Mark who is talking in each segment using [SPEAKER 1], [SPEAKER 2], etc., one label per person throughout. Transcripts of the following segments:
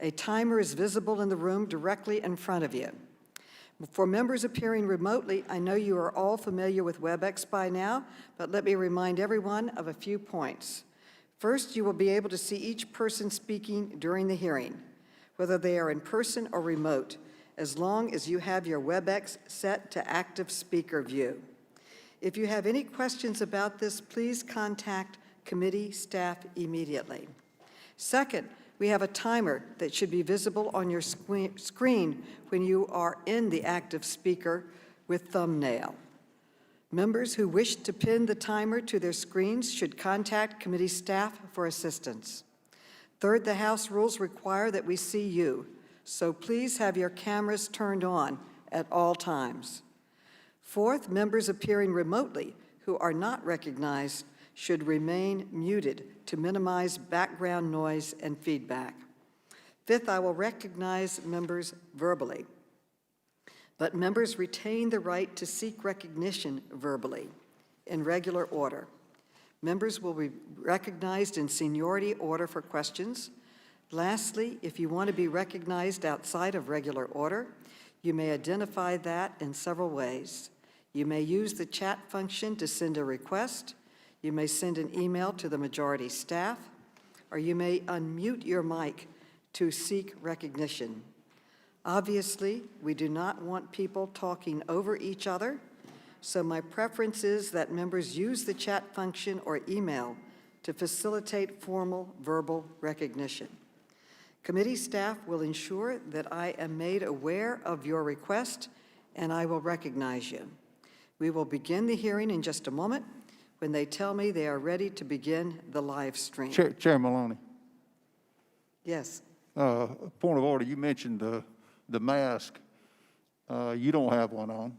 [SPEAKER 1] A timer is visible in the room directly in front of you. For members appearing remotely, I know you are all familiar with WebEx by now, but let me remind everyone of a few points. First, you will be able to see each person speaking during the hearing, whether they are in person or remote, as long as you have your WebEx set to active speaker view. If you have any questions about this, please contact committee staff immediately. Second, we have a timer that should be visible on your screen when you are in the active speaker with thumbnail. Members who wish to pin the timer to their screens should contact committee staff for assistance. Third, the House rules require that we see you, so please have your cameras turned on at all times. Fourth, members appearing remotely who are not recognized should remain muted to minimize background noise and feedback. Fifth, I will recognize members verbally, but members retain the right to seek recognition verbally in regular order. Members will be recognized in seniority order for questions. Lastly, if you want to be recognized outside of regular order, you may identify that in several ways. You may use the chat function to send a request. You may send an email to the majority staff, or you may unmute your mic to seek recognition. Obviously, we do not want people talking over each other, so my preference is that members use the chat function or email to facilitate formal verbal recognition. Committee staff will ensure that I am made aware of your request and I will recognize you. We will begin the hearing in just a moment when they tell me they are ready to begin the live stream.
[SPEAKER 2] Chair Maloney.
[SPEAKER 1] Yes.
[SPEAKER 2] Point of order, you mentioned the mask. You don't have one on.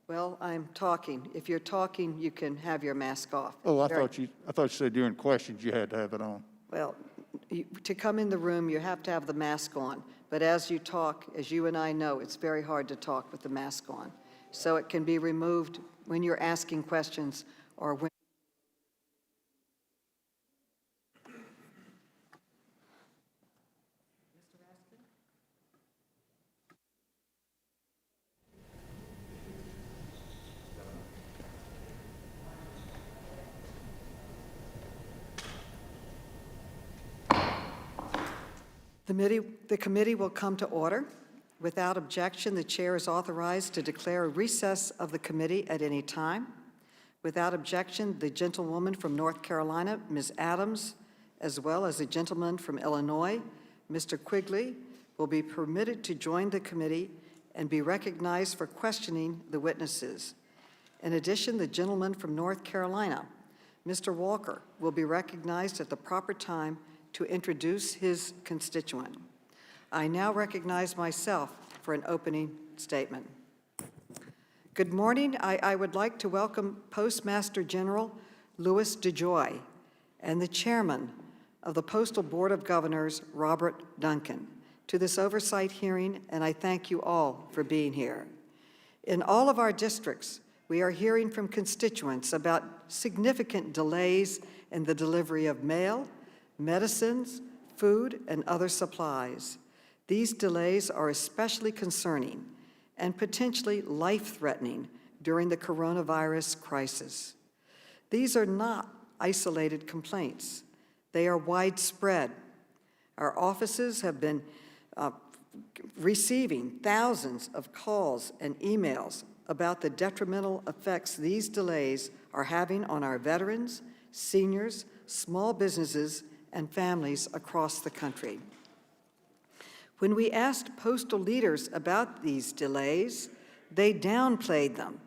[SPEAKER 1] Well, I'm talking. If you're talking, you can have your mask off.
[SPEAKER 2] Oh, I thought you said during questions you had to have it on.
[SPEAKER 1] Well, to come in the room, you have to have the mask on. But as you talk, as you and I know, it's very hard to talk with the mask on. So it can be removed when you're asking questions or when. The committee will come to order. Without objection, the chair is authorized to declare a recess of the committee at any time. Without objection, the gentlewoman from North Carolina, Ms. Adams, as well as the gentleman from Illinois, Mr. Quigley, will be permitted to join the committee and be recognized for questioning the witnesses. In addition, the gentleman from North Carolina, Mr. Walker, will be recognized at the proper time to introduce his constituent. I now recognize myself for an opening statement. Good morning. I would like to welcome Postmaster General Louis DeJoy and the Chairman of the Postal Board of Governors, Robert Duncan, to this oversight hearing, and I thank you all for being here. In all of our districts, we are hearing from constituents about significant delays in the delivery of mail, medicines, food, and other supplies. These delays are especially concerning and potentially life-threatening during the coronavirus crisis. These are not isolated complaints. They are widespread. Our offices have been receiving thousands of calls and emails about the detrimental effects these delays are having on our veterans, seniors, small businesses, and families across the country. When we asked postal leaders about these delays, they downplayed them.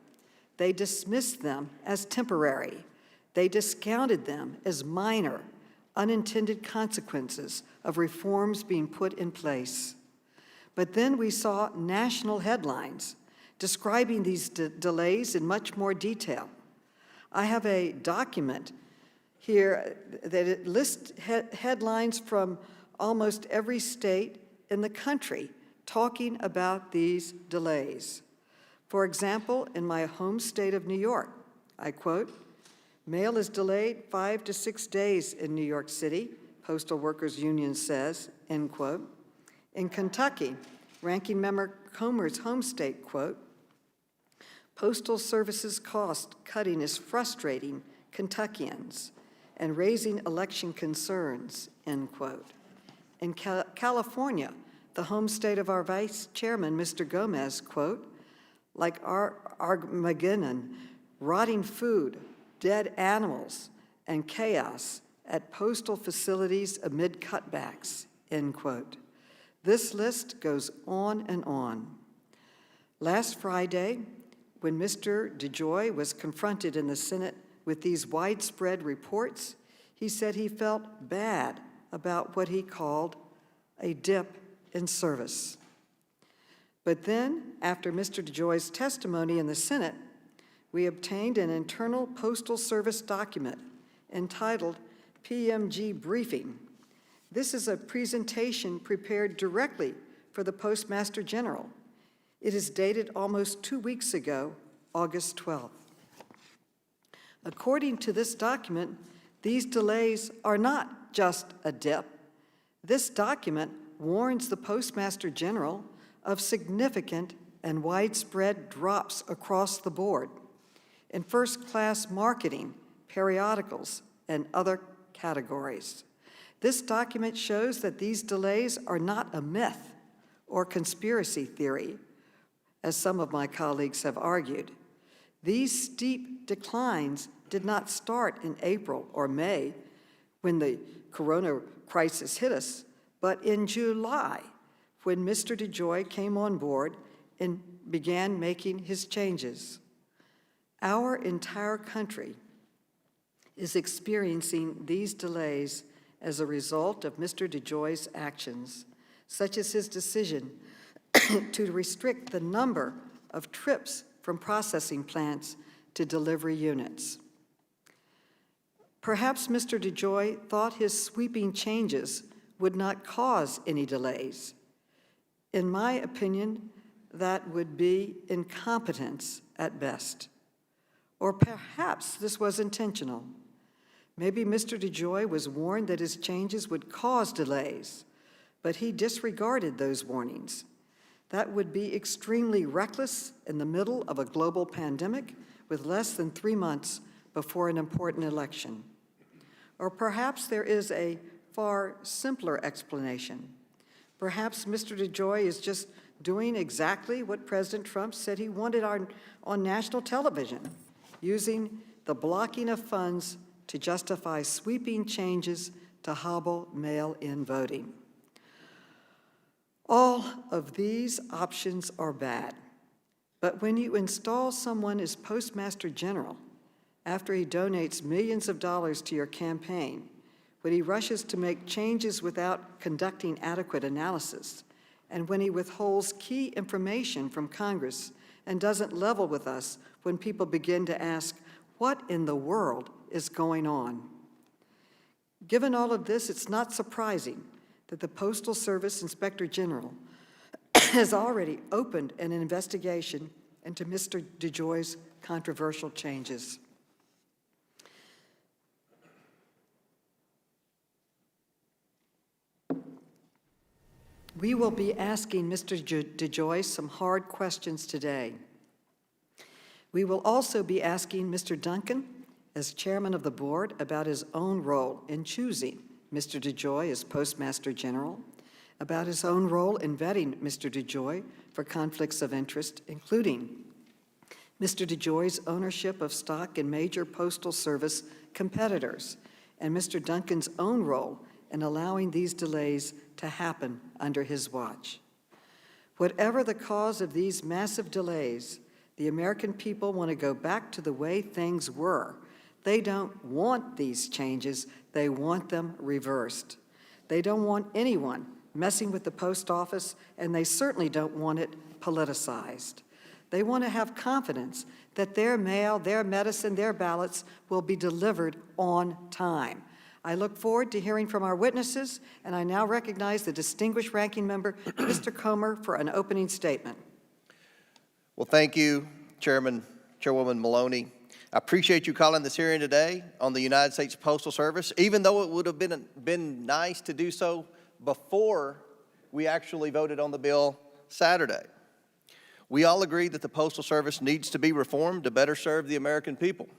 [SPEAKER 1] They dismissed them as temporary. They discounted them as minor, unintended consequences of reforms being put in place. But then we saw national headlines describing these delays in much more detail. I have a document here that it lists headlines from almost every state in the country talking about these delays. For example, in my home state of New York, I quote, "Mail is delayed 5 to 6 days in New York City," Postal Workers Union says, end quote. In Kentucky, Ranking Member Comer's home state, quote, "Postal Service's cost cutting is frustrating Kentuckians and raising election concerns," end quote. In California, the home state of our Vice Chairman, Mr. Gomez, quote, "Like Armageddon, rotting food, dead animals, and chaos at postal facilities amid cutbacks," end quote. This list goes on and on. Last Friday, when Mr. DeJoy was confronted in the Senate with these widespread reports, he said he felt bad about what he called a dip in service. But then, after Mr. DeJoy's testimony in the Senate, we obtained an internal Postal Service document entitled PMG Briefing. This is a presentation prepared directly for the Postmaster General. It is dated almost 2 weeks ago, August 12th. According to this document, these delays are not just a dip. This document warns the Postmaster General of significant and widespread drops across the board in first-class marketing, periodicals, and other categories. This document shows that these delays are not a myth or conspiracy theory, as some of my colleagues have argued. These steep declines did not start in April or May when the corona crisis hit us, but in July when Mr. DeJoy came on board and began making his changes. Our entire country is experiencing these delays as a result of Mr. DeJoy's actions, such as his decision to restrict the number of trips from processing plants to delivery units. Perhaps Mr. DeJoy thought his sweeping changes would not cause any delays. In my opinion, that would be incompetence at best. Or perhaps this was intentional. Maybe Mr. DeJoy was warned that his changes would cause delays, but he disregarded those warnings. That would be extremely reckless in the middle of a global pandemic with less than 3 months before an important election. Or perhaps there is a far simpler explanation. Perhaps Mr. DeJoy is just doing exactly what President Trump said he wanted on national television, using the blocking of funds to justify sweeping changes to hobble mail-in voting. All of these options are bad, but when you install someone as Postmaster General after he donates millions of dollars to your campaign, when he rushes to make changes without conducting adequate analysis, and when he withholds key information from Congress and doesn't level with us when people begin to ask, what in the world is going on? Given all of this, it's not surprising that the Postal Service Inspector General has already opened an investigation into Mr. DeJoy's controversial changes. We will be asking Mr. DeJoy some hard questions today. We will also be asking Mr. Duncan, as chairman of the board, about his own role in choosing Mr. DeJoy as Postmaster General, about his own role in vetting Mr. DeJoy for conflicts of interest, including Mr. DeJoy's ownership of stock in major Postal Service competitors, and Mr. Duncan's own role in allowing these delays to happen under his watch. Whatever the cause of these massive delays, the American people want to go back to the way things were. They don't want these changes. They want them reversed. They don't want anyone messing with the post office, and they certainly don't want it politicized. They want to have confidence that their mail, their medicine, their ballots will be delivered on time. I look forward to hearing from our witnesses, and I now recognize the distinguished ranking member, Mr. Comer, for an opening statement.
[SPEAKER 3] Well, thank you, Chairwoman Maloney. I appreciate you calling this hearing today on the United States Postal Service, even though it would have been nice to do so before we actually voted on the bill Saturday. We all agree that the Postal Service needs to be reformed to better serve the American people.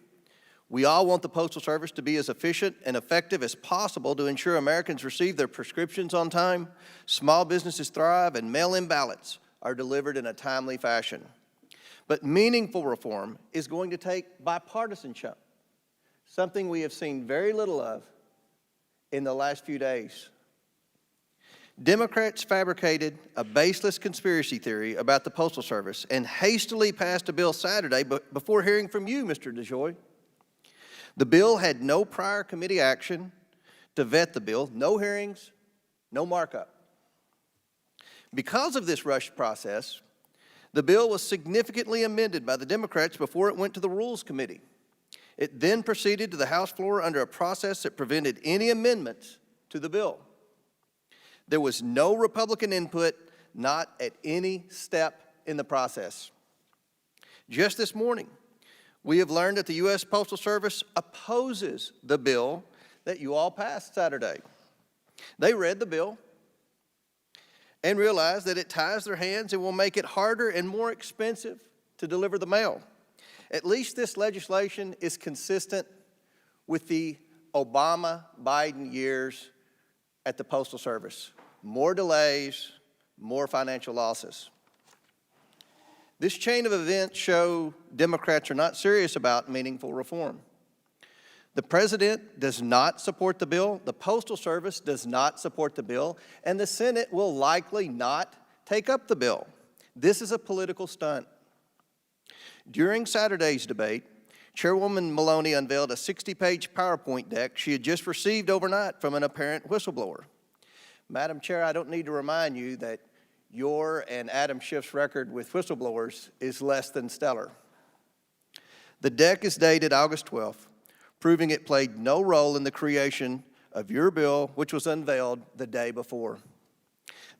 [SPEAKER 3] We all want the Postal Service to be as efficient and effective as possible to ensure Americans receive their prescriptions on time, small businesses thrive, and mail-in ballots are delivered in a timely fashion. But meaningful reform is going to take bipartisanship, something we have seen very little of in the last few days. Democrats fabricated a baseless conspiracy theory about the Postal Service and hastily passed a bill Saturday before hearing from you, Mr. DeJoy. The bill had no prior committee action to vet the bill, no hearings, no markup. Because of this rushed process, the bill was significantly amended by the Democrats before it went to the Rules Committee. It then proceeded to the House floor under a process that prevented any amendments to the bill. There was no Republican input, not at any step in the process. Just this morning, we have learned that the U.S. Postal Service opposes the bill that you all passed Saturday. They read the bill and realized that it ties their hands and will make it harder and more expensive to deliver the mail. At least this legislation is consistent with the Obama-Biden years at the Postal Service. More delays, more financial losses. This chain of events show Democrats are not serious about meaningful reform. The President does not support the bill, the Postal Service does not support the bill, and the Senate will likely not take up the bill. This is a political stunt. During Saturday's debate, Chairwoman Maloney unveiled a 60-page PowerPoint deck she had just received overnight from an apparent whistleblower. Madam Chair, I don't need to remind you that your and Adam Schiff's record with whistleblowers is less than stellar. The deck is dated August 12th, proving it played no role in the creation of your bill, which was unveiled the day before.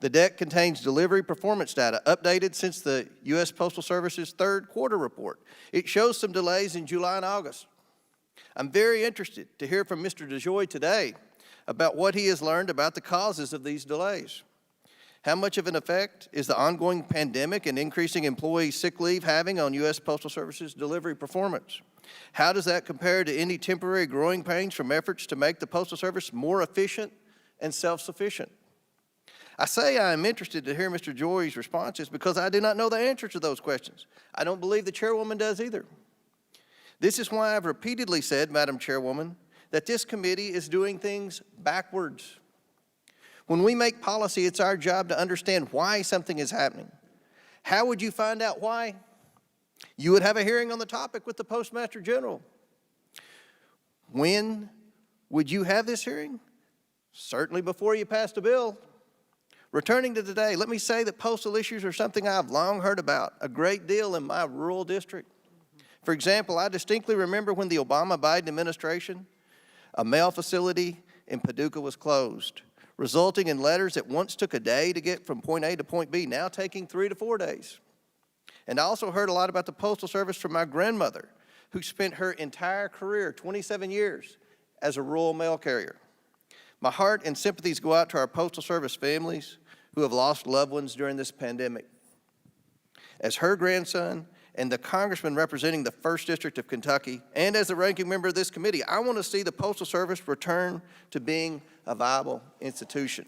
[SPEAKER 3] The deck contains delivery performance data updated since the U.S. Postal Service's third quarter report. It shows some delays in July and August. I'm very interested to hear from Mr. DeJoy today about what he has learned about the causes of these delays. How much of an effect is the ongoing pandemic and increasing employee sick leave having on U.S. Postal Service's delivery performance? How does that compare to any temporary growing pains from efforts to make the Postal Service more efficient and self-sufficient? I say I am interested to hear Mr. DeJoy's responses because I do not know the answer to those questions. I don't believe the Chairwoman does either. This is why I've repeatedly said, Madam Chairwoman, that this committee is doing things backwards. When we make policy, it's our job to understand why something is happening. How would you find out why? You would have a hearing on the topic with the Postmaster General. When would you have this hearing? Certainly before you passed a bill. Returning to today, let me say that postal issues are something I've long heard about a great deal in my rural district. For example, I distinctly remember when the Obama-Biden administration, a mail facility in Paducah was closed, resulting in letters that once took a day to get from point A to point B, now taking 3 to 4 days. And I also heard a lot about the Postal Service from my grandmother, who spent her entire career, 27 years, as a rural mail carrier. My heart and sympathies go out to our Postal Service families who have lost loved ones during this pandemic. As her grandson and the congressman representing the 1st District of Kentucky, and as the ranking member of this committee, I want to see the Postal Service return to being a viable institution.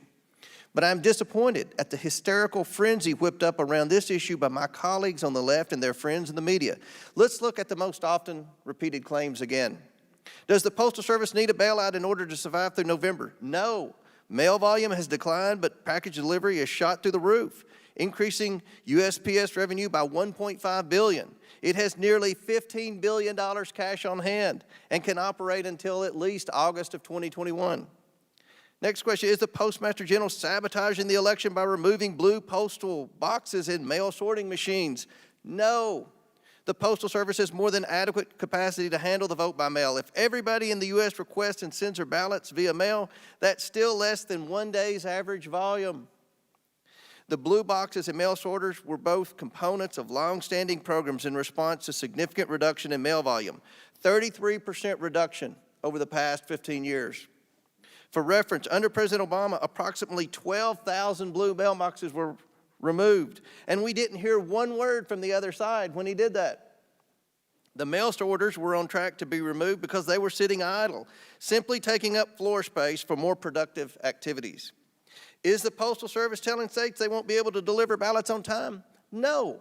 [SPEAKER 3] But I'm disappointed at the hysterical frenzy whipped up around this issue by my colleagues on the left and their friends in the media. Let's look at the most often repeated claims again. Does the Postal Service need a bailout in order to survive through November? No. Mail volume has declined, but package delivery has shot through the roof, increasing USPS revenue by $1.5 billion. It has nearly $15 billion cash on hand and can operate until at least August of 2021. Next question, is the Postmaster General sabotaging the election by removing blue postal boxes and mail sorting machines? No. The Postal Service has more than adequate capacity to handle the vote by mail. If everybody in the U.S. requests and sends their ballots via mail, that's still less than 1 day's average volume. The blue boxes and mail sorters were both components of long-standing programs in response to significant reduction in mail volume, 33% reduction over the past 15 years. For reference, under President Obama, approximately 12,000 blue mailboxes were removed, and we didn't hear one word from the other side when he did that. The mail orders were on track to be removed because they were sitting idle, simply taking up floor space for more productive activities. Is the Postal Service telling states they won't be able to deliver ballots on time? No.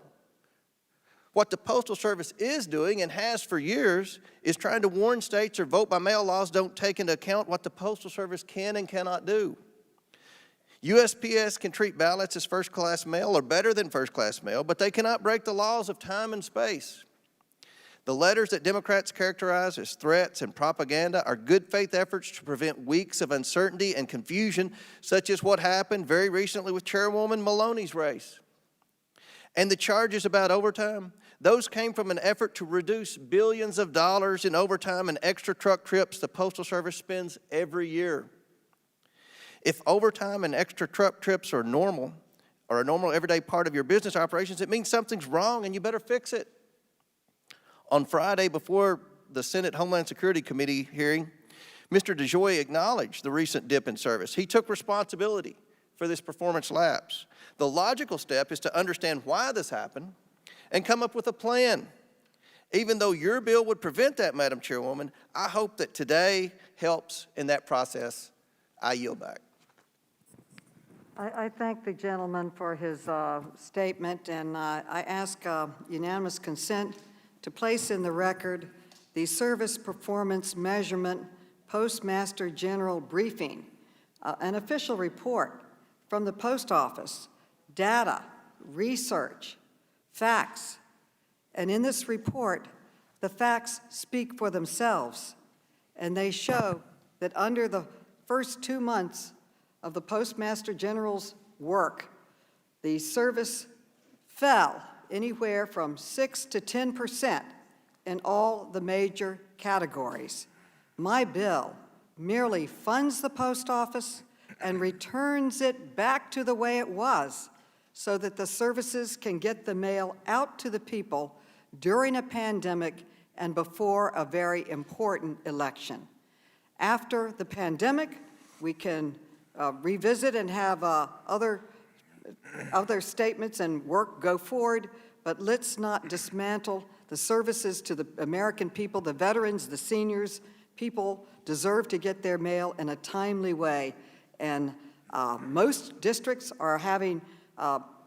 [SPEAKER 3] What the Postal Service is doing, and has for years, is trying to warn states their vote-by-mail laws don't take into account what the Postal Service can and cannot do. USPS can treat ballots as first-class mail or better than first-class mail, but they cannot break the laws of time and space. The letters that Democrats characterize as threats and propaganda are good faith efforts to prevent weeks of uncertainty and confusion, such as what happened very recently with Chairwoman Maloney's race. And the charges about overtime, those came from an effort to reduce billions of dollars in overtime and extra truck trips the Postal Service spends every year. If overtime and extra truck trips are normal, or a normal everyday part of your business operations, it means something's wrong and you better fix it. On Friday, before the Senate Homeland Security Committee hearing, Mr. DeJoy acknowledged the recent dip in service. He took responsibility for this performance lapse. The logical step is to understand why this happened and come up with a plan. Even though your bill would prevent that, Madam Chairwoman, I hope that today helps in that process. I yield back.
[SPEAKER 1] I thank the gentleman for his statement, and I ask unanimous consent to place in the record the Service Performance Measurement Postmaster General Briefing, an official report from the Post Office, data, research, facts. And in this report, the facts speak for themselves, and they show that under the first 2 months of the Postmaster General's work, the service fell anywhere from 6 to 10% in all the major categories. My bill merely funds the post office and returns it back to the way it was so that the services can get the mail out to the people during a pandemic and before a very important election. After the pandemic, we can revisit and have other statements and work go forward, but let's not dismantle the services to the American people, the veterans, the seniors. People deserve to get their mail in a timely way, and most districts are having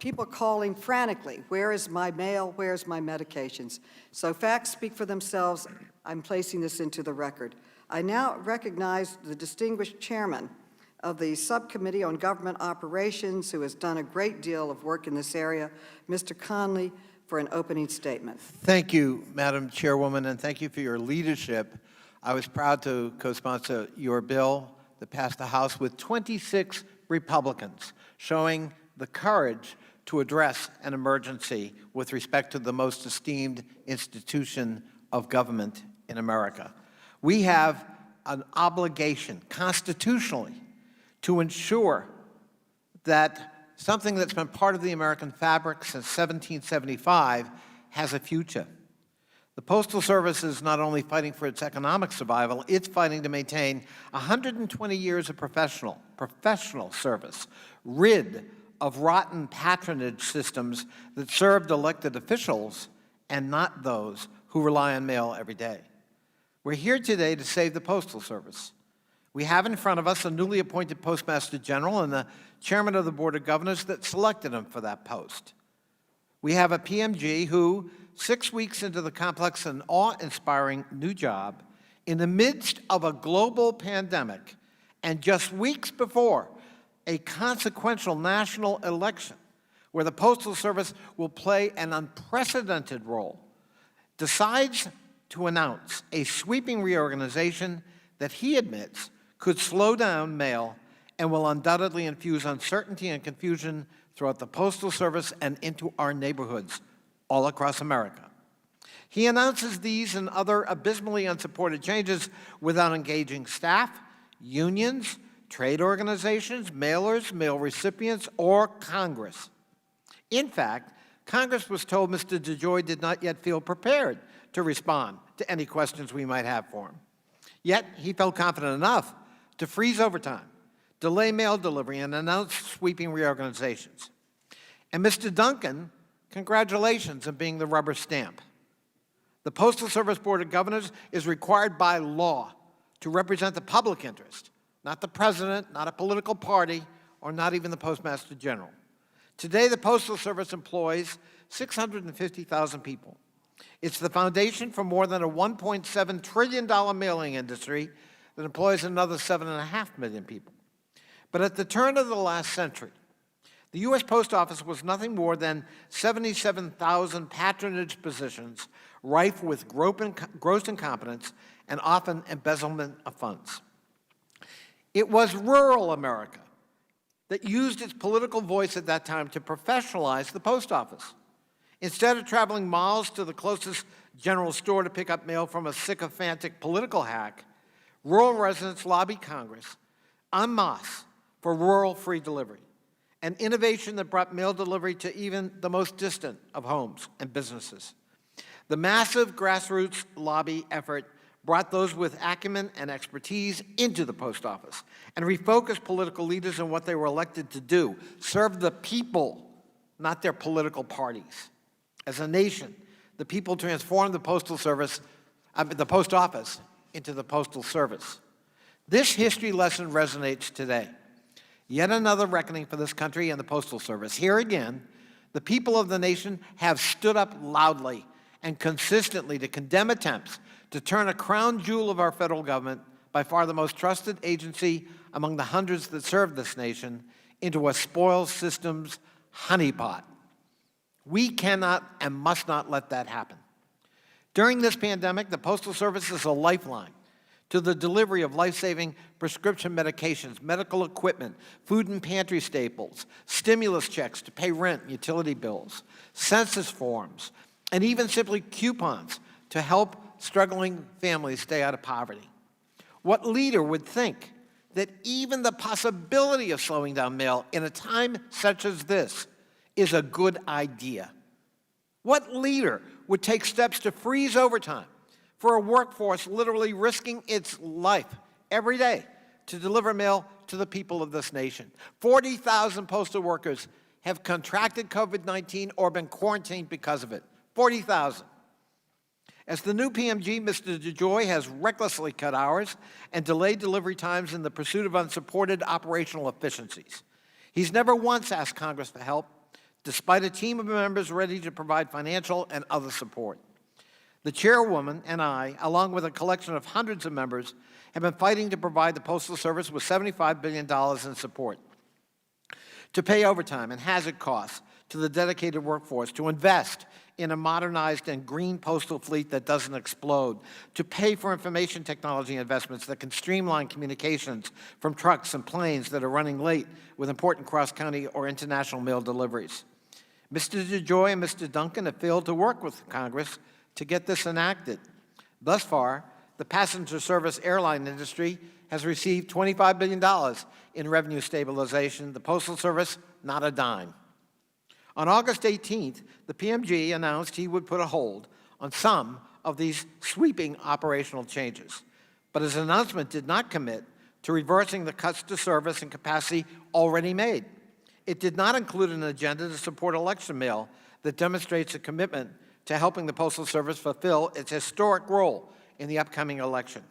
[SPEAKER 1] people calling frantically, where is my mail, where's my medications? So facts speak for themselves. I'm placing this into the record. I now recognize the distinguished chairman of the Subcommittee on Government Operations, who has done a great deal of work in this area, Mr. Conley, for an opening statement.
[SPEAKER 4] Thank you, Madam Chairwoman, and thank you for your leadership. I was proud to co-sponsor your bill that passed the House with 26 Republicans, showing the courage to address an emergency with respect to the most esteemed institution of government in America. We have an obligation constitutionally to ensure that something that's been part of the American fabric since 1775 has a future. The Postal Service is not only fighting for its economic survival, it's fighting to maintain 120 years of professional service, rid of rotten patronage systems that served elected officials and not those who rely on mail every day. We're here today to save the Postal Service. We have in front of us a newly appointed Postmaster General and the Chairman of the Board of Governors that selected him for that post. We have a PMG who, 6 weeks into the complex and awe-inspiring new job, in the midst of a global pandemic and just weeks before a consequential national election where the Postal Service will play an unprecedented role, decides to announce a sweeping reorganization that he admits could slow down mail and will undoubtedly infuse uncertainty and confusion throughout the Postal Service and into our neighborhoods all across America. He announces these and other abysmally unsupported changes without engaging staff, unions, trade organizations, mailers, mail recipients, or Congress. In fact, Congress was told Mr. DeJoy did not yet feel prepared to respond to any questions we might have for him. Yet, he felt confident enough to freeze overtime, delay mail delivery, and announce sweeping reorganizations. And Mr. Duncan, congratulations on being the rubber stamp. The Postal Service Board of Governors is required by law to represent the public interest, not the president, not a political party, or not even the Postmaster General. Today, the Postal Service employs 650,000 people. It's the foundation for more than a $1.7 trillion mailing industry that employs another 7.5 million people. But at the turn of the last century, the U.S. Post Office was nothing more than 77,000 patronage positions rife with gross incompetence and often embezzlement of funds. It was rural America that used its political voice at that time to professionalize the post office. Instead of traveling miles to the closest general store to pick up mail from a sycophantic political hack, rural residents lobbied Congress en masse for rural free delivery, an innovation that brought mail delivery to even the most distant of homes and businesses. The massive grassroots lobby effort brought those with acumen and expertise into the post office and refocused political leaders on what they were elected to do: serve the people, not their political parties. As a nation, the people transformed the Postal Service, the Post Office, into the Postal Service. This history lesson resonates today. Yet another reckoning for this country and the Postal Service. Here again, the people of the nation have stood up loudly and consistently to condemn attempts to turn a crown jewel of our federal government, by far the most trusted agency among the hundreds that serve this nation, into a spoils systems honeypot. We cannot and must not let that happen. During this pandemic, the Postal Service is a lifeline to the delivery of life-saving prescription medications, medical equipment, food and pantry staples, stimulus checks to pay rent and utility bills, census forms, and even simply coupons to help struggling families stay out of poverty. What leader would think that even the possibility of slowing down mail in a time such as this is a good idea? What leader would take steps to freeze overtime for a workforce literally risking its life every day to deliver mail to the people of this nation? 40,000 postal workers have contracted COVID-19 or been quarantined because of it. 40,000. As the new PMG, Mr. DeJoy has recklessly cut hours and delayed delivery times in the pursuit of unsupported operational efficiencies. He's never once asked Congress for help, despite a team of members ready to provide financial and other support. The chairwoman and I, along with a collection of hundreds of members, have been fighting to provide the Postal Service with $75 billion in support, to pay overtime and hazard costs to the dedicated workforce, to invest in a modernized and green postal fleet that doesn't explode, to pay for information technology investments that can streamline communications from trucks and planes that are running late with important cross-county or international mail deliveries. Mr. DeJoy and Mr. Duncan have failed to work with Congress to get this enacted. Thus far, the passenger service airline industry has received $25 billion in revenue stabilization. The Postal Service, not a dime. On August 18th, the PMG announced he would put a hold on some of these sweeping operational changes. But his announcement did not commit to reversing the cuts to service and capacity already made. It did not include an agenda to support election mail that demonstrates a commitment to helping the Postal Service fulfill its historic role in the upcoming election.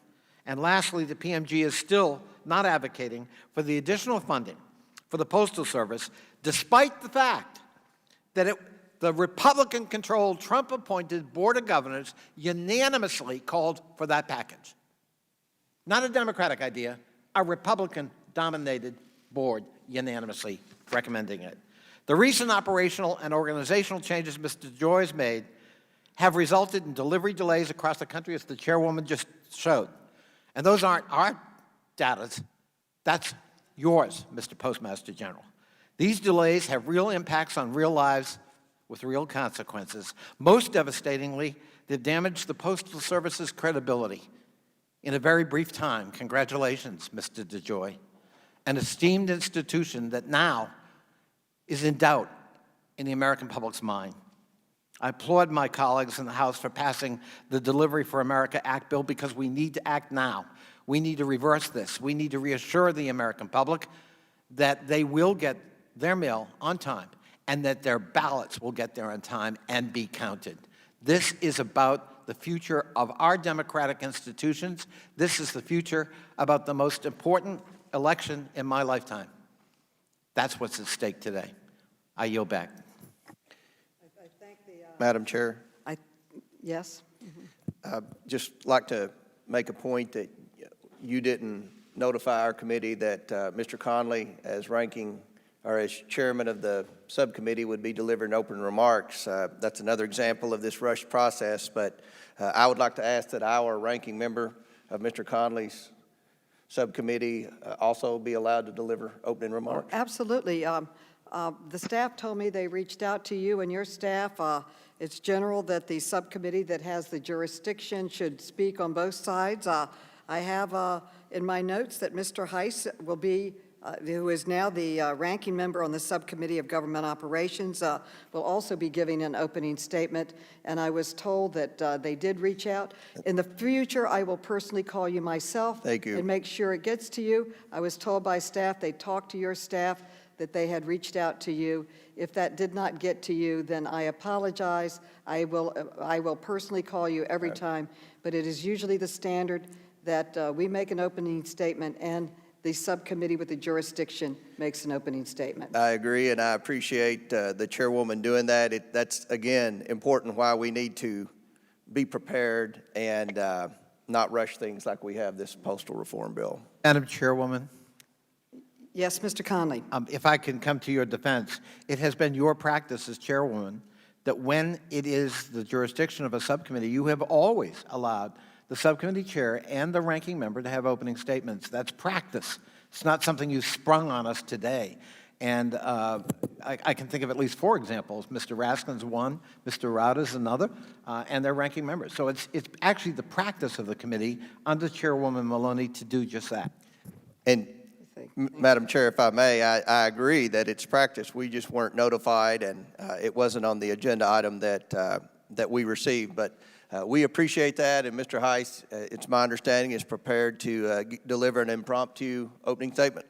[SPEAKER 4] And lastly, the PMG is still not advocating for the additional funding for the Postal Service, despite the fact that the Republican-controlled, Trump-appointed Board of Governors unanimously called for that package. Not a Democratic idea, a Republican-dominated board unanimously recommending it. The recent operational and organizational changes Mr. DeJoy has made have resulted in delivery delays across the country, as the chairwoman just showed. And those aren't our data. That's yours, Mr. Postmaster General. These delays have real impacts on real lives with real consequences. Most devastatingly, they've damaged the Postal Service's credibility. In a very brief time, congratulations, Mr. DeJoy, an esteemed institution that now is in doubt in the American public's mind. I applaud my colleagues in the House for passing the Delivery for America Act bill because we need to act now. We need to reverse this. We need to reassure the American public that they will get their mail on time and that their ballots will get there on time and be counted. This is about the future of our democratic institutions. This is the future about the most important election in my lifetime. That's what's at stake today. I yield back.
[SPEAKER 1] I thank the,
[SPEAKER 3] Madam Chair,
[SPEAKER 1] yes?
[SPEAKER 3] I'd just like to make a point that you didn't notify our committee that Mr. Conley, as ranking or as chairman of the subcommittee, would be delivering open remarks. That's another example of this rushed process, but I would like to ask that our ranking member of Mr. Conley's subcommittee also be allowed to deliver opening remarks.
[SPEAKER 1] Absolutely. The staff told me they reached out to you and your staff. It's general that the subcommittee that has the jurisdiction should speak on both sides. I have in my notes that Mr. Heiss will be, who is now the ranking member on the Subcommittee of Government Operations, will also be giving an opening statement. And I was told that they did reach out. In the future, I will personally call you myself.
[SPEAKER 3] Thank you.
[SPEAKER 1] And make sure it gets to you. I was told by staff, they talked to your staff, that they had reached out to you. If that did not get to you, then I apologize. I will personally call you every time, but it is usually the standard that we make an opening statement and the subcommittee with the jurisdiction makes an opening statement.
[SPEAKER 3] I agree, and I appreciate the chairwoman doing that. That's, again, important why we need to be prepared and not rush things like we have this postal reform bill.
[SPEAKER 4] Madam Chairwoman,
[SPEAKER 1] Yes, Mr. Conley.
[SPEAKER 4] if I can come to your defense, it has been your practice as chairwoman that when it is the jurisdiction of a subcommittee, you have always allowed the subcommittee chair and the ranking member to have opening statements. That's practice. It's not something you sprung on us today. And I can think of at least 4 examples. Mr. Raskin's one, Mr. Rauda's another, and their ranking members. So it's actually the practice of the committee under Chairwoman Maloney to do just that.
[SPEAKER 3] And Madam Chair, if I may, I agree that it's practice. We just weren't notified, and it wasn't on the agenda item that we received. But we appreciate that, and Mr. Heiss, it's my understanding, is prepared to deliver an impromptu opening statement.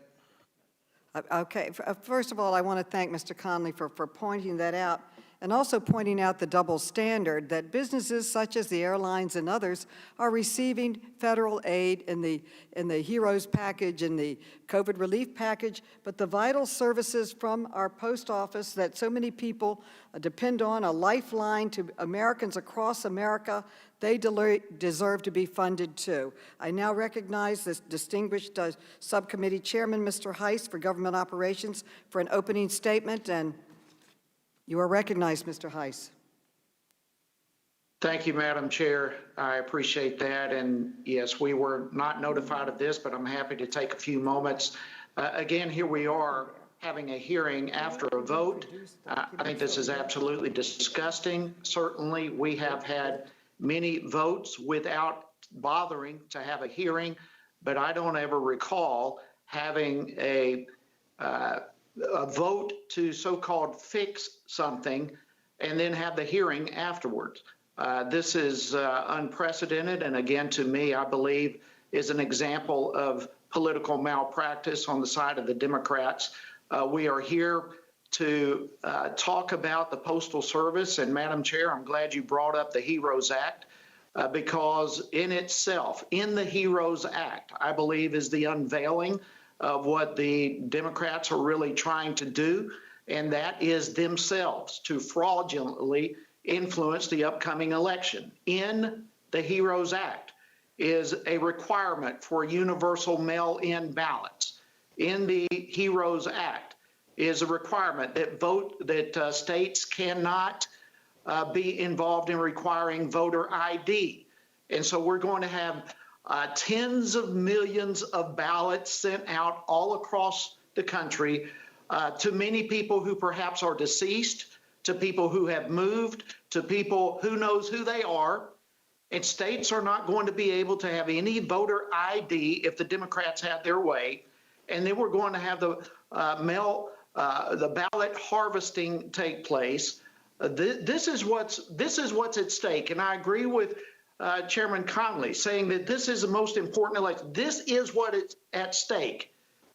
[SPEAKER 1] Okay, first of all, I want to thank Mr. Conley for pointing that out, and also pointing out the double standard that businesses such as the airlines and others are receiving federal aid in the HEROES package, in the COVID relief package, but the vital services from our post office that so many people depend on, a lifeline to Americans across America, they deserve to be funded too. I now recognize this distinguished subcommittee chairman, Mr. Heiss, for Government Operations, for an opening statement, and you are recognized, Mr. Heiss.
[SPEAKER 5] Thank you, Madam Chair. I appreciate that. And yes, we were not notified of this, but I'm happy to take a few moments. Again, here we are having a hearing after a vote. I think this is absolutely disgusting. Certainly, we have had many votes without bothering to have a hearing, but I don't ever recall having a vote to so-called fix something and then have the hearing afterwards. This is unprecedented, and again, to me, I believe is an example of political malpractice on the side of the Democrats. We are here to talk about the Postal Service, and Madam Chair, I'm glad you brought up the HEROES Act, because in itself, in the HEROES Act, I believe is the unveiling of what the Democrats are really trying to do, and that is themselves to fraudulently influence the upcoming election. In the HEROES Act is a requirement for universal mail-in ballots. In the HEROES Act is a requirement that states cannot be involved in requiring voter ID. And so we're going to have tens of millions of ballots sent out all across the country to many people who perhaps are deceased, to people who have moved, to people who knows who they are. And states are not going to be able to have any voter ID if the Democrats have their way. And then we're going to have the ballot harvesting take place. This is what's at stake. And I agree with Chairman Conley, saying that this is the most important election. This is what is at stake.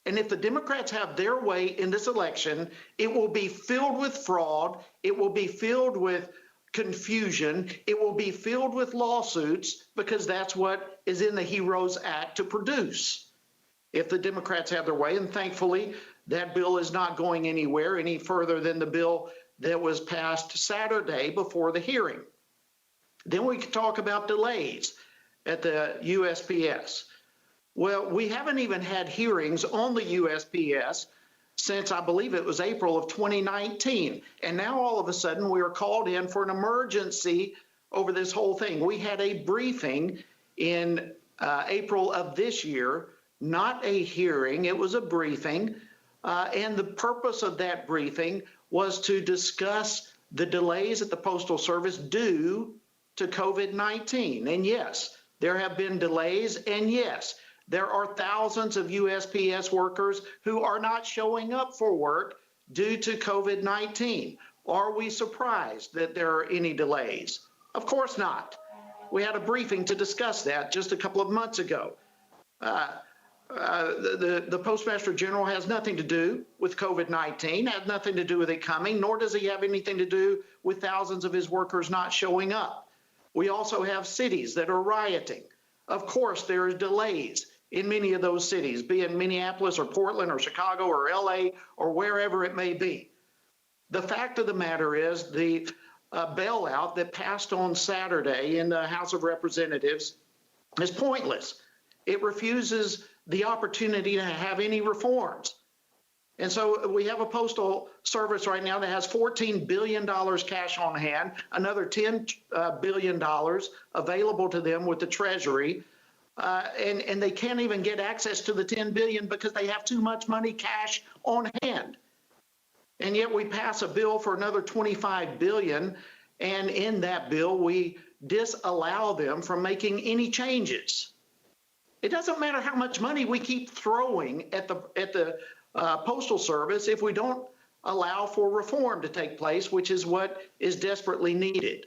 [SPEAKER 5] And if the Democrats have their way in this election, it will be filled with fraud. It will be filled with confusion. It will be filled with lawsuits, because that's what is in the HEROES Act to produce. If the Democrats have their way, and thankfully that bill is not going anywhere any further than the bill that was passed Saturday before the hearing. Then we can talk about delays at the USPS. Well, we haven't even had hearings on the USPS since I believe it was April of 2019. And now all of a sudden we are called in for an emergency over this whole thing. We had a briefing in April of this year, not a hearing, it was a briefing. And the purpose of that briefing was to discuss the delays at the Postal Service due to COVID-19. And yes, there have been delays, and yes, there are thousands of USPS workers who are not showing up for work due to COVID-19. Are we surprised that there are any delays? Of course not. We had a briefing to discuss that just a couple of months ago. The Postmaster General has nothing to do with COVID-19, has nothing to do with it coming, nor does he have anything to do with thousands of his workers not showing up. We also have cities that are rioting. Of course, there are delays in many of those cities, be it Minneapolis or Portland or Chicago or LA or wherever it may be. The fact of the matter is the bailout that passed on Saturday in the House of Representatives is pointless. It refuses the opportunity to have any reforms. And so we have a postal service right now that has $14 billion cash on hand, another $10 billion available to them with the Treasury. And they can't even get access to the $10 billion because they have too much money cash on hand. And yet we pass a bill for another $25 billion. And in that bill, we disallow them from making any changes. It doesn't matter how much money we keep throwing at the Postal Service if we don't allow for reform to take place, which is what is desperately needed.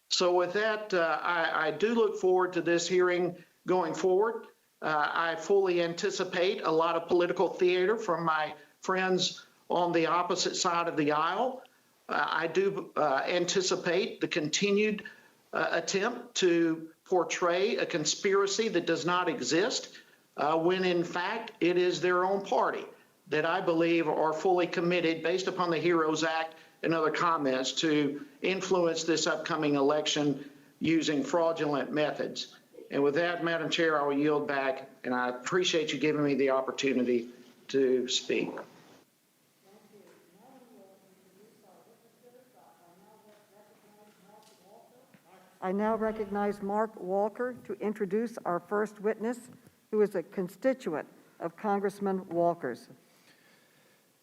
[SPEAKER 5] So with that, I do look forward to this hearing going forward. I fully anticipate a lot of political theater from my friends on the opposite side of the aisle. I do anticipate the continued attempt to portray a conspiracy that does not exist, when in fact it is their own party that I believe are fully committed, based upon the HEROES Act and other comments, to influence this upcoming election using fraudulent methods. And with that, Madam Chair, I will yield back, and I appreciate you giving me the opportunity to speak.
[SPEAKER 1] I now recognize Mark Walker to introduce our first witness, who is a constituent of Congressman Walker's.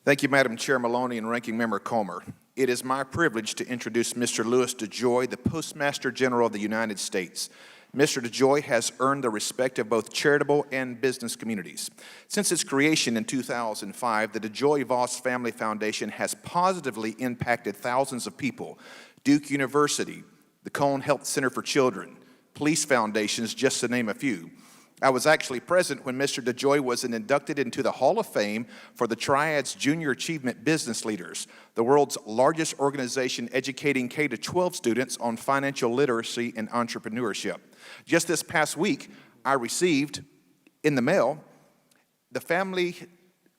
[SPEAKER 6] Thank you, Madam Chair Maloney and Ranking Member Comer. It is my privilege to introduce Mr. Louis DeJoy, the Postmaster General of the United States. Mr. DeJoy has earned the respect of both charitable and business communities. Since its creation in 2005, the DeJoy Voss Family Foundation has positively impacted thousands of people. Duke University, the Cone Health Center for Children, police foundations, just to name a few. I was actually present when Mr. DeJoy was inducted into the Hall of Fame for the Triads Junior Achievement Business Leaders, the world's largest organization educating K-12 students on financial literacy and entrepreneurship. Just this past week, I received in the mail the family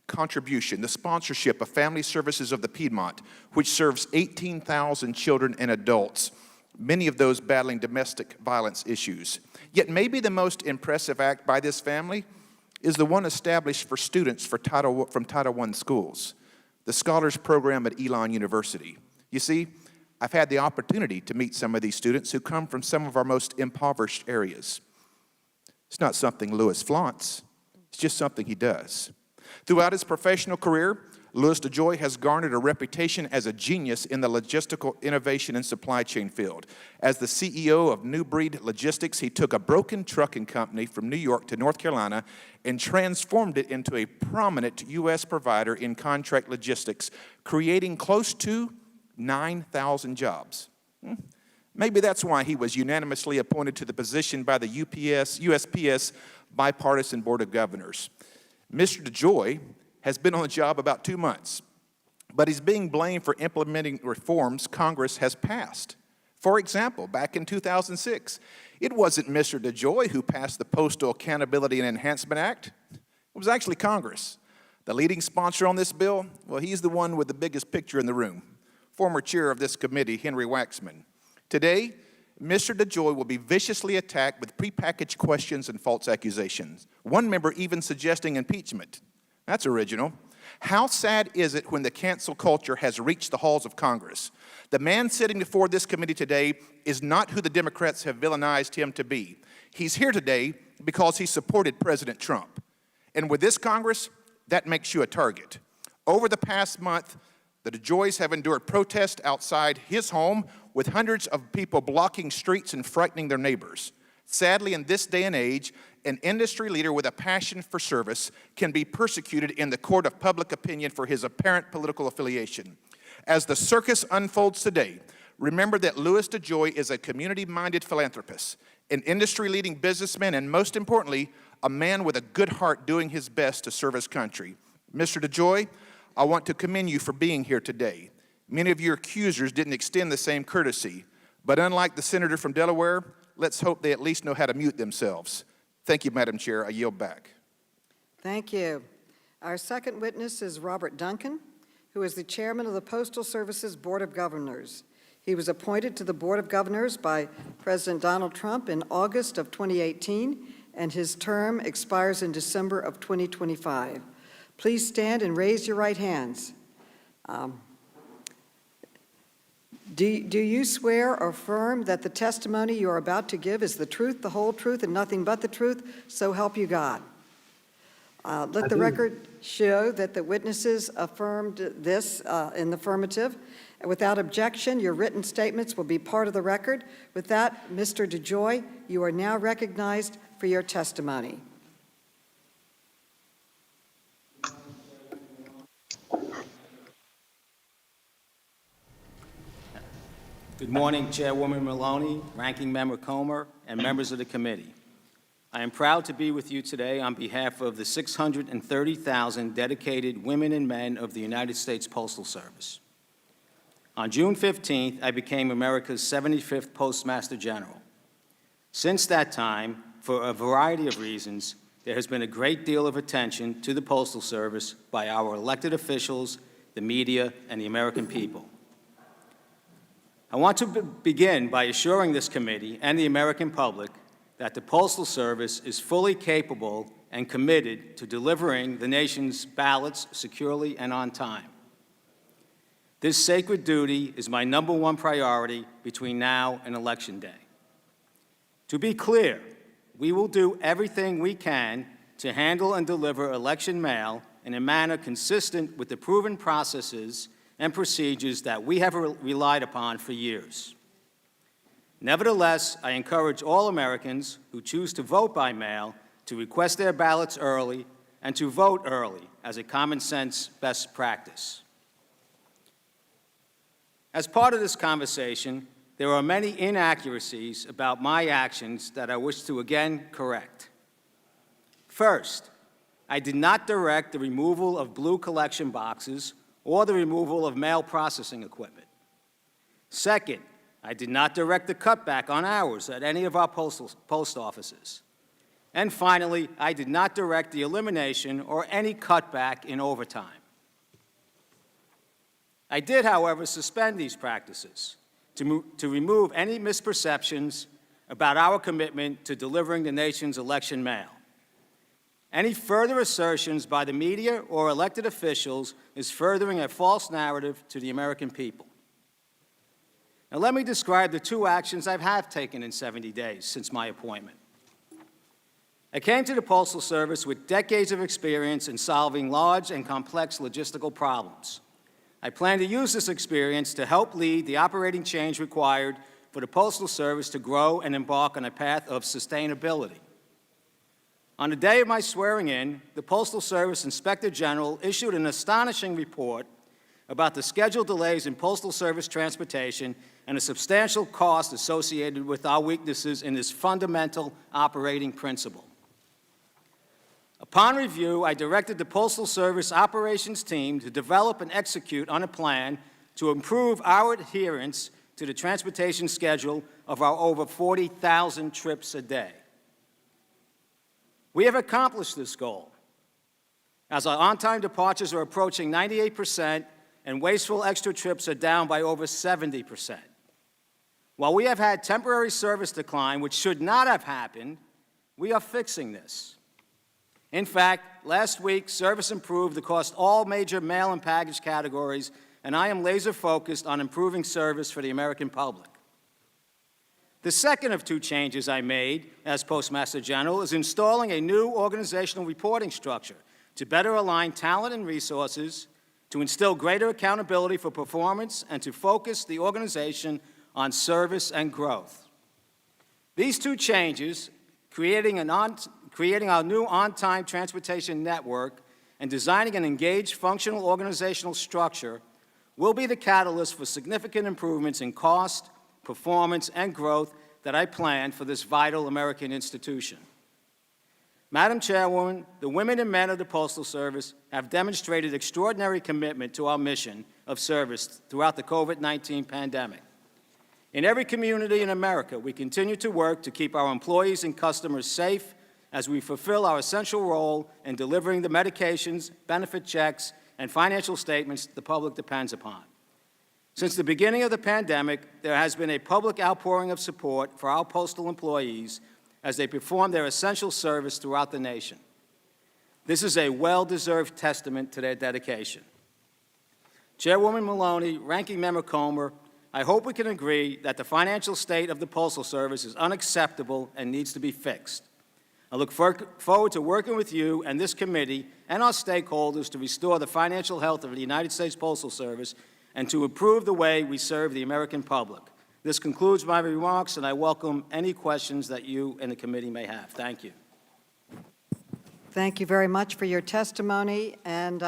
[SPEAKER 6] contribution, the sponsorship of Family Services of the Piedmont, which serves 18,000 children and adults, many of those battling domestic violence issues. Yet maybe the most impressive act by this family is the one established for students from Title I schools, the Scholars Program at Elon University. You see, I've had the opportunity to meet some of these students who come from some of our most impoverished areas. It's not something Louis flaunts, it's just something he does. Throughout his professional career, Louis DeJoy has garnered a reputation as a genius in the logistical innovation and supply chain field. As the CEO of New Breed Logistics, he took a broken trucking company from New York to North Carolina and transformed it into a prominent U.S. provider in contract logistics, creating close to 9,000 jobs. Maybe that's why he was unanimously appointed to the position by the USPS Bipartisan Board of Governors. Mr. DeJoy has been on the job about 2 months, but he's being blamed for implementing reforms Congress has passed. For example, back in 2006, it wasn't Mr. DeJoy who passed the Postal Accountability and Enhancement Act. It was actually Congress. The leading sponsor on this bill, well, he's the one with the biggest picture in the room, former chair of this committee, Henry Waxman. Today, Mr. DeJoy will be viciously attacked with prepackaged questions and false accusations. One member even suggesting impeachment. That's original. How sad is it when the cancel culture has reached the halls of Congress? The man sitting before this committee today is not who the Democrats have villainized him to be. He's here today because he supported President Trump. And with this Congress, that makes you a target. Over the past month, the DeJoys have endured protests outside his home with hundreds of people blocking streets and frightening their neighbors. Sadly, in this day and age, an industry leader with a passion for service can be persecuted in the court of public opinion for his apparent political affiliation. As the circus unfolds today, remember that Louis DeJoy is a community-minded philanthropist, an industry-leading businessman, and most importantly, a man with a good heart doing his best to serve his country. Mr. DeJoy, I want to commend you for being here today. Many of your accusers didn't extend the same courtesy, but unlike the senator from Delaware, let's hope they at least know how to mute themselves. Thank you, Madam Chair. I yield back.
[SPEAKER 1] Thank you. Our second witness is Robert Duncan, who is the chairman of the Postal Service's Board of Governors. He was appointed to the Board of Governors by President Donald Trump in August of 2018, and his term expires in December of 2025. Please stand and raise your right hands. Do you swear or affirm that the testimony you are about to give is the truth, the whole truth, and nothing but the truth? So help you God. Let the record show that the witnesses affirmed this in the affirmative. Without objection, your written statements will be part of the record. With that, Mr. DeJoy, you are now recognized for your testimony.
[SPEAKER 7] Good morning, Chairwoman Maloney, Ranking Member Comer, and members of the committee. I am proud to be with you today on behalf of the 630,000 dedicated women and men of the United States Postal Service. On June 15th, I became America's 75th Postmaster General. Since that time, for a variety of reasons, there has been a great deal of attention to the Postal Service by our elected officials, the media, and the American people. I want to begin by assuring this committee and the American public that the Postal Service is fully capable and committed to delivering the nation's ballots securely and on time. This sacred duty is my #1 priority between now and Election Day. To be clear, we will do everything we can to handle and deliver election mail in a manner consistent with the proven processes and procedures that we have relied upon for years. Nevertheless, I encourage all Americans who choose to vote by mail to request their ballots early and to vote early as a common-sense best practice. As part of this conversation, there are many inaccuracies about my actions that I wish to again correct. First, I did not direct the removal of blue collection boxes or the removal of mail processing equipment. Second, I did not direct the cutback on hours at any of our post offices. And finally, I did not direct the elimination or any cutback in overtime. I did, however, suspend these practices to remove any misperceptions about our commitment to delivering the nation's election mail. Any further assertions by the media or elected officials is furthering a false narrative to the American people. Now, let me describe the 2 actions I have taken in 70 days since my appointment. I came to the Postal Service with decades of experience in solving large and complex logistical problems. I plan to use this experience to help lead the operating change required for the Postal Service to grow and embark on a path of sustainability. On the day of my swearing in, the Postal Service Inspector General issued an astonishing report about the scheduled delays in Postal Service transportation and the substantial cost associated with our weaknesses in this fundamental operating principle. Upon review, I directed the Postal Service operations team to develop and execute on a plan to improve our adherence to the transportation schedule of our over 40,000 trips a day. We have accomplished this goal, as our on-time departures are approaching 98% and wasteful extra trips are down by over 70%. While we have had temporary service decline, which should not have happened, we are fixing this. In fact, last week, service improved across all major mail and package categories, and I am laser-focused on improving service for the American public. The second of two changes I made as Postmaster General is installing a new organizational reporting structure to better align talent and resources, to instill greater accountability for performance, and to focus the organization on service and growth. These two changes, creating our new on-time transportation network and designing an engaged functional organizational structure, will be the catalyst for significant improvements in cost, performance, and growth that I plan for this vital American institution. Madam Chairwoman, the women and men of the Postal Service have demonstrated extraordinary commitment to our mission of service throughout the COVID-19 pandemic. In every community in America, we continue to work to keep our employees and customers safe as we fulfill our essential role in delivering the medications, benefit checks, and financial statements the public depends upon. Since the beginning of the pandemic, there has been a public outpouring of support for our postal employees as they perform their essential service throughout the nation. This is a well-deserved testament to their dedication. Chairwoman Maloney, Ranking Member Comer, I hope we can agree that the financial state of the Postal Service is unacceptable and needs to be fixed. I look forward to working with you and this committee and our stakeholders to restore the financial health of the United States Postal Service and to improve the way we serve the American public. This concludes my remarks, and I welcome any questions that you and the committee may have. Thank you.
[SPEAKER 1] Thank you very much for your testimony, and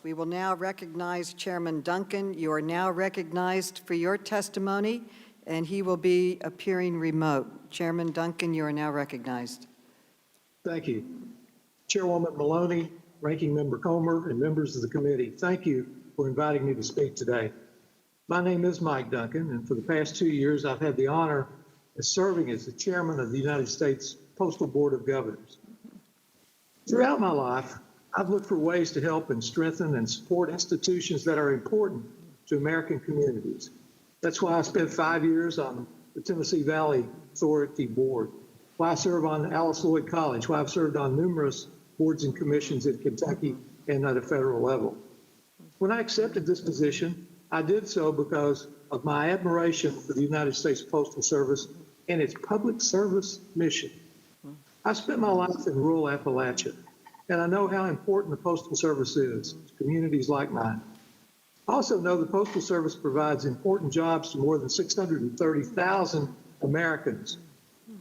[SPEAKER 1] we will now recognize Chairman Duncan. You are now recognized for your testimony, and he will be appearing remote. Chairman Duncan, you are now recognized.
[SPEAKER 8] Thank you. Chairwoman Maloney, Ranking Member Comer, and members of the committee, thank you for inviting me to speak today. My name is Mike Duncan, and for the past 2 years, I've had the honor of serving as the chairman of the United States Postal Board of Governors. Throughout my life, I've looked for ways to help and strengthen and support institutions that are important to American communities. That's why I spent 5 years on the Tennessee Valley Authority Board, why I serve on Alice Lloyd College, why I've served on numerous boards and commissions in Kentucky and at a federal level. When I accepted this position, I did so because of my admiration for the United States Postal Service and its public service mission. I spent my life in rural Appalachia, and I know how important the Postal Service is to communities like mine. I also know the Postal Service provides important jobs to more than 630,000 Americans,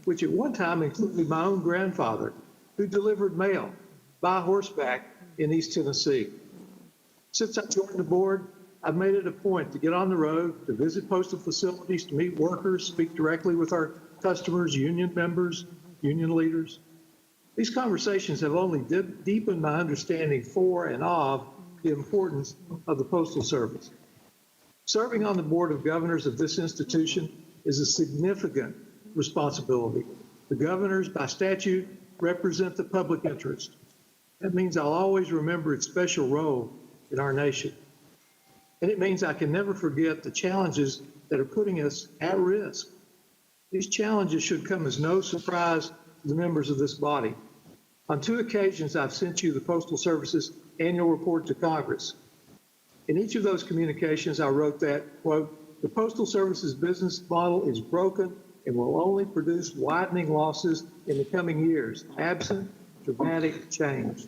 [SPEAKER 8] which at one time included my own grandfather, who delivered mail by horseback in East Tennessee. Since I joined the board, I've made it a point to get on the road, to visit postal facilities, to meet workers, speak directly with our customers, union members, union leaders. These conversations have only deepened my understanding for and of the importance of the Postal Service. Serving on the Board of Governors of this institution is a significant responsibility. The governors, by statute, represent the public interest. That means I'll always remember its special role in our nation. And it means I can never forget the challenges that are putting us at risk. These challenges should come as no surprise to the members of this body. On 2 occasions, I've sent you the Postal Service's annual report to Congress. In each of those communications, I wrote that, quote, "The Postal Service's business model is broken and will only produce widening losses in the coming years, absent dramatic change."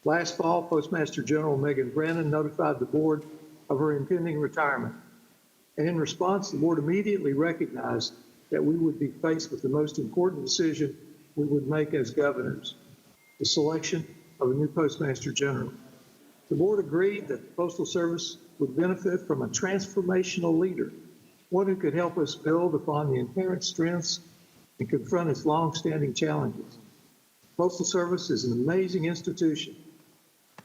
[SPEAKER 8] Last fall, Postmaster General Megan Brannon notified the board of her impending retirement. And in response, the board immediately recognized that we would be faced with the most important decision we would make as governors, the selection of a new Postmaster General. The board agreed that the Postal Service would benefit from a transformational leader, one who could help us build upon the inherent strengths and confront its long-standing challenges. Postal Service is an amazing institution,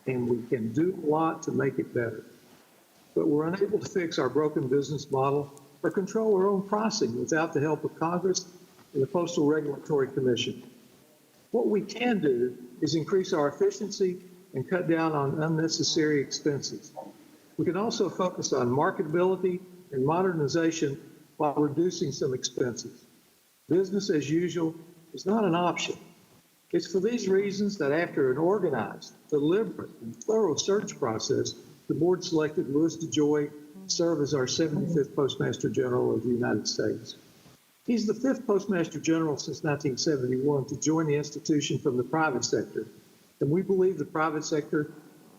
[SPEAKER 8] and we can do a lot to make it better. But we're unable to fix our broken business model or control our own pricing without the help of Congress and the Postal Regulatory Commission. What we can do is increase our efficiency and cut down on unnecessary expenses. We can also focus on marketability and modernization while reducing some expenses. Business as usual is not an option. It's for these reasons that after an organized, deliberate, and thorough search process, the board selected Louis DeJoy to serve as our 75th Postmaster General of the United States. He's the 5th Postmaster General since 1971 to join the institution from the private sector, and we believe the private sector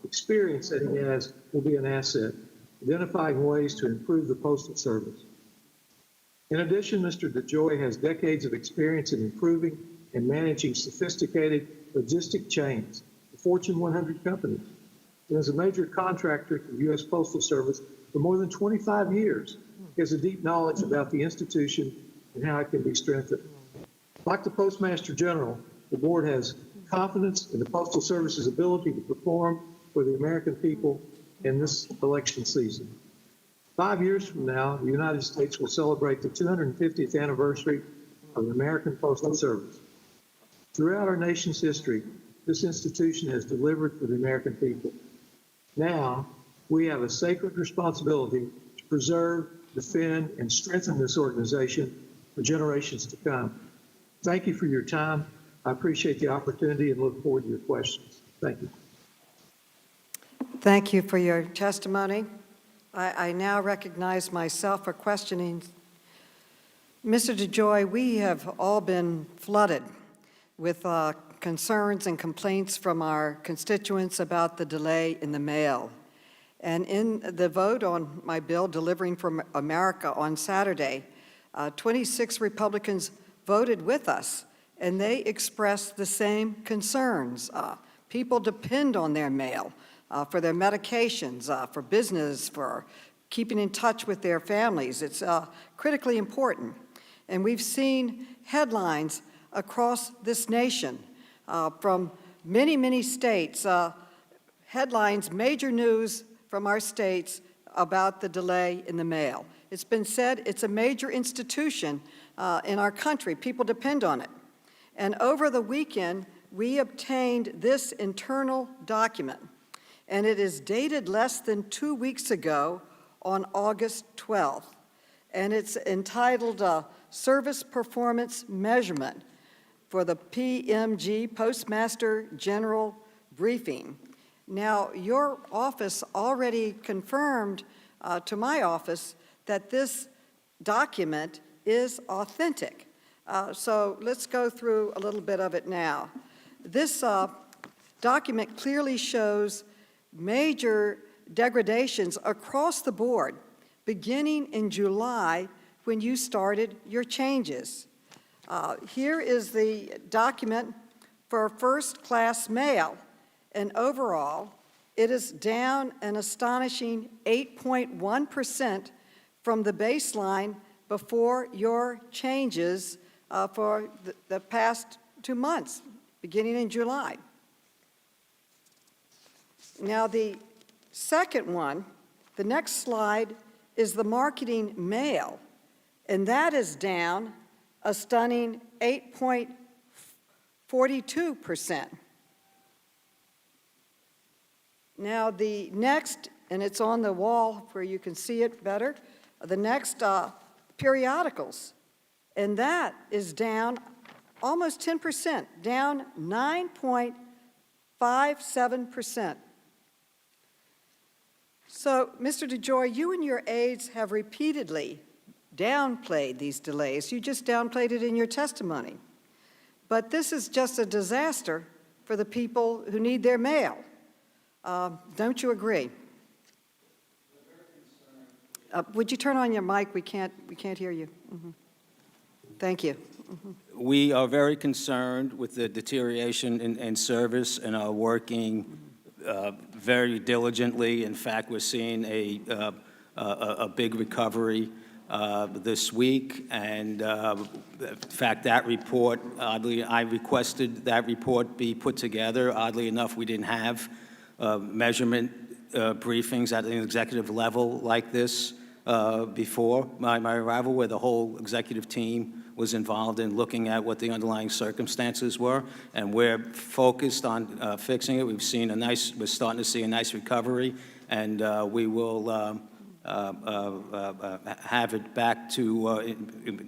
[SPEAKER 8] experience that he has will be an asset, identifying ways to improve the Postal Service. In addition, Mr. DeJoy has decades of experience in improving and managing sophisticated logistic chains, the Fortune 100 companies, and as a major contractor to the U.S. Postal Service for more than 25 years. He has a deep knowledge about the institution and how it can be strengthened. Like the Postmaster General, the board has confidence in the Postal Service's ability to perform for the American people in this election season. 5 years from now, the United States will celebrate the 250th anniversary of the American Postal Service. Throughout our nation's history, this institution has delivered for the American people. Now, we have a sacred responsibility to preserve, defend, and strengthen this organization for generations to come. Thank you for your time. I appreciate the opportunity and look forward to your questions. Thank you.
[SPEAKER 1] Thank you for your testimony. I now recognize myself for questioning. Mr. DeJoy, we have all been flooded with concerns and complaints from our constituents about the delay in the mail. And in the vote on my bill, Delivering for America, on Saturday, 26 Republicans voted with us, and they expressed the same concerns. People depend on their mail for their medications, for business, for keeping in touch with their families. It's critically important. And we've seen headlines across this nation from many, many states, headlines, major news from our states about the delay in the mail. It's been said it's a major institution in our country. People depend on it. And over the weekend, we obtained this internal document, and it is dated less than 2 weeks ago on August 12th. And it's entitled Service Performance Measurement for the PMG, Postmaster General Briefing. Now, your office already confirmed to my office that this document is authentic. So let's go through a little bit of it now. This document clearly shows major degradations across the board, beginning in July when you started your changes. Here is the document for first-class mail, and overall, it is down an astonishing 8.1% from the baseline before your changes for the past 2 months, beginning in July. Now, the second one, the next slide, is the marketing mail, and that is down a stunning 8.42%. Now, the next, and it's on the wall where you can see it better, the next periodicals, and that is down almost 10%, down 9.57%. So, Mr. DeJoy, you and your aides have repeatedly downplayed these delays. You just downplayed it in your testimony. But this is just a disaster for the people who need their mail. Don't you agree? Would you turn on your mic? We can't hear you. Mm-hmm. Thank you. Mm-hmm.
[SPEAKER 7] We are very concerned with the deterioration in service and are working very diligently. In fact, we're seeing a big recovery this week, and in fact, that report, oddly, I requested that report be put together. Oddly enough, we didn't have measurement briefings at an executive level like this before my arrival, where the whole executive team was involved in looking at what the underlying circumstances were, and we're focused on fixing it. We're starting to see a nice recovery, and we will have it back to,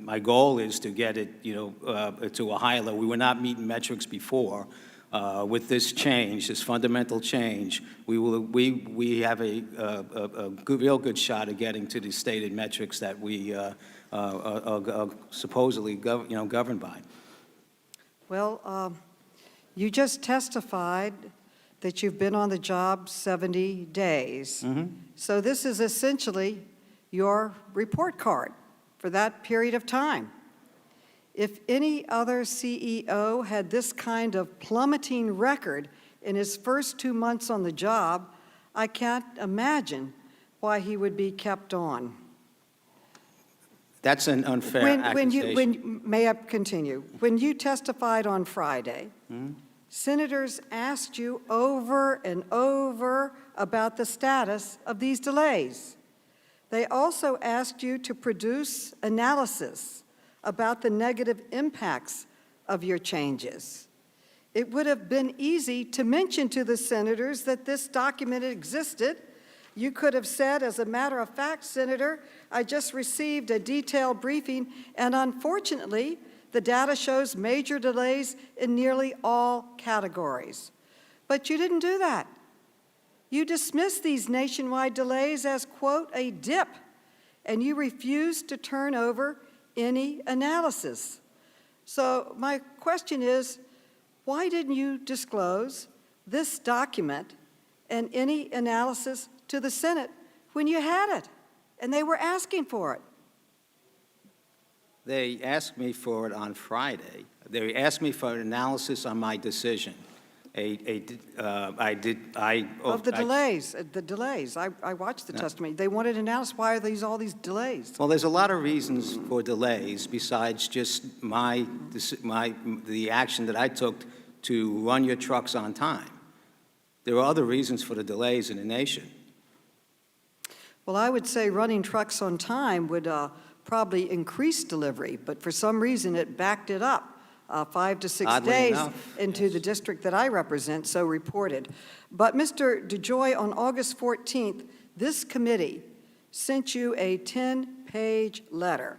[SPEAKER 7] my goal is to get it, to a higher level. We were not meeting metrics before. With this change, this fundamental change, we have a real good shot at getting to the stated metrics that we are supposedly governed by.
[SPEAKER 1] Well, you just testified that you've been on the job 70 days. So this is essentially your report card for that period of time. If any other CEO had this kind of plummeting record in his first 2 months on the job, I can't imagine why he would be kept on.
[SPEAKER 7] That's an unfair accusation.
[SPEAKER 1] May I continue? When you testified on Friday, senators asked you over and over about the status of these delays. They also asked you to produce analysis about the negative impacts of your changes. It would have been easy to mention to the senators that this document existed. You could have said, as a matter of fact, Senator, I just received a detailed briefing, and unfortunately, the data shows major delays in nearly all categories. But you didn't do that. You dismissed these nationwide delays as, quote, a dip, and you refused to turn over any analysis. So my question is, why didn't you disclose this document and any analysis to the Senate when you had it and they were asking for it?
[SPEAKER 7] They asked me for it on Friday. They asked me for an analysis on my decision.
[SPEAKER 1] Of the delays. I watched the testimony. They wanted analysis. Why are all these delays?
[SPEAKER 7] Well, there's a lot of reasons for delays besides just the action that I took to run your trucks on time. There are other reasons for the delays in the nation.
[SPEAKER 1] Well, I would say running trucks on time would probably increase delivery, but for some reason it backed it up. 5 to 6
[SPEAKER 7] Oddly
[SPEAKER 1] days
[SPEAKER 7] enough,
[SPEAKER 1] into
[SPEAKER 7] yes.
[SPEAKER 1] the district that I represent, so reported. But Mr. DeJoy, on August 14th, this committee sent you a 10-page letter,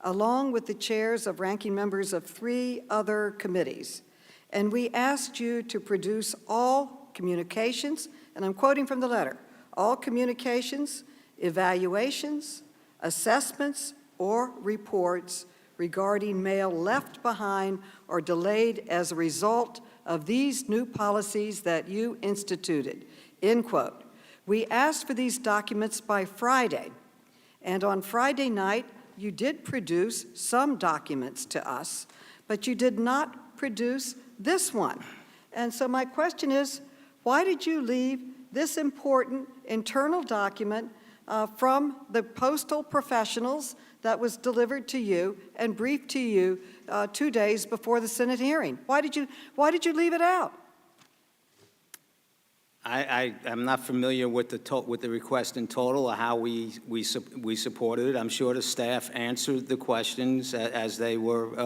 [SPEAKER 1] along with the chairs of ranking members of 3 other committees. And we asked you to produce all communications, and I'm quoting from the letter, all communications, evaluations, assessments, or reports regarding mail left behind or delayed as a result of these new policies that you instituted, end quote. We asked for these documents by Friday, and on Friday night, you did produce some documents to us, but you did not produce this one. And so my question is, why did you leave this important internal document from the postal professionals that was delivered to you and briefed to you 2 days before the Senate hearing? Why did you leave it out?
[SPEAKER 7] I'm not familiar with the request in total or how we supported it. I'm sure the staff answered the questions as they were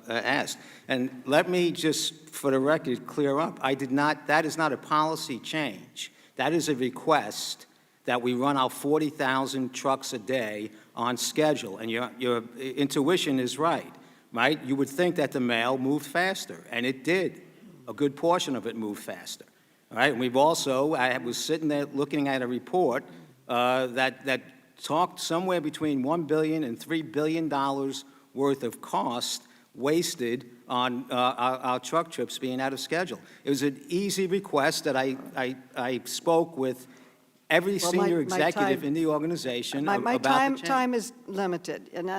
[SPEAKER 7] asked. And let me just, for the record, clear up. That is not a policy change. That is a request that we run our 40,000 trucks a day on schedule. And your intuition is right? You would think that the mail moved faster, and it did. A good portion of it moved faster. All right, and we've also, I was sitting there looking at a report that talked somewhere between $1 billion and $3 billion worth of cost wasted on our truck trips being out of schedule. It was an easy request that I spoke with every senior executive in the organization about the change.
[SPEAKER 1] Time is limited, and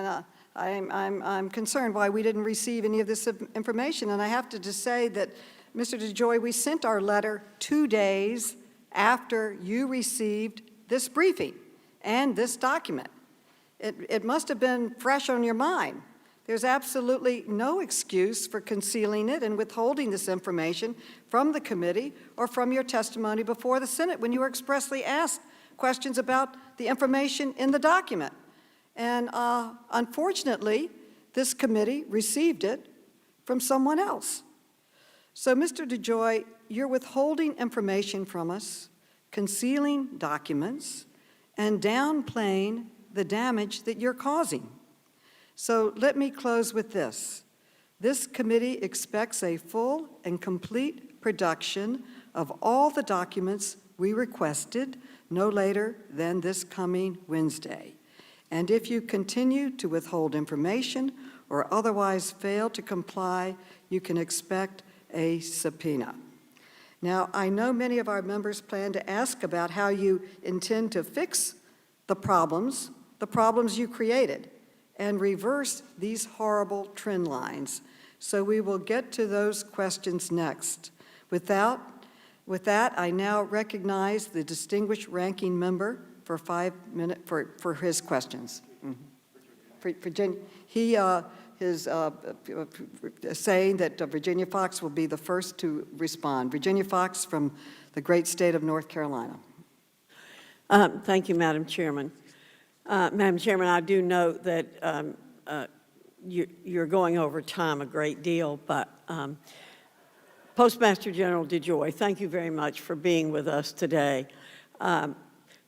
[SPEAKER 1] I'm concerned why we didn't receive any of this information. And I have to just say that Mr. DeJoy, we sent our letter 2 days after you received this briefing and this document. It must have been fresh on your mind. There's absolutely no excuse for concealing it and withholding this information from the committee or from your testimony before the Senate when you were expressly asked questions about the information in the document. And unfortunately, this committee received it from someone else. So, Mr. DeJoy, you're withholding information from us, concealing documents, and downplaying the damage that you're causing. So let me close with this. This committee expects a full and complete production of all the documents we requested no later than this coming Wednesday. And if you continue to withhold information or otherwise fail to comply, you can expect a subpoena. Now, I know many of our members plan to ask about how you intend to fix the problems you created, and reverse these horrible trend lines. So we will get to those questions next. With that, I now recognize the distinguished ranking member for 5 minutes for his questions. Virginia, he is saying that Virginia Fox will be the first to respond. Virginia Fox from the great state of North Carolina.
[SPEAKER 9] Thank you, Madam Chairman. Madam Chairman, I do note that you're going over time a great deal, but Postmaster General DeJoy, thank you very much for being with us today.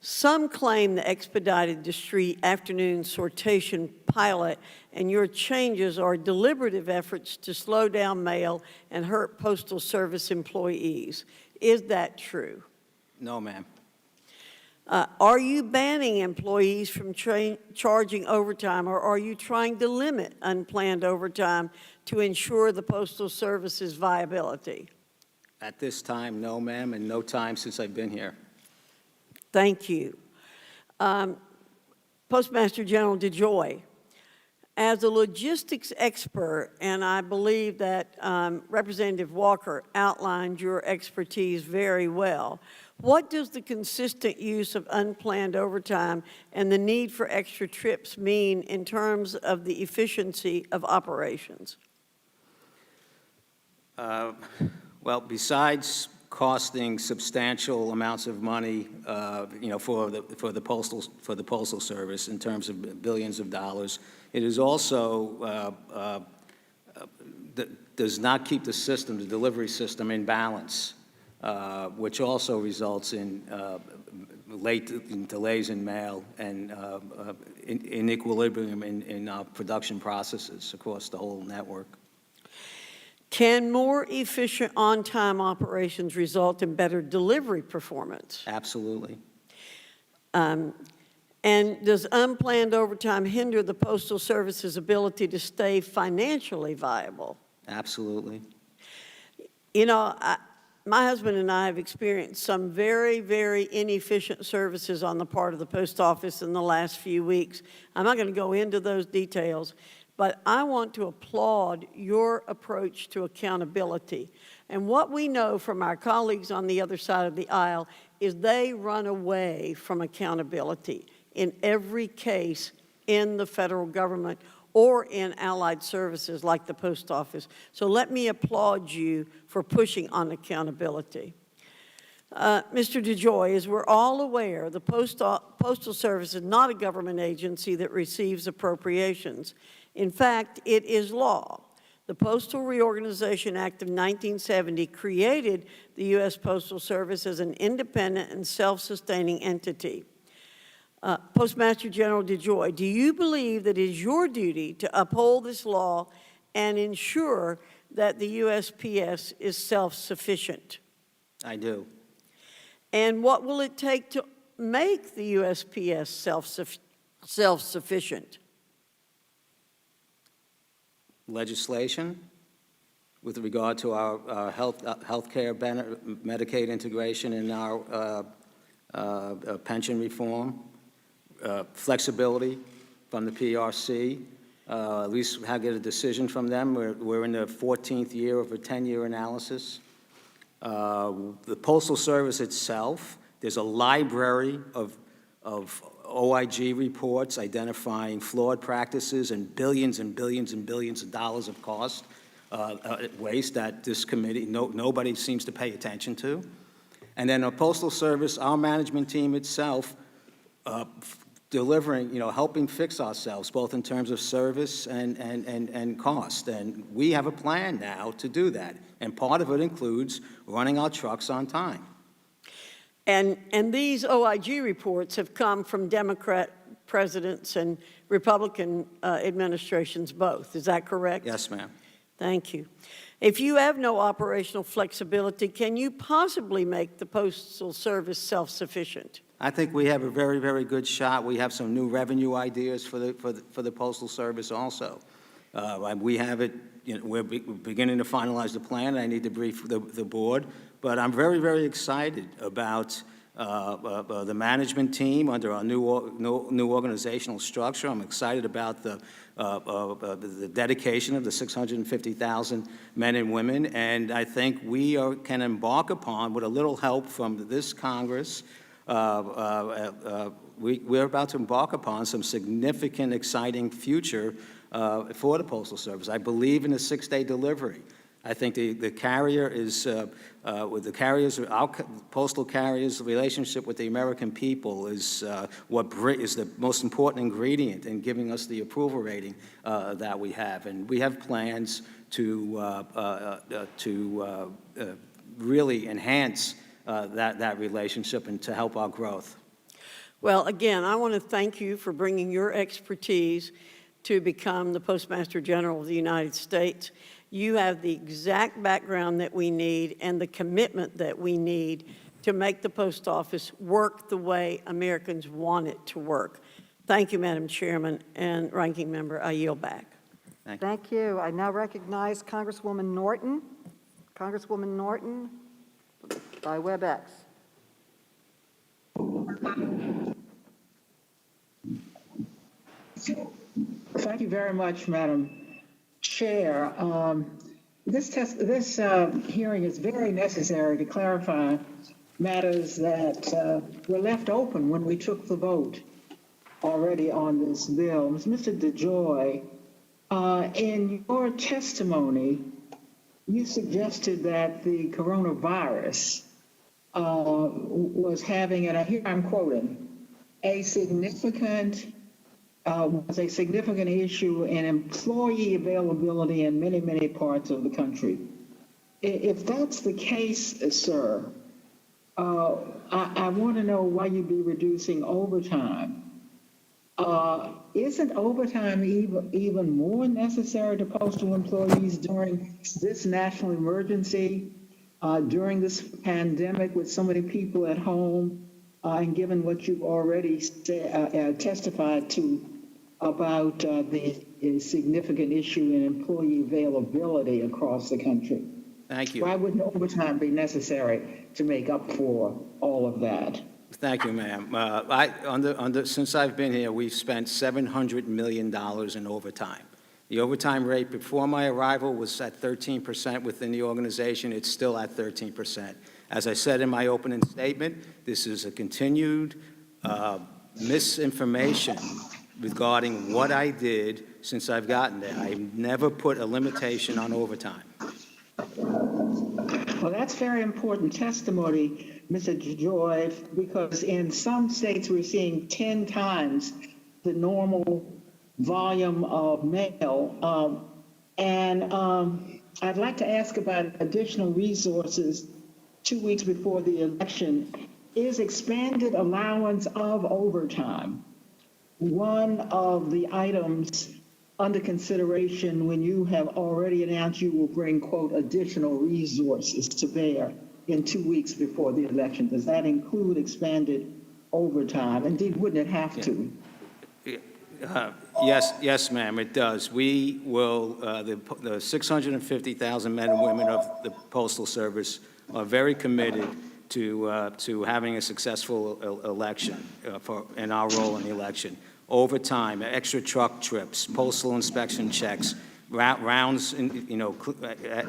[SPEAKER 9] Some claim the expedited discrete afternoon sortation pilot and your changes are deliberative efforts to slow down mail and hurt Postal Service employees. Is that true?
[SPEAKER 7] No, ma'am.
[SPEAKER 9] Are you banning employees from charging overtime, or are you trying to limit unplanned overtime to ensure the Postal Service's viability?
[SPEAKER 7] At this time, no, ma'am, and no time since I've been here.
[SPEAKER 9] Thank you. Postmaster General DeJoy, as a logistics expert, and I believe that Representative Walker outlined your expertise very well, what does the consistent use of unplanned overtime and the need for extra trips mean in terms of the efficiency of operations?
[SPEAKER 7] Well, besides costing substantial amounts of money, for the Postal Service in terms of billions of dollars, it is also does not keep the system, the delivery system, in balance, which also results in delays in mail and in equilibrium in production processes across the whole network.
[SPEAKER 9] Can more efficient on-time operations result in better delivery performance?
[SPEAKER 7] Absolutely.
[SPEAKER 9] And does unplanned overtime hinder the Postal Service's ability to stay financially viable?
[SPEAKER 7] Absolutely.
[SPEAKER 9] You know, my husband and I have experienced some very, very inefficient services on the part of the post office in the last few weeks. I'm not going to go into those details, but I want to applaud your approach to accountability. And what we know from our colleagues on the other side of the aisle is they run away from accountability in every case in the federal government or in allied services like the post office. So let me applaud you for pushing on accountability. Mr. DeJoy, as we're all aware, the Postal Service is not a government agency that receives appropriations. In fact, it is law. The Postal Reorganization Act of 1970 created the U.S. Postal Service as an independent and self-sustaining entity. Postmaster General DeJoy, do you believe that it is your duty to uphold this law and ensure that the USPS is self-sufficient?
[SPEAKER 7] I do.
[SPEAKER 9] And what will it take to make the USPS self-sufficient?
[SPEAKER 7] Legislation with regard to our healthcare Medicaid integration and our pension reform, flexibility from the PRC. At least get a decision from them. We're in the 14th year of a 10-year analysis. The Postal Service itself, there's a library of OIG reports identifying flawed practices and billions and billions and billions of dollars of cost, waste that this committee, nobody seems to pay attention to. And then the Postal Service, our management team itself, delivering, helping fix ourselves, both in terms of service and cost. And we have a plan now to do that. And part of it includes running our trucks on time.
[SPEAKER 9] And these OIG reports have come from Democrat presidents and Republican administrations both. Is that correct?
[SPEAKER 7] Yes, ma'am.
[SPEAKER 9] Thank you. If you have no operational flexibility, can you possibly make the Postal Service self-sufficient?
[SPEAKER 7] I think we have a very, very good shot. We have some new revenue ideas for the Postal Service also. We have it, we're beginning to finalize the plan. I need to brief the board, but I'm very, very excited about the management team under our new organizational structure. I'm excited about the dedication of the 650,000 men and women, and I think we can embark upon, with a little help from this Congress, we're about to embark upon some significant, exciting future for the Postal Service. I believe in the 6-day delivery. I think the carrier is, with the carriers, our postal carriers' relationship with the American people is what is the most important ingredient in giving us the approval rating that we have. And we have plans to really enhance that relationship and to help our growth.
[SPEAKER 9] Well, again, I want to thank you for bringing your expertise to become the Postmaster General of the United States. You have the exact background that we need and the commitment that we need to make the post office work the way Americans want it to work. Thank you, Madam Chairman and Ranking Member. I yield back.
[SPEAKER 1] Thank you. I now recognize Congresswoman Norton. Congresswoman Norton by WebEx.
[SPEAKER 10] Thank you very much, Madam Chair. This hearing is very necessary to clarify matters that were left open when we took the vote already on this bill. Mr. DeJoy, in your testimony, you suggested that the coronavirus was having, and here I'm quoting, was a significant issue in employee availability in many, many parts of the country. If that's the case, sir, I want to know why you'd be reducing overtime. Isn't overtime even more necessary to postal employees during this national emergency, during this pandemic with so many people at home, and given what you've already testified to about the significant issue in employee availability across the country?
[SPEAKER 7] Thank you.
[SPEAKER 10] Why wouldn't overtime be necessary to make up for all of that?
[SPEAKER 7] Thank you, ma'am. Since I've been here, we've spent $700 million in overtime. The overtime rate before my arrival was at 13% within the organization. It's still at 13%. As I said in my opening statement, this is a continued misinformation regarding what I did since I've gotten there. I've never put a limitation on overtime.
[SPEAKER 10] Well, that's very important testimony, Mr. DeJoy, because in some states we're seeing 10 times the normal volume of mail. I'd like to ask about additional resources 2 weeks before the election. Is expanded allowance of overtime one of the items under consideration when you have already announced you will bring, quote, additional resources to bear in 2 weeks before the election? Does that include expanded overtime? Indeed, wouldn't it have to?
[SPEAKER 7] Yes, ma'am, it does. We will, the 650,000 men and women of the Postal Service are very committed to having a successful election in our role in the election. Overtime, extra truck trips, postal inspection checks, rounds, in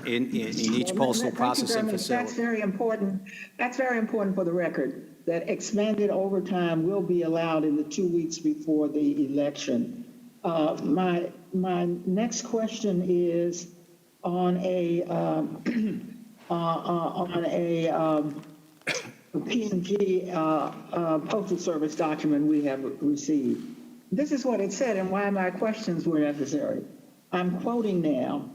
[SPEAKER 7] each postal processing
[SPEAKER 10] That's
[SPEAKER 7] facility.
[SPEAKER 10] very important. That's very important for the record, that expanded overtime will be allowed in the 2 weeks before the election. My next question is on a P&G Postal Service document we have received. This is what it said and why my questions were necessary. I'm quoting now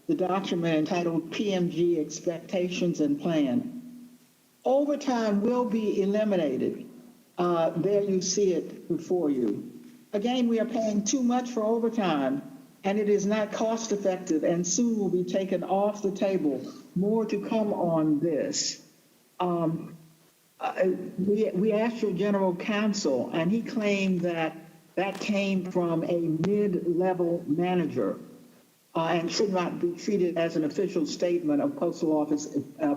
[SPEAKER 10] the document entitled PMG Expectations and Plan. Overtime will be eliminated. There you see it before you. Again, we are paying too much for overtime, and it is not cost effective, and soon will be taken off the table. More to come on this. We asked your general counsel, and he claimed that came from a mid-level manager and should not be treated as an official statement of postal office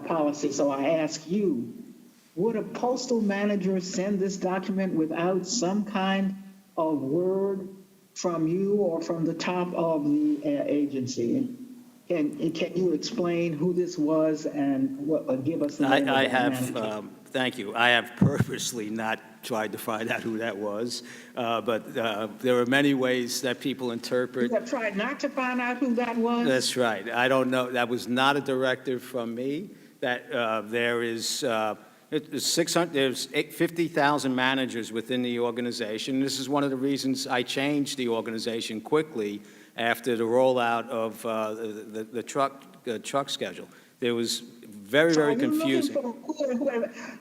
[SPEAKER 10] policy. So I ask you, would a postal manager send this document without some kind of word from you or from the top of the agency? Can you explain who this was and give us the name of that manager?
[SPEAKER 7] Thank you. I have purposely not tried to find out who that was, but there are many ways that people interpret.
[SPEAKER 10] You have tried not to find out who that was?
[SPEAKER 7] That's right. I don't know. That was not a directive from me. That there's 50,000 managers within the organization. This is one of the reasons I changed the organization quickly after the rollout of the truck schedule. There was very confusing.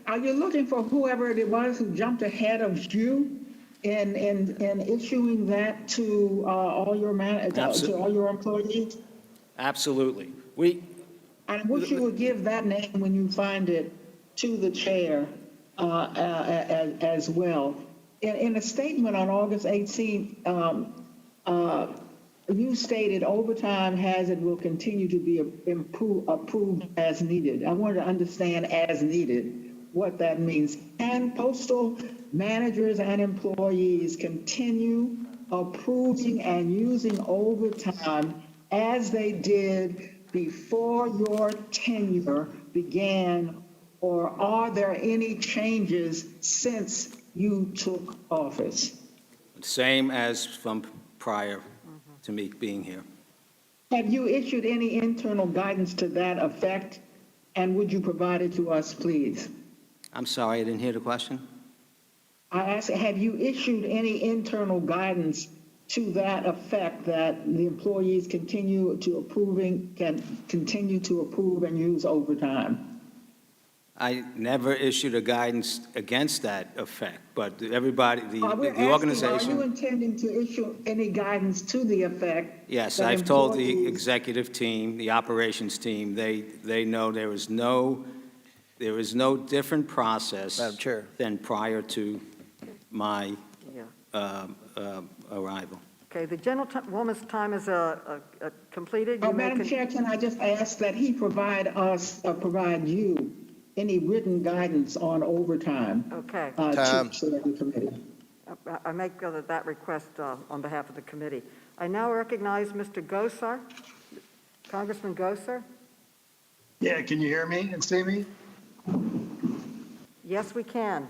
[SPEAKER 10] Are you looking for whoever it was who jumped ahead of you in issuing that to all your to all your employees?
[SPEAKER 7] Absolutely.
[SPEAKER 10] I wish you would give that name when you find it to the chair as well. In a statement on August 18th, you stated overtime has and will continue to be approved as needed. I wanted to understand as needed what that means. Can postal managers and employees continue approving and using overtime as they did before your tenure began, or are there any changes since you took office?
[SPEAKER 7] Same as from prior to me being here.
[SPEAKER 10] Have you issued any internal guidance to that effect, and would you provide it to us, please?
[SPEAKER 7] I'm sorry, I didn't hear the question.
[SPEAKER 10] I asked, have you issued any internal guidance to that effect, that the employees can continue to approve and use overtime?
[SPEAKER 7] I never issued a guidance against that effect, but everybody, the organization.
[SPEAKER 10] Are you intending to issue any guidance to the effect?
[SPEAKER 7] Yes,
[SPEAKER 10] that
[SPEAKER 7] I've told the
[SPEAKER 10] employees-
[SPEAKER 7] executive team, the operations team, they know there is no different process
[SPEAKER 3] Madam Chair.
[SPEAKER 7] than prior to my
[SPEAKER 1] Yeah.
[SPEAKER 7] arrival.
[SPEAKER 1] Okay, the gentlewoman's time is completed. You may
[SPEAKER 10] Madam Chair, can I just ask that he provide you any written guidance on overtime?
[SPEAKER 1] Okay.
[SPEAKER 10] To
[SPEAKER 3] Time.
[SPEAKER 10] the committee.
[SPEAKER 1] I make that request on behalf of the committee. I now recognize Mr. Gosar, Congressman Gosar.
[SPEAKER 11] Yeah, can you hear me and see me?
[SPEAKER 1] Yes, we can.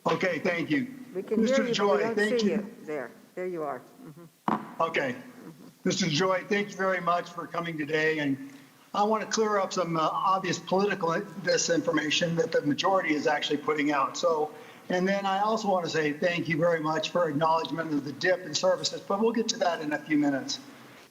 [SPEAKER 11] Okay, thank you.
[SPEAKER 1] We can hear
[SPEAKER 11] Mr.
[SPEAKER 1] you, but we
[SPEAKER 11] Joy,
[SPEAKER 1] don't
[SPEAKER 11] thank
[SPEAKER 1] see
[SPEAKER 11] you.
[SPEAKER 1] you. There you are.
[SPEAKER 11] Okay. Mr. Joy, thank you very much for coming today. And I want to clear up some obvious political disinformation that the majority is actually putting out. So, and then I also want to say thank you very much for acknowledgement of the dip in services, but we'll get to that in a few minutes.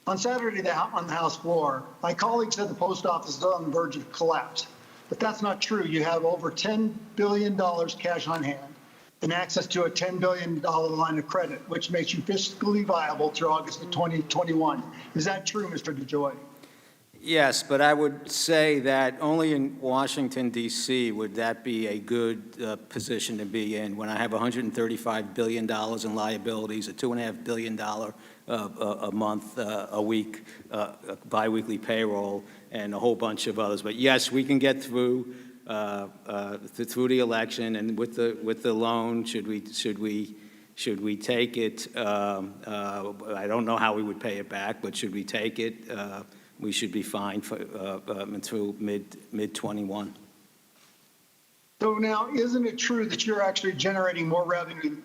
[SPEAKER 11] On Saturday on the House floor, my colleague said the post office is on the verge of collapse, but that's not true. You have over $10 billion cash on hand and access to a $10 billion line of credit, which makes you fiscally viable through August of 2021. Is that true, Mr. DeJoy?
[SPEAKER 7] Yes, but I would say that only in Washington, D.C. would that be a good position to be in when I have $135 billion in liabilities, a $2.5 billion a month, a week, biweekly payroll, and a whole bunch of others. But yes, we can get through the election, and with the loan, should we Should we take it, I don't know how we would pay it back, but should we take it, we should be fine for, through mid-21.
[SPEAKER 11] So now, isn't it true that you're actually generating more revenue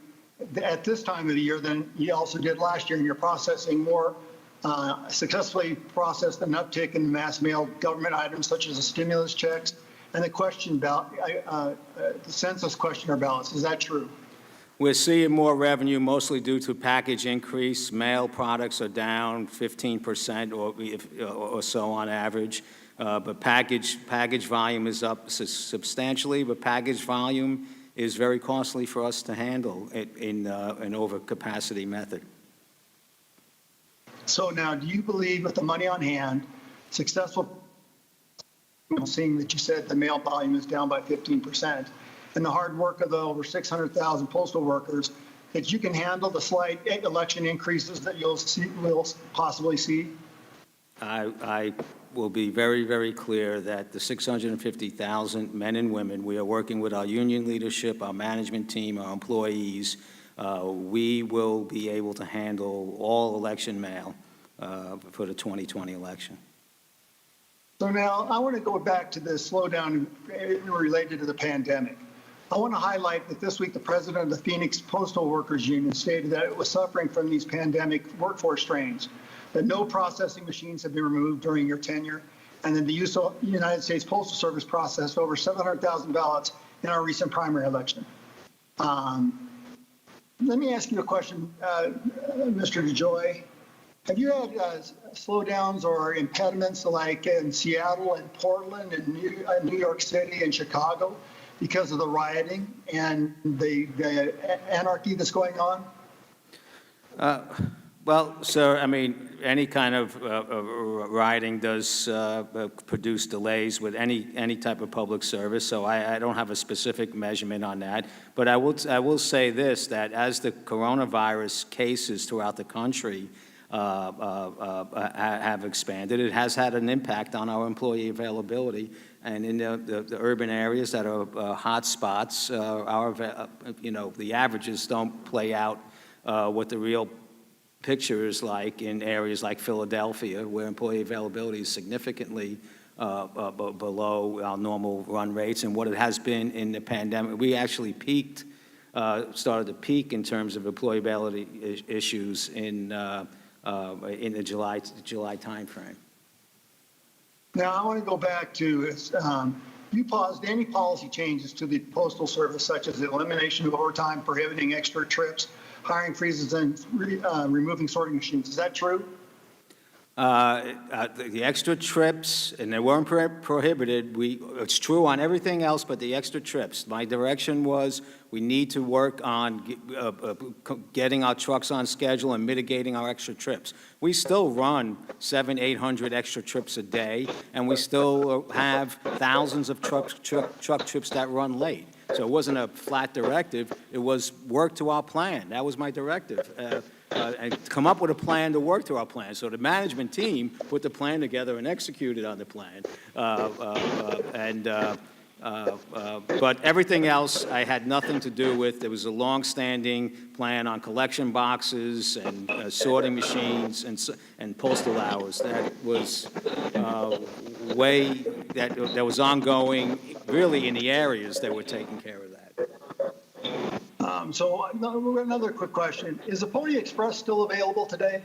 [SPEAKER 11] at this time of the year than you also did last year, and you're processing more, successfully processed an uptick in mass mail government items such as the stimulus checks and the the census questionnaire ballots? Is that true?
[SPEAKER 7] We're seeing more revenue, mostly due to package increase. Mail products are down 15% or so on average. But package volume is up substantially, but package volume is very costly for us to handle in an overcapacity method.
[SPEAKER 11] So now, do you believe with the money on hand, successful, seeing that you said the mail volume is down by 15%, and the hard work of the over 600,000 postal workers, that you can handle the slight election increases that will possibly see?
[SPEAKER 7] I will be very, very clear that the 650,000 men and women, we are working with our union leadership, our management team, our employees. We will be able to handle all election mail for the 2020 election.
[SPEAKER 11] So now I want to go back to the slowdown related to the pandemic. I want to highlight that this week the president of the Phoenix Postal Workers Union stated that it was suffering from these pandemic workforce strains, that no processing machines have been removed during your tenure, and that the United States Postal Service processed over 700,000 ballots in our recent primary election. Let me ask you a question, Mr. DeJoy. Have you had slowdowns or impediments like in Seattle and Portland and New York City and Chicago because of the rioting and the anarchy that's going on?
[SPEAKER 7] Well, sir, I mean, any kind of rioting does produce delays with any type of public service, so I don't have a specific measurement on that. But I will say this, that as the coronavirus cases throughout the country have expanded, it has had an impact on our employee availability. And in the urban areas that are hot spots, the averages don't play out what the real picture is like in areas like Philadelphia, where employee availability is significantly below our normal run rates and what it has been in the pandemic. We actually started to peak in terms of employee availability issues in the July timeframe.
[SPEAKER 11] Now, I want to go back to, you paused any policy changes to the Postal Service, such as the elimination of overtime, prohibiting extra trips, hiring freezes, and removing sorting machines. Is that true?
[SPEAKER 7] The extra trips, and they weren't prohibited. It's true on everything else but the extra trips. My direction was we need to work on getting our trucks on schedule and mitigating our extra trips. We still run 700-800 extra trips a day, and we still have thousands of truck trips that run late. So it wasn't a flat directive. It was work to our plan. That was my directive. And come up with a plan to work to our plan. So the management team put the plan together and executed on the plan. But everything else I had nothing to do with. There was a long-standing plan on collection boxes and sorting machines and postal hours. That was that was ongoing, really, in the areas that were taking care of that.
[SPEAKER 11] So another quick question. Is the Pony Express still available today?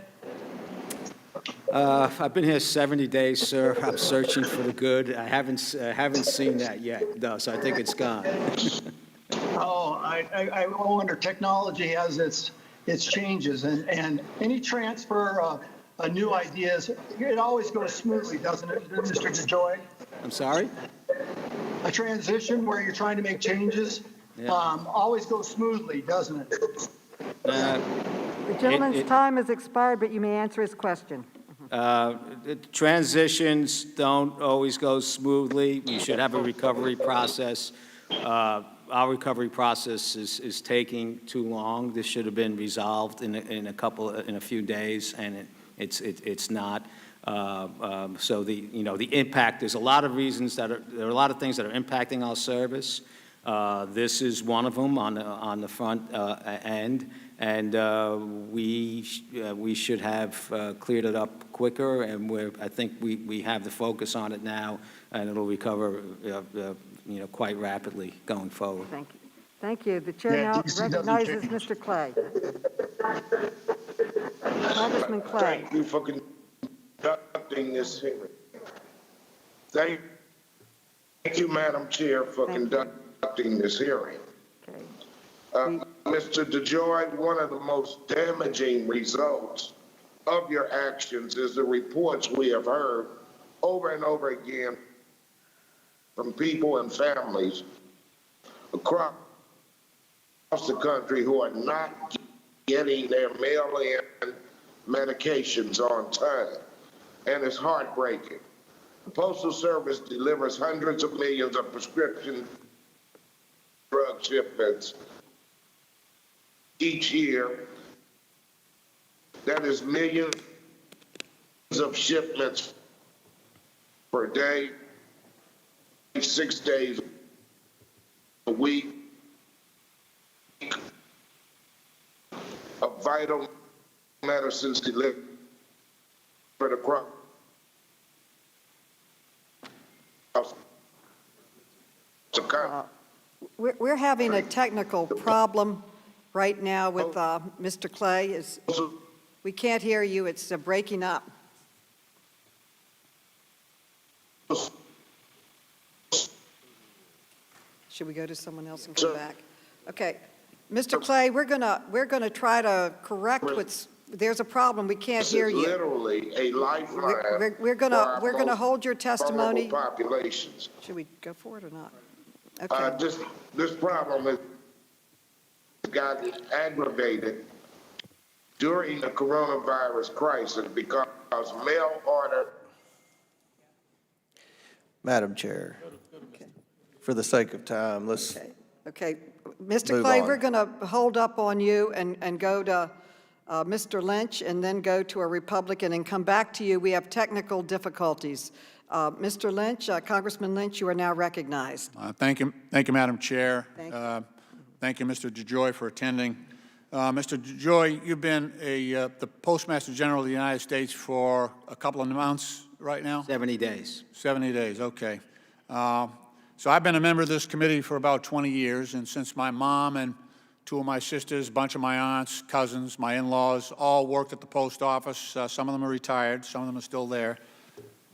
[SPEAKER 7] I've been here 70 days, sir. I'm searching for the good. I haven't seen that yet, though, so I think it's gone.
[SPEAKER 11] I wonder, technology has its changes, and any transfer of new ideas, it always goes smoothly, doesn't it, Mr. DeJoy?
[SPEAKER 7] I'm sorry?
[SPEAKER 11] A transition where you're trying to make changes always goes smoothly, doesn't it?
[SPEAKER 1] The gentleman's time has expired, but you may answer his question.
[SPEAKER 7] Transitions don't always go smoothly. You should have a recovery process. Our recovery process is taking too long. This should have been resolved in a few days, and it's not. So the impact. There's a lot of reasons there are a lot of things that are impacting our service. This is one of them on the front end, And we should have cleared it up quicker, and I think we have the focus on it now, and it'll recover quite rapidly going forward.
[SPEAKER 1] Thank you. Thank you. The chair
[SPEAKER 11] Yeah,
[SPEAKER 1] now
[SPEAKER 11] DCW
[SPEAKER 1] recognizes
[SPEAKER 11] change.
[SPEAKER 1] Mr. Clay. Congressman Clay.
[SPEAKER 12] Thank you for conducting this hearing. Thank you, Madam Chair, for
[SPEAKER 1] Thank you.
[SPEAKER 12] conducting this hearing.
[SPEAKER 1] Okay.
[SPEAKER 12] Mr. DeJoy, one of the most damaging results of your actions is the reports we have heard over and over again from people and families across the country who are not getting their mail-in medications on time, and it's heartbreaking. The Postal Service delivers hundreds of millions of prescription drug shipments each year. That is millions of shipments per day, 6 days a week, of vital medicines delivered across the country.
[SPEAKER 1] We're having a technical problem right now with Mr. Clay. We can't hear you. It's breaking up. Should we go to someone else and come back? Okay. Mr. Clay, we're gonna try to correct there's a problem. We can't
[SPEAKER 12] This
[SPEAKER 1] hear
[SPEAKER 12] is
[SPEAKER 1] you.
[SPEAKER 12] literally a lifeline.
[SPEAKER 1] We're gonna hold your testimony.
[SPEAKER 12] Vulnerable populations.
[SPEAKER 1] Should we go forward or not? Okay.
[SPEAKER 12] This problem has gotten aggravated during the coronavirus crisis because mail order.
[SPEAKER 3] Madam Chair, for the sake of time, let's
[SPEAKER 1] Okay. Mr.
[SPEAKER 3] Move
[SPEAKER 1] Clay,
[SPEAKER 3] on.
[SPEAKER 1] we're going to hold up on you and go to Mr. Lynch and then go to a Republican and come back to you. We have technical difficulties. Mr. Lynch, Congressman Lynch, you are now recognized.
[SPEAKER 2] Thank you, Madam Chair.
[SPEAKER 1] Thank you.
[SPEAKER 2] Thank you, Mr. DeJoy, for attending. Mr. DeJoy, you've been the Postmaster General of the United States for a couple of months right now?
[SPEAKER 7] 70 days.
[SPEAKER 2] 70 days, okay. So I've been a member of this committee for about 20 years, and since my mom and two of my sisters, a bunch of my aunts, cousins, my in-laws, all worked at the post office. Some of them are retired, some of them are still there.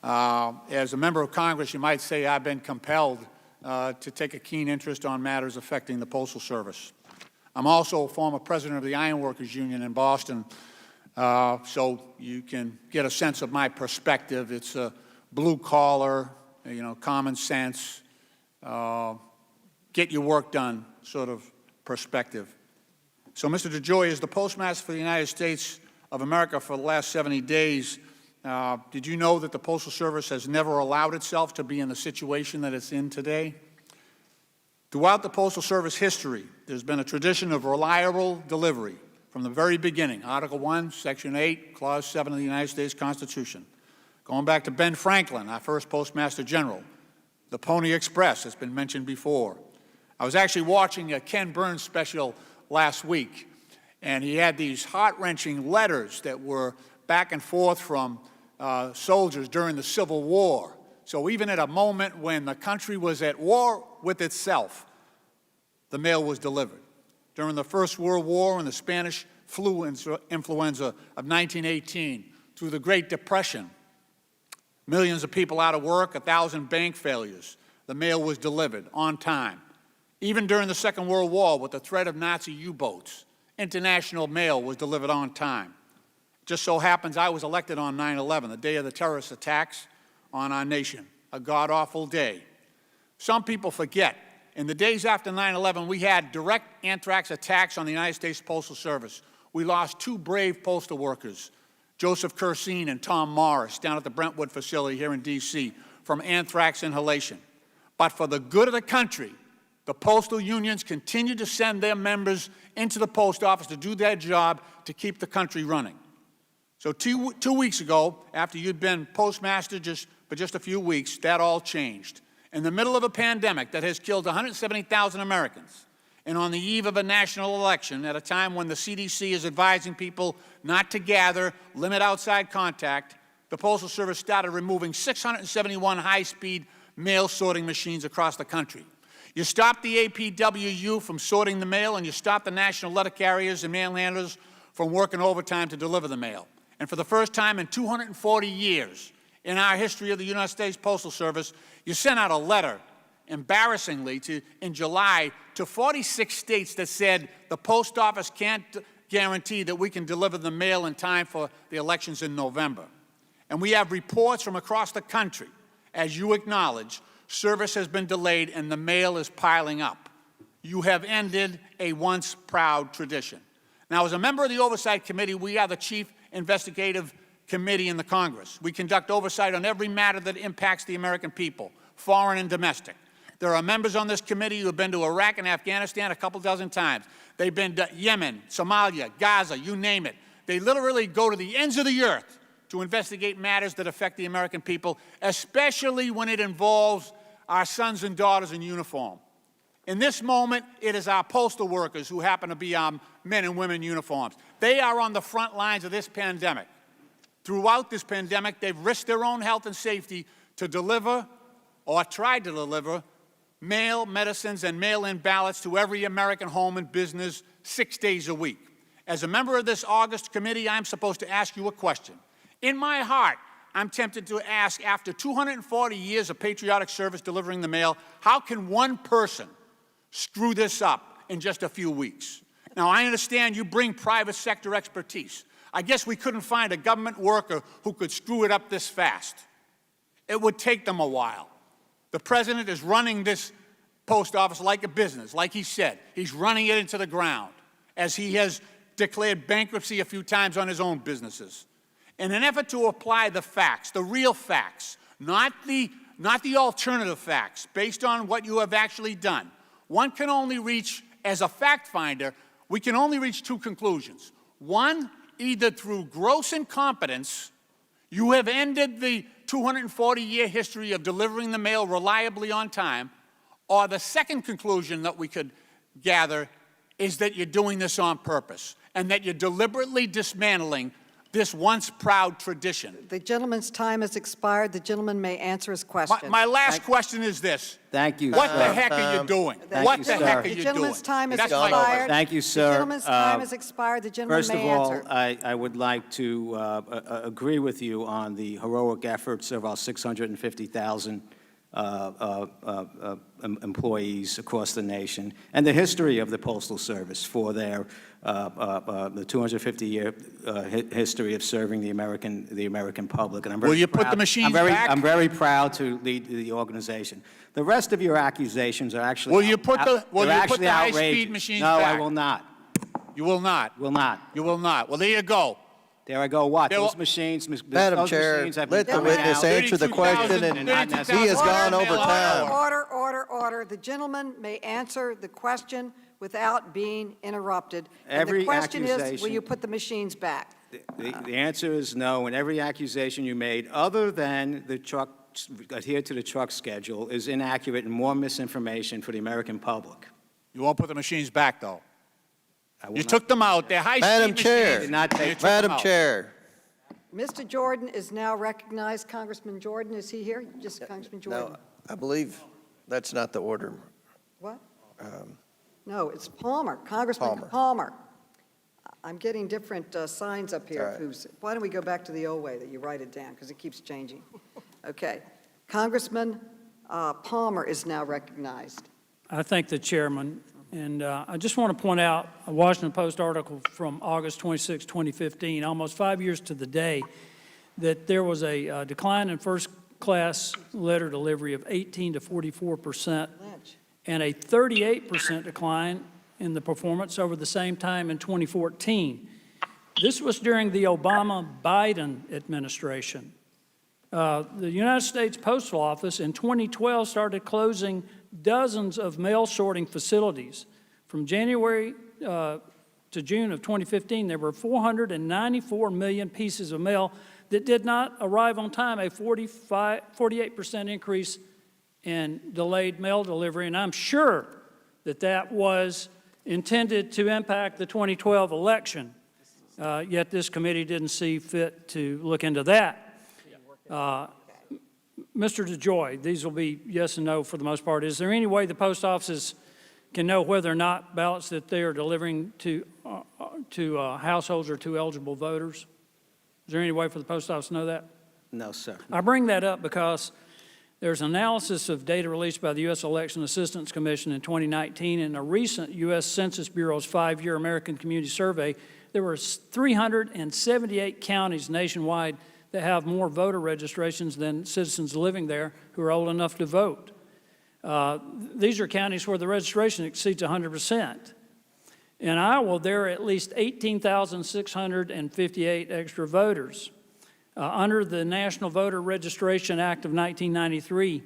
[SPEAKER 2] As a member of Congress, you might say I've been compelled to take a keen interest on matters affecting the Postal Service. I'm also a former president of the Iron Workers Union in Boston, so you can get a sense of my perspective. It's a blue-collar, common sense, get your work done sort of perspective. So Mr. DeJoy, as the Postmaster for the United States of America for the last 70 days, did you know that the Postal Service has never allowed itself to be in the situation that it's in today? Throughout the Postal Service history, there's been a tradition of reliable delivery from the very beginning, Article 1, Section 8, Clause 7 of the United States Constitution. Going back to Ben Franklin, our first Postmaster General, the Pony Express has been mentioned before. I was actually watching a Ken Burns special last week, and he had these heart-wrenching letters that were back and forth from soldiers during the Civil War. So even at a moment when the country was at war with itself, the mail was delivered. During the First World War and the Spanish flu influenza of 1918, through the Great Depression, millions of people out of work, 1,000 bank failures, the mail was delivered on time. Even during the Second World War, with the threat of Nazi U-boats, international mail was delivered on time. Just so happens I was elected on 9/11, the day of the terrorist attacks on our nation, a god-awful day. Some people forget, in the days after 9/11, we had direct anthrax attacks on the United States Postal Service. We lost two brave postal workers, Joseph Cursine and Tom Morris, down at the Brentwood facility here in D.C., from anthrax inhalation. But for the good of the country, the postal unions continued to send their members into the post office to do their job to keep the country running. So two weeks ago, after you'd been postmaster for just a few weeks, that all changed. In the middle of a pandemic that has killed 170,000 Americans, and on the eve of a national election, at a time when the CDC is advising people not to gather, limit outside contact, the Postal Service started removing 671 high-speed mail sorting machines across the country. You stopped the APWU from sorting the mail, and you stopped the national letter carriers and mail handlers from working overtime to deliver the mail. And for the first time in 240 years in our history of the United States Postal Service, you sent out a letter, embarrassingly, in July to 46 states that said the post office can't guarantee that we can deliver the mail in time for the elections in November. And we have reports from across the country, as you acknowledge, service has been delayed and the mail is piling up. You have ended a once proud tradition. Now, as a member of the Oversight Committee, we are the chief investigative committee in the Congress. We conduct oversight on every matter that impacts the American people, foreign and domestic. There are members on this committee who have been to Iraq and Afghanistan a couple dozen times. They've been to Yemen, Somalia, Gaza, you name it. They literally go to the ends of the earth to investigate matters that affect the American people, especially when it involves our sons and daughters in uniform. In this moment, it is our postal workers who happen to be our men and women in uniforms. They are on the front lines of this pandemic. Throughout this pandemic, they've risked their own health and safety to deliver, or tried to deliver, mail, medicines, and mail-in ballots to every American home and business 6 days a week. As a member of this August committee, I'm supposed to ask you a question. In my heart, I'm tempted to ask, after 240 years of patriotic service delivering the mail, how can one person screw this up in just a few weeks? Now, I understand you bring private sector expertise. I guess we couldn't find a government worker who could screw it up this fast. It would take them a while. The president is running this post office like a business, like he said. He's running it into the ground, as he has declared bankruptcy a few times on his own businesses. In an effort to apply the facts, the real facts, not the alternative facts, based on what you have actually done, one can only reach, as a fact finder, we can only reach two conclusions. One, either through gross incompetence, you have ended the 240-year history of delivering the mail reliably on time, or the second conclusion that we could gather is that you're doing this on purpose and that you're deliberately dismantling this once proud tradition.
[SPEAKER 1] The gentleman's time has expired. The gentleman may answer his question.
[SPEAKER 2] My last question is this.
[SPEAKER 7] Thank you,
[SPEAKER 2] What
[SPEAKER 7] sir.
[SPEAKER 2] the heck are you doing?
[SPEAKER 7] Thank
[SPEAKER 2] What
[SPEAKER 7] you,
[SPEAKER 2] the
[SPEAKER 7] sir.
[SPEAKER 2] heck are
[SPEAKER 1] The
[SPEAKER 2] you doing?
[SPEAKER 1] gentleman's time has
[SPEAKER 2] That's my
[SPEAKER 1] expired.
[SPEAKER 2] question.
[SPEAKER 7] Thank you, sir.
[SPEAKER 1] The gentleman's time has expired. The gentleman
[SPEAKER 7] First of
[SPEAKER 1] may
[SPEAKER 7] all,
[SPEAKER 1] answer.
[SPEAKER 7] I would like to agree with you on the heroic efforts of our 650,000 employees across the nation, and the history of the Postal Service for their the 250-year history of serving the American public. And I'm very
[SPEAKER 2] Will you put
[SPEAKER 7] proud-
[SPEAKER 2] the machines
[SPEAKER 7] I'm
[SPEAKER 2] back?
[SPEAKER 7] I'm very proud to lead the organization. The rest of your accusations are actually
[SPEAKER 2] Will you put the- will
[SPEAKER 7] they're
[SPEAKER 2] you put
[SPEAKER 7] actually
[SPEAKER 2] the high-speed
[SPEAKER 7] outrageous.
[SPEAKER 2] machines
[SPEAKER 7] No, I
[SPEAKER 2] back?
[SPEAKER 7] will not.
[SPEAKER 2] You will not.
[SPEAKER 7] Will not.
[SPEAKER 2] You will not. Well, there you go.
[SPEAKER 7] There I go. What?
[SPEAKER 2] There
[SPEAKER 7] Those
[SPEAKER 2] will-
[SPEAKER 7] machines,
[SPEAKER 3] Madam
[SPEAKER 7] those
[SPEAKER 3] Chair,
[SPEAKER 7] machines have been
[SPEAKER 3] let the
[SPEAKER 7] coming
[SPEAKER 3] witness
[SPEAKER 7] out.
[SPEAKER 3] answer the question, and
[SPEAKER 7] not
[SPEAKER 3] he has gone over time.
[SPEAKER 1] Order. The gentleman may answer the question without being interrupted. And
[SPEAKER 7] Every
[SPEAKER 1] the question is, will
[SPEAKER 7] accusation-
[SPEAKER 1] you put the machines back?
[SPEAKER 7] The answer is no, and every accusation you made, other than the truck, adhere to the truck schedule, is inaccurate and more misinformation for the American public.
[SPEAKER 2] You won't put the machines back, though.
[SPEAKER 7] I will
[SPEAKER 2] You
[SPEAKER 7] not-
[SPEAKER 2] took them out. They're high-speed
[SPEAKER 3] Madam
[SPEAKER 2] machines.
[SPEAKER 3] Chair.
[SPEAKER 7] Did not take-
[SPEAKER 2] You took them
[SPEAKER 3] Madam
[SPEAKER 2] out.
[SPEAKER 3] Chair,
[SPEAKER 1] Mr. Jordan is now recognized. Congressman Jordan, is he here? Just Congressman Jordan?
[SPEAKER 3] no, I believe that's not the order.
[SPEAKER 1] What? No, it's Palmer, Congressman Palmer. I'm getting different signs up here.
[SPEAKER 3] All right.
[SPEAKER 1] Who's- Why don't we go back to the old way that you write it down, because it keeps changing. Okay. Congressman Palmer is now recognized.
[SPEAKER 13] I thank the chairman, and I just want to point out a Washington Post article from August 26, 2015, almost 5 years to the day, that there was a decline in first-class letter delivery of 18 to 44%,
[SPEAKER 1] Lynch.
[SPEAKER 13] and a 38% decline in the performance over the same time in 2014. This was during the Obama-Biden administration. The United States Postal Office in 2012 started closing dozens of mail sorting facilities. From January to June of 2015, there were 494 million pieces of mail that did not arrive on time, a 48% increase in delayed mail delivery. And I'm sure that that was intended to impact the 2012 election, yet this committee didn't see fit to look into that. Mr. DeJoy, these will be yes and no for the most part. Is there any way the post offices can know whether or not ballots that they are delivering to households are to eligible voters? Is there any way for the post office to know that?
[SPEAKER 7] No, sir.
[SPEAKER 13] I bring that up because there's analysis of data released by the U.S. Election Assistance Commission in 2019 and a recent U.S. Census Bureau's 5-year American Community Survey. There were 378 counties nationwide that have more voter registrations than citizens living there who are old enough to vote. These are counties where the registration exceeds 100%. In Iowa, there are at least 18,658 extra voters. Under the National Voter Registration Act of 1993,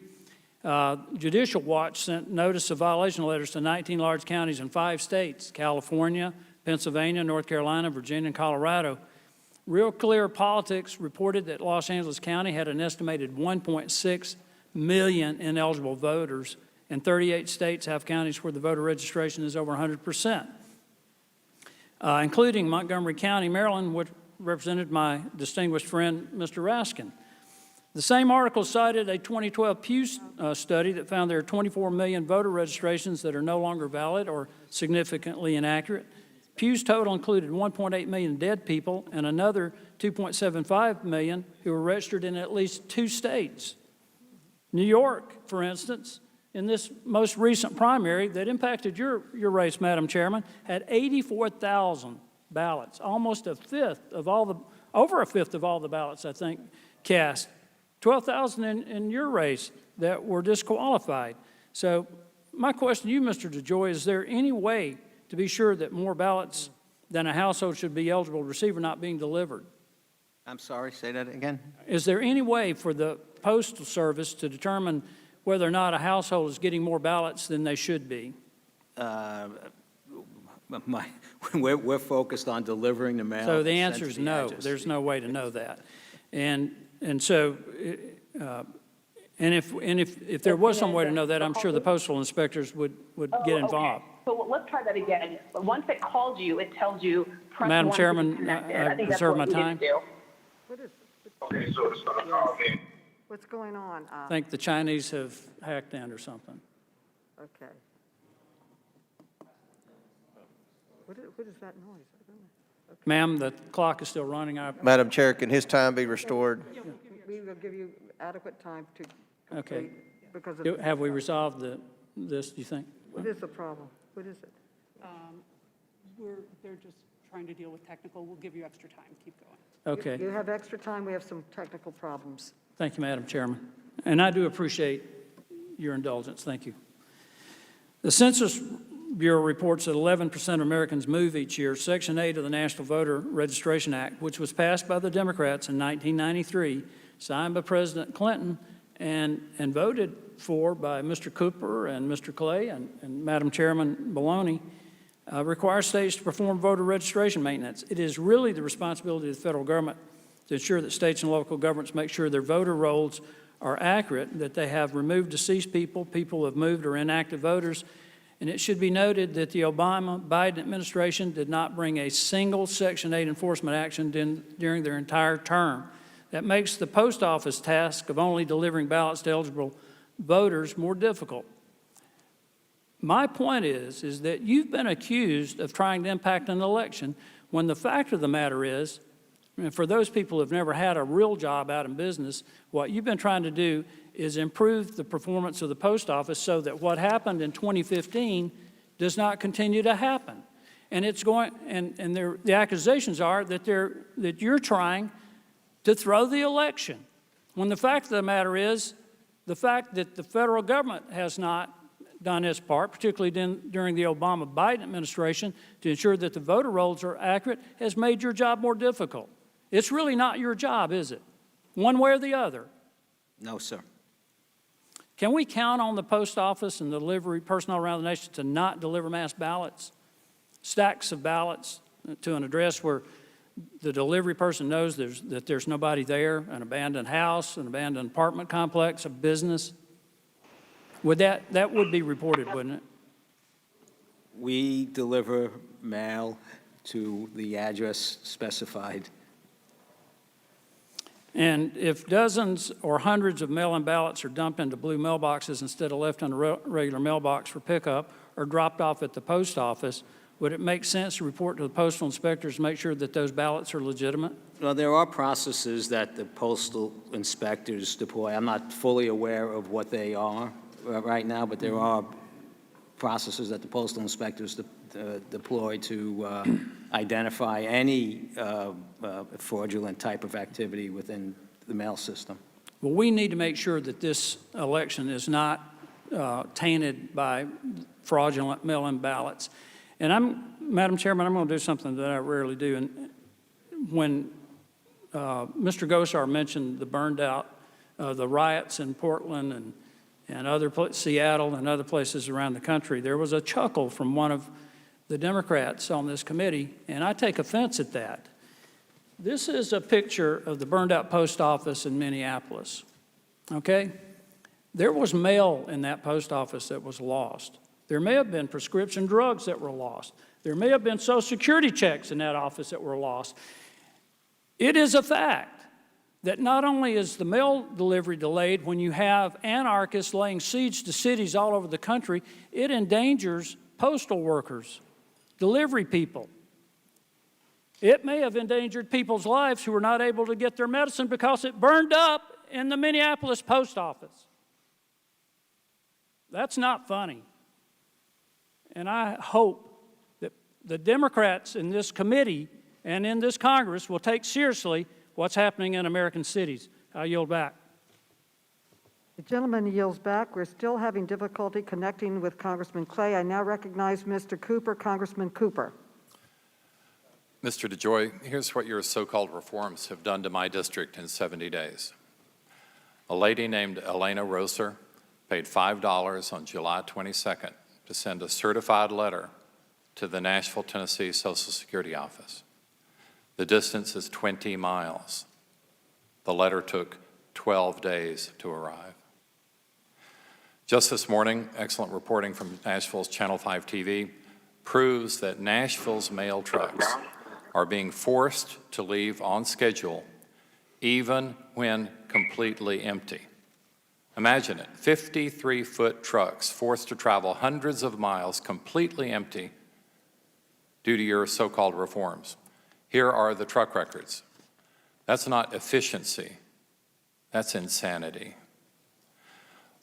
[SPEAKER 13] Judicial Watch sent notice of violation letters to 19 large counties in 5 states, California, Pennsylvania, North Carolina, Virginia, and Colorado. Real Clear Politics reported that Los Angeles County had an estimated 1.6 million ineligible voters, and 38 states have counties where the voter registration is over 100%, including Montgomery County, Maryland, which represented my distinguished friend, Mr. Raskin. The same article cited a 2012 Pew study that found there are 24 million voter registrations that are no longer valid or significantly inaccurate. Pew's total included 1.8 million dead people and another 2.75 million who were registered in at least 2 states. New York, for instance, in this most recent primary that impacted your race, Madam Chairman, had 84,000 ballots, almost over a fifth of all the ballots, I think, cast. 12,000 in your race that were disqualified. So my question to you, Mr. DeJoy, is there any way to be sure that more ballots than a household should be eligible to receive are not being delivered?
[SPEAKER 7] I'm sorry, say that again?
[SPEAKER 13] Is there any way for the Postal Service to determine whether or not a household is getting more ballots than they should be?
[SPEAKER 7] We're focused on delivering the mail.
[SPEAKER 13] So the
[SPEAKER 7] sent
[SPEAKER 13] answer
[SPEAKER 7] to
[SPEAKER 13] is
[SPEAKER 7] the
[SPEAKER 13] no.
[SPEAKER 7] address.
[SPEAKER 13] There's no way to know that. And so, if there was some way to know that, I'm sure the postal inspectors would get involved.
[SPEAKER 14] Okay. So let's try that again. Once it calls you, it tells you press
[SPEAKER 13] Madam
[SPEAKER 14] 1 to
[SPEAKER 13] Chairman,
[SPEAKER 14] be connected.
[SPEAKER 13] I
[SPEAKER 14] think that's
[SPEAKER 13] reserve
[SPEAKER 14] what
[SPEAKER 13] my
[SPEAKER 14] we need
[SPEAKER 13] time.
[SPEAKER 14] to do.
[SPEAKER 12] Okay, so it's gonna call me.
[SPEAKER 1] What's going on?
[SPEAKER 13] I think the Chinese have hacked in or something.
[SPEAKER 1] Okay. What is that noise? I don't know.
[SPEAKER 13] Ma'am, the clock is still running.
[SPEAKER 3] Madam Chair, can his time be restored?
[SPEAKER 1] We will give you adequate time to
[SPEAKER 13] Okay.
[SPEAKER 1] complete because of.
[SPEAKER 13] Have we resolved this, do you think?
[SPEAKER 1] What is the problem? What is it?
[SPEAKER 15] They're just trying to deal with technical. We'll give you extra time. Keep going.
[SPEAKER 13] Okay.
[SPEAKER 1] You have extra time. We have some technical problems.
[SPEAKER 13] Thank you, Madam Chairman. And I do appreciate your indulgence. Thank you. The Census Bureau reports that 11% of Americans move each year. Section 8 of the National Voter Registration Act, which was passed by the Democrats in 1993, signed by President Clinton, and voted for by Mr. Cooper and Mr. Clay and Madam Chairman Maloney, requires states to perform voter registration maintenance. It is really the responsibility of the federal government to ensure that states and local governments make sure their voter rolls are accurate, that they have removed deceased people, people who have moved or inactive voters. And it should be noted that the Obama-Biden administration did not bring a single Section 8 enforcement action during their entire term. That makes the post office task of only delivering ballots to eligible voters more difficult. My point is that you've been accused of trying to impact an election when the fact of the matter is, and for those people who have never had a real job out in business, what you've been trying to do is improve the performance of the post office so that what happened in 2015 does not continue to happen. And it's going, and the accusations are that you're trying to throw the election. When the fact of the matter is, the fact that the federal government has not done its part, particularly during the Obama-Biden administration, to ensure that the voter rolls are accurate, has made your job more difficult. It's really not your job, is it? One way or the other.
[SPEAKER 7] No, sir.
[SPEAKER 13] Can we count on the post office and delivery personnel around the nation to not deliver mass ballots, stacks of ballots to an address where the delivery person knows that there's nobody there, an abandoned house, an abandoned apartment complex, a business? That would be reported, wouldn't it?
[SPEAKER 7] We deliver mail to the address specified.
[SPEAKER 13] And if dozens or hundreds of mail-in ballots are dumped into blue mailboxes instead of left in a regular mailbox for pickup or dropped off at the post office, would it make sense to report to the postal inspectors to make sure that those ballots are legitimate?
[SPEAKER 7] Well, there are processes that the postal inspectors deploy. I'm not fully aware of what they are right now, but there are processes that the postal inspectors deploy to identify any fraudulent type of activity within the mail system.
[SPEAKER 13] Well, we need to make sure that this election is not tainted by fraudulent mail-in ballots. And Madam Chairman, I'm going to do something that I rarely do. And when Mr. Gosar mentioned the burned out, the riots in Portland and other Seattle and other places around the country, there was a chuckle from one of the Democrats on this committee, and I take offense at that. This is a picture of the burned out post office in Minneapolis, okay? There was mail in that post office that was lost. There may have been prescription drugs that were lost. There may have been Social Security checks in that office that were lost. It is a fact that not only is the mail delivery delayed when you have anarchists laying siege to cities all over the country, it endangers postal workers, delivery people. It may have endangered people's lives who were not able to get their medicine because it burned up in the Minneapolis post office. That's not funny. And I hope that the Democrats in this committee and in this Congress will take seriously what's happening in American cities. I yield back.
[SPEAKER 1] The gentleman yields back. We're still having difficulty connecting with Congressman Clay. I now recognize Mr. Cooper, Congressman Cooper.
[SPEAKER 16] Mr. DeJoy, here's what your so-called reforms have done to my district in 70 days. A lady named Elena Roser paid $5 on July 22nd to send a certified letter to the Nashville, Tennessee Social Security office. The distance is 20 miles. The letter took 12 days to arrive. Just this morning, excellent reporting from Nashville's Channel 5 TV proves that Nashville's mail trucks are being forced to leave on schedule even when completely empty. Imagine it, 53-foot trucks forced to travel hundreds of miles completely empty due to your so-called reforms. Here are the truck records. That's not efficiency, that's insanity.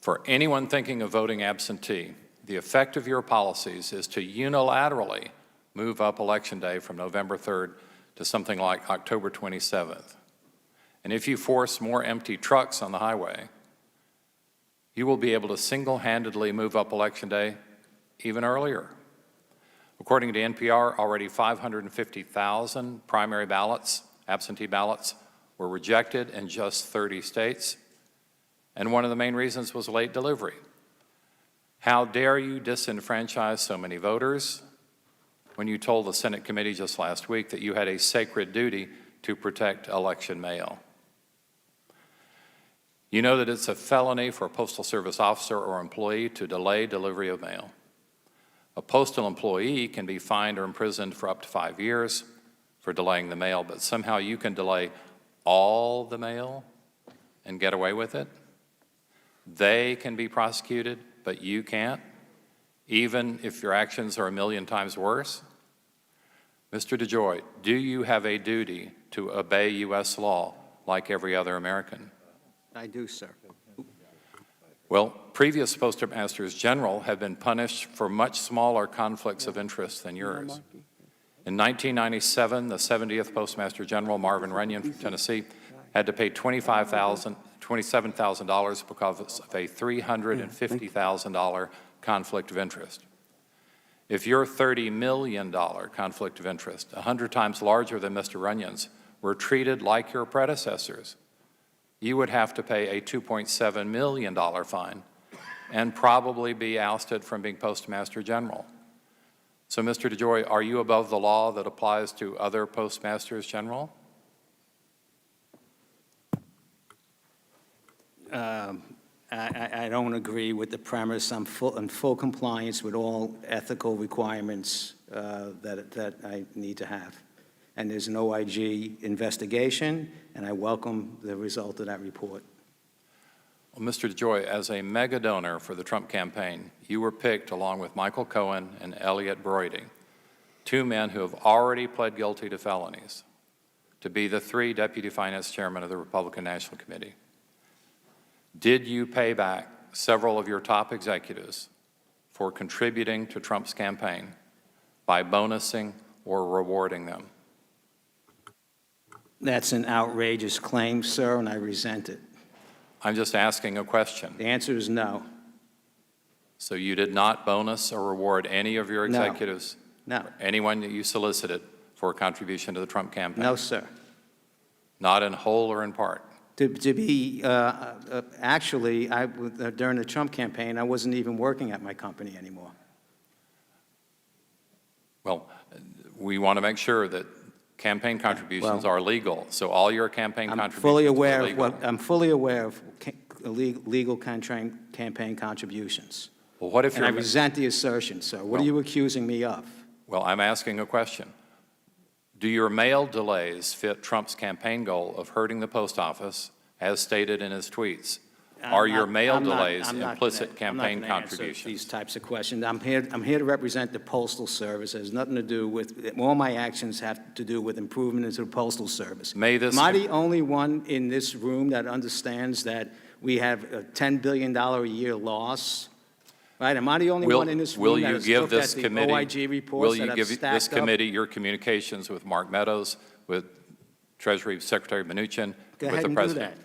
[SPEAKER 16] For anyone thinking of voting absentee, the effect of your policies is to unilaterally move up Election Day from November 3rd to something like October 27th. And if you force more empty trucks on the highway, you will be able to single-handedly move up Election Day even earlier. According to NPR, already 550,000 primary ballots, absentee ballots, were rejected in just 30 states. And one of the main reasons was late delivery. How dare you disenfranchise so many voters when you told the Senate committee just last week that you had a sacred duty to protect election mail? You know that it's a felony for a Postal Service officer or employee to delay delivery of mail. A postal employee can be fined or imprisoned for up to 5 years for delaying the mail, but somehow you can delay all the mail and get away with it? They can be prosecuted, but you can't, even if your actions are a million times worse? Mr. DeJoy, do you have a duty to obey U.S. law like every other American?
[SPEAKER 7] I do, sir.
[SPEAKER 16] Well, previous Postmasters General have been punished for much smaller conflicts of interest than yours. In 1997, the 70th Postmaster General, Marvin Runyon from Tennessee, had to pay $27,000 because of a $350,000 conflict of interest. If your $30 million conflict of interest, 100 times larger than Mr. Runyon's, were treated like your predecessors, you would have to pay a $2.7 million fine and probably be ousted from being Postmaster General. So, Mr. DeJoy, are you above the law that applies to other Postmasters General?
[SPEAKER 7] I don't agree with the premise. I'm in full compliance with all ethical requirements that I need to have. And there's an OIG investigation, and I welcome the result of that report.
[SPEAKER 16] Well, Mr. DeJoy, as a mega donor for the Trump campaign, you were picked along with Michael Cohen and Elliot Broidy, two men who have already pled guilty to felonies, to be the 3 deputy finance chairmen of the Republican National Committee. Did you pay back several of your top executives for contributing to Trump's campaign by bonusing or rewarding them?
[SPEAKER 7] That's an outrageous claim, sir, and I resent it.
[SPEAKER 16] I'm just asking a question.
[SPEAKER 7] The answer is no.
[SPEAKER 16] So you did not bonus or reward any of your
[SPEAKER 7] No.
[SPEAKER 16] executives?
[SPEAKER 7] No.
[SPEAKER 16] Anyone that you solicited for a contribution to the Trump campaign?
[SPEAKER 7] No, sir.
[SPEAKER 16] Not in whole or in part?
[SPEAKER 7] To be, actually, during the Trump campaign, I wasn't even working at my company anymore.
[SPEAKER 16] Well, we want to make sure that campaign contributions are legal. So all your campaign
[SPEAKER 7] I'm
[SPEAKER 16] contributions
[SPEAKER 7] fully
[SPEAKER 16] are
[SPEAKER 7] aware
[SPEAKER 16] legal.
[SPEAKER 7] of I'm fully aware of legal campaign contributions.
[SPEAKER 16] Well, what if
[SPEAKER 7] And I
[SPEAKER 16] you're...
[SPEAKER 7] resent the assertion, sir. What are you accusing me of?
[SPEAKER 16] Well, I'm asking a question. Do your mail delays fit Trump's campaign goal of hurting the post office, as stated in his tweets? Are your mail delays implicit campaign contributions?
[SPEAKER 7] These types of questions. I'm here to represent the Postal Service. It has nothing to do with, all my actions have to do with improvement into the Postal Service. Am I the only one in this room that understands that we have a $10 billion a year loss? Right? Am I the only one in this room that has looked at the OIG reports that have stacked up?
[SPEAKER 16] Will you give this committee your communications with Mark Meadows, with Treasury Secretary Mnuchin, with the President?
[SPEAKER 7] Do that.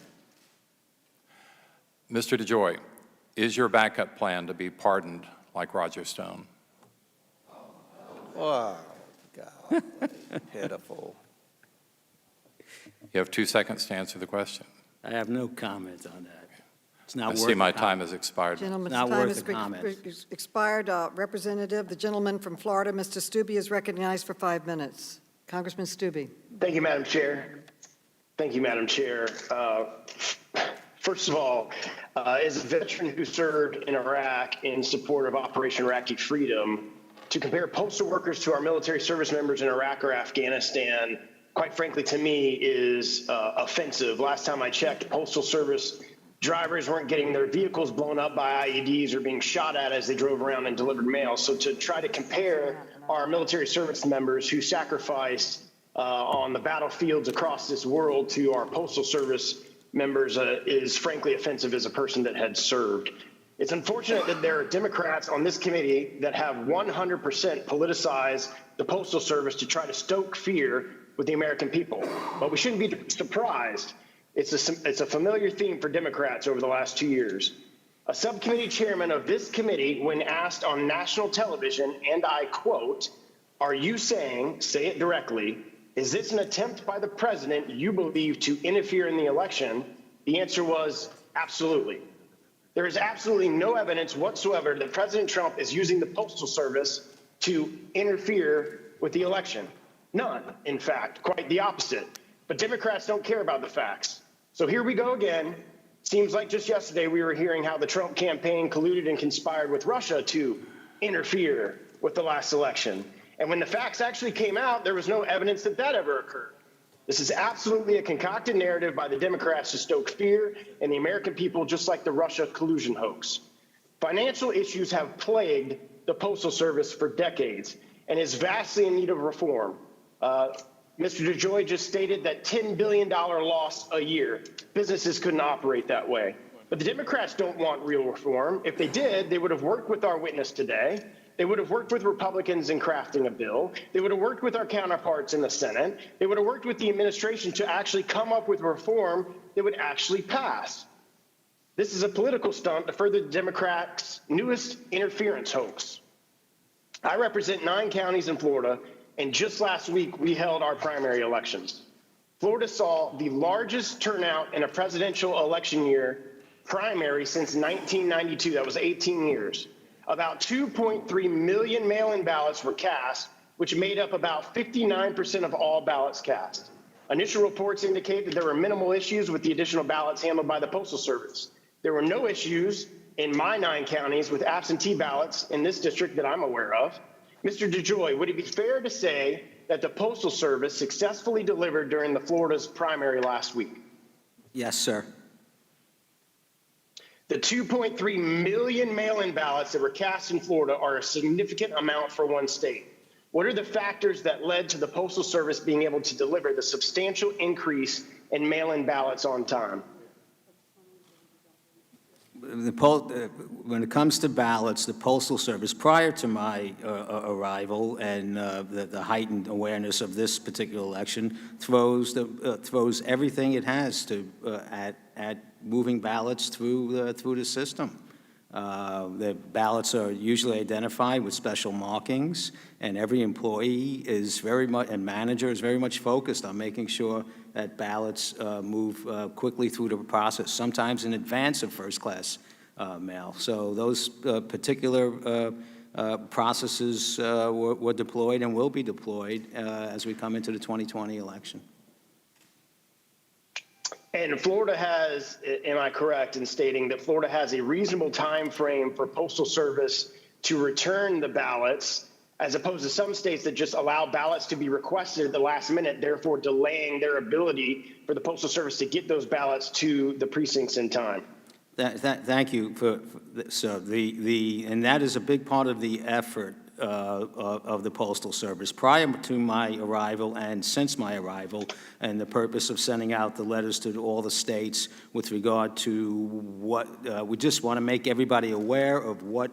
[SPEAKER 16] Mr. DeJoy, is your backup plan to be pardoned like Roger Stone?
[SPEAKER 3] Oh, God, pitiful.
[SPEAKER 16] You have 2 seconds to answer the question.
[SPEAKER 7] I have no comment on that. It's not
[SPEAKER 16] I
[SPEAKER 7] worth
[SPEAKER 16] see my
[SPEAKER 7] the
[SPEAKER 16] time
[SPEAKER 7] comment.
[SPEAKER 16] has expired.
[SPEAKER 1] Gentleman's
[SPEAKER 7] Not
[SPEAKER 1] time
[SPEAKER 7] worth
[SPEAKER 1] has
[SPEAKER 7] the comment.
[SPEAKER 1] expired. Representative, the gentleman from Florida, Mr. Stubbe, is recognized for 5 minutes. Congressman Stubbe.
[SPEAKER 17] Thank you, Madam Chair. Thank you, Madam Chair. First of all, as a veteran who served in Iraq in support of Operation Iraqi Freedom, to compare postal workers to our military service members in Iraq or Afghanistan, quite frankly, to me, is offensive. Last time I checked, Postal Service drivers weren't getting their vehicles blown up by IEDs or being shot at as they drove around and delivered mail. So to try to compare our military service members who sacrificed on the battlefields across this world to our Postal Service members is frankly offensive as a person that had served. It's unfortunate that there are Democrats on this committee that have 100% politicized the Postal Service to try to stoke fear with the American people. But we shouldn't be surprised. It's a familiar theme for Democrats over the last 2 years. A subcommittee chairman of this committee, when asked on national television, and I quote, "Are you saying, say it directly, is this an attempt by the president you believe to interfere in the election?" The answer was absolutely. There is absolutely no evidence whatsoever that President Trump is using the Postal Service to interfere with the election. None, in fact, quite the opposite. But Democrats don't care about the facts. So here we go again. Seems like just yesterday we were hearing how the Trump campaign colluded and conspired with Russia to interfere with the last election. And when the facts actually came out, there was no evidence that that ever occurred. This is absolutely a concocted narrative by the Democrats to stoke fear in the American people, just like the Russia collusion hoax. Financial issues have plagued the Postal Service for decades and is vastly in need of reform. Mr. DeJoy just stated that $10 billion loss a year. Businesses couldn't operate that way. But the Democrats don't want real reform. If they did, they would have worked with our witness today. They would have worked with Republicans in crafting a bill. They would have worked with our counterparts in the Senate. They would have worked with the administration to actually come up with reform that would actually pass. This is a political stunt to further the Democrats' newest interference hoax. I represent 9 counties in Florida, and just last week we held our primary elections. Florida saw the largest turnout in a presidential election year primary since 1992. That was 18 years. About 2.3 million mail-in ballots were cast, which made up about 59% of all ballots cast. Initial reports indicate that there were minimal issues with the additional ballots handled by the Postal Service. There were no issues in my 9 counties with absentee ballots in this district that I'm aware of. Mr. DeJoy, would it be fair to say that the Postal Service successfully delivered during the Florida's primary last week?
[SPEAKER 7] Yes, sir.
[SPEAKER 17] The 2.3 million mail-in ballots that were cast in Florida are a significant amount for one state. What are the factors that led to the Postal Service being able to deliver the substantial increase in mail-in ballots on time?
[SPEAKER 7] When it comes to ballots, the Postal Service, prior to my arrival and the heightened awareness of this particular election, throws everything it has to at moving ballots through the system. The ballots are usually identified with special markings, and every employee is very much, and manager is very much focused on making sure that ballots move quickly through the process, sometimes in advance of first-class mail. So those particular processes were deployed and will be deployed as we come into the 2020 election.
[SPEAKER 17] And Florida has, am I correct in stating that Florida has a reasonable time frame for Postal Service to return the ballots, as opposed to some states that just allow ballots to be requested at the last minute, therefore delaying their ability for the Postal Service to get those ballots to the precincts in time?
[SPEAKER 7] Thank you so and that is a big part of the effort of the Postal Service prior to my arrival and since my arrival, and the purpose of sending out the letters to all the states with regard to what we just want to make everybody aware of what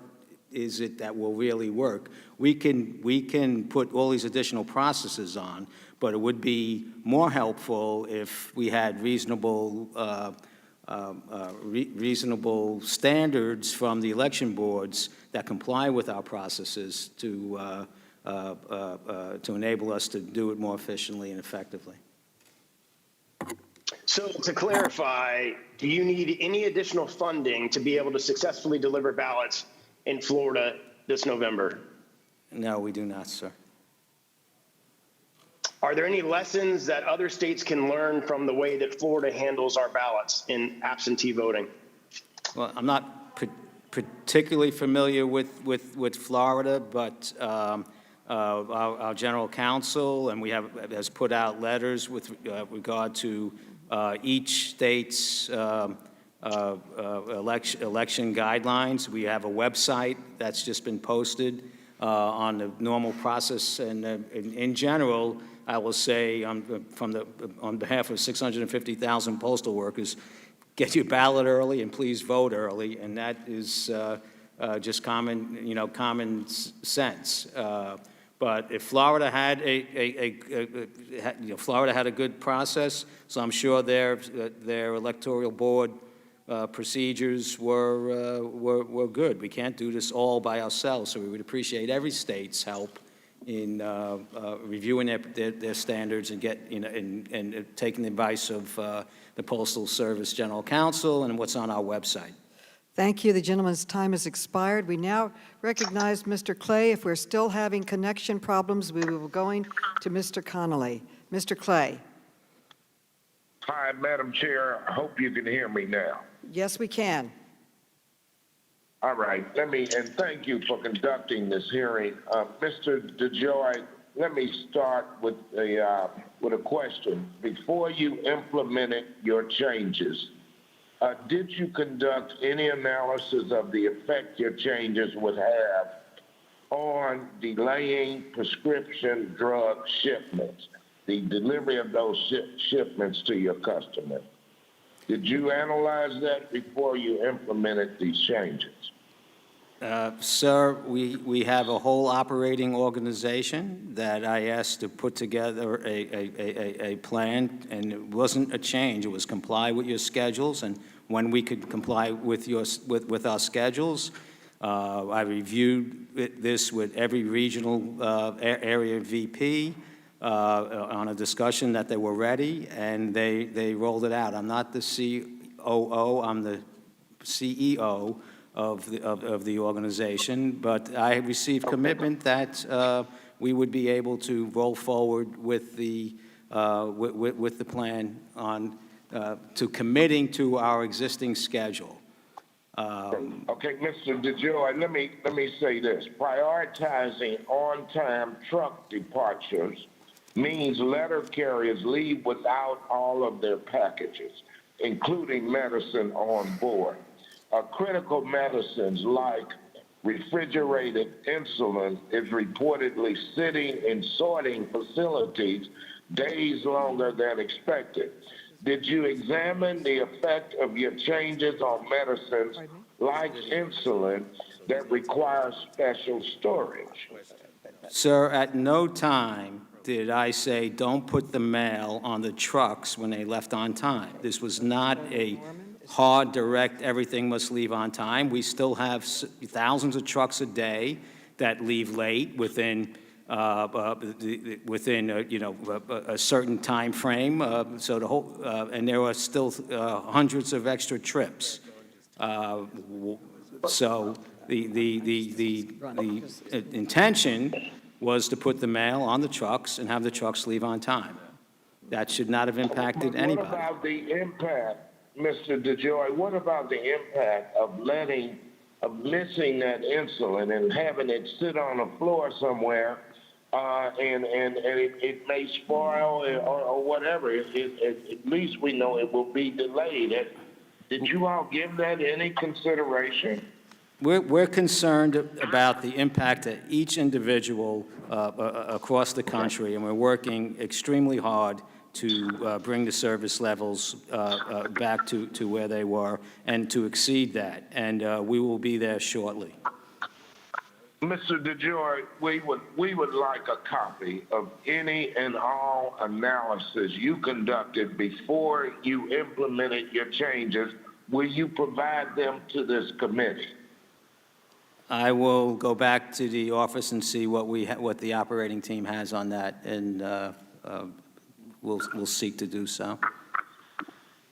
[SPEAKER 7] is it that will really work. We can put all these additional processes on, but it would be more helpful if we had reasonable standards from the election boards that comply with our processes to enable us to do it more efficiently and effectively.
[SPEAKER 17] So to clarify, do you need any additional funding to be able to successfully deliver ballots in Florida this November?
[SPEAKER 7] No, we do not, sir.
[SPEAKER 17] Are there any lessons that other states can learn from the way that Florida handles our ballots in absentee voting?
[SPEAKER 7] Well, I'm not particularly familiar with Florida, but our general counsel and has put out letters with regard to each state's election guidelines. We have a website that's just been posted on the normal process, and in general, I will say on behalf of 650,000 postal workers, get your ballot early and please vote early, and that is just common sense. But if Florida had Florida had a good process, so I'm sure their electoral board procedures were good. We can't do this all by ourselves, so we would appreciate every state's help in reviewing their standards and and taking the advice of the Postal Service General Counsel and what's on our website.
[SPEAKER 1] Thank you. The gentleman's time has expired. We now recognize Mr. Clay. If we're still having connection problems, we will be going to Mr. Connolly. Mr. Clay.
[SPEAKER 12] Hi, Madam Chair. I hope you can hear me now.
[SPEAKER 1] Yes, we can.
[SPEAKER 12] All right. And thank you for conducting this hearing. Mr. DeJoy, let me start with a question. Before you implemented your changes, did you conduct any analysis of the effect your changes would have on delaying prescription drug shipments, the delivery of those shipments to your customers? Did you analyze that before you implemented these changes?
[SPEAKER 7] Sir, we have a whole operating organization that I asked to put together a plan, and it wasn't a change. It was comply with your schedules, and when we could comply with our schedules, I reviewed this with every regional area VP on a discussion that they were ready, and they rolled it out. I'm not the COO, I'm the CEO of the organization, but I received commitment that we would be able to roll forward with the plan on to committing to our existing schedule.
[SPEAKER 12] Okay, Mr. DeJoy, let me say this. Prioritizing on-time truck departures means letter carriers leave without all of their packages, including medicine on board. Critical medicines like refrigerated insulin is reportedly sitting in sorting facilities days longer than expected. Did you examine the effect of your changes on medicines like insulin that require special storage?
[SPEAKER 7] Sir, at no time did I say, don't put the mail on the trucks when they left on time. This was not a hard, direct, everything must leave on time. We still have thousands of trucks a day that leave late within a certain time frame. So the whole, and there are still hundreds of extra trips. So the intention was to put the mail on the trucks and have the trucks leave on time. That should not have impacted anybody.
[SPEAKER 12] What about the impact, Mr. DeJoy? What about the impact of missing that insulin and having it sit on the floor somewhere? And it may spoil or whatever. At least we know it will be delayed. Did you all give that any consideration?
[SPEAKER 7] We're concerned about the impact to each individual across the country, and we're working extremely hard to bring the service levels back to where they were and to exceed that. And we will be there shortly.
[SPEAKER 12] Mr. DeJoy, we would like a copy of any and all analysis you conducted before you implemented your changes. Will you provide them to this committee?
[SPEAKER 7] I will go back to the office and see what the operating team has on that, and we'll seek to do so.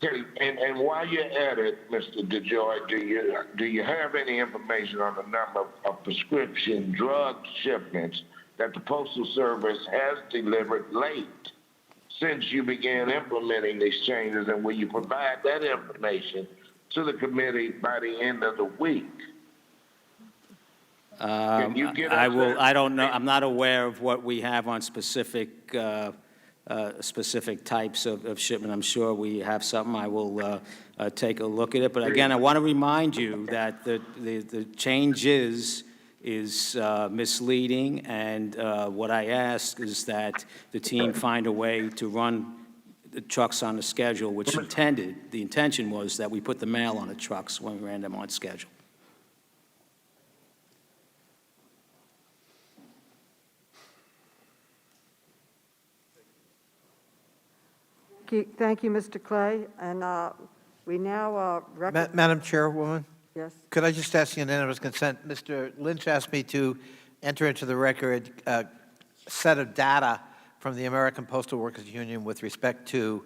[SPEAKER 12] Okay, and while you're at it, Mr. DeJoy, do you have any information on the number of prescription drug shipments that the Postal Service has delivered late since you began implementing these changes, and will you provide that information to the committee by the end of the week? Can you get us that?
[SPEAKER 7] I don't know. I'm not aware of what we have on specific types of shipment. I'm sure we have something. I will take a look at it. But again, I want to remind you that the change is misleading, and what I ask is that the team find a way to run the trucks on the schedule, which the intention was that we put the mail on the trucks when we ran them on schedule.
[SPEAKER 1] Thank you, Mr. Clay. And we now
[SPEAKER 4] Madam Chairwoman,
[SPEAKER 1] Yes.
[SPEAKER 4] could I just ask unanimous consent? Mr. Lynch asked me to enter into the record a set of data from the American Postal Workers Union with respect to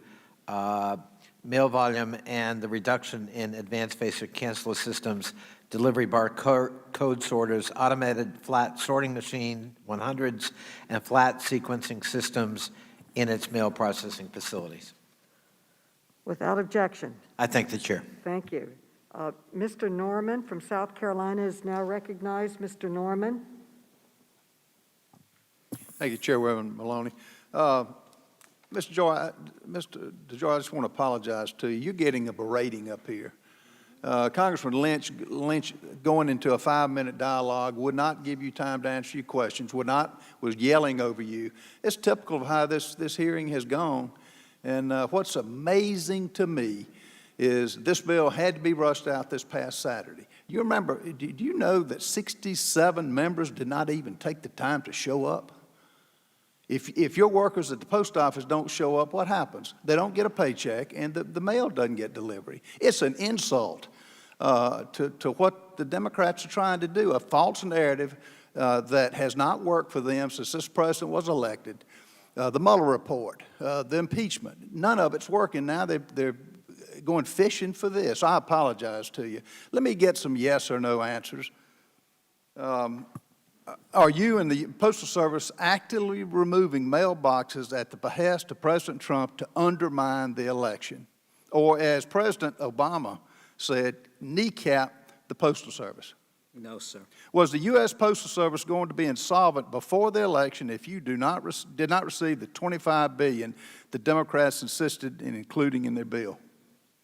[SPEAKER 4] mail volume and the reduction in advanced face or canceller systems, delivery bar code sorters, automated flat sorting machine 100s, and flat sequencing systems in its mail processing facilities.
[SPEAKER 1] Without objection.
[SPEAKER 4] I thank the chair.
[SPEAKER 1] Thank you. Mr. Norman from South Carolina is now recognized. Mr. Norman.
[SPEAKER 2] Thank you, Chairwoman Maloney. Mr. DeJoy, I just want to apologize to you. You're getting a berating up here. Congressman Lynch going into a 5-minute dialogue would not give you time to answer your questions, was yelling over you. It's typical of how this hearing has gone. And what's amazing to me is this bill had to be rushed out this past Saturday. You remember, do you know that 67 members did not even take the time to show up? If your workers at the post office don't show up, what happens? They don't get a paycheck, and the mail doesn't get delivery. It's an insult to what the Democrats are trying to do, a false narrative that has not worked for them since this president was elected. The Mueller report, the impeachment, none of it's working now. They're going fishing for this. I apologize to you. Let me get some yes or no answers. Are you and the Postal Service actively removing mailboxes at the behest of President Trump to undermine the election? Or as President Obama said, kneecap
[SPEAKER 18] the Postal Service?
[SPEAKER 7] No, sir.
[SPEAKER 18] Was the U.S. Postal Service going to be insolvent before the election if you did not receive the $25 billion the Democrats insisted in including in their bill?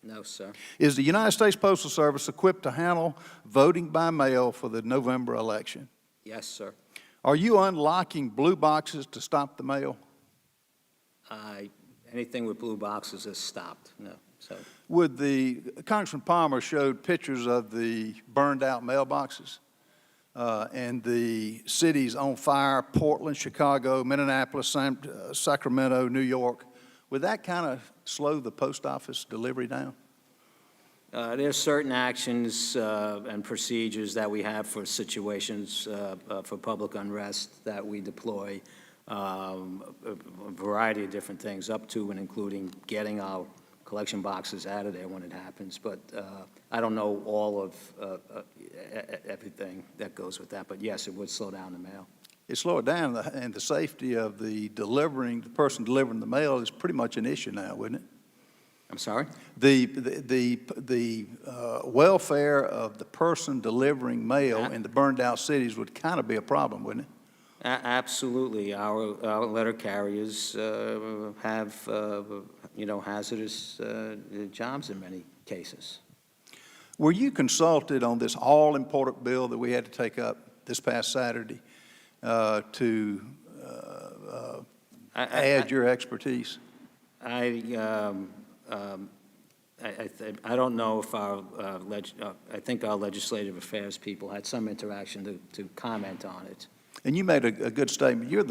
[SPEAKER 7] No, sir.
[SPEAKER 18] Is the United States Postal Service equipped to handle voting by mail for the November election?
[SPEAKER 7] Yes, sir.
[SPEAKER 18] Are you unlocking blue boxes to stop the mail?
[SPEAKER 7] Anything with blue boxes is stopped, no. So
[SPEAKER 18] Congressman Palmer showed pictures of the burned out mailboxes and the cities on fire, Portland, Chicago, Minneapolis, Sacramento, New York. Would that kind of slow the post office delivery down?
[SPEAKER 7] There are certain actions and procedures that we have for situations for public unrest that we deploy, a variety of different things, up to and including getting our collection boxes out of there when it happens. But I don't know all of everything that goes with that. But yes, it would slow down the mail.
[SPEAKER 18] It slow it down, and the safety of the person delivering the mail is pretty much an issue now, wouldn't it?
[SPEAKER 7] I'm sorry?
[SPEAKER 18] The welfare of the person delivering mail in the burned out cities would kind of be a problem, wouldn't it?
[SPEAKER 7] Absolutely. Our letter carriers have, hazardous jobs in many cases.
[SPEAKER 18] Were you consulted on this all-important bill that we had to take up this past Saturday to add your expertise?
[SPEAKER 7] I don't know if I think our legislative affairs people had some interaction to comment on it.
[SPEAKER 18] And you made a good statement. You're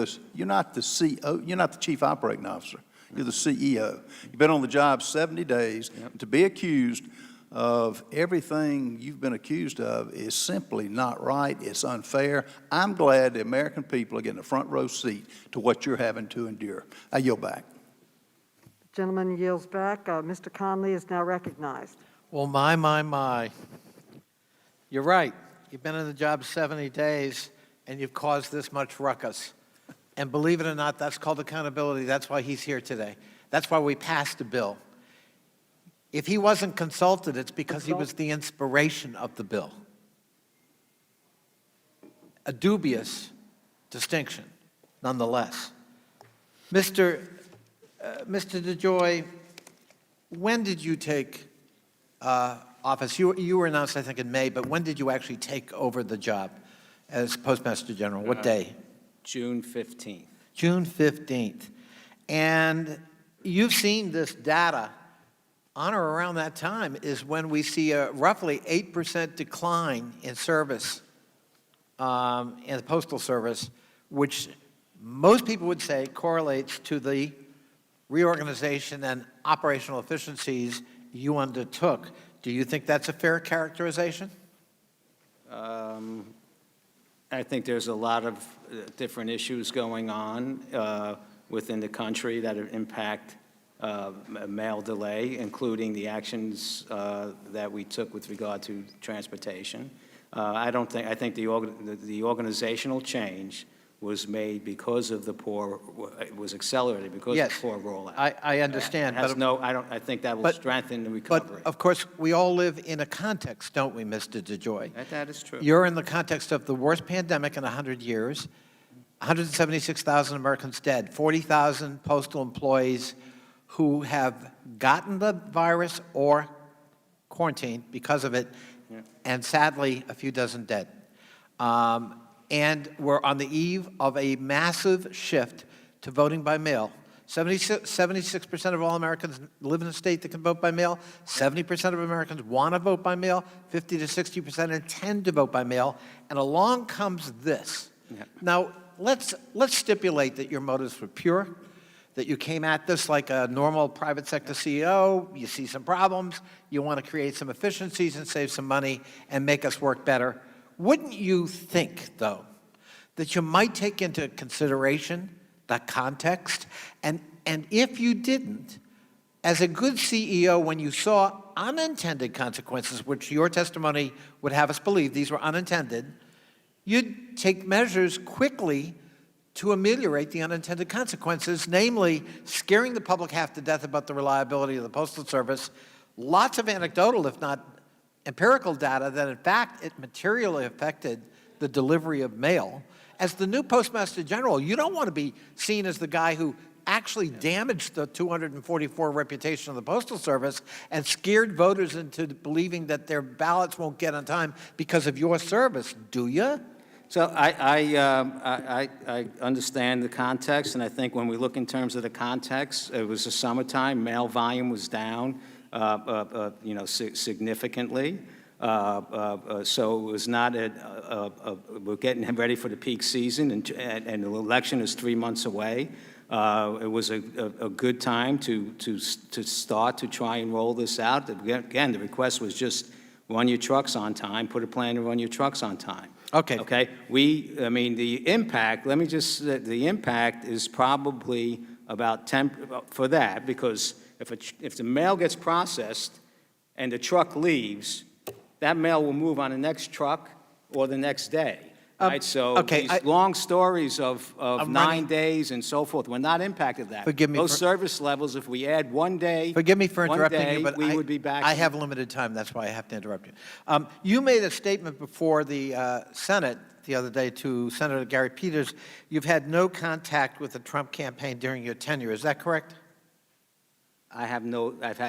[SPEAKER 18] not the CEO, you're not the chief operating officer. You're the CEO. You've been on the job 70 days.
[SPEAKER 7] Yep.
[SPEAKER 18] To be accused of everything you've been accused of is simply not right. It's unfair. I'm glad the American people are getting a front row seat to what you're having to endure. I yield back.
[SPEAKER 1] Gentleman yields back. Mr. Conley is now recognized.
[SPEAKER 4] Well, my. You're right. You've been in the job 70 days, and you've caused this much ruckus. And believe it or not, that's called accountability. That's why he's here today. That's why we passed a bill. If he wasn't consulted, it's because he was the inspiration of the bill. A dubious distinction, nonetheless. Mr. DeJoy, when did you take office? You were announced, I think, in May, but when did you actually take over the job as Postmaster General? What day?
[SPEAKER 7] June 15th.
[SPEAKER 4] June 15th. And you've seen this data. On or around that time is when we see a roughly 8% decline in service in the Postal Service, which most people would say correlates to the reorganization and operational efficiencies you undertook. Do you think that's a fair characterization?
[SPEAKER 7] I think there's a lot of different issues going on within the country that impact mail delay, including the actions that we took with regard to transportation. I think the organizational change was made because of the poor, it was accelerated because of the poor rollout.
[SPEAKER 4] I understand.
[SPEAKER 7] I think that will strengthen the recovery.
[SPEAKER 4] But of course, we all live in a context, don't we, Mr. DeJoy?
[SPEAKER 7] That is true.
[SPEAKER 4] You're in the context of the worst pandemic in 100 years, 176,000 Americans dead, 40,000 postal employees who have gotten the virus or quarantined because of it, and sadly, a few dozen dead. And we're on the eve of a massive shift to voting by mail. 76% of all Americans live in a state that can vote by mail. 70% of Americans want to vote by mail. 50 to 60% intend to vote by mail. And along comes this.
[SPEAKER 7] Yeah.
[SPEAKER 4] Now, let's stipulate that your motives were pure, that you came at this like a normal private sector CEO, you see some problems, you want to create some efficiencies and save some money and make us work better. Wouldn't you think, though, that you might take into consideration the context? And if you didn't, as a good CEO, when you saw unintended consequences, which your testimony would have us believe these were unintended, you'd take measures quickly to ameliorate the unintended consequences, namely scaring the public half to death about the reliability of the Postal Service. Lots of anecdotal, if not empirical data that, in fact, it materially affected the delivery of mail. As the new Postmaster General, you don't want to be seen as the guy who actually damaged the 244 reputation of the Postal Service and scared voters into believing that their ballots won't get on time because of your service, do you?
[SPEAKER 7] So I understand the context, and I think when we look in terms of the context, it was the summertime, mail volume was down, significantly. So it was not we're getting ready for the peak season, and the election is 3 months away. It was a good time to start to try and roll this out. Again, the request was just run your trucks on time, put a plan to run your trucks on time.
[SPEAKER 4] Okay.
[SPEAKER 7] Okay. The impact, the impact is probably about 10 for that, because if the mail gets processed and the truck leaves, that mail will move on the next truck or the next day. Right, so these long stories of 9 days and so forth, we're not impacted that.
[SPEAKER 4] Forgive me.
[SPEAKER 7] Those service levels, if we add 1 day,
[SPEAKER 4] Forgive me for interrupting you, but
[SPEAKER 7] we would be back.
[SPEAKER 4] I have limited time. That's why I have to interrupt you. You made a statement before the Senate the other day to Senator Gary Peters. You've had no contact with the Trump campaign during your tenure. Is that correct?
[SPEAKER 7] I've had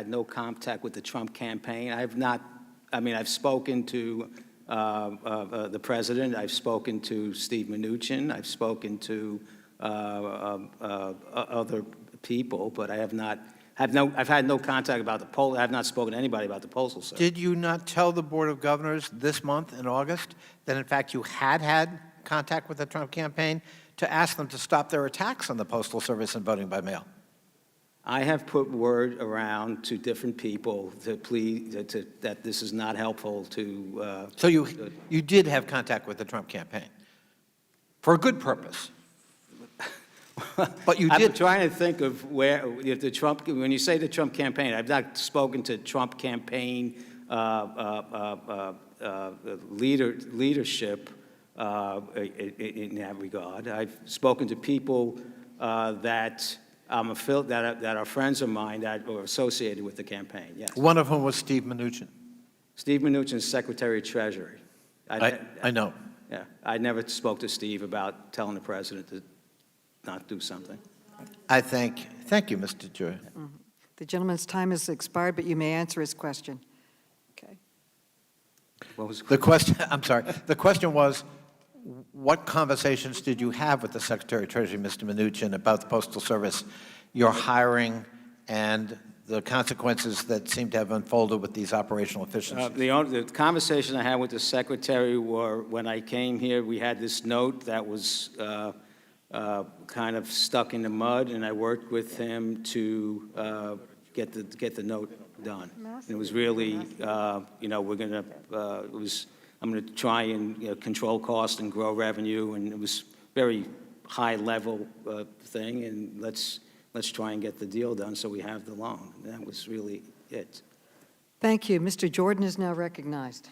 [SPEAKER 7] no contact with the Trump campaign. I've spoken to the president. I've spoken to Steve Mnuchin. I've spoken to other people, but I've had no contact about the poll. I have not spoken to anybody about the Postal Service.
[SPEAKER 4] Did you not tell the Board of Governors this month in August that, in fact, you had contact with the Trump campaign to ask them to stop their attacks on the Postal Service and voting by mail?
[SPEAKER 7] I have put word around to different people to please that this is not helpful to.
[SPEAKER 4] So you did have contact with the Trump campaign for a good purpose. But you did.
[SPEAKER 7] I'm trying to think of where the Trump. When you say the Trump campaign, I've not spoken to Trump campaign leadership in that regard. I've spoken to people that that are friends of mine that are associated with the campaign, yes.
[SPEAKER 4] One of whom was Steve Mnuchin.
[SPEAKER 7] Steve Mnuchin is Secretary of Treasury.
[SPEAKER 4] I know.
[SPEAKER 7] Yeah, I never spoke to Steve about telling the president to not do something.
[SPEAKER 4] Thank you, Mr. Joy.
[SPEAKER 1] The gentleman's time has expired, but you may answer his question. Okay.
[SPEAKER 7] What was
[SPEAKER 4] the question? I'm sorry. The question was, what conversations did you have with the Secretary of Treasury, Mr. Mnuchin, about the Postal Service, your hiring, and the consequences that seem to have unfolded with these operational efficiencies?
[SPEAKER 7] The conversation I had with the Secretary were when I came here, we had this note that was kind of stuck in the mud, and I worked with him to get the note done. And it was really, I'm going to try and control cost and grow revenue, and it was very high level thing, and let's try and get the deal done so we have the loan. And that was really it.
[SPEAKER 1] Thank you. Mr. Jordan is now recognized.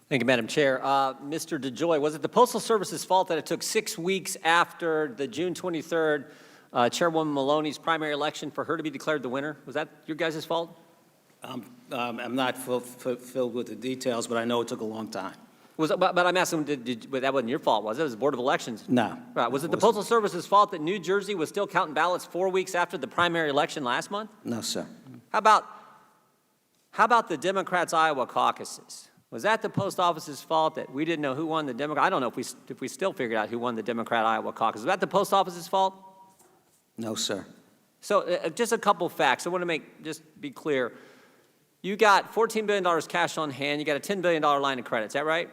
[SPEAKER 19] Thank you, Madam Chair. Mr. DeJoy, was it the Postal Service's fault that it took 6 weeks after the June 23rd Chairwoman Maloney's primary election for her to be declared the winner? Was that your guys' fault?
[SPEAKER 7] I'm not filled with the details, but I know it took a long time.
[SPEAKER 19] But I'm asking, that wasn't your fault, was it? It was the Board of Elections.
[SPEAKER 7] No.
[SPEAKER 19] Right. Was it the Postal Service's fault that New Jersey was still counting ballots 4 weeks after the primary election last month?
[SPEAKER 7] No, sir.
[SPEAKER 19] How about the Democrats' Iowa caucuses? Was that the post office's fault that we didn't know who won the Democrat? I don't know if we still figured out who won the Democrat Iowa caucus. Was that the post office's fault?
[SPEAKER 7] No, sir.
[SPEAKER 19] So just a couple facts. I want to just be clear. You got $14 billion cash on hand. You got a $10 billion line of credit. Is that right?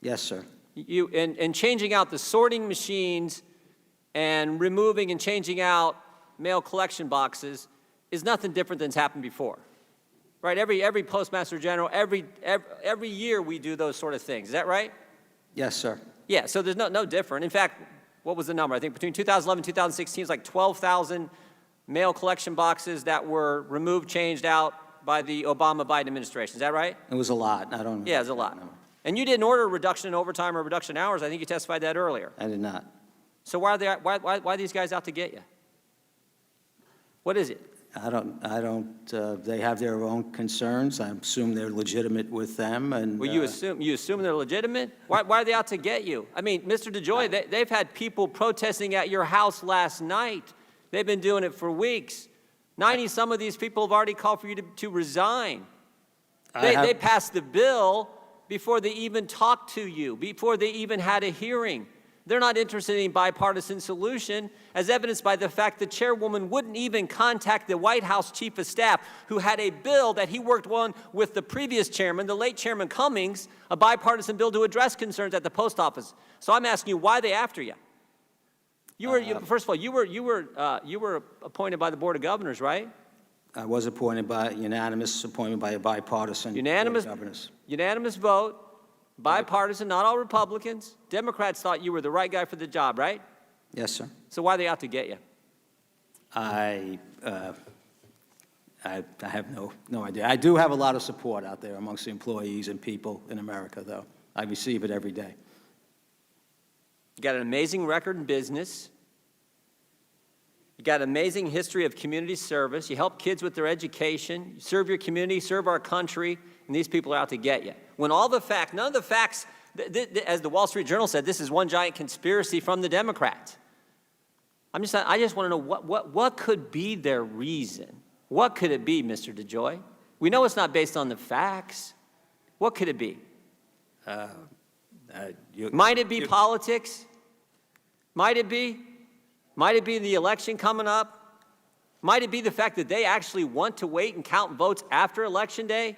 [SPEAKER 7] Yes, sir.
[SPEAKER 19] And changing out the sorting machines and removing and changing out mail collection boxes is nothing different than's happened before. Right? Every Postmaster General, every year we do those sort of things. Is that right?
[SPEAKER 7] Yes, sir.
[SPEAKER 19] Yeah, so there's no different. In fact, what was the number? I think between 2011 and 2016, it's like 12,000 mail collection boxes that were removed, changed out by the Obama-Biden administration. Is that right?
[SPEAKER 7] It was a lot. I don't know.
[SPEAKER 19] Yeah, it was a lot. And you didn't order a reduction in overtime or a reduction in hours. I think you testified that earlier.
[SPEAKER 7] I did not.
[SPEAKER 19] So why are these guys out to get you? What is it?
[SPEAKER 7] I don't, they have their own concerns. I assume they're legitimate with them, and.
[SPEAKER 19] Well, you assume they're legitimate? Why are they out to get you? I mean, Mr. DeJoy, they've had people protesting at your house last night. They've been doing it for weeks. 90-some of these people have already called for you to resign. They passed the bill before they even talked to you, before they even had a hearing. They're not interested in a bipartisan solution, as evidenced by the fact the chairwoman wouldn't even contact the White House chief of staff, who had a bill that he worked on with the previous chairman, the late Chairman Cummings, a bipartisan bill to address concerns at the post office. So I'm asking you, why are they after you? First of all, you were appointed by the Board of Governors, right?
[SPEAKER 7] I was appointed by unanimous appointment by a bipartisan Board of Governors.
[SPEAKER 19] Unanimous vote. Bipartisan, not all Republicans. Democrats thought you were the right guy for the job, right?
[SPEAKER 7] Yes, sir.
[SPEAKER 19] So why are they out to get you?
[SPEAKER 7] I have no idea. I do have a lot of support out there amongst the employees and people in America, though. I receive it every day.
[SPEAKER 19] You got an amazing record in business. You got an amazing history of community service. You help kids with their education. You serve your community, serve our country, and these people are out to get you. When all the facts, none of the facts, as the Wall Street Journal said, this is one giant conspiracy from the Democrats. I just want to know what could be their reason. What could it be, Mr. DeJoy? We know it's not based on the facts. What could it be? Might it be politics? Might it be? Might it be the election coming up? Might it be the fact that they actually want to wait and count votes after Election Day?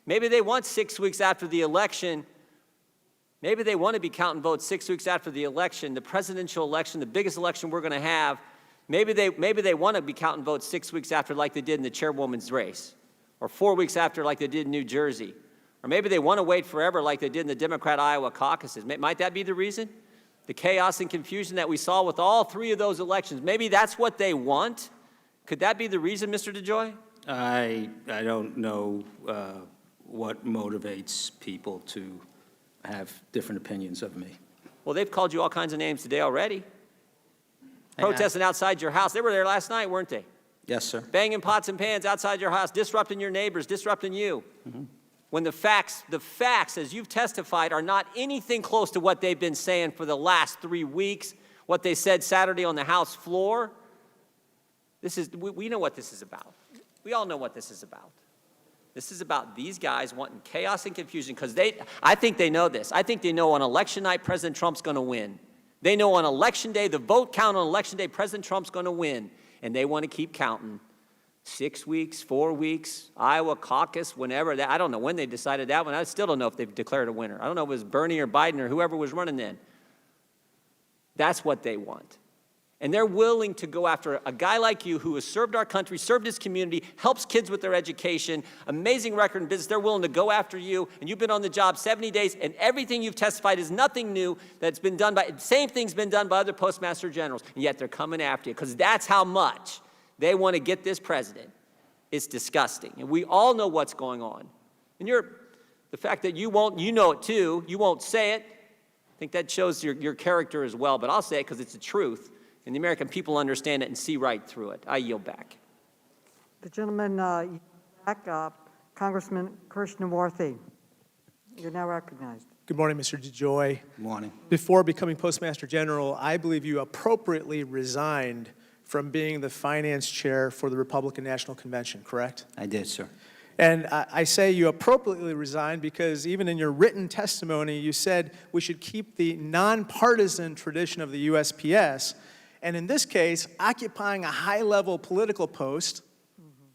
[SPEAKER 19] Maybe they want 6 weeks after the election. Maybe they want to be counting votes 6 weeks after the election, the presidential election, the biggest election we're going to have. Maybe they want to be counting votes 6 weeks after, like they did in the chairwoman's race, or 4 weeks after, like they did in New Jersey. Or maybe they want to wait forever, like they did in the Democrat Iowa caucuses. Might that be the reason? The chaos and confusion that we saw with all three of those elections. Maybe that's what they want. Could that be the reason, Mr. DeJoy?
[SPEAKER 7] I don't know what motivates people to have different opinions of me.
[SPEAKER 19] Well, they've called you all kinds of names today already. Protesting outside your house. They were there last night, weren't they?
[SPEAKER 7] Yes, sir.
[SPEAKER 19] Banging pots and pans outside your house, disrupting your neighbors, disrupting you.
[SPEAKER 7] Mm-hmm.
[SPEAKER 19] When the facts, as you've testified, are not anything close to what they've been saying for the last 3 weeks, what they said Saturday on the House floor. We know what this is about. We all know what this is about. This is about these guys wanting chaos and confusion because I think they know this. I think they know on election night President Trump's going to win. They know on election day, the vote count on election day, President Trump's going to win. And they want to keep counting. 6 weeks, 4 weeks, Iowa caucus, whenever. I don't know when they decided that one. I still don't know if they've declared a winner. I don't know if it was Bernie or Biden or whoever was running then. That's what they want. And they're willing to go after a guy like you who has served our country, served his community, helps kids with their education, amazing record in business. They're willing to go after you, and you've been on the job 70 days, and everything you've testified is nothing new that's been done by, same thing's been done by other postmaster generals, and yet they're coming after you because that's how much they want to get this president. It's disgusting, and we all know what's going on. And the fact that you know it too, you won't say it, I think that shows your character as well, but I'll say it because it's the truth. And the American people understand it and see right through it. I yield back.
[SPEAKER 1] The gentleman back, Congressman Krishnawarthy. You're now recognized.
[SPEAKER 20] Good morning, Mr. DeJoy.
[SPEAKER 7] Good morning.
[SPEAKER 20] Before becoming Postmaster General, I believe you appropriately resigned from being the finance chair for the Republican National Convention, correct?
[SPEAKER 7] I did, sir.
[SPEAKER 20] And I say you appropriately resigned because even in your written testimony, you said we should keep the nonpartisan tradition of the USPS. And in this case, occupying a high-level political post,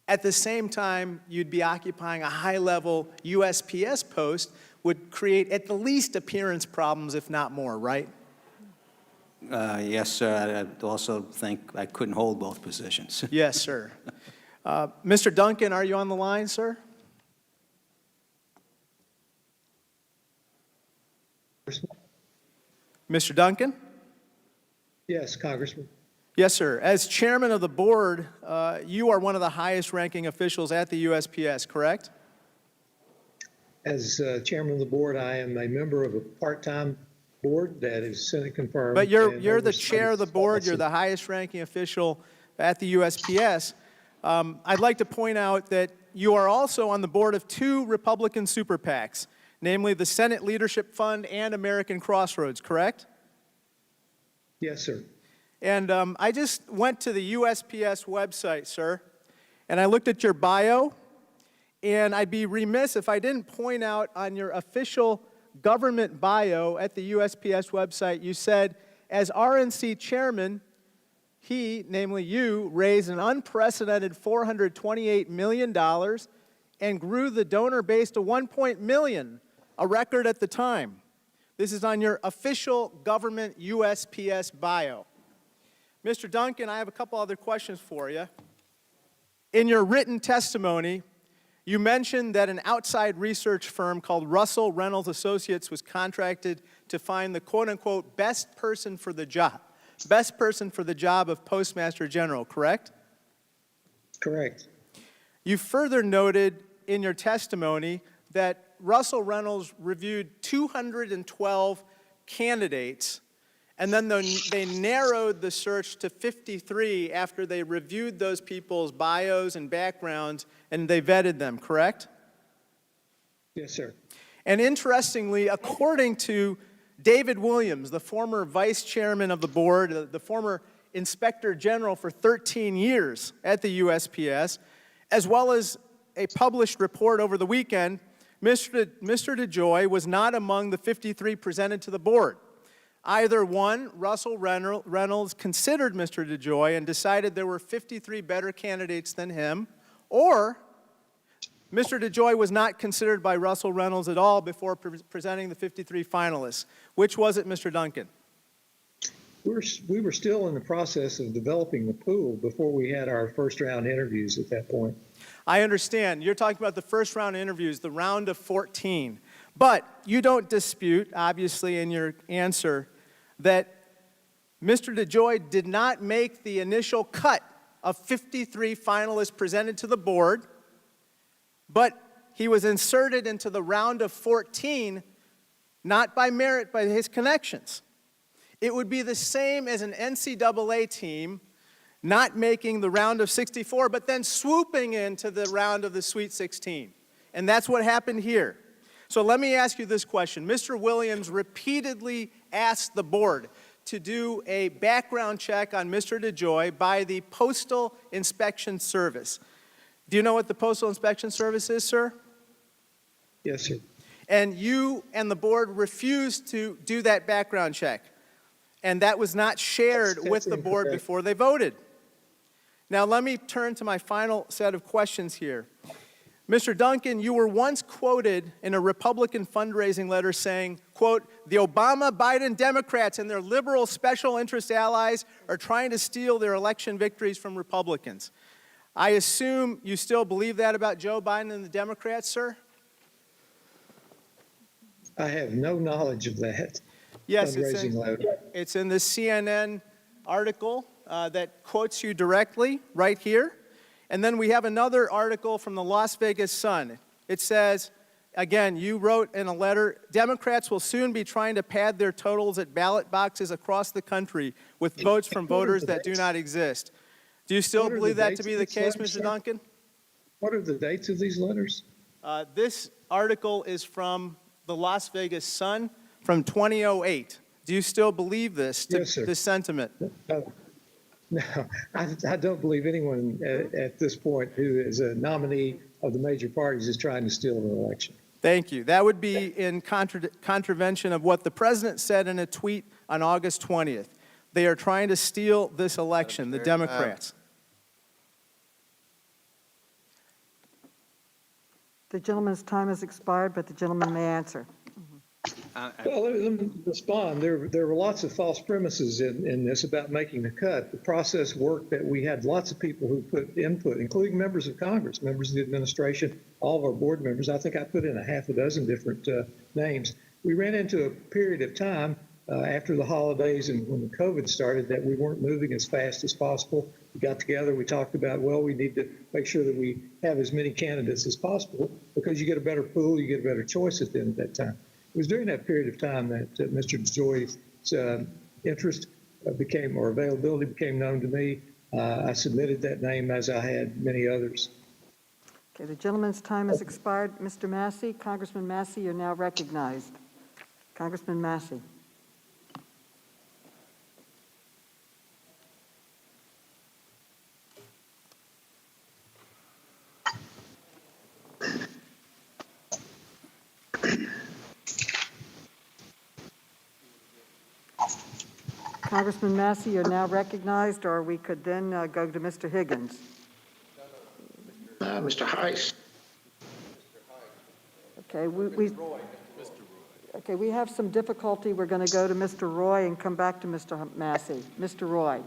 [SPEAKER 20] at the same time you'd be occupying a high-level USPS post would create at the least appearance problems, if not more, right?
[SPEAKER 7] Yes, sir. I also think I couldn't hold both positions.
[SPEAKER 20] Yes, sir. Mr. Duncan, are you on the line, sir? Mr. Duncan?
[SPEAKER 8] Yes, Congressman.
[SPEAKER 20] Yes, sir. As chairman of the board, you are one of the highest-ranking officials at the USPS, correct?
[SPEAKER 8] As chairman of the board, I am a member of a part-time board that is Senate confirmed.
[SPEAKER 20] But you're the chair of the board. You're the highest-ranking official at the USPS. I'd like to point out that you are also on the board of 2 Republican super PACs, namely the Senate Leadership Fund and American Crossroads, correct?
[SPEAKER 8] Yes, sir.
[SPEAKER 20] And I just went to the USPS website, sir, and I looked at your bio, and I'd be remiss if I didn't point out on your official government bio at the USPS website, you said, as RNC chairman, he, namely you, raised an unprecedented $428 million and grew the donor base to 1 million, a record at the time. This is on your official government USPS bio. Mr. Duncan, I have a couple other questions for you. In your written testimony, you mentioned that an outside research firm called Russell Reynolds Associates was contracted to find the quote-unquote best person for the job of Postmaster General, correct?
[SPEAKER 8] Correct.
[SPEAKER 20] You further noted in your testimony that Russell Reynolds reviewed 212 candidates, and then they narrowed the search to 53 after they reviewed those people's bios and backgrounds, and they vetted them, correct?
[SPEAKER 8] Yes, sir.
[SPEAKER 20] And interestingly, according to David Williams, the former vice chairman of the board, the former inspector general for 13 years at the USPS, as well as a published report over the weekend, Mr. DeJoy was not among the 53 presented to the board. Either one, Russell Reynolds considered Mr. DeJoy and decided there were 53 better candidates than him, or Mr. DeJoy was not considered by Russell Reynolds at all before presenting the 53 finalists. Which was it, Mr. Duncan?
[SPEAKER 8] We were still in the process of developing the pool before we had our first round interviews at that point.
[SPEAKER 20] I understand. You're talking about the first round interviews, the round of 14. But you don't dispute, obviously, in your answer, that Mr. DeJoy did not make the initial cut of 53 finalists presented to the board, but he was inserted into the round of 14, not by merit, but his connections. It would be the same as an NCAA team not making the round of 64, but then swooping into the round of the Sweet 16. And that's what happened here. So let me ask you this question. Mr. Williams repeatedly asked the board to do a background check on Mr. DeJoy by the Postal Inspection Service. Do you know what the Postal Inspection Service is, sir?
[SPEAKER 8] Yes, sir.
[SPEAKER 20] And you and the board refused to do that background check. And that was not shared with the board before they voted. Now let me turn to my final set of questions here. Mr. Duncan, you were once quoted in a Republican fundraising letter saying, quote, the Obama-Biden Democrats and their liberal special interest allies are trying to steal their election victories from Republicans. I assume you still believe that about Joe Biden and the Democrats, sir?
[SPEAKER 8] I have no knowledge of that
[SPEAKER 20] Yes,
[SPEAKER 8] fundraising letter.
[SPEAKER 20] it's in the CNN article that quotes you directly right here. And then we have another article from the Las Vegas Sun. It says, again, you wrote in a letter, Democrats will soon be trying to pad their totals at ballot boxes across the country with votes from voters that do not exist. Do you still believe that to be the case, Mr. Duncan?
[SPEAKER 8] What are the dates of these letters?
[SPEAKER 20] This article is from the Las Vegas Sun from 2008. Do you still believe this,
[SPEAKER 8] Yes, sir.
[SPEAKER 20] this sentiment?
[SPEAKER 8] No, I don't believe anyone at this point who is a nominee of the major parties is trying to steal an election.
[SPEAKER 20] Thank you. That would be in contravention of what the president said in a tweet on August 20th. They are trying to steal this election, the Democrats.
[SPEAKER 1] The gentleman's time has expired, but the gentleman may answer.
[SPEAKER 8] Well, let me respond. There were lots of false premises in this about making the cut. The process worked that we had lots of people who put input, including members of Congress, members of the administration, all of our board members. I think I put in a half a dozen different names. We ran into a period of time after the holidays and when the COVID started that we weren't moving as fast as possible. We got together, we talked about, well, we need to make sure that we have as many candidates as possible because you get a better pool, you get a better choice at the end of that time. It was during that period of time that Mr. DeJoy's interest became, or availability became known to me. I submitted that name as I had many others.
[SPEAKER 1] Okay, the gentleman's time has expired. Mr. Massey, Congressman Massey, you're now recognized. Congressman Massey. Congressman Massey, you're now recognized, or we could then go to Mr. Higgins.
[SPEAKER 5] Mr. Heiss.
[SPEAKER 1] Okay, we have some difficulty. We're going to go to Mr. Roy and come back to Mr. Massey. Mr. Roy.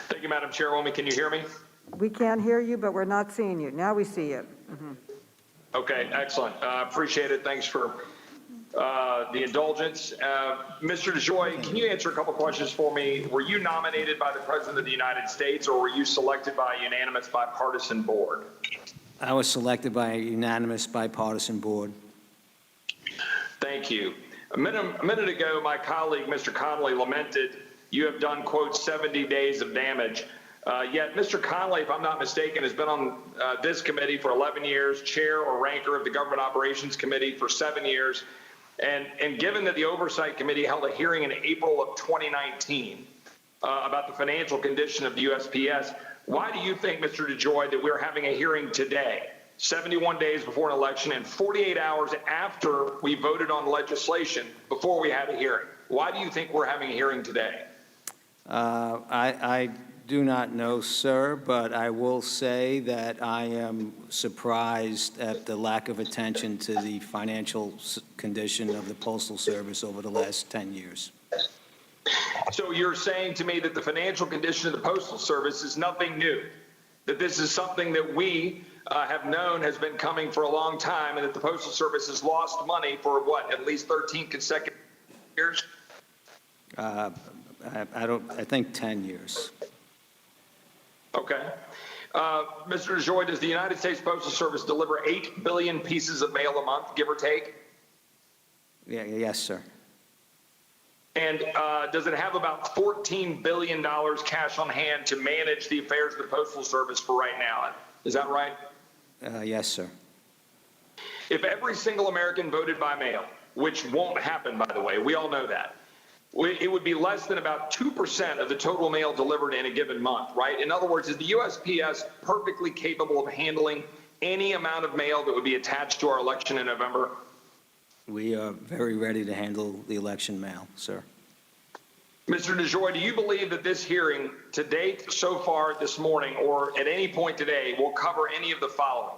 [SPEAKER 21] Thank you, Madam Chairwoman. Can you hear me?
[SPEAKER 1] We can't hear you, but we're not seeing you. Now we see you.
[SPEAKER 21] Okay, excellent. Appreciate it. Thanks for the indulgence. Mr. DeJoy, can you answer a couple questions for me? Were you nominated by the President of the United States, or were you selected by a unanimous bipartisan board?
[SPEAKER 7] I was selected by a unanimous bipartisan board.
[SPEAKER 21] Thank you. A minute ago, my colleague, Mr. Connolly, lamented you have done, quote, 70 days of damage. Yet Mr. Connolly, if I'm not mistaken, has been on this committee for 11 years, chair or ranker of the Government Operations Committee for 7 years. And given that the Oversight Committee held a hearing in April of 2019 about the financial condition of the USPS, why do you think, Mr. DeJoy, that we're having a hearing today, 71 days before an election and 48 hours after we voted on legislation before we had a hearing? Why do you think we're having a hearing today?
[SPEAKER 7] I do not know, sir, but I will say that I am surprised at the lack of attention to the financial condition of the Postal Service over the last 10 years.
[SPEAKER 21] So you're saying to me that the financial condition of the Postal Service is nothing new, that this is something that we have known has been coming for a long time, and that the Postal Service has lost money for, what, at least 13 consecutive years?
[SPEAKER 7] I think 10 years.
[SPEAKER 21] Okay. Mr. DeJoy, does the United States Postal Service deliver 8 billion pieces of mail a month, give or take?
[SPEAKER 7] Yeah, yes, sir.
[SPEAKER 21] And does it have about $14 billion cash on hand to manage the affairs of the Postal Service for right now? Is that right?
[SPEAKER 7] Yes, sir.
[SPEAKER 21] If every single American voted by mail, which won't happen, by the way, we all know that, it would be less than about 2% of the total mail delivered in a given month, right? In other words, is the USPS perfectly capable of handling any amount of mail that would be attached to our election in November?
[SPEAKER 7] We are very ready to handle the election mail, sir.
[SPEAKER 21] Mr. DeJoy, do you believe that this hearing to date so far this morning or at any point today will cover any of the following?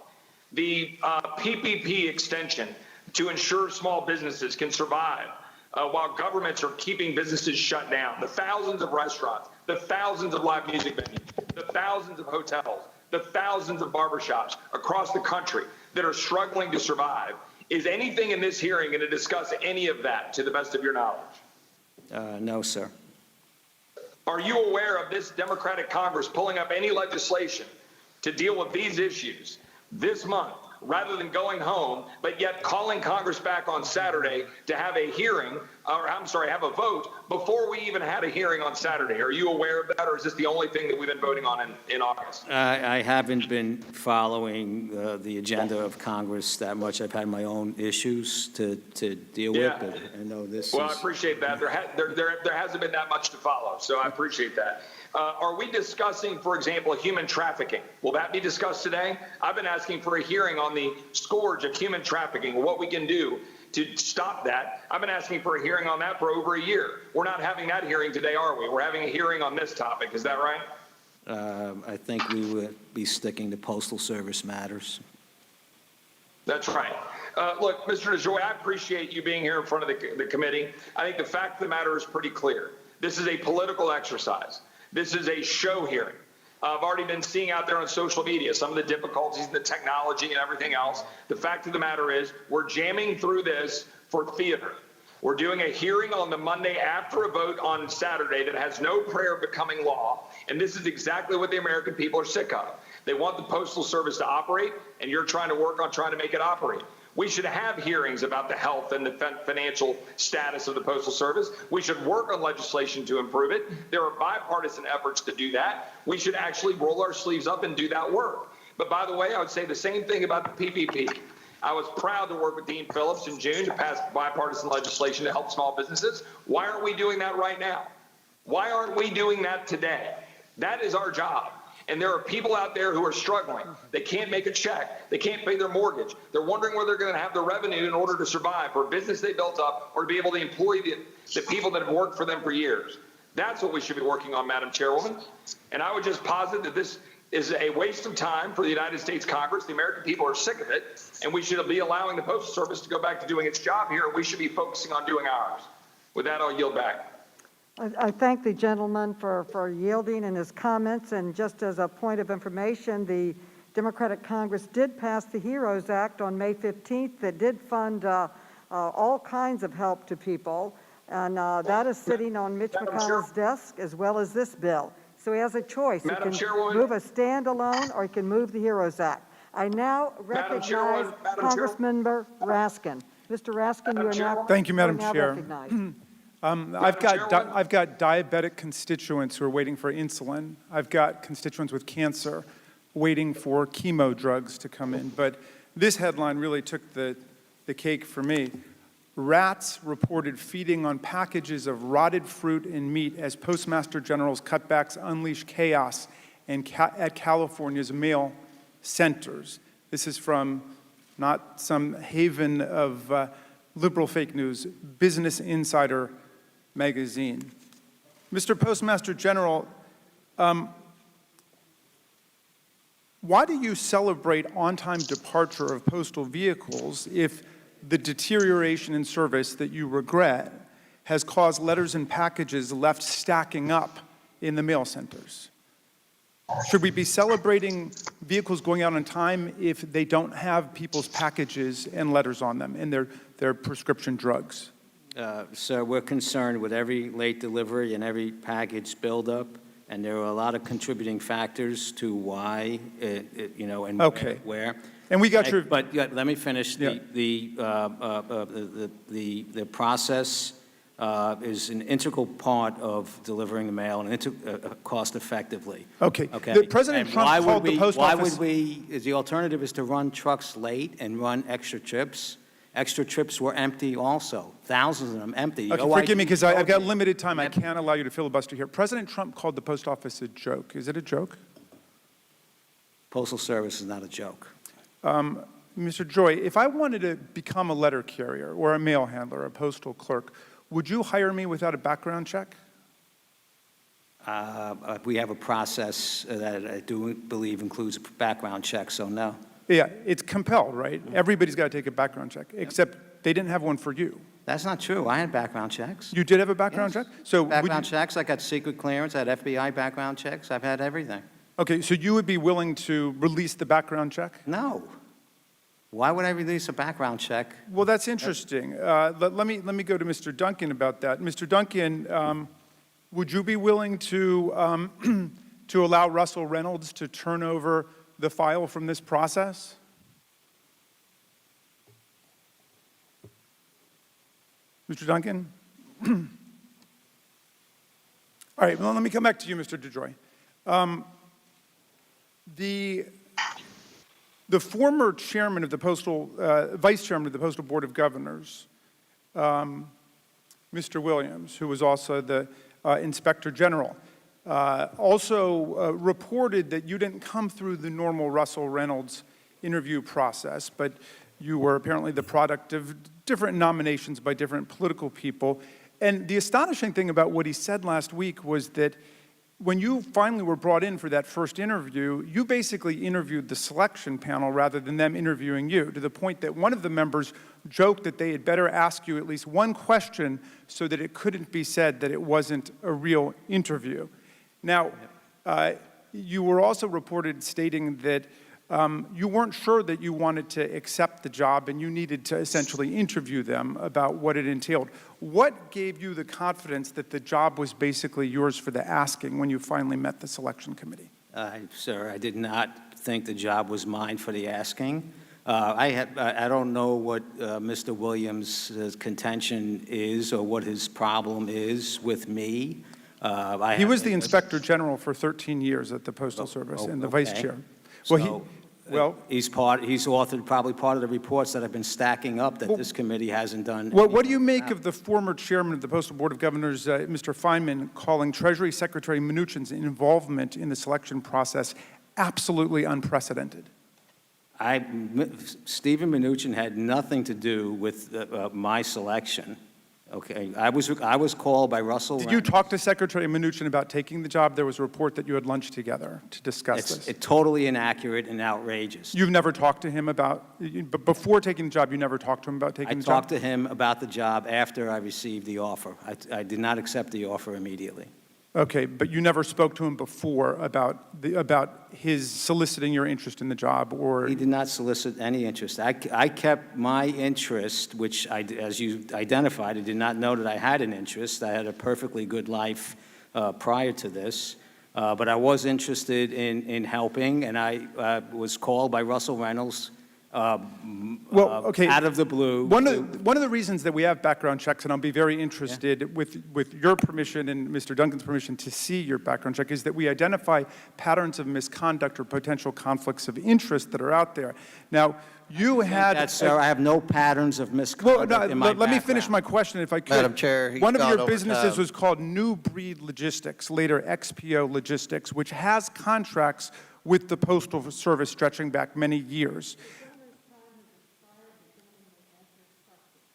[SPEAKER 21] The PPP extension to ensure small businesses can survive while governments are keeping businesses shut down, the thousands of restaurants, the thousands of live music venues, the thousands of hotels, the thousands of barbershops across the country that are struggling to survive. Is anything in this hearing going to discuss any of that, to the best of your knowledge?
[SPEAKER 7] No, sir.
[SPEAKER 21] Are you aware of this Democratic Congress pulling up any legislation to deal with these issues this month, rather than going home, but yet calling Congress back on Saturday to have a hearing, or I'm sorry, have a vote before we even had a hearing on Saturday? Are you aware of that, or is this the only thing that we've been voting on in August?
[SPEAKER 7] I haven't been following the agenda of Congress that much. I've had my own issues to deal with, but I know this
[SPEAKER 21] Well,
[SPEAKER 7] is...
[SPEAKER 21] I appreciate that. There hasn't been that much to follow, so I appreciate that. Are we discussing, for example, human trafficking? Will that be discussed today? I've been asking for a hearing on the scourge of human trafficking, what we can do to stop that. I've been asking for a hearing on that for over a year. We're not having that hearing today, are we? We're having a hearing on this topic. Is that right?
[SPEAKER 7] I think we would be sticking to Postal Service matters.
[SPEAKER 21] That's right. Look, Mr. DeJoy, I appreciate you being here in front of the committee. I think the fact of the matter is pretty clear. This is a political exercise. This is a show hearing. I've already been seeing out there on social media some of the difficulties, the technology and everything else. The fact of the matter is we're jamming through this for theater. We're doing a hearing on the Monday after a vote on Saturday that has no prayer of becoming law. And this is exactly what the American people are sick of. They want the Postal Service to operate, and you're trying to work on trying to make it operate. We should have hearings about the health and the financial status of the Postal Service. We should work on legislation to improve it. There are bipartisan efforts to do that. We should actually roll our sleeves up and do that work. But by the way, I would say the same thing about the PPP. I was proud to work with Dean Phillips in June to pass bipartisan legislation to help small businesses. Why aren't we doing that right now? Why aren't we doing that today? That is our job. And there are people out there who are struggling. They can't make a check. They can't pay their mortgage. They're wondering whether they're going to have the revenue in order to survive for a business they built up or to be able to employ the people that have worked for them for years. That's what we should be working on, Madam Chairwoman. And I would just posit that this is a waste of time for the United States Congress. The American people are sick of it, and we should be allowing the Postal Service to go back to doing its job here, and we should be focusing on doing ours. With that, I'll yield back.
[SPEAKER 1] I thank the gentleman for yielding in his comments, and just as a point of information, the Democratic Congress did pass the HEROES Act on May 15th that did fund all kinds of help to people, and that is sitting on Mitch McConnell's desk as well as this bill. So he has a choice. He can move a standalone or he can move the HEROES Act. I now recognize Congressmember Raskin. Mr. Raskin, you are now
[SPEAKER 6] Thank you, Madam Chair.
[SPEAKER 1] recognized.
[SPEAKER 6] I've got diabetic constituents who are waiting for insulin. I've got constituents with cancer waiting for chemo drugs to come in. But this headline really took the cake for me. Rats reported feeding on packages of rotted fruit and meat as Postmaster General's cutbacks unleash chaos at California's mail centers. This is from not some haven of liberal fake news, Business Insider magazine. Mr. Postmaster General, why do you celebrate on-time departure of postal vehicles if the deterioration in service that you regret has caused letters and packages left stacking up in the mail centers? Should we be celebrating vehicles going out on time if they don't have people's packages and letters on them and their prescription drugs?
[SPEAKER 7] Sir, we're concerned with every late delivery and every package buildup, and there are a lot of contributing factors to why, and
[SPEAKER 6] Okay.
[SPEAKER 7] where.
[SPEAKER 6] And we got your...
[SPEAKER 7] But let me finish.
[SPEAKER 6] Yeah.
[SPEAKER 7] The process is an integral part of delivering the mail and cost effectively.
[SPEAKER 6] Okay.
[SPEAKER 7] Okay.
[SPEAKER 6] President
[SPEAKER 7] And
[SPEAKER 6] Trump called the post office...
[SPEAKER 7] the alternative is to run trucks late and run extra trips. Extra trips were empty also, thousands of them empty.
[SPEAKER 6] Okay, forgive me, because I've got limited time. I can't allow you to filibuster here. President Trump called the post office a joke. Is it a joke?
[SPEAKER 7] Postal Service is not a joke.
[SPEAKER 6] Mr. Joy, if I wanted to become a letter carrier or a mail handler, a postal clerk, would you hire me without a background check?
[SPEAKER 7] We have a process that I do believe includes a background check, so no.
[SPEAKER 6] Yeah, it's compelled, right? Everybody's got to take a background check, except they didn't have one for you.
[SPEAKER 7] That's not true. I had background checks.
[SPEAKER 6] You did have a background check? So
[SPEAKER 7] Background checks. I got secret clearance. I had FBI background checks. I've had everything.
[SPEAKER 6] Okay, so you would be willing to release the background check?
[SPEAKER 7] No. Why would I release a background check?
[SPEAKER 6] Well, that's interesting. Let me go to Mr. Duncan about that. Mr. Duncan, would you be willing to to allow Russell Reynolds to turn over the file from this process? Mr. Duncan? All right, well, let me come back to you, Mr. DeJoy. The former chairman of the Postal, vice chairman of the Postal Board of Governors, Mr. Williams, who was also the inspector general, also reported that you didn't come through the normal Russell Reynolds interview process, but you were apparently the product of different nominations by different political people. And the astonishing thing about what he said last week was that when you finally were brought in for that first interview, you basically interviewed the selection panel rather than them interviewing you, to the point that one of the members joked that they had better ask you at least one question so that it couldn't be said that it wasn't a real interview. Now, you were also reported stating that you weren't sure that you wanted to accept the job and you needed to essentially interview them about what it entailed. What gave you the confidence that the job was basically yours for the asking when you finally met the selection committee?
[SPEAKER 7] Sir, I did not think the job was mine for the asking. I don't know what Mr. Williams' contention is or what his problem is with me.
[SPEAKER 6] He was the Inspector General for 13 years at the Postal Service and the Vice
[SPEAKER 7] okay.
[SPEAKER 6] Chair.
[SPEAKER 7] He's authored probably part of the reports that have been stacking up that this committee hasn't done.
[SPEAKER 6] What do you make of the former chairman of the Postal Board of Governors, Mr. Feynman, calling Treasury Secretary Mnuchin's involvement in the selection process absolutely unprecedented?
[SPEAKER 7] Stephen Mnuchin had nothing to do with my selection. Okay, I was called by Russell.
[SPEAKER 6] Did you talk to Secretary Mnuchin about taking the job? There was a report that you had lunch together to discuss this.
[SPEAKER 7] It's totally inaccurate and outrageous.
[SPEAKER 6] You've never talked to him about, but before taking the job, you never talked to him about taking the job?
[SPEAKER 7] I talked to him about the job after I received the offer. I did not accept the offer immediately.
[SPEAKER 6] Okay, but you never spoke to him before about his soliciting your interest in the job, or?
[SPEAKER 7] He did not solicit any interest. I kept my interest, which, as you identified, I did not know that I had an interest. I had a perfectly good life prior to this, but I was interested in helping, and I was called by Russell Reynolds out of the blue.
[SPEAKER 6] One of the reasons that we have background checks, and I'll be very interested with your permission and Mr. Duncan's permission to see your background check, is that we identify patterns of misconduct or potential conflicts of interest that are out there. Now, you had...
[SPEAKER 7] Sir, I have no patterns of misconduct in my
[SPEAKER 6] Let me finish my question if I could.
[SPEAKER 3] Madam Chair,
[SPEAKER 6] one of your businesses was called New Breed Logistics, later XPO Logistics, which has contracts with the Postal Service stretching back many years.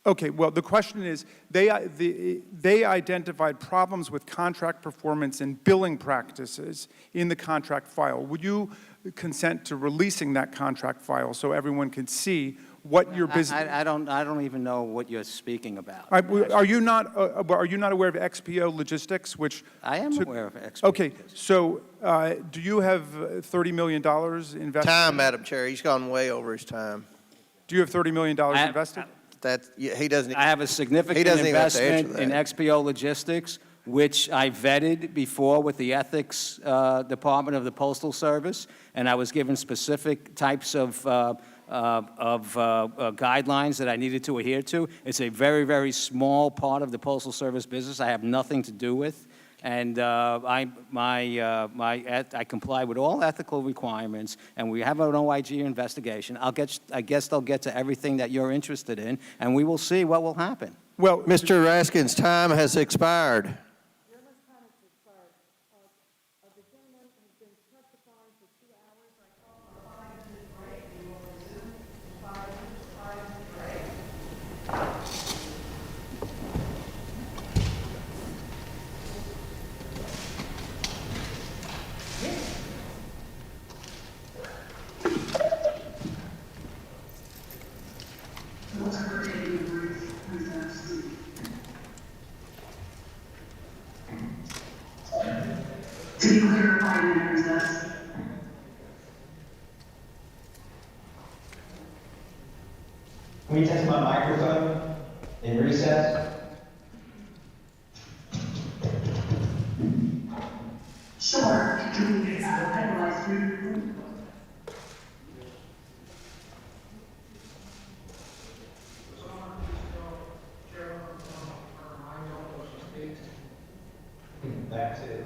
[SPEAKER 6] Okay, well, the question is, they identified problems with contract performance and billing practices in the contract file. Would you consent to releasing that contract file so everyone can see what your business?
[SPEAKER 7] I don't even know what you're speaking about.
[SPEAKER 6] Are you not aware of XPO Logistics, which?
[SPEAKER 7] I am aware of XPO.
[SPEAKER 6] Okay, so do you have $30 million invested?
[SPEAKER 3] Time, Madam Chair. He's gone way over his time.
[SPEAKER 6] Do you have $30 million invested?
[SPEAKER 3] He doesn't.
[SPEAKER 7] I have a significant investment in XPO Logistics, which I vetted before with the Ethics Department of the Postal Service, and I was given specific types of guidelines that I needed to adhere to. It's a very, very small part of the Postal Service business I have nothing to do with. And I comply with all ethical requirements, and we have an OIG investigation. I guess they'll get to everything that you're interested in, and we will see what will happen.
[SPEAKER 6] Well,
[SPEAKER 3] Mr. Raskin's time has expired.
[SPEAKER 9] To be clear, 5 minute recess.
[SPEAKER 22] Can we test my microphone in recess?
[SPEAKER 9] Sure. Can we penalize you?
[SPEAKER 22] That's it.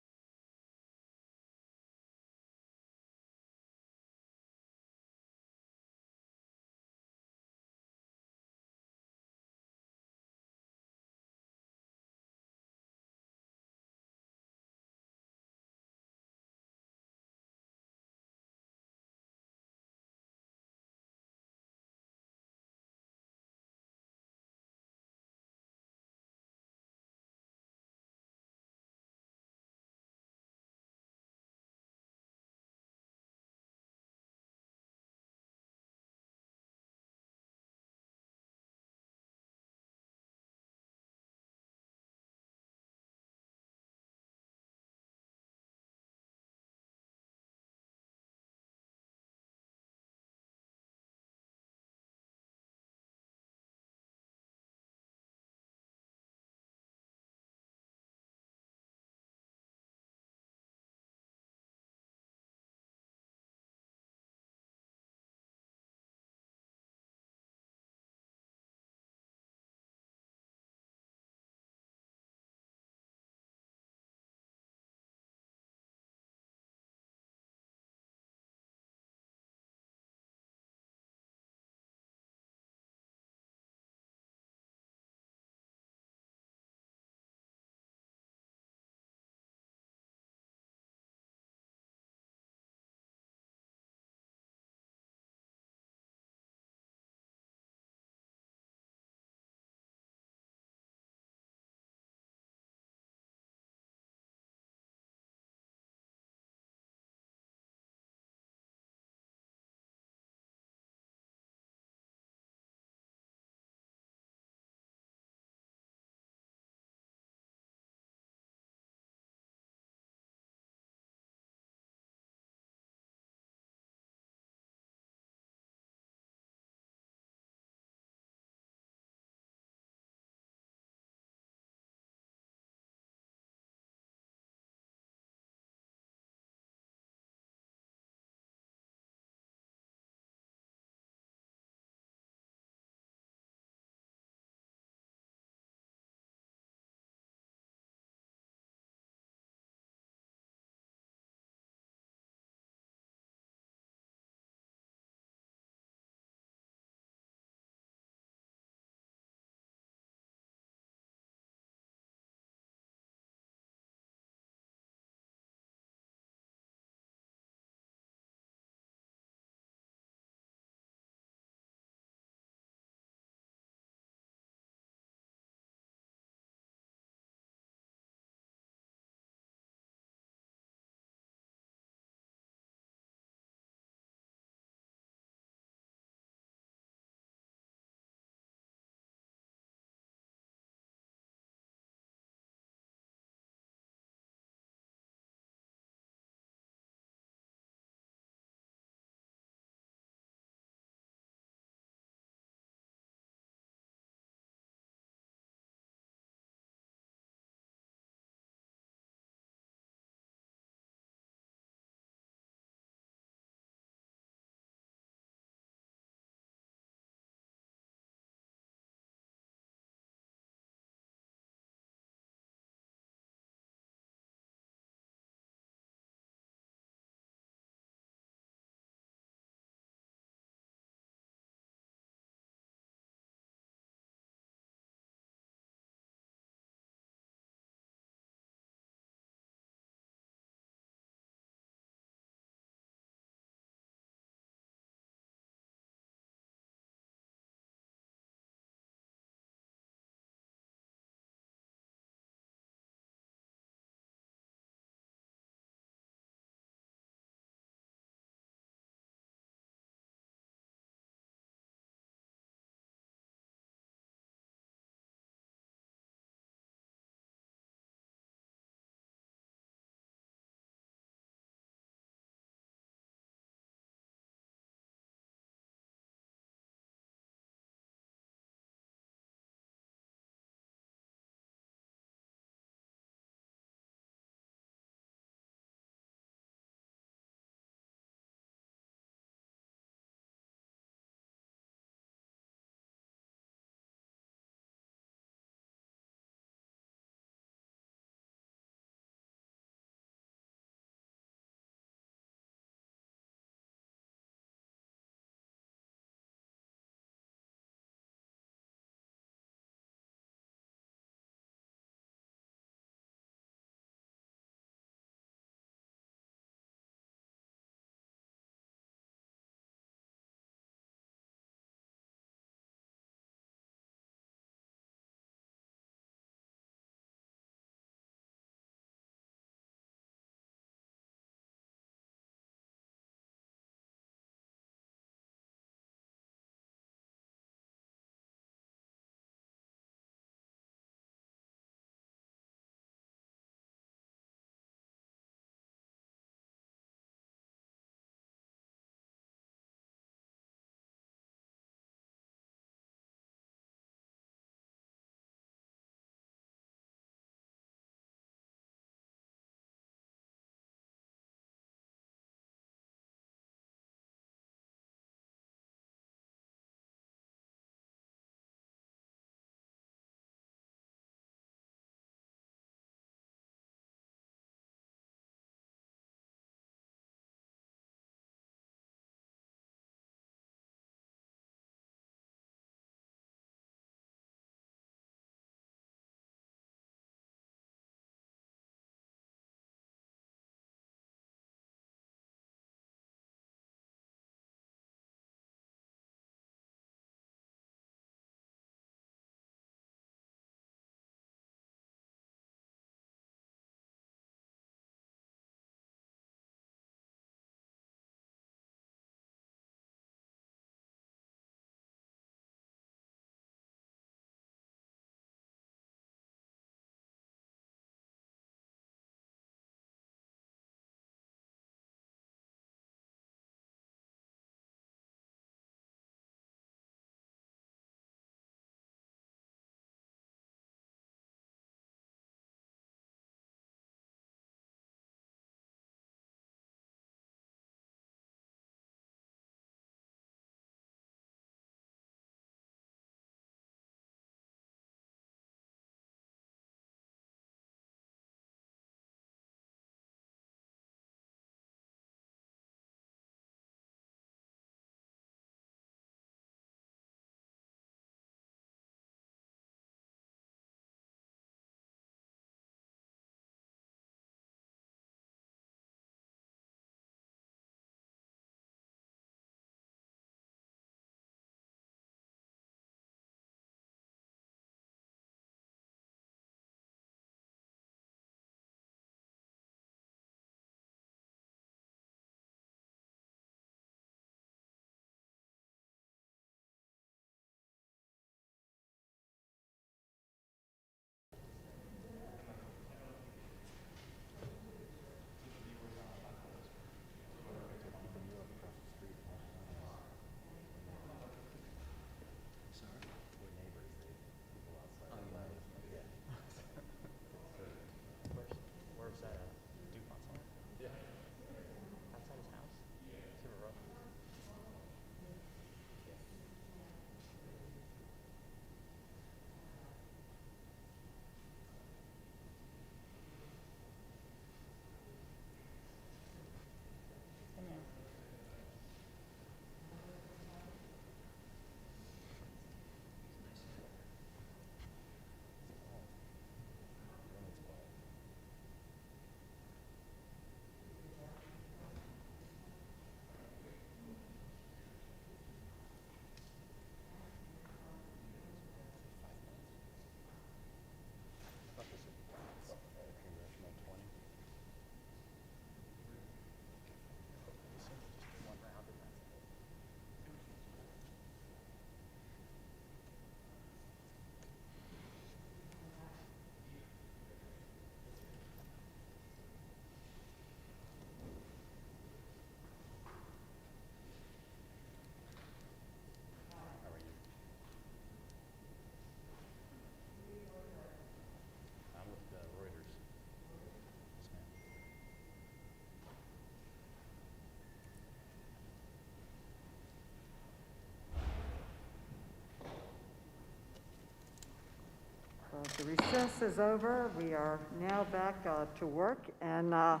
[SPEAKER 1] The recess is over. We are now back to work, and our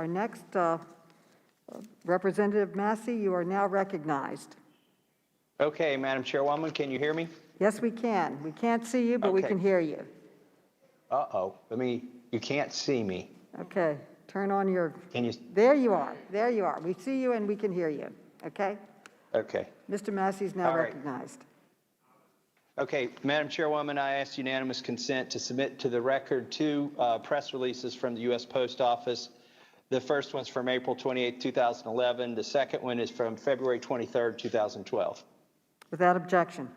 [SPEAKER 1] next Representative Massey, you are now recognized.
[SPEAKER 10] Okay, Madam Chairwoman, can you hear me?
[SPEAKER 1] Yes, we can. We can't see you, but we
[SPEAKER 10] Okay.
[SPEAKER 1] can hear you.
[SPEAKER 10] Uh-oh, you can't see me.
[SPEAKER 1] Okay, turn on your,
[SPEAKER 10] Can you,
[SPEAKER 1] there you are, there you are. We see you and we can hear you, okay?
[SPEAKER 10] okay.
[SPEAKER 1] Mr. Massey is now
[SPEAKER 10] All right.
[SPEAKER 1] recognized.
[SPEAKER 10] Okay, Madam Chairwoman, I ask unanimous consent to submit to the record two press releases from the U.S. Post Office. The first one's from April 28, 2011. The second one is from February 23, 2012.
[SPEAKER 1] Without objection.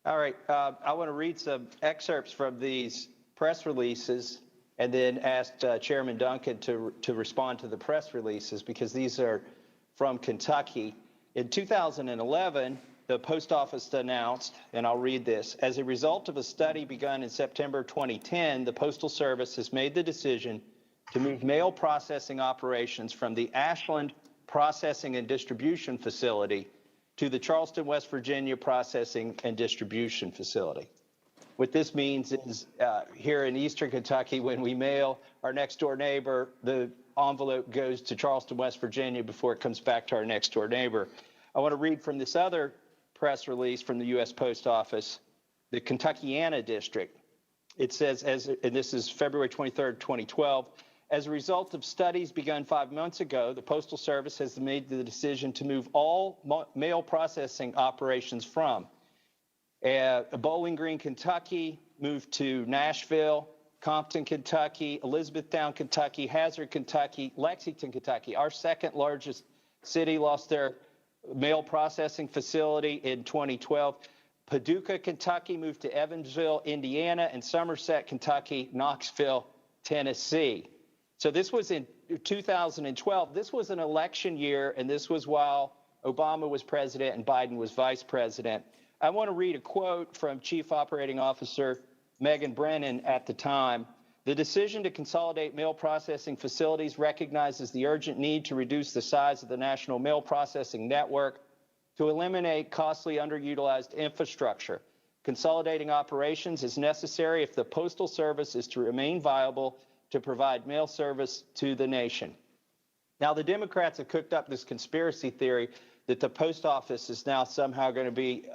[SPEAKER 10] All right, I want to read some excerpts from these press releases and then ask Chairman Duncan to respond to the press releases because these are from Kentucky. In 2011, the Post Office announced, and I'll read this, as a result of a study begun in September 2010, the Postal Service has made the decision to move mail processing operations from the Ashland Processing and Distribution Facility to the Charleston, West Virginia Processing and Distribution Facility. What this means is here in Eastern Kentucky, when we mail our next door neighbor, the envelope goes to Charleston, West Virginia before it comes back to our next door neighbor. I want to read from this other press release from the U.S. Post Office, the Kentuckiana District. It says, and this is February 23, 2012, as a result of studies begun 5 months ago, the Postal Service has made the decision to move all mail processing operations from Bowling Green, Kentucky, moved to Nashville, Compton, Kentucky, Elizabethtown, Kentucky, Hazard, Kentucky, Lexington, Kentucky. Our second largest city lost their mail processing facility in 2012. Paducah, Kentucky moved to Evansville, Indiana, and Somerset, Kentucky, Knoxville, Tennessee. So this was in 2012. This was an election year, and this was while Obama was president and Biden was vice president. I want to read a quote from Chief Operating Officer Megan Brennan at the time. The decision to consolidate mail processing facilities recognizes the urgent need to reduce the size of the national mail processing network to eliminate costly underutilized infrastructure. Consolidating operations is necessary if the Postal Service is to remain viable to provide mail service to the nation. Now, the Democrats have cooked up this conspiracy theory that the Post Office is now somehow going to be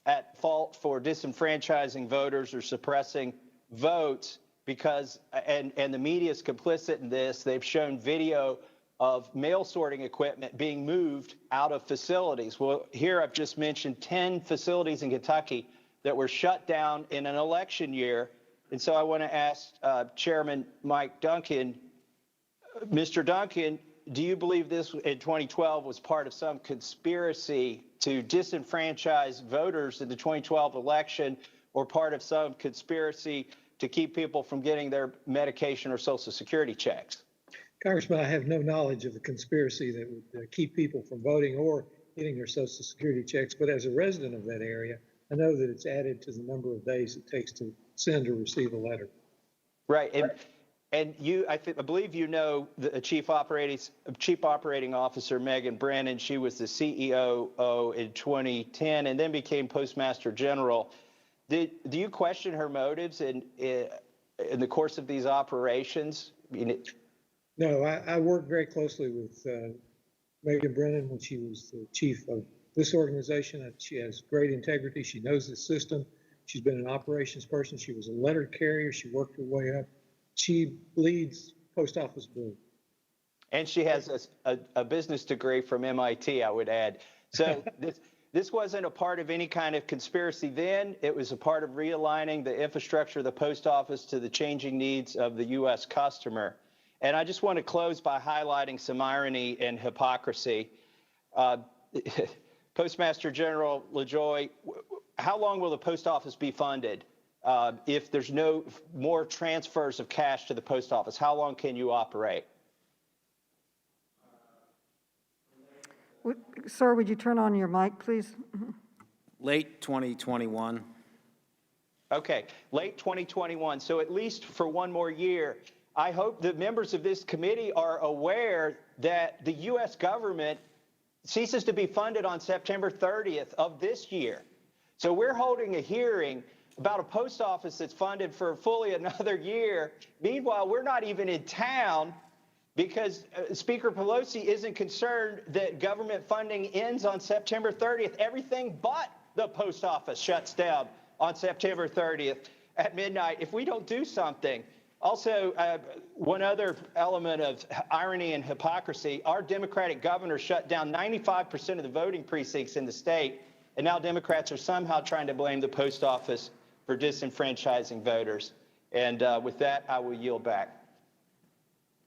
[SPEAKER 10] at fault for disenfranchising voters or suppressing votes because, and the media is complicit in this. They've shown video of mail sorting equipment being moved out of facilities. Well, here I've just mentioned 10 facilities in Kentucky that were shut down in an election year. And so I want to ask Chairman Mike Duncan, Mr. Duncan, do you believe this in 2012 was part of some conspiracy to disenfranchise voters in the 2012 election or part of some conspiracy to keep people from getting their medication or Social Security checks?
[SPEAKER 8] Congressman, I have no knowledge of the conspiracy that would keep people from voting or getting their Social Security checks, but as a resident of that area, I know that it's added to the number of days it takes to send or receive a letter.
[SPEAKER 10] Right, and you, I believe you know the Chief Operating Officer Megan Brennan. She was the CEO in 2010 and then became Postmaster General. Do you question her motives in the course of these operations?
[SPEAKER 8] No, I worked very closely with Megan Brennan when she was the chief of this organization. She has great integrity. She knows the system. She's been an operations person. She was a letter carrier. She worked her way up. She leads Post Office Blue.
[SPEAKER 10] And she has a business degree from MIT, I would add. So this wasn't a part of any kind of conspiracy then. It was a part of realigning the infrastructure of the post office to the changing needs of the U.S. customer. And I just want to close by highlighting some irony and hypocrisy. Postmaster General LaJoy, how long will the post office be funded? If there's no more transfers of cash to the post office, how long can you operate?
[SPEAKER 1] Sir, would you turn on your mic, please?
[SPEAKER 7] Late 2021.
[SPEAKER 10] Okay, late 2021. So at least for one more year. I hope that members of this committee are aware that the U.S. government ceases to be funded on September 30th of this year. So we're holding a hearing about a post office that's funded for fully another year. Meanwhile, we're not even in town because Speaker Pelosi isn't concerned that government funding ends on September 30th. Everything but the post office shuts down on September 30th at midnight if we don't do something. Also, one other element of irony and hypocrisy, our Democratic governor shut down 95% of the voting precincts in the state, and now Democrats are somehow trying to blame the post office for disenfranchising voters. And with that, I will yield back.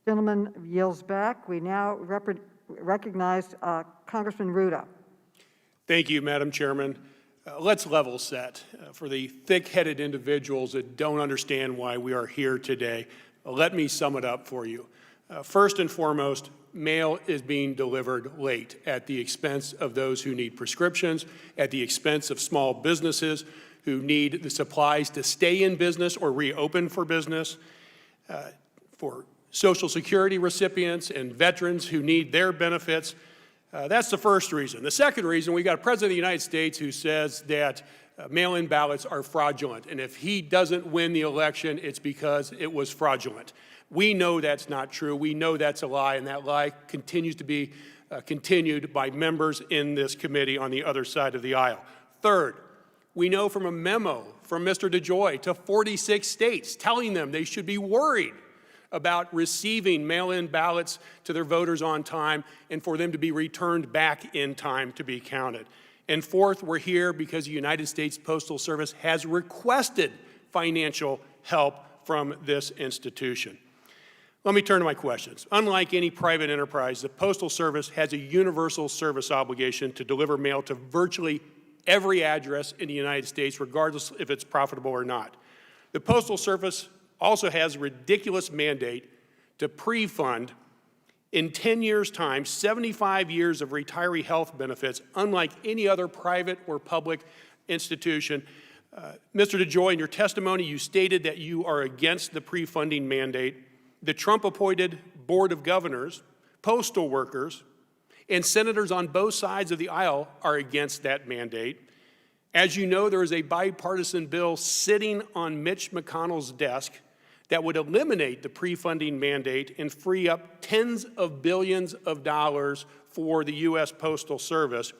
[SPEAKER 1] Gentleman yields back. We now recognize Congressman Ruda.
[SPEAKER 11] Thank you, Madam Chairman. Let's level set. For the thick-headed individuals that don't understand why we are here today, let me sum it up for you. First and foremost, mail is being delivered late at the expense of those who need prescriptions, at the expense of small businesses who need the supplies to stay in business or reopen for business, for Social Security recipients and veterans who need their benefits. That's the first reason. The second reason, we got a president of the United States who says that mail-in ballots are fraudulent, and if he doesn't win the election, it's because it was fraudulent. We know that's not true. We know that's a lie, and that lie continues to be continued by members in this committee on the other side of the aisle. Third, we know from a memo from Mr. DeJoy to 46 states telling them they should be worried about receiving mail-in ballots to their voters on time and for them to be returned back in time to be counted. And fourth, we're here because the United States Postal Service has requested financial help from this institution. Let me turn to my questions. Unlike any private enterprise, the Postal Service has a universal service obligation to deliver mail to virtually every address in the United States, regardless if it's profitable or not. The Postal Service also has a ridiculous mandate to pre-fund in 10 years' time 75 years of retiree health benefits, unlike any other private or public institution. Mr. DeJoy, in your testimony, you stated that you are against the pre-funding mandate. The Trump-appointed Board of Governors, postal workers, and senators on both sides of the aisle are against that mandate. As you know, there is a bipartisan bill sitting on Mitch McConnell's desk that would eliminate the pre-funding mandate and free up tens of billions of dollars for the U.S. Postal Service.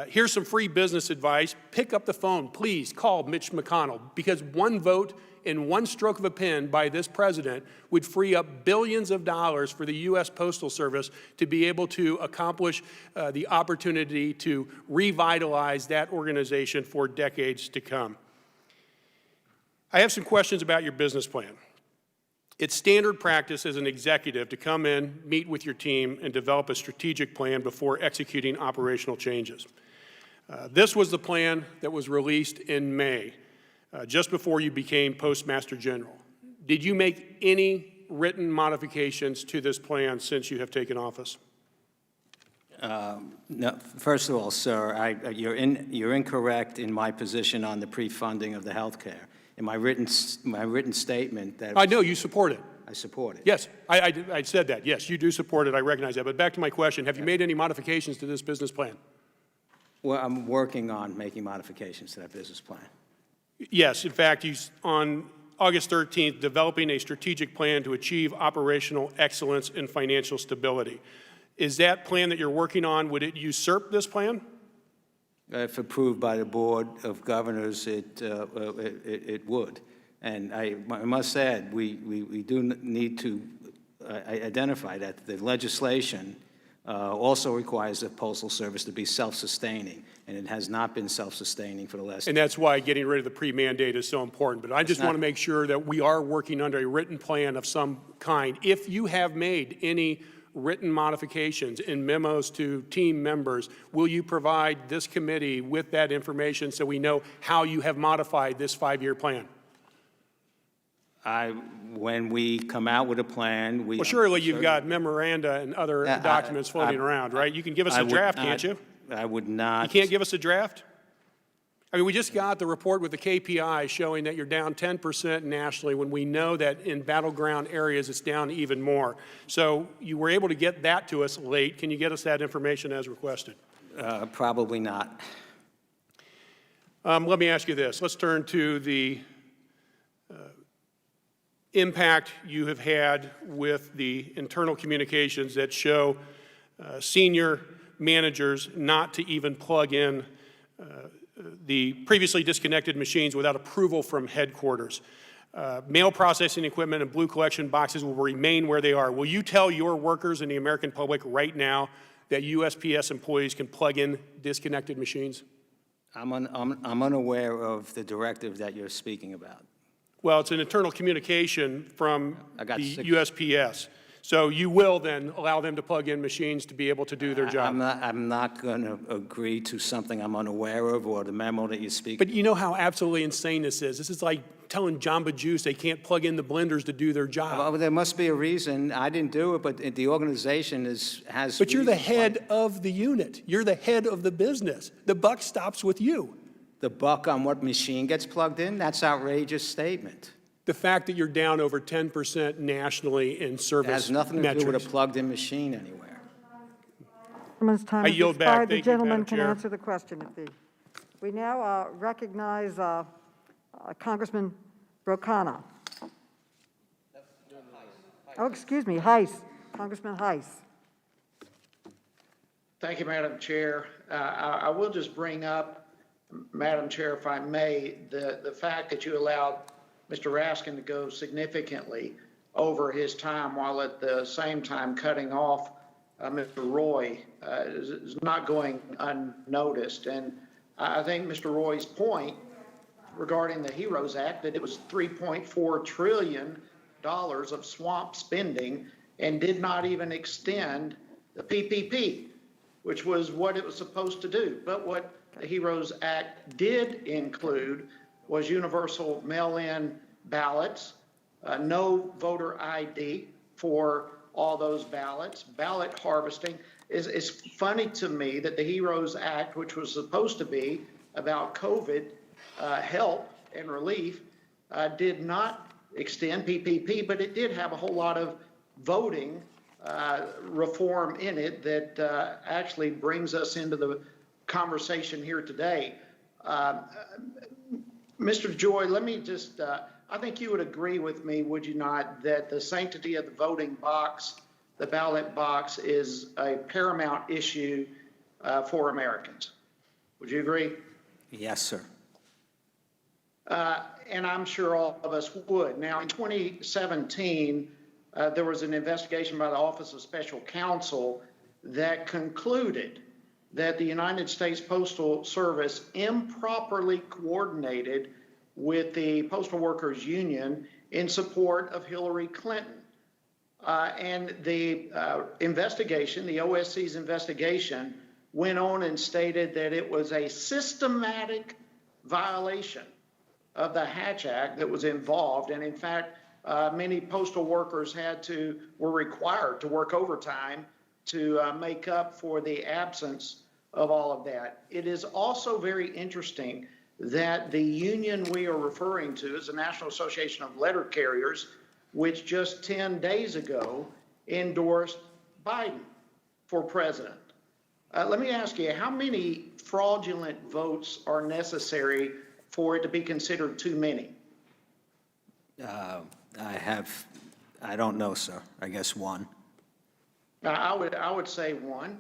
[SPEAKER 11] Here's some free business advice. Pick up the phone. Please call Mitch McConnell, because one vote and one stroke of a pen by this president would free up billions of dollars for the U.S. Postal Service to be able to accomplish the opportunity to revitalize that organization for decades to come. I have some questions about your business plan. It's standard practice as an executive to come in, meet with your team, and develop a strategic plan before executing operational changes. This was the plan that was released in May, just before you became Postmaster General. Did you make any written modifications to this plan since you have taken office?
[SPEAKER 7] No, first of all, sir, you're incorrect in my position on the pre-funding of the health care. In my written statement that
[SPEAKER 11] I know you support it.
[SPEAKER 7] I support it.
[SPEAKER 11] Yes, I said that. Yes, you do support it. I recognize that. But back to my question, have you made any modifications to this business plan?
[SPEAKER 7] Well, I'm working on making modifications to that business plan.
[SPEAKER 11] Yes, in fact, on August 13th, developing a strategic plan to achieve operational excellence and financial stability. Is that plan that you're working on, would it usurp this plan?
[SPEAKER 7] If approved by the Board of Governors, it would. And I must add, we do need to identify that the legislation also requires the Postal Service to be self-sustaining, and it has not been self-sustaining for the last.
[SPEAKER 11] And that's why getting rid of the pre-mandate is so important. But I just want to make sure that we are working under a written plan of some kind. If you have made any written modifications in memos to team members, will you provide this committee with that information so we know how you have modified this 5-year plan?
[SPEAKER 7] When we come out with a plan,
[SPEAKER 11] Well, surely you've got memoranda and other documents floating around, right? You can give us a draft, can't you?
[SPEAKER 7] I would not.
[SPEAKER 11] You can't give us a draft? I mean, we just got the report with the KPI showing that you're down 10% nationally when we know that in battleground areas it's down even more. So you were able to get that to us late. Can you get us that information as requested?
[SPEAKER 7] Probably not.
[SPEAKER 11] Let me ask you this. Let's turn to the impact you have had with the internal communications that show senior managers not to even plug in the previously disconnected machines without approval from headquarters. Mail processing equipment and blue collection boxes will remain where they are. Will you tell your workers and the American public right now that USPS employees can plug in disconnected machines?
[SPEAKER 7] I'm unaware of the directive that you're speaking about.
[SPEAKER 11] Well, it's an internal communication from the
[SPEAKER 7] got six.
[SPEAKER 11] USPS. So you will then allow them to plug in machines to be able to do their job.
[SPEAKER 7] I'm not going to agree to something I'm unaware of or the memo that you speak.
[SPEAKER 11] But you know how absolutely insane this is. This is like telling Jamba Juice they can't plug in the blenders to do their job.
[SPEAKER 7] Well, there must be a reason. I didn't do it, but the organization has.
[SPEAKER 11] But you're the
[SPEAKER 7] reasons why.
[SPEAKER 11] head of the unit. You're the head of the business. The buck stops with you.
[SPEAKER 7] The buck on what machine gets plugged in? That's an outrageous statement.
[SPEAKER 11] The fact that you're down over 10% nationally in service
[SPEAKER 7] It has nothing to
[SPEAKER 11] metrics.
[SPEAKER 7] do with a plugged-in machine anywhere.
[SPEAKER 1] Gentleman's time
[SPEAKER 11] I
[SPEAKER 1] has
[SPEAKER 11] yield back.
[SPEAKER 1] expired. The
[SPEAKER 11] Thank you,
[SPEAKER 1] gentleman
[SPEAKER 11] Madam
[SPEAKER 1] can
[SPEAKER 11] Chair.
[SPEAKER 1] answer the question if the. We now recognize Congressman Brocana. Oh, excuse me, Heiss. Congressman Heiss.
[SPEAKER 5] Thank you, Madam Chair. I will just bring up, Madam Chair, if I may, the fact that you allowed Mr. Raskin to go significantly over his time while at the same time cutting off Mr. Roy is not going unnoticed. And I think Mr. Roy's point regarding the HEROES Act, that it was $3.4 trillion of swamp spending and did not even extend the PPP, which was what it was supposed to do. But what the HEROES Act did include was universal mail-in ballots, no voter ID for all those ballots, ballot harvesting. It's funny to me that the HEROES Act, which was supposed to be about COVID help and relief, did not extend PPP, but it did have a whole lot of voting reform in it that actually brings us into the conversation here today. Mr. Joy, let me just, I think you would agree with me, would you not, that the sanctity of the voting box, the ballot box, is a paramount issue for Americans. Would you agree?
[SPEAKER 7] Yes, sir.
[SPEAKER 5] And I'm sure all of us would. Now, in 2017, there was an investigation by the Office of Special Counsel that concluded that the United States Postal Service improperly coordinated with the Postal Workers Union in support of Hillary Clinton. And the investigation, the OSC's investigation, went on and stated that it was a systematic violation of the Hatch Act that was involved. And in fact, many postal workers were required to work overtime to make up for the absence of all of that. It is also very interesting that the union we are referring to is the National Association of Letter Carriers, which just 10 days ago endorsed Biden for president. Let me ask you, how many fraudulent votes are necessary for it to be considered too many?
[SPEAKER 7] I don't know, sir. I guess one.
[SPEAKER 5] I would say one.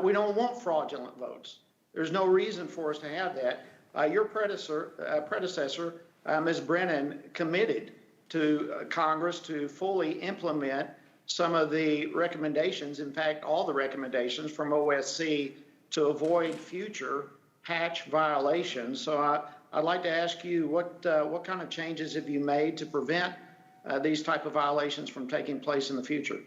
[SPEAKER 5] We don't want fraudulent votes. There's no reason for us to have that. Your predecessor, Ms. Brennan, committed to Congress to fully implement some of the recommendations, in fact, all the recommendations from OSC to avoid future Hatch violations. So I'd like to ask you, what kind of changes have you made to prevent these type of violations from taking place in the future?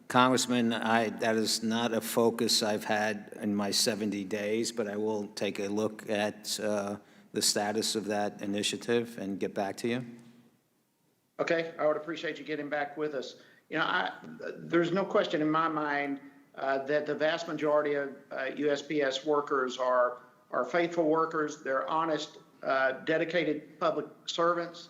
[SPEAKER 7] Congressman, that is not a focus I've had in my 70 days, but I will take a look at the status of that initiative and get back to you.
[SPEAKER 5] Okay, I would appreciate you getting back with us. You know, there's no question in my mind that the vast majority of USPS workers are faithful workers. They're honest, dedicated public servants.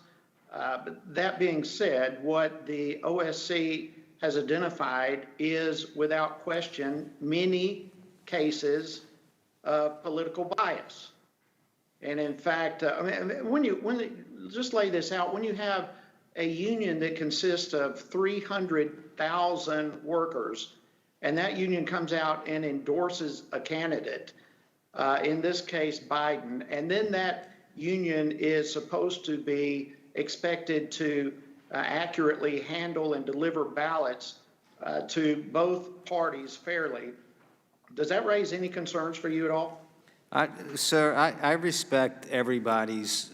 [SPEAKER 5] But that being said, what the OSC has identified is, without question, many cases of political bias. And in fact, just lay this out, when you have a union that consists of 300,000 workers, and that union comes out and endorses a candidate, in this case Biden, and then that union is supposed to be expected to accurately handle and deliver ballots to both parties fairly. Does that raise any concerns for you at all?
[SPEAKER 7] Sir, I respect everybody's,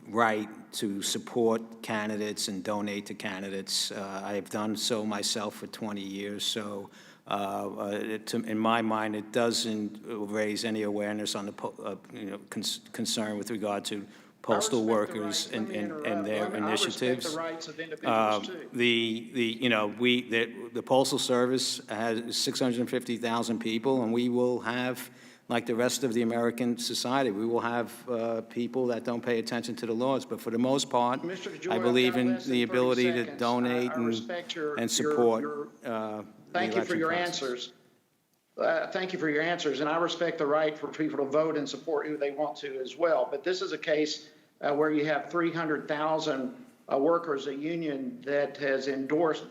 [SPEAKER 7] right to support candidates and donate to candidates. I've done so myself for 20 years, so in my mind, it doesn't raise any awareness on the concern with regard to postal workers and their initiatives.
[SPEAKER 5] I respect the rights of individuals too.
[SPEAKER 7] The Postal Service has 650,000 people, and we will have, like the rest of the American society, we will have people that don't pay attention to the laws. But for the most part,
[SPEAKER 5] Mr. DeJoy,
[SPEAKER 7] I believe
[SPEAKER 5] I've got
[SPEAKER 7] in
[SPEAKER 5] less than
[SPEAKER 7] the
[SPEAKER 5] 30
[SPEAKER 7] ability to
[SPEAKER 5] seconds.
[SPEAKER 7] donate
[SPEAKER 5] I respect
[SPEAKER 7] and support
[SPEAKER 5] Thank you for your answers. Thank you for your answers, and I respect the right for people to vote and support who they want to as well. But this is a case where you have 300,000 workers, a union that has endorsed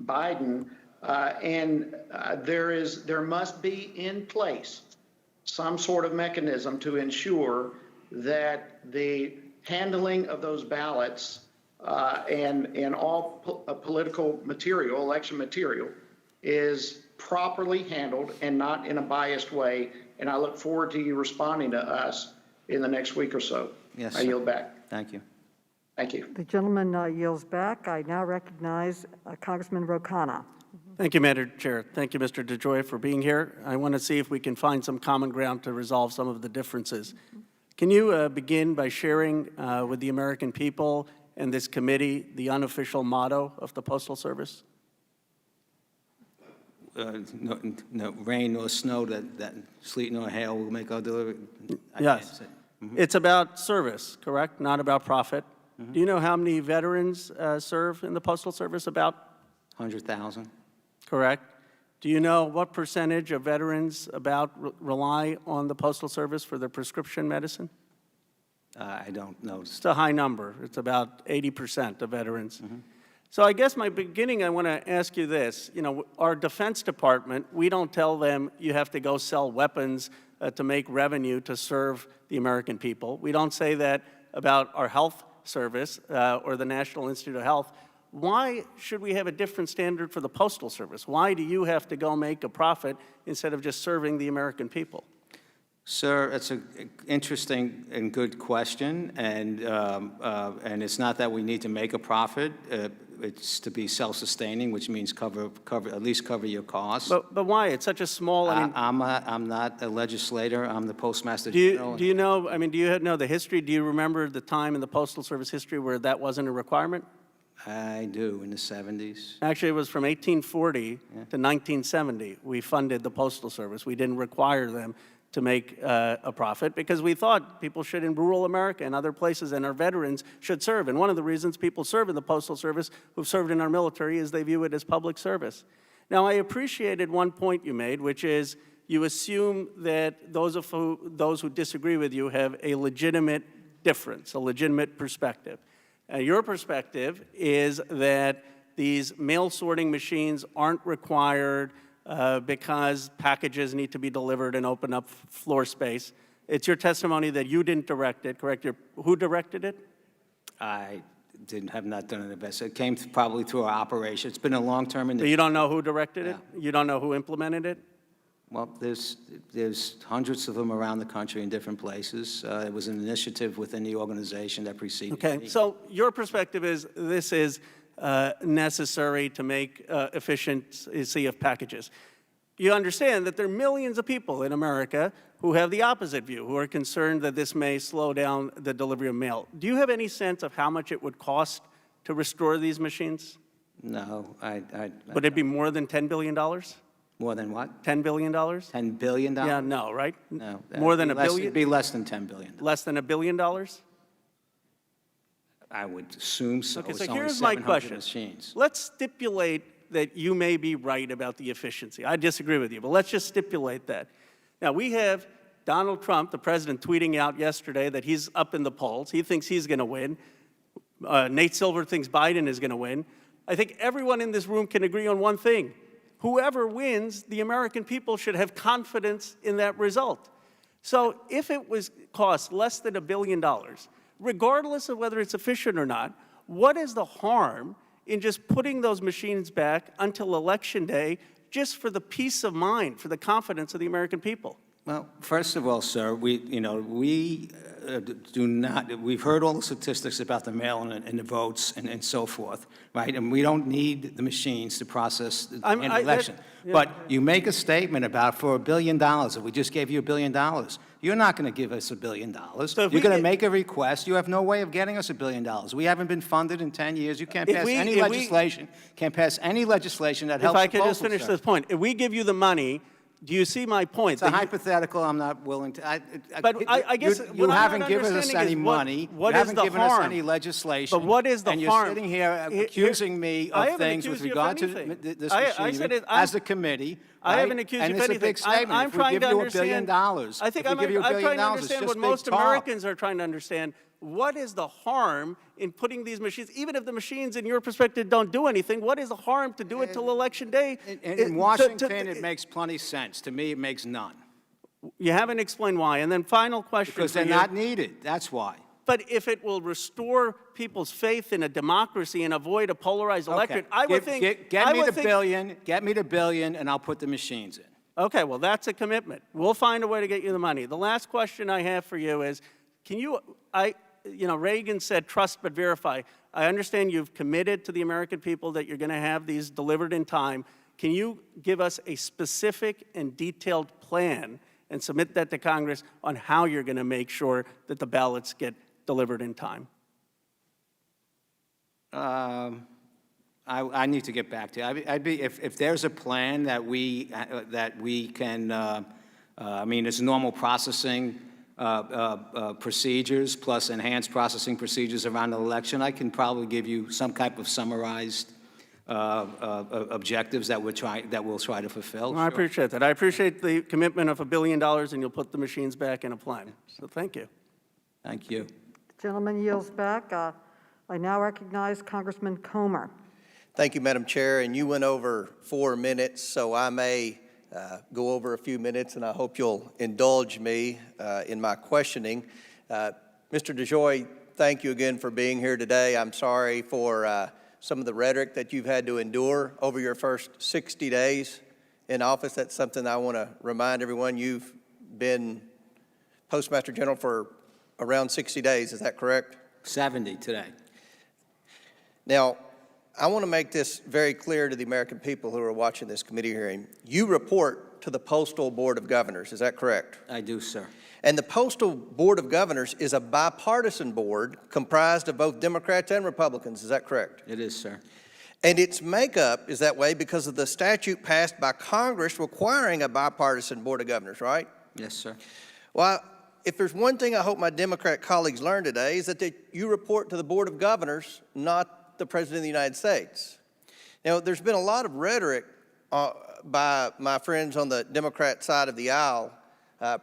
[SPEAKER 5] Biden, and there must be in place some sort of mechanism to ensure that the handling of those ballots and all political material, election material, is properly handled and not in a biased way. And I look forward to you responding to us in the next week or so.
[SPEAKER 7] Yes,
[SPEAKER 5] I
[SPEAKER 7] sir.
[SPEAKER 5] yield back.
[SPEAKER 7] Thank you.
[SPEAKER 5] Thank you.
[SPEAKER 1] The gentleman yields back. I now recognize Congressman Ro Khanna.
[SPEAKER 14] Thank you, Madam Chair. Thank you, Mr. DeJoy, for being here. I want to see if we can find some common ground to resolve some of the differences. Can you begin by sharing with the American people and this committee the unofficial motto of the Postal Service?
[SPEAKER 7] No rain nor snow, that sleet nor hail will make our delivery.
[SPEAKER 14] Yes. It's about service, correct? Not about profit. Do you know how many veterans serve in the Postal Service? About
[SPEAKER 7] 100,000.
[SPEAKER 14] Correct. Do you know what percentage of veterans rely on the Postal Service for their prescription medicine?
[SPEAKER 7] I don't know.
[SPEAKER 14] It's a high number. It's about 80% of veterans. So I guess my beginning, I want to ask you this. You know, our Defense Department, we don't tell them you have to go sell weapons to make revenue to serve the American people. We don't say that about our health service or the National Institute of Health. Why should we have a different standard for the Postal Service? Why do you have to go make a profit instead of just serving the American people?
[SPEAKER 7] Sir, it's an interesting and good question, and it's not that we need to make a profit. It's to be self-sustaining, which means at least cover your costs.
[SPEAKER 14] But why? It's such a small.
[SPEAKER 7] I'm not a legislator. I'm the Postmaster
[SPEAKER 14] General. Do you know?
[SPEAKER 7] Do you
[SPEAKER 14] know the history? Do you remember the time in the Postal Service history where that wasn't a requirement?
[SPEAKER 7] I do, in the 70s.
[SPEAKER 14] Actually, it was from 1840 to 1970. We funded the Postal Service. We didn't require them to make a profit because we thought people should in rural America and other places, and our veterans should serve. And one of the reasons people serve in the Postal Service who've served in our military is they view it as public service. Now, I appreciated one point you made, which is you assume that those who disagree with you have a legitimate difference, a legitimate perspective. Your perspective is that these mail sorting machines aren't required because packages need to be delivered and open up floor space. It's your testimony that you didn't direct it, correct? Who directed it?
[SPEAKER 7] I have not done an investigation. It came probably through our operation. It's been a long-term initiative.
[SPEAKER 14] So you don't know who directed it? You don't know who implemented it?
[SPEAKER 7] Well, there's hundreds of them around the country in different places. It was an initiative within the organization that preceded me.
[SPEAKER 14] Okay, so your perspective is this is necessary to make efficiency of packages. You understand that there are millions of people in America who have the opposite view, who are concerned that this may slow down the delivery of mail. Do you have any sense of how much it would cost to restore these machines?
[SPEAKER 7] No,
[SPEAKER 14] Would it be more than $10 billion?
[SPEAKER 7] More than what?
[SPEAKER 14] $10 billion?
[SPEAKER 7] $10 billion?
[SPEAKER 14] Yeah, no, right?
[SPEAKER 7] No.
[SPEAKER 14] More than $1 billion?
[SPEAKER 7] It'd be less than $10 billion.
[SPEAKER 14] Less than $1 billion?
[SPEAKER 7] I would assume so.
[SPEAKER 14] Okay,
[SPEAKER 7] It's
[SPEAKER 14] so
[SPEAKER 7] only
[SPEAKER 14] here's my
[SPEAKER 7] 700
[SPEAKER 14] question.
[SPEAKER 7] machines.
[SPEAKER 14] Let's stipulate that you may be right about the efficiency. I disagree with you, but let's just stipulate that. Now, we have Donald Trump, the president, tweeting out yesterday that he's up in the polls. He thinks he's going to win. Nate Silver thinks Biden is going to win. I think everyone in this room can agree on one thing. Whoever wins, the American people should have confidence in that result. So if it cost less than $1 billion, regardless of whether it's efficient or not, what is the harm in just putting those machines back until Election Day just for the peace of mind, for the confidence of the American people?
[SPEAKER 7] Well, first of all, sir, we've heard all the statistics about the mail-in and the votes and so forth, right? And we don't need the machines to process the election. But you make a statement about for $1 billion, if we just gave you $1 billion, you're not going to give us $1 billion. You're going to make a request. You have no way of getting us $1 billion. We haven't been funded in 10 years. You can't pass any legislation. Can't pass any legislation that helps.
[SPEAKER 14] If I could just finish this point, if we give you the money, do you see my point?
[SPEAKER 7] It's a hypothetical. I'm not willing to.
[SPEAKER 14] But I guess
[SPEAKER 7] you haven't given us any money.
[SPEAKER 14] What
[SPEAKER 7] you
[SPEAKER 14] is
[SPEAKER 7] haven't
[SPEAKER 14] the
[SPEAKER 7] given
[SPEAKER 14] harm?
[SPEAKER 7] us any legislation.
[SPEAKER 14] But what is the
[SPEAKER 7] and
[SPEAKER 14] harm?
[SPEAKER 7] you're sitting here accusing me of things with regard to this machine as a committee.
[SPEAKER 14] I haven't accused you of anything.
[SPEAKER 7] And it's a big statement.
[SPEAKER 14] I'm trying to understand.
[SPEAKER 7] I
[SPEAKER 14] think I'm trying to understand what most Americans are trying to understand. What is the harm in putting these machines, even if the machines in your perspective don't do anything, what is the harm to do it till Election Day?
[SPEAKER 7] In Washington, it makes plenty sense. To me, it makes none.
[SPEAKER 14] You haven't explained why. And then final question
[SPEAKER 7] because they're not needed. That's why.
[SPEAKER 14] But if it will restore people's faith in a democracy and avoid a polarized electorate, I would think...
[SPEAKER 7] Get me the billion, and I'll put the machines in.
[SPEAKER 14] Okay, well, that's a commitment. We'll find a way to get you the money. The last question I have for you is, Reagan said trust but verify. I understand you've committed to the American people that you're going to have these delivered in time. Can you give us a specific and detailed plan and submit that to Congress on how you're going to make sure that the ballots get delivered in time?
[SPEAKER 7] I need to get back to you. If there's a plan that we can, it's normal processing procedures plus enhanced processing procedures around the election, I can probably give you some type of summarized objectives that we'll try to fulfill.
[SPEAKER 14] Well, I appreciate that. I appreciate the commitment of $1 billion, and you'll put the machines back in a plan. So thank you.
[SPEAKER 7] Thank you.
[SPEAKER 1] Gentleman yields back. I now recognize Congressman Comer.
[SPEAKER 3] Thank you, Madam Chair. And you went over 4 minutes, so I may go over a few minutes, and I hope you'll indulge me in my questioning. Mr. DeJoy, thank you again for being here today. I'm sorry for some of the rhetoric that you've had to endure over your first 60 days in office. That's something I want to remind everyone. You've been Postmaster General for around 60 days. Is that correct?
[SPEAKER 7] 70 today.
[SPEAKER 3] Now, I want to make this very clear to the American people who are watching this committee hearing. You report to the Postal Board of Governors. Is that correct?
[SPEAKER 7] I do, sir.
[SPEAKER 3] And the Postal Board of Governors is a bipartisan board comprised of both Democrats and Republicans. Is that correct?
[SPEAKER 7] It is, sir.
[SPEAKER 3] And its makeup is that way because of the statute passed by Congress requiring a bipartisan Board of Governors, right?
[SPEAKER 7] Yes, sir.
[SPEAKER 3] Well, if there's one thing I hope my Democrat colleagues learn today is that you report to the Board of Governors, not the President of the United States. Now, there's been a lot of rhetoric by my friends on the Democrat side of the aisle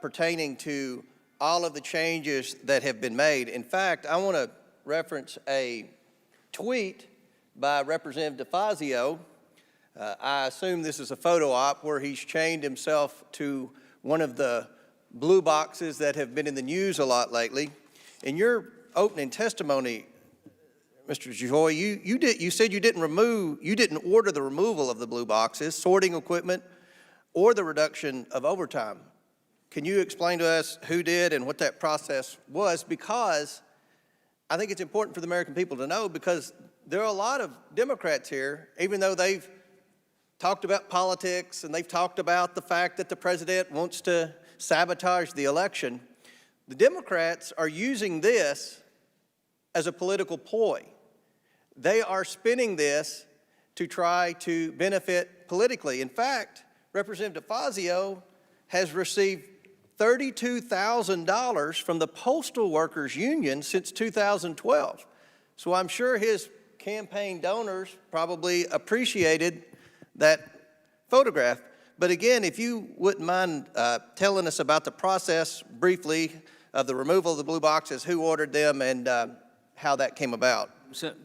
[SPEAKER 3] pertaining to all of the changes that have been made. In fact, I want to reference a tweet by Representative DeFazio. I assume this is a photo op where he's chained himself to one of the blue boxes that have been in the news a lot lately. In your opening testimony, Mr. DeJoy, you said you didn't order the removal of the blue boxes, sorting equipment, or the reduction of overtime. Can you explain to us who did and what that process was? Because I think it's important for the American people to know, because there are a lot of Democrats here, even though they've talked about politics and they've talked about the fact that the president wants to sabotage the election, the Democrats are using this as a political ploy. They are spinning this to try to benefit politically. In fact, Representative DeFazio has received $32,000 from the Postal Workers Union since 2012. So I'm sure his campaign donors probably appreciated that photograph. But again, if you wouldn't mind telling us about the process briefly of the removal of the blue boxes, who ordered them, and how that came about.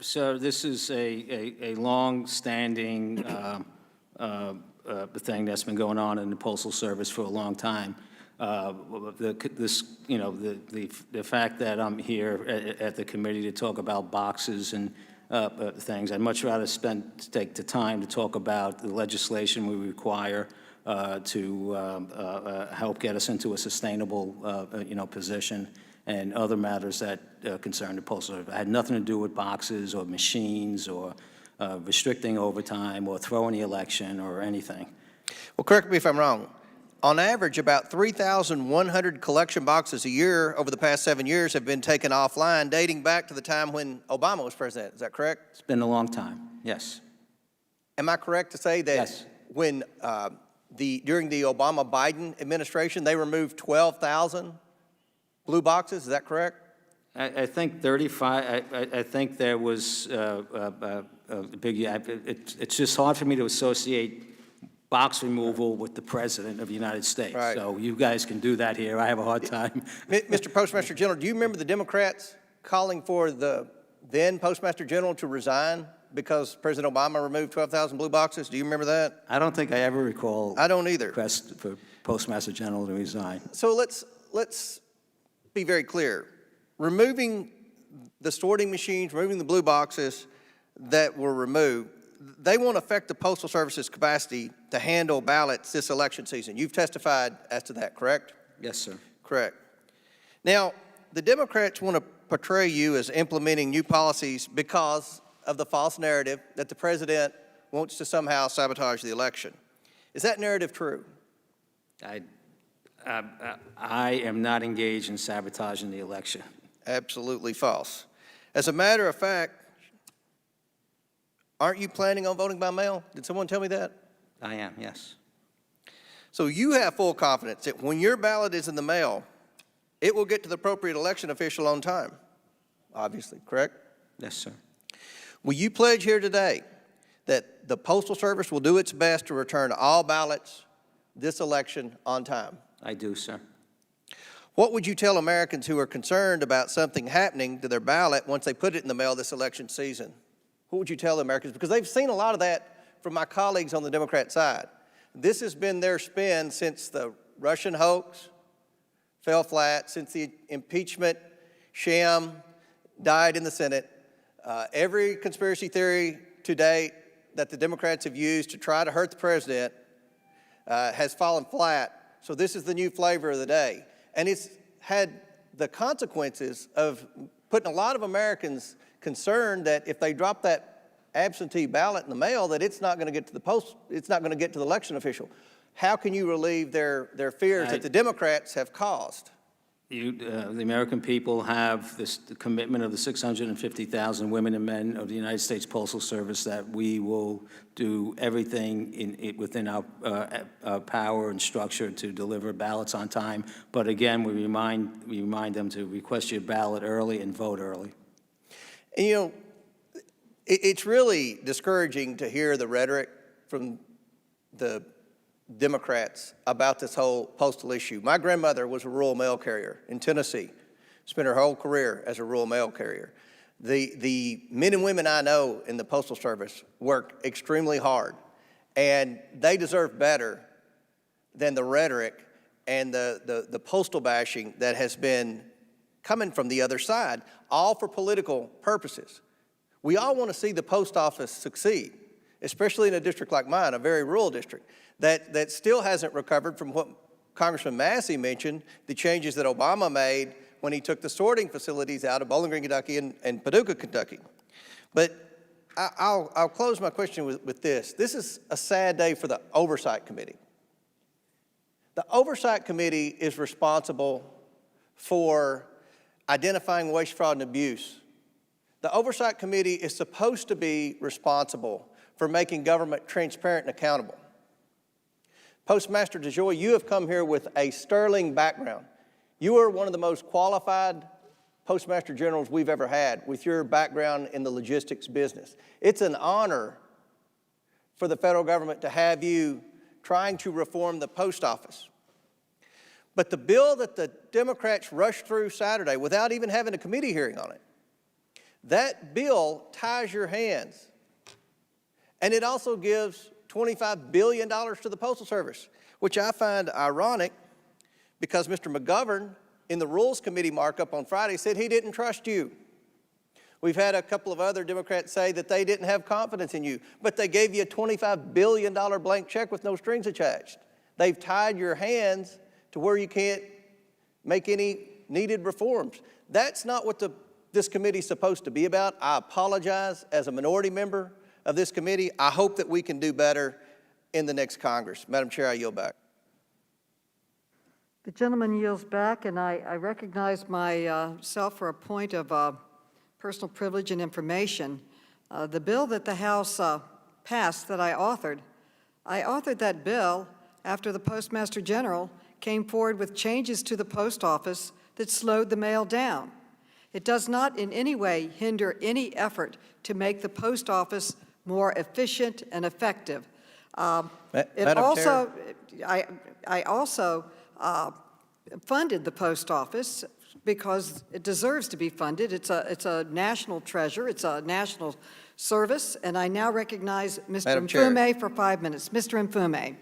[SPEAKER 7] So this is a long-standing thing that's been going on in the Postal Service for a long time. The fact that I'm here at the committee to talk about boxes and things, I'd much rather take the time to talk about the legislation we require to help get us into a sustainable, position, and other matters that concern the Postal Service. It had nothing to do with boxes or machines or restricting overtime or throwing the election or anything.
[SPEAKER 3] Well, correct me if I'm wrong. On average, about 3,100 collection boxes a year over the past 7 years have been taken offline, dating back to the time when Obama was president. Is that correct?
[SPEAKER 7] It's been a long time, yes.
[SPEAKER 3] Am I correct to say that
[SPEAKER 7] Yes.
[SPEAKER 3] when during the Obama-Biden administration, they removed 12,000 blue boxes? Is that correct?
[SPEAKER 7] I think 35, I think there was a big, it's just hard for me to associate box removal with the President of the United States.
[SPEAKER 3] Right.
[SPEAKER 7] So you guys can do that here. I have a hard time.
[SPEAKER 3] Mr. Postmaster General, do you remember the Democrats calling for the then Postmaster General to resign because President Obama removed 12,000 blue boxes? Do you remember that?
[SPEAKER 7] I don't think I ever recall.
[SPEAKER 3] I don't either.
[SPEAKER 7] Request for Postmaster General to resign.
[SPEAKER 3] So let's be very clear. Removing the sorting machines, removing the blue boxes that were removed, they won't affect the Postal Service's capacity to handle ballots this election season. You've testified as to that, correct?
[SPEAKER 7] Yes, sir.
[SPEAKER 3] Correct. Now, the Democrats want to portray you as implementing new policies because of the false narrative that the president wants to somehow sabotage the election. Is that narrative true?
[SPEAKER 7] I am not engaged in sabotaging the election.
[SPEAKER 3] Absolutely false. As a matter of fact, aren't you planning on voting by mail? Did someone tell me that?
[SPEAKER 7] I am, yes.
[SPEAKER 3] So you have full confidence that when your ballot is in the mail, it will get to the appropriate election official on time, obviously, correct?
[SPEAKER 7] Yes, sir.
[SPEAKER 3] Will you pledge here today that the Postal Service will do its best to return all ballots this election on time?
[SPEAKER 7] I do, sir.
[SPEAKER 3] What would you tell Americans who are concerned about something happening to their ballot once they put it in the mail this election season? What would you tell Americans? Because they've seen a lot of that from my colleagues on the Democrat side. This has been their spin since the Russian hoax fell flat, since the impeachment sham died in the Senate. Every conspiracy theory to date that the Democrats have used to try to hurt the president has fallen flat. So this is the new flavor of the day. And it's had the consequences of putting a lot of Americans concerned that if they drop that absentee ballot in the mail, that it's not going to get to the post, it's not going to get to the election official. How can you relieve their fears that the Democrats have caused?
[SPEAKER 7] The American people have the commitment of the 650,000 women and men of the United States Postal Service that we will do everything within our power and structure to deliver ballots on time. But again, we remind them to request your ballot early and vote early.
[SPEAKER 3] And you know, it's really discouraging to hear the rhetoric from the Democrats about this whole postal issue. My grandmother was a rural mail carrier in Tennessee, spent her whole career as a rural mail carrier. The men and women I know in the Postal Service work extremely hard, and they deserve better than the rhetoric and the postal bashing that has been coming from the other side, all for political purposes. We all want to see the post office succeed, especially in a district like mine, a very rural district, that still hasn't recovered from what Congressman Massey mentioned, the changes that Obama made when he took the sorting facilities out of Bowling Green, Kentucky and Paducah, Kentucky. But I'll close my question with this. This is a sad day for the Oversight Committee. The Oversight Committee is responsible for identifying waste, fraud, and abuse. The Oversight Committee is supposed to be responsible for making government transparent and accountable. Postmaster DeJoy, you have come here with a sterling background. You are one of the most qualified Postmaster Generals we've ever had with your background in the logistics business. It's an honor for the federal government to have you trying to reform the post office. But the bill that the Democrats rushed through Saturday without even having a committee hearing on it, that bill ties your hands. And it also gives $25 billion to the Postal Service, which I find ironic because Mr. McGovern in the Rules Committee markup on Friday said he didn't trust you. We've had a couple of other Democrats say that they didn't have confidence in you, but they gave you a $25 billion blank check with no strings attached. They've tied your hands to where you can't make any needed reforms. That's not what this committee is supposed to be about. I apologize as a minority member of this committee. I hope that we can do better in the next Congress. Madam Chair, I yield back.
[SPEAKER 1] The gentleman yields back, and I recognize myself for a point of personal privilege and information. The bill that the House passed that I authored that bill after the Postmaster General came forward with changes to the post office that slowed the mail down. It does not in any way hinder any effort to make the post office more efficient and effective.
[SPEAKER 3] Madam Chair.
[SPEAKER 1] I also funded the post office because it deserves to be funded. It's a national treasure. It's a national service. And I now recognize Mr.
[SPEAKER 3] Madam Chair.
[SPEAKER 1] Mfume for 5 minutes. Mr. Mfume.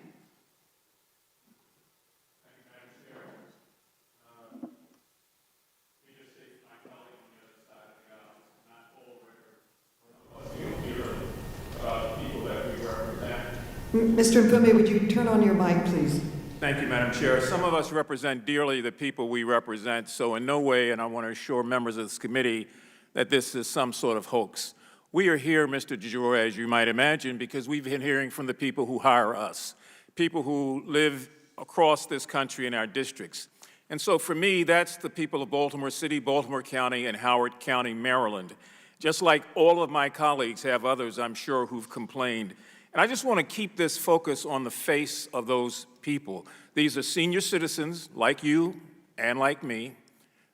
[SPEAKER 1] Mr. Mfume, would you turn on your mic, please?
[SPEAKER 13] Thank you, Madam Chair. Some of us represent dearly the people we represent, so in no way, and I want to assure members of this committee that this is some sort of hoax. We are here, Mr. DeJoy, as you might imagine, because we've been hearing from the people who hire us, people who live across this country in our districts. And so for me, that's the people of Baltimore City, Baltimore County, and Howard County, Maryland. Just like all of my colleagues have others, I'm sure, who've complained. And I just want to keep this focus on the face of those people. These are senior citizens like you and like me.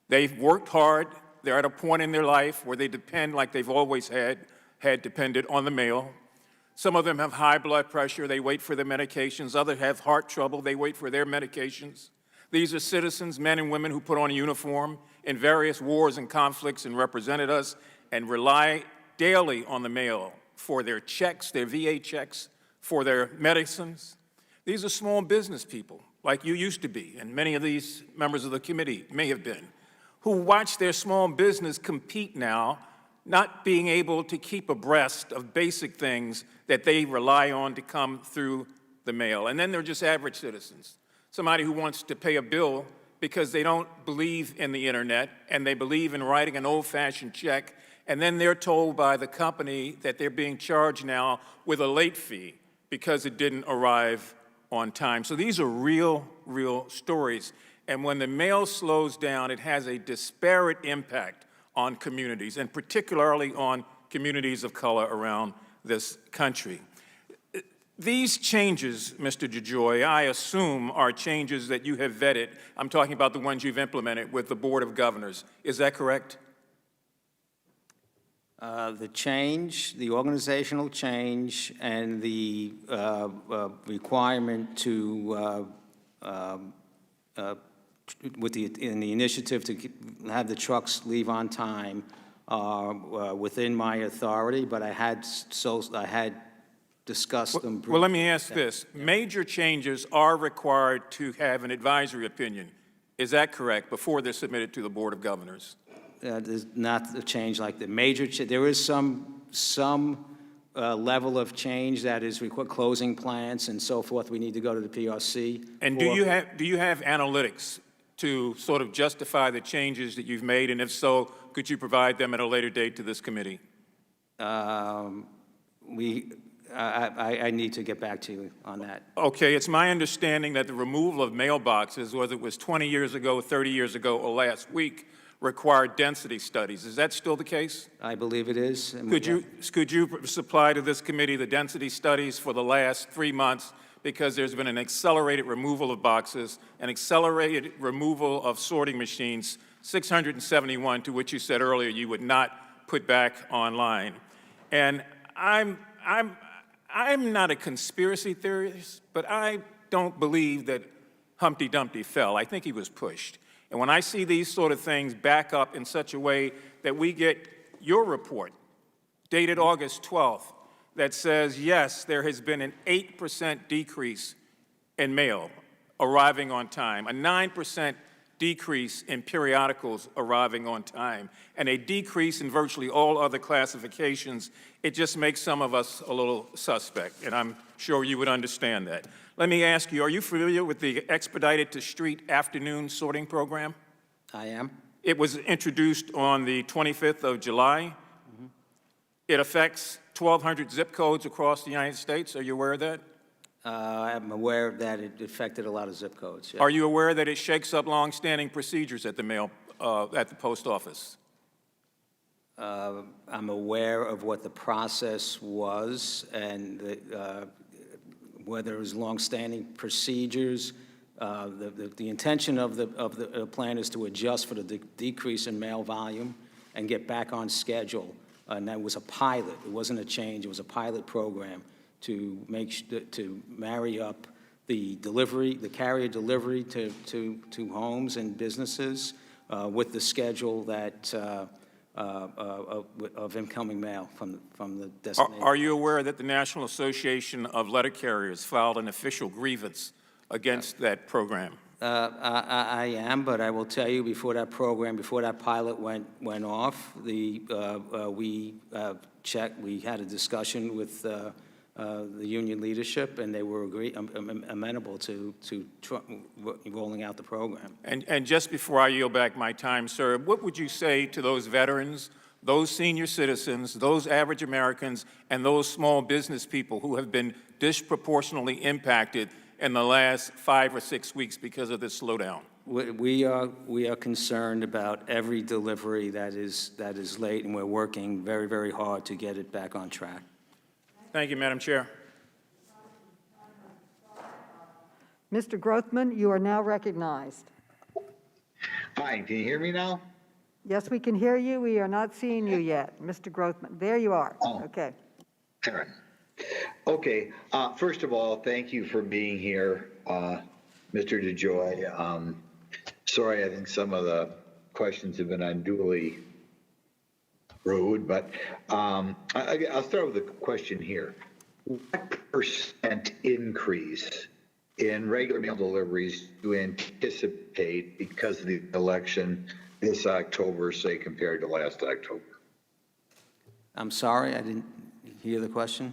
[SPEAKER 13] They've worked hard. They're at a point in their life where they depend, like they've always had depended on the mail. Some of them have high blood pressure. They wait for their medications. Others have heart trouble. They wait for their medications. These are citizens, men and women, who put on a uniform in various wars and conflicts and represented us and rely daily on the mail for their checks, their VA checks, for their medicines. These are small business people, like you used to be, and many of these members of the committee may have been, who watch their small business compete now, not being able to keep abreast of basic things that they rely on to come through the mail. And then they're just average citizens, somebody who wants to pay a bill because they don't believe in the internet and they believe in writing an old-fashioned check, and then they're told by the company that they're being charged now with a late fee because it didn't arrive on time. So these are real stories. And when the mail slows down, it has a disparate impact on communities, and particularly on communities of color around this country. These changes, Mr. DeJoy, I assume are changes that you have vetted. I'm talking about the ones you've implemented with the Board of Governors. Is that correct?
[SPEAKER 7] The change, the organizational change, and the requirement to, in the initiative to have the trucks leave on time are within my authority, but I had discussed them.
[SPEAKER 13] Well, let me ask this. Major changes are required to have an advisory opinion. Is that correct, before they're submitted to the Board of Governors?
[SPEAKER 7] There's not a change like the major. There is some level of change that is closing plants and so forth. We need to go to the PRC.
[SPEAKER 13] And do you have analytics to sort of justify the changes that you've made? And if so, could you provide them at a later date to this committee?
[SPEAKER 7] I need to get back to you on that.
[SPEAKER 13] Okay, it's my understanding that the removal of mailboxes, whether it was 20 years ago, 30 years ago, or last week, required density studies. Is that still the case?
[SPEAKER 7] I believe it is.
[SPEAKER 13] Could you supply to this committee the density studies for the last 3 months, because there's been an accelerated removal of boxes, an accelerated removal of sorting machines, 671, to which you said earlier you would not put back online. And I'm not a conspiracy theorist, but I don't believe that Humpty Dumpty fell. I think he was pushed. And when I see these sort of things back up in such a way that we get your report, dated August 12th, that says, yes, there has been an 8% decrease in mail arriving on time, a 9% decrease in periodicals arriving on time, and a decrease in virtually all other classifications, it just makes some of us a little suspect, and I'm sure you would understand that. Let me ask you, are you familiar with the Expedited to Street afternoon sorting program?
[SPEAKER 7] I am.
[SPEAKER 13] It was introduced on the 25th of July. It affects 1,200 zip codes across the United States. Are you aware of that?
[SPEAKER 7] I'm aware that it affected a lot of zip codes. Yeah.
[SPEAKER 13] Are you aware that it shakes up longstanding procedures at the post office?
[SPEAKER 7] I'm aware of what the process was and whether it was longstanding procedures. The intention of the plan is to adjust for the decrease in mail volume and get back on schedule. And that was a pilot. It wasn't a change. It was a pilot program to marry up the delivery, the carrier delivery to homes and businesses with the schedule that of incoming mail from the destination.
[SPEAKER 13] Are you aware that the National Association of Letter Carriers filed an official grievance against that program?
[SPEAKER 7] I am, but I will tell you, before that program, before that pilot went off, we had a discussion with the union leadership, and they were amenable to rolling out the program.
[SPEAKER 13] And just before I yield back my time, sir, what would you say to those veterans, those senior citizens, those average Americans, and those small business people who have been disproportionately impacted in the last 5 or 6 weeks because of this slowdown?
[SPEAKER 7] We are concerned about every delivery that is late, and we're working very, very hard to get it back on track.
[SPEAKER 13] Thank you, Madam Chair.
[SPEAKER 1] Mr. Grothman, you are now recognized.
[SPEAKER 15] Hi, can you hear me now?
[SPEAKER 1] Yes, we can hear you. We are not seeing you yet. Mr. Grothman, there you are.
[SPEAKER 15] Oh.
[SPEAKER 1] Okay.
[SPEAKER 15] All right. Okay, first of all, thank you for being here, Mr. DeJoy. Sorry, I think some of the questions have been unduly rude, but I'll start with a question here. What percent increase in regular mail deliveries do you anticipate because of the election this October, say, compared to last October?
[SPEAKER 7] I'm sorry, I didn't hear the question.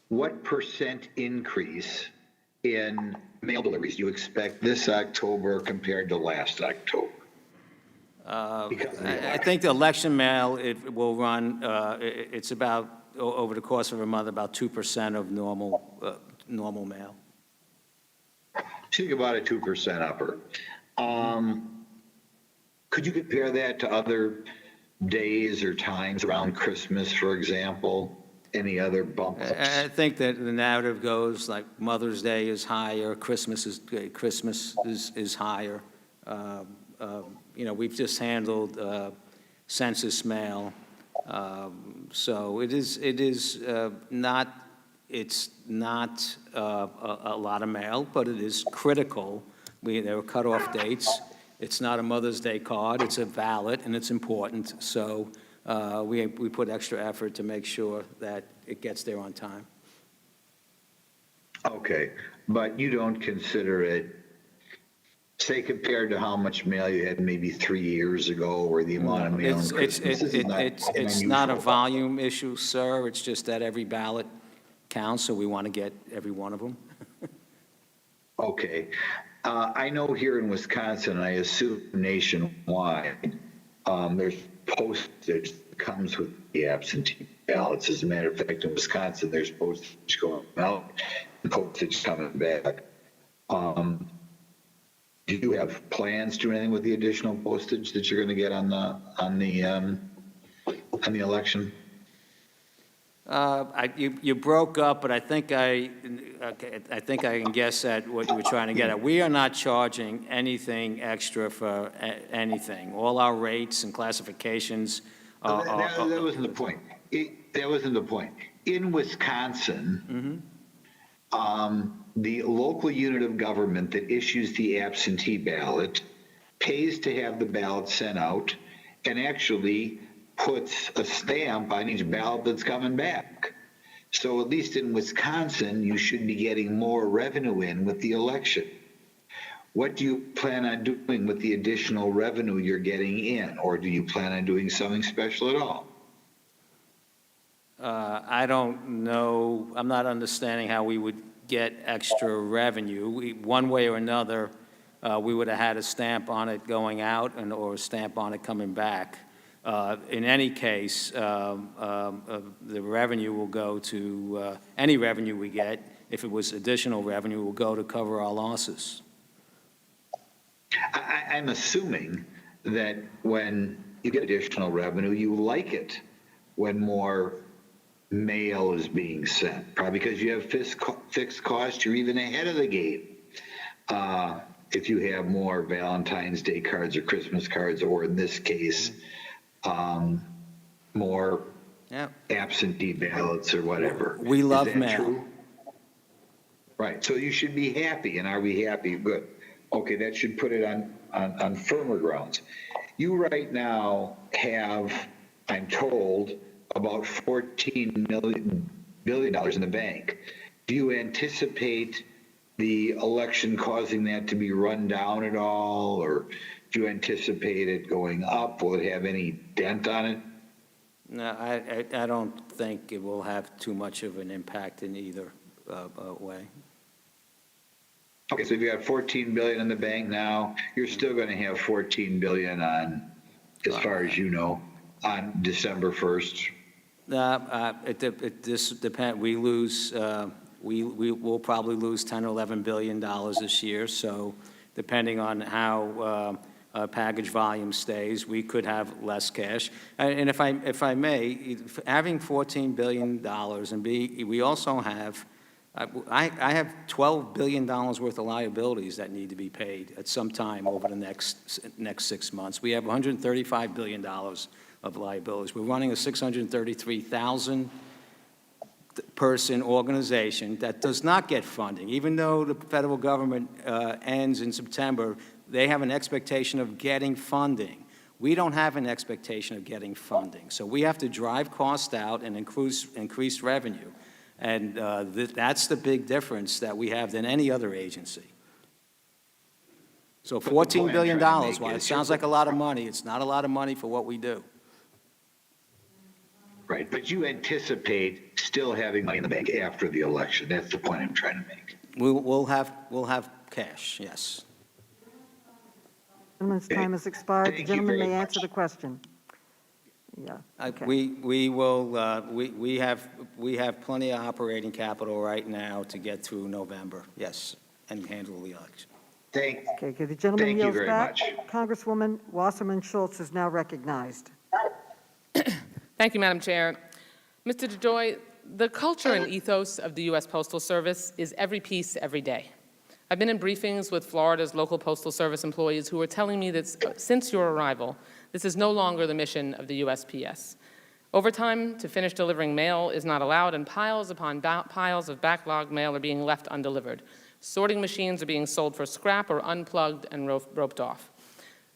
[SPEAKER 15] What percent increase in mail deliveries do you expect this October compared to last October?
[SPEAKER 7] I think the election mail, it will run, it's about, over the course of a month, about 2% of normal mail.
[SPEAKER 15] Think about a 2% upper. Could you compare that to other days or times around Christmas, for example? Any other bump ups?
[SPEAKER 7] I think that the narrative goes like Mother's Day is higher, Christmas is higher. You know, we've just handled census mail, so it's not a lot of mail, but it is critical. There are cutoff dates. It's not a Mother's Day card. It's a ballot, and it's important. So we put extra effort to make sure that it gets there on time.
[SPEAKER 15] Okay, but you don't consider it, say, compared to how much mail you had maybe 3 years ago, or the amount of mail on Christmas?
[SPEAKER 7] It's not a volume issue, sir. It's just that every ballot counts, so we want to get every one of them.
[SPEAKER 15] Okay. I know here in Wisconsin, I assume nationwide, there's postage that comes with the absentee ballots. As a matter of fact, in Wisconsin, there's postage going out and postage coming back. Do you have plans to do anything with the additional postage that you're going to get on the election?
[SPEAKER 7] You broke up, but I think I can guess at what you were trying to get at. We are not charging anything extra for anything. All our rates and classifications
[SPEAKER 15] That wasn't the point. That wasn't the point. in Wisconsin, the local unit of government that issues the absentee ballot pays to have the ballot sent out and actually puts a stamp on each ballot that's coming back. So at least in Wisconsin, you should be getting more revenue in with the election. What do you plan on doing with the additional revenue you're getting in, or do you plan on doing something special at all?
[SPEAKER 7] I don't know. I'm not understanding how we would get extra revenue. One way or another, we would have had a stamp on it going out or a stamp on it coming back. In any case, the revenue will go to, any revenue we get, if it was additional revenue, will go to cover our losses.
[SPEAKER 15] I'm assuming that when you get additional revenue, you like it when more mail is being sent, probably because you have fixed costs, you're even ahead of the game. If you have more Valentine's Day cards or Christmas cards, or in this case, more absentee ballots or whatever.
[SPEAKER 7] We love
[SPEAKER 15] Is that
[SPEAKER 7] mail.
[SPEAKER 15] true? Right, so you should be happy, and are we happy? Good. Okay, that should put it on firmer grounds. You right now have, I'm told, about $14 billion in the bank. Do you anticipate the election causing that to be run down at all, or do you anticipate it going up? Will it have any dent on it?
[SPEAKER 7] No, I don't think it will have too much of an impact in either way.
[SPEAKER 15] Okay, so if you got $14 billion in the bank now, you're still going to have $14 billion on, as far as you know, on December 1st.
[SPEAKER 7] This depends. We lose. We will probably lose $10 or $11 billion this year. So, depending on how package volume stays, we could have less cash. And if I may, having $14 billion and we also have. I have $12 billion worth of liabilities that need to be paid at some time over the next 6 months. We have $135 billion of liabilities. We're running a 633,000 person organization that does not get funding. Even though the federal government ends in September, they have an expectation of getting funding. We don't have an expectation of getting funding. So we have to drive costs out and increase revenue. And that's the big difference that we have than any other agency. So $14 billion, while it sounds like a lot of money, it's not a lot of money for what we do.
[SPEAKER 15] Right, but you anticipate still having money in the bank after the election. That's the point I'm trying to make.
[SPEAKER 7] We'll have cash, yes.
[SPEAKER 1] Gentleman's time has expired. The
[SPEAKER 15] Thank you
[SPEAKER 1] gentleman
[SPEAKER 15] very
[SPEAKER 1] may
[SPEAKER 15] much.
[SPEAKER 1] answer the question. Yeah. Okay.
[SPEAKER 7] We will, we have plenty of operating capital right now to get through November, yes, and handle the election.
[SPEAKER 1] Okay, the gentleman
[SPEAKER 15] thank you
[SPEAKER 1] yields
[SPEAKER 15] very
[SPEAKER 1] back.
[SPEAKER 15] much.
[SPEAKER 1] Congresswoman Wasserman Schultz is now recognized.
[SPEAKER 16] Thank you, Madam Chair. Mr. DeJoy, the culture and ethos of the U.S. Postal Service is every piece, every day. I've been in briefings with Florida's local Postal Service employees who are telling me that since your arrival, this is no longer the mission of the USPS. Overtime to finish delivering mail is not allowed, and piles upon piles of backlogged mail are being left undelivered. Sorting machines are being sold for scrap or unplugged and roped off.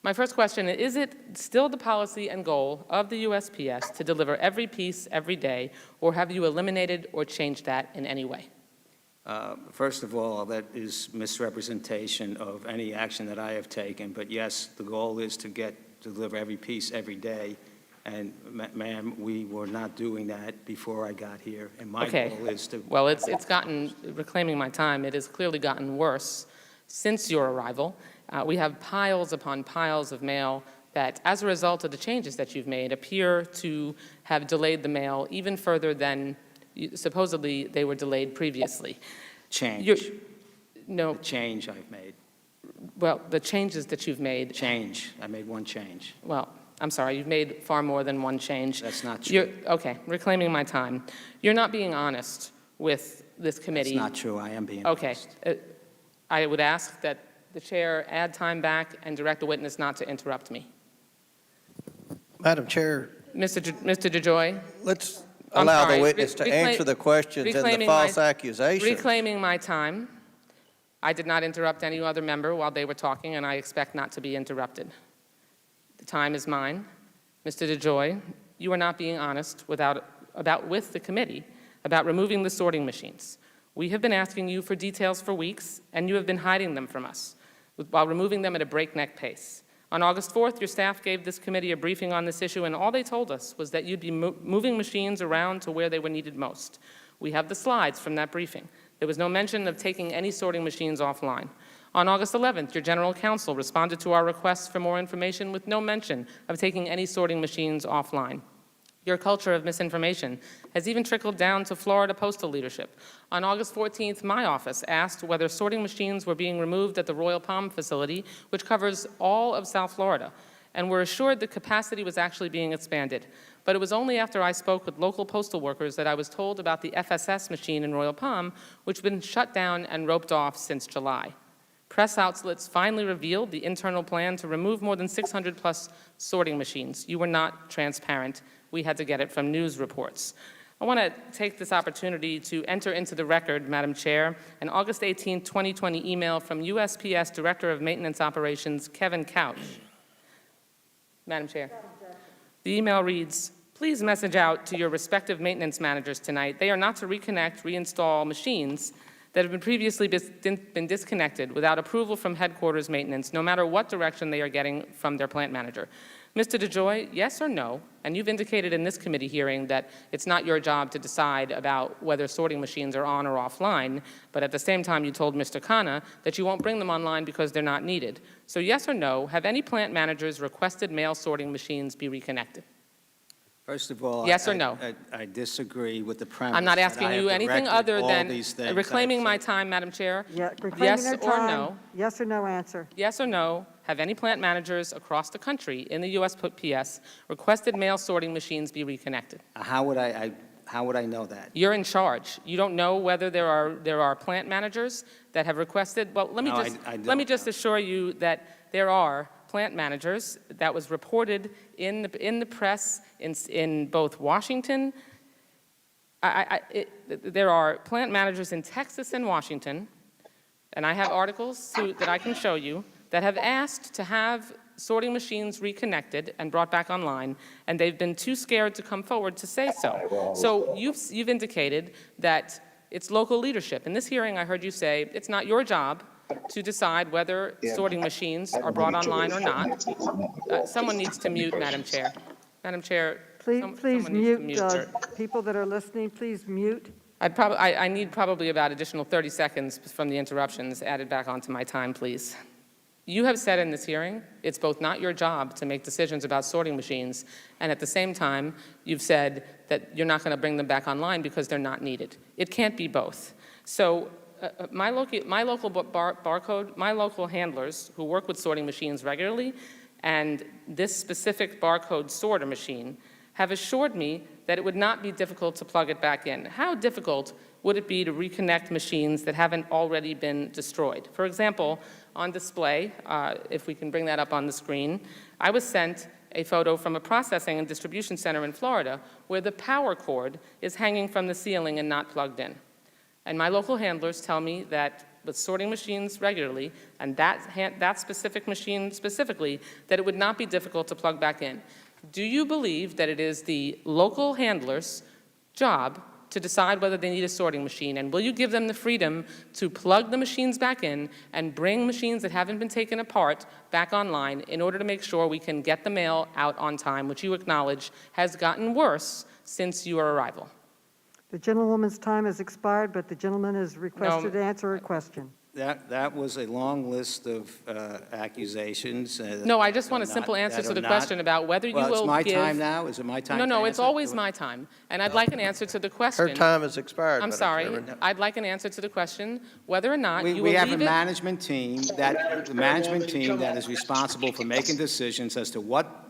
[SPEAKER 16] My first question is it still the policy and goal of the USPS to deliver every piece every day, or have you eliminated or changed that in any way?
[SPEAKER 7] First of all, that is misrepresentation of any action that I have taken. But yes, the goal is to deliver every piece every day. And ma'am, we were not doing that before I got here. And my goal is to.
[SPEAKER 16] Well, it's gotten, reclaiming my time, it has clearly gotten worse since your arrival. We have piles upon piles of mail that, as a result of the changes that you've made, appear to have delayed the mail even further than supposedly they were delayed previously.
[SPEAKER 7] Change.
[SPEAKER 16] No.
[SPEAKER 7] The change I've made.
[SPEAKER 16] Well, the changes that you've made.
[SPEAKER 7] Change. I made one change.
[SPEAKER 16] Well, I'm sorry, you've made far more than one change.
[SPEAKER 7] That's not true.
[SPEAKER 16] Okay, reclaiming my time. You're not being honest with this committee.
[SPEAKER 7] That's not true. I am being
[SPEAKER 16] honest.
[SPEAKER 7] honest.
[SPEAKER 16] I would ask that the chair add time back and direct the witness not to interrupt me.
[SPEAKER 4] Madam Chair.
[SPEAKER 16] Mr. DeJoy?
[SPEAKER 3] allow the
[SPEAKER 16] sorry.
[SPEAKER 3] witness to answer the questions and the
[SPEAKER 16] Reclaiming
[SPEAKER 3] false
[SPEAKER 16] my-
[SPEAKER 3] accusations.
[SPEAKER 16] Reclaiming my time. I did not interrupt any other member while they were talking, and I expect not to be interrupted. The time is mine. Mr. DeJoy, you are not being honest with the committee about removing the sorting machines. We have been asking you for details for weeks, and you have been hiding them from us while removing them at a breakneck pace. On August 4th, your staff gave this committee a briefing on this issue, and all they told us was that you'd be moving machines around to where they were needed most. We have the slides from that briefing. There was no mention of taking any sorting machines offline. On August 11th, your general counsel responded to our requests for more information with no mention of taking any sorting machines offline. Your culture of misinformation has even trickled down to Florida postal leadership. On August 14th, my office asked whether sorting machines were being removed at the Royal Palm facility, which covers all of South Florida, and were assured the capacity was actually being expanded. But it was only after I spoke with local postal workers that I was told about the FSS machine in Royal Palm, which has been shut down and roped off since July. Press outlets finally revealed the internal plan to remove more than 600+ sorting machines. You were not transparent. We had to get it from news reports. I want to take this opportunity to enter into the record, Madam Chair, an August 18, 2020 email from USPS Director of Maintenance Operations, Kevin Couch. Madam Chair. The email reads, "Please message out to your respective maintenance managers tonight. They are not to reconnect, reinstall machines that have been previously been disconnected without approval from headquarters maintenance, no matter what direction they are getting from their plant manager." Mr. DeJoy, yes or no? And you've indicated in this committee hearing that it's not your job to decide about whether sorting machines are on or offline, but at the same time you told Mr. Khanna that you won't bring them online because they're not needed. So yes or no, have any plant managers requested mail sorting machines be reconnected?
[SPEAKER 7] First of all,
[SPEAKER 16] Yes or no?
[SPEAKER 7] I disagree with the premise.
[SPEAKER 16] I'm not
[SPEAKER 7] that
[SPEAKER 16] asking
[SPEAKER 7] I have
[SPEAKER 16] you anything
[SPEAKER 7] directed
[SPEAKER 16] other
[SPEAKER 7] all
[SPEAKER 16] than
[SPEAKER 7] these things.
[SPEAKER 16] reclaiming
[SPEAKER 7] I've
[SPEAKER 16] my
[SPEAKER 7] said.
[SPEAKER 16] time, Madam Chair.
[SPEAKER 1] Yeah, reclaiming
[SPEAKER 16] Yes
[SPEAKER 1] their
[SPEAKER 16] or
[SPEAKER 1] time.
[SPEAKER 16] no?
[SPEAKER 1] Yes or no answer.
[SPEAKER 16] Yes or no, have any plant managers across the country in the USPS requested mail sorting machines be reconnected?
[SPEAKER 7] How would I know that?
[SPEAKER 16] You're in charge. You don't know whether there are plant managers that have requested, well, let me
[SPEAKER 7] No,
[SPEAKER 16] just,
[SPEAKER 7] I don't
[SPEAKER 16] let me just
[SPEAKER 7] know.
[SPEAKER 16] assure you that there are plant managers that was reported in the press in both Washington. There are plant managers in Texas and Washington, and I have articles that I can show you that have asked to have sorting machines reconnected and brought back online, and they've been too scared to come forward to say so. So you've indicated that it's local leadership. In this hearing, I heard you say it's not your job to decide whether sorting machines are brought online or not. Someone needs to mute, Madam Chair. Madam Chair,
[SPEAKER 1] Please
[SPEAKER 16] someone needs to
[SPEAKER 1] mute,
[SPEAKER 16] her.
[SPEAKER 1] people that are listening, please mute.
[SPEAKER 16] I need probably about additional 30 seconds from the interruptions added back onto my time, please. You have said in this hearing, it's both not your job to make decisions about sorting machines, and at the same time, you've said that you're not going to bring them back online because they're not needed. It can't be both. So my local barcode, my local handlers who work with sorting machines regularly, and this specific barcode sorter machine have assured me that it would not be difficult to plug it back in. How difficult would it be to reconnect machines that haven't already been destroyed? For example, on display, if we can bring that up on the screen, I was sent a photo from a processing and distribution center in Florida where the power cord is hanging from the ceiling and not plugged in. And my local handlers tell me that with sorting machines regularly, and that specific machine specifically, that it would not be difficult to plug back in. Do you believe that it is the local handler's job to decide whether they need a sorting machine? And will you give them the freedom to plug the machines back in and bring machines that haven't been taken apart back online in order to make sure we can get the mail out on time, which you acknowledge has gotten worse since your arrival?
[SPEAKER 1] The gentlewoman's time has expired, but the gentleman has requested to answer a question.
[SPEAKER 7] That was a long list of accusations.
[SPEAKER 16] No, I just want a simple answer to the question about whether you will give...
[SPEAKER 7] Well, it's my time now? Is it my time to
[SPEAKER 16] No, it's
[SPEAKER 7] answer?
[SPEAKER 16] always my time. And I'd like an answer to the question.
[SPEAKER 3] Her time has expired,
[SPEAKER 16] I'm
[SPEAKER 3] Madam
[SPEAKER 16] sorry.
[SPEAKER 3] Chairman.
[SPEAKER 16] I'd like an answer to the question whether or not you will
[SPEAKER 7] We have
[SPEAKER 16] leave
[SPEAKER 7] a
[SPEAKER 16] it...
[SPEAKER 7] management team that is responsible for making decisions as to what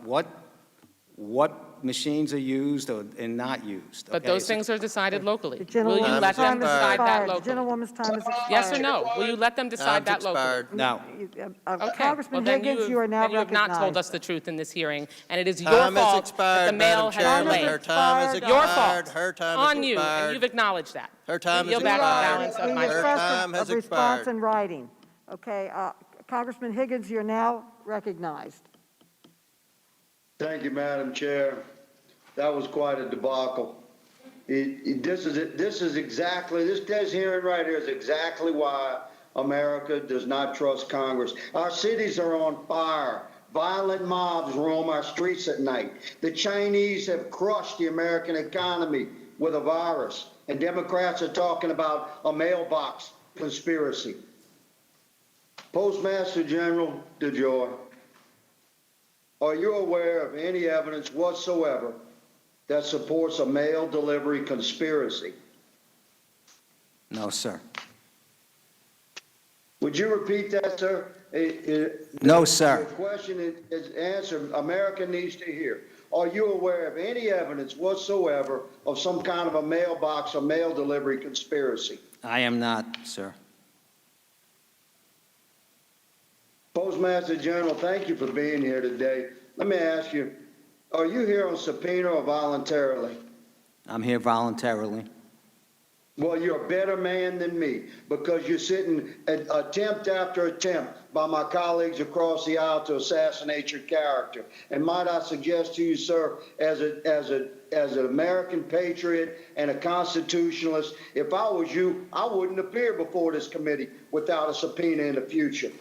[SPEAKER 7] what machines are used and not used.
[SPEAKER 16] But
[SPEAKER 7] okay?
[SPEAKER 16] those
[SPEAKER 7] So-
[SPEAKER 16] things are decided locally.
[SPEAKER 1] The
[SPEAKER 16] Will you
[SPEAKER 1] gentlewoman's
[SPEAKER 16] let them
[SPEAKER 1] time has
[SPEAKER 16] decide that
[SPEAKER 1] expired. The
[SPEAKER 16] locally?
[SPEAKER 1] gentlewoman's time has expired.
[SPEAKER 16] Yes or no? Will you let them decide that locally?
[SPEAKER 7] No.
[SPEAKER 16] Okay.
[SPEAKER 1] Congressman
[SPEAKER 16] Well, then
[SPEAKER 1] Higgins, you are now
[SPEAKER 16] then you have not told
[SPEAKER 1] recognized.
[SPEAKER 16] us the truth in this hearing, and it is your
[SPEAKER 3] Time has
[SPEAKER 16] fault that
[SPEAKER 3] expired,
[SPEAKER 16] the mail
[SPEAKER 3] Madam
[SPEAKER 16] has
[SPEAKER 3] Chairman.
[SPEAKER 16] delayed.
[SPEAKER 3] Her time has
[SPEAKER 16] Your
[SPEAKER 3] expired.
[SPEAKER 16] fault.
[SPEAKER 3] Her time has
[SPEAKER 16] On you, and
[SPEAKER 3] expired.
[SPEAKER 16] you've acknowledged that.
[SPEAKER 3] Her time has
[SPEAKER 16] Yield back the
[SPEAKER 3] expired.
[SPEAKER 16] balance of
[SPEAKER 1] We
[SPEAKER 16] my
[SPEAKER 1] request
[SPEAKER 3] time has
[SPEAKER 1] a response
[SPEAKER 3] expired.
[SPEAKER 1] in writing. Okay, Congressman Higgins, you're now recognized.
[SPEAKER 12] Thank you, Madam Chair. That was quite a debacle. This hearing right here is exactly why America does not trust Congress. Our cities are on fire. Violent mobs roam our streets at night. The Chinese have crushed the American economy with a virus, and Democrats are talking about a mailbox conspiracy. Postmaster General DeJoy, are you aware of any evidence whatsoever that supports a mail delivery conspiracy?
[SPEAKER 7] No, sir.
[SPEAKER 12] Would you repeat that, sir?
[SPEAKER 7] No, sir.
[SPEAKER 12] The question is answered. America needs to hear. Are you aware of any evidence whatsoever of some kind of a mailbox or mail delivery conspiracy?
[SPEAKER 7] I am not, sir.
[SPEAKER 12] Postmaster General, thank you for being here today. Let me ask you, are you here on subpoena or voluntarily?
[SPEAKER 7] I'm here voluntarily.
[SPEAKER 12] Well, you're a better man than me because you're sitting at attempt after attempt by my colleagues across the aisle to assassinate your character. And might I suggest to you, sir, as an American patriot and a constitutionalist, if I was you, I wouldn't appear before this committee without a subpoena in the future.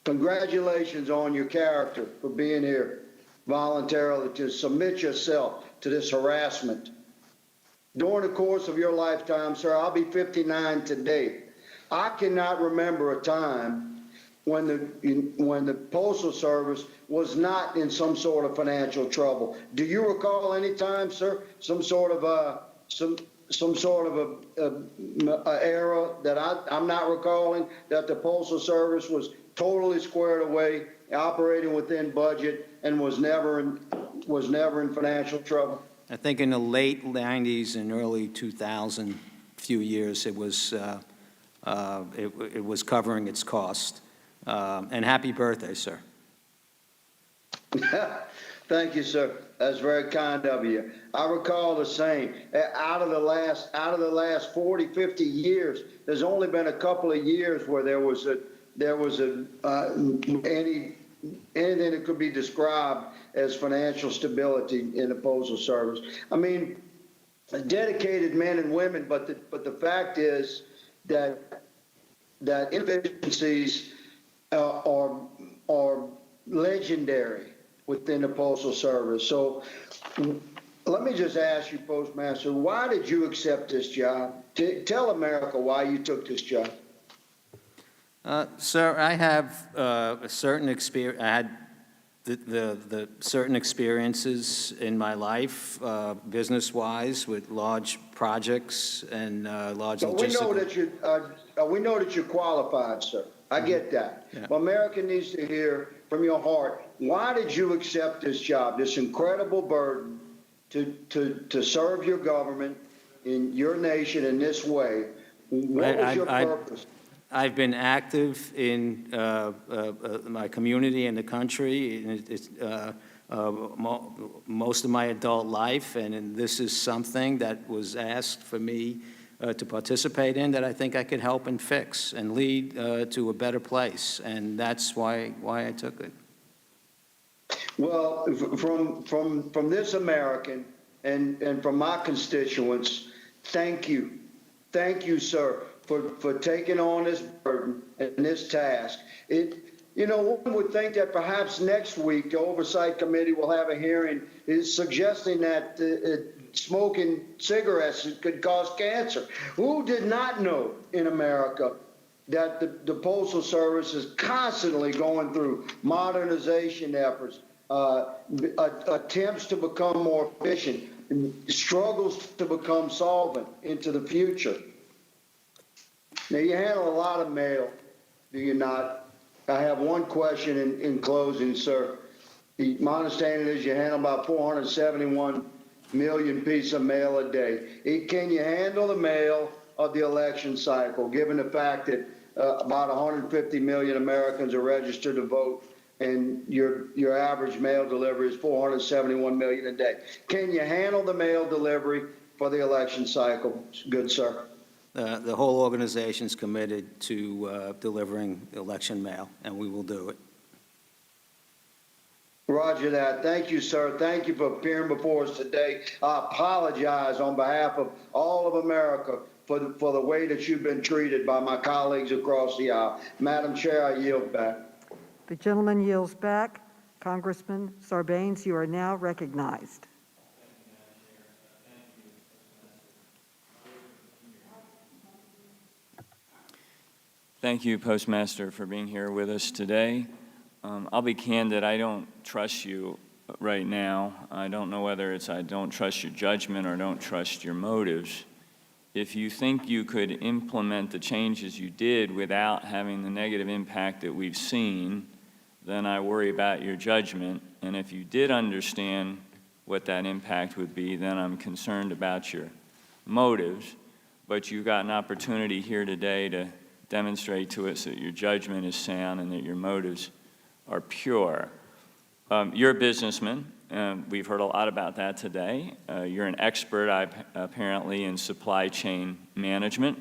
[SPEAKER 12] Congratulations on your character for being here voluntarily to submit yourself to this harassment. During the course of your lifetime, sir, I'll be 59 today. I cannot remember a time when the Postal Service was not in some sort of financial trouble. Do you recall any time, sir, some sort of a era that I'm not recalling that the Postal Service was totally squared away, operating within budget, and was never in financial trouble?
[SPEAKER 7] I think in the late 90s and early 2000, few years, it was covering its cost. And happy birthday, sir.
[SPEAKER 12] Thank you, sir. That's very kind of you. I recall the same. Out of the last 40, 50 years, there's only been a couple of years where there was anything that could be described as financial stability in the Postal Service. I mean, dedicated men and women, but the fact is that inefficiencies are legendary within the Postal Service. So let me just ask you, Postmaster, why did you accept this job? Tell America why you took this job.
[SPEAKER 7] Sir, I have a certain experience. I had the certain experiences in my life, business-wise, with large projects and large
[SPEAKER 12] But
[SPEAKER 7] logistical.
[SPEAKER 12] we know that you're qualified, sir. I get that.
[SPEAKER 7] Yeah.
[SPEAKER 12] But America needs to hear from your heart. Why did you accept this job, this incredible burden to serve your government in your nation in this way? What was your purpose?
[SPEAKER 7] I've been active in my community and the country most of my adult life, and this is something that was asked for me to participate in that I think I could help and fix and lead to a better place, and that's why I took it.
[SPEAKER 12] Well, from this American and from my constituents, thank you. Thank you, sir, for taking on this burden and this task. One would think that perhaps next week the Oversight Committee will have a hearing suggesting that smoking cigarettes could cause cancer. Who did not know in America that the Postal Service is constantly going through modernization efforts, attempts to become more efficient, struggles to become solvent into the future? Now, you handle a lot of mail, do you not? I have one question in closing, sir. My understanding is you handle about 471 million pieces of mail a day. Can you handle the mail of the election cycle, given the fact that about 150 million Americans are registered to vote and your average mail delivery is 471 million a day? Can you handle the mail delivery for the election cycle, good sir?
[SPEAKER 7] The whole organization's committed to delivering election mail, and we will do it.
[SPEAKER 12] Roger that. Thank you, sir. Thank you for appearing before us today. I apologize on behalf of all of America for the way that you've been treated by my colleagues across the aisle. Madam Chair, I yield back.
[SPEAKER 1] The gentleman yields back. Congressman Sarbanes, you are now recognized.
[SPEAKER 2] Thank you, Postmaster, for being here with us today. I'll be candid, I don't trust you right now. I don't know whether it's I don't trust your judgment or don't trust your motives. If you think you could implement the changes you did without having the negative impact that we've seen, then I worry about your judgment. And if you did understand what that impact would be, then I'm concerned about your motives. But you've got an opportunity here today to demonstrate to us that your judgment is sound and that your motives are pure. You're a businessman. We've heard a lot about that today. You're an expert, apparently, in supply chain management,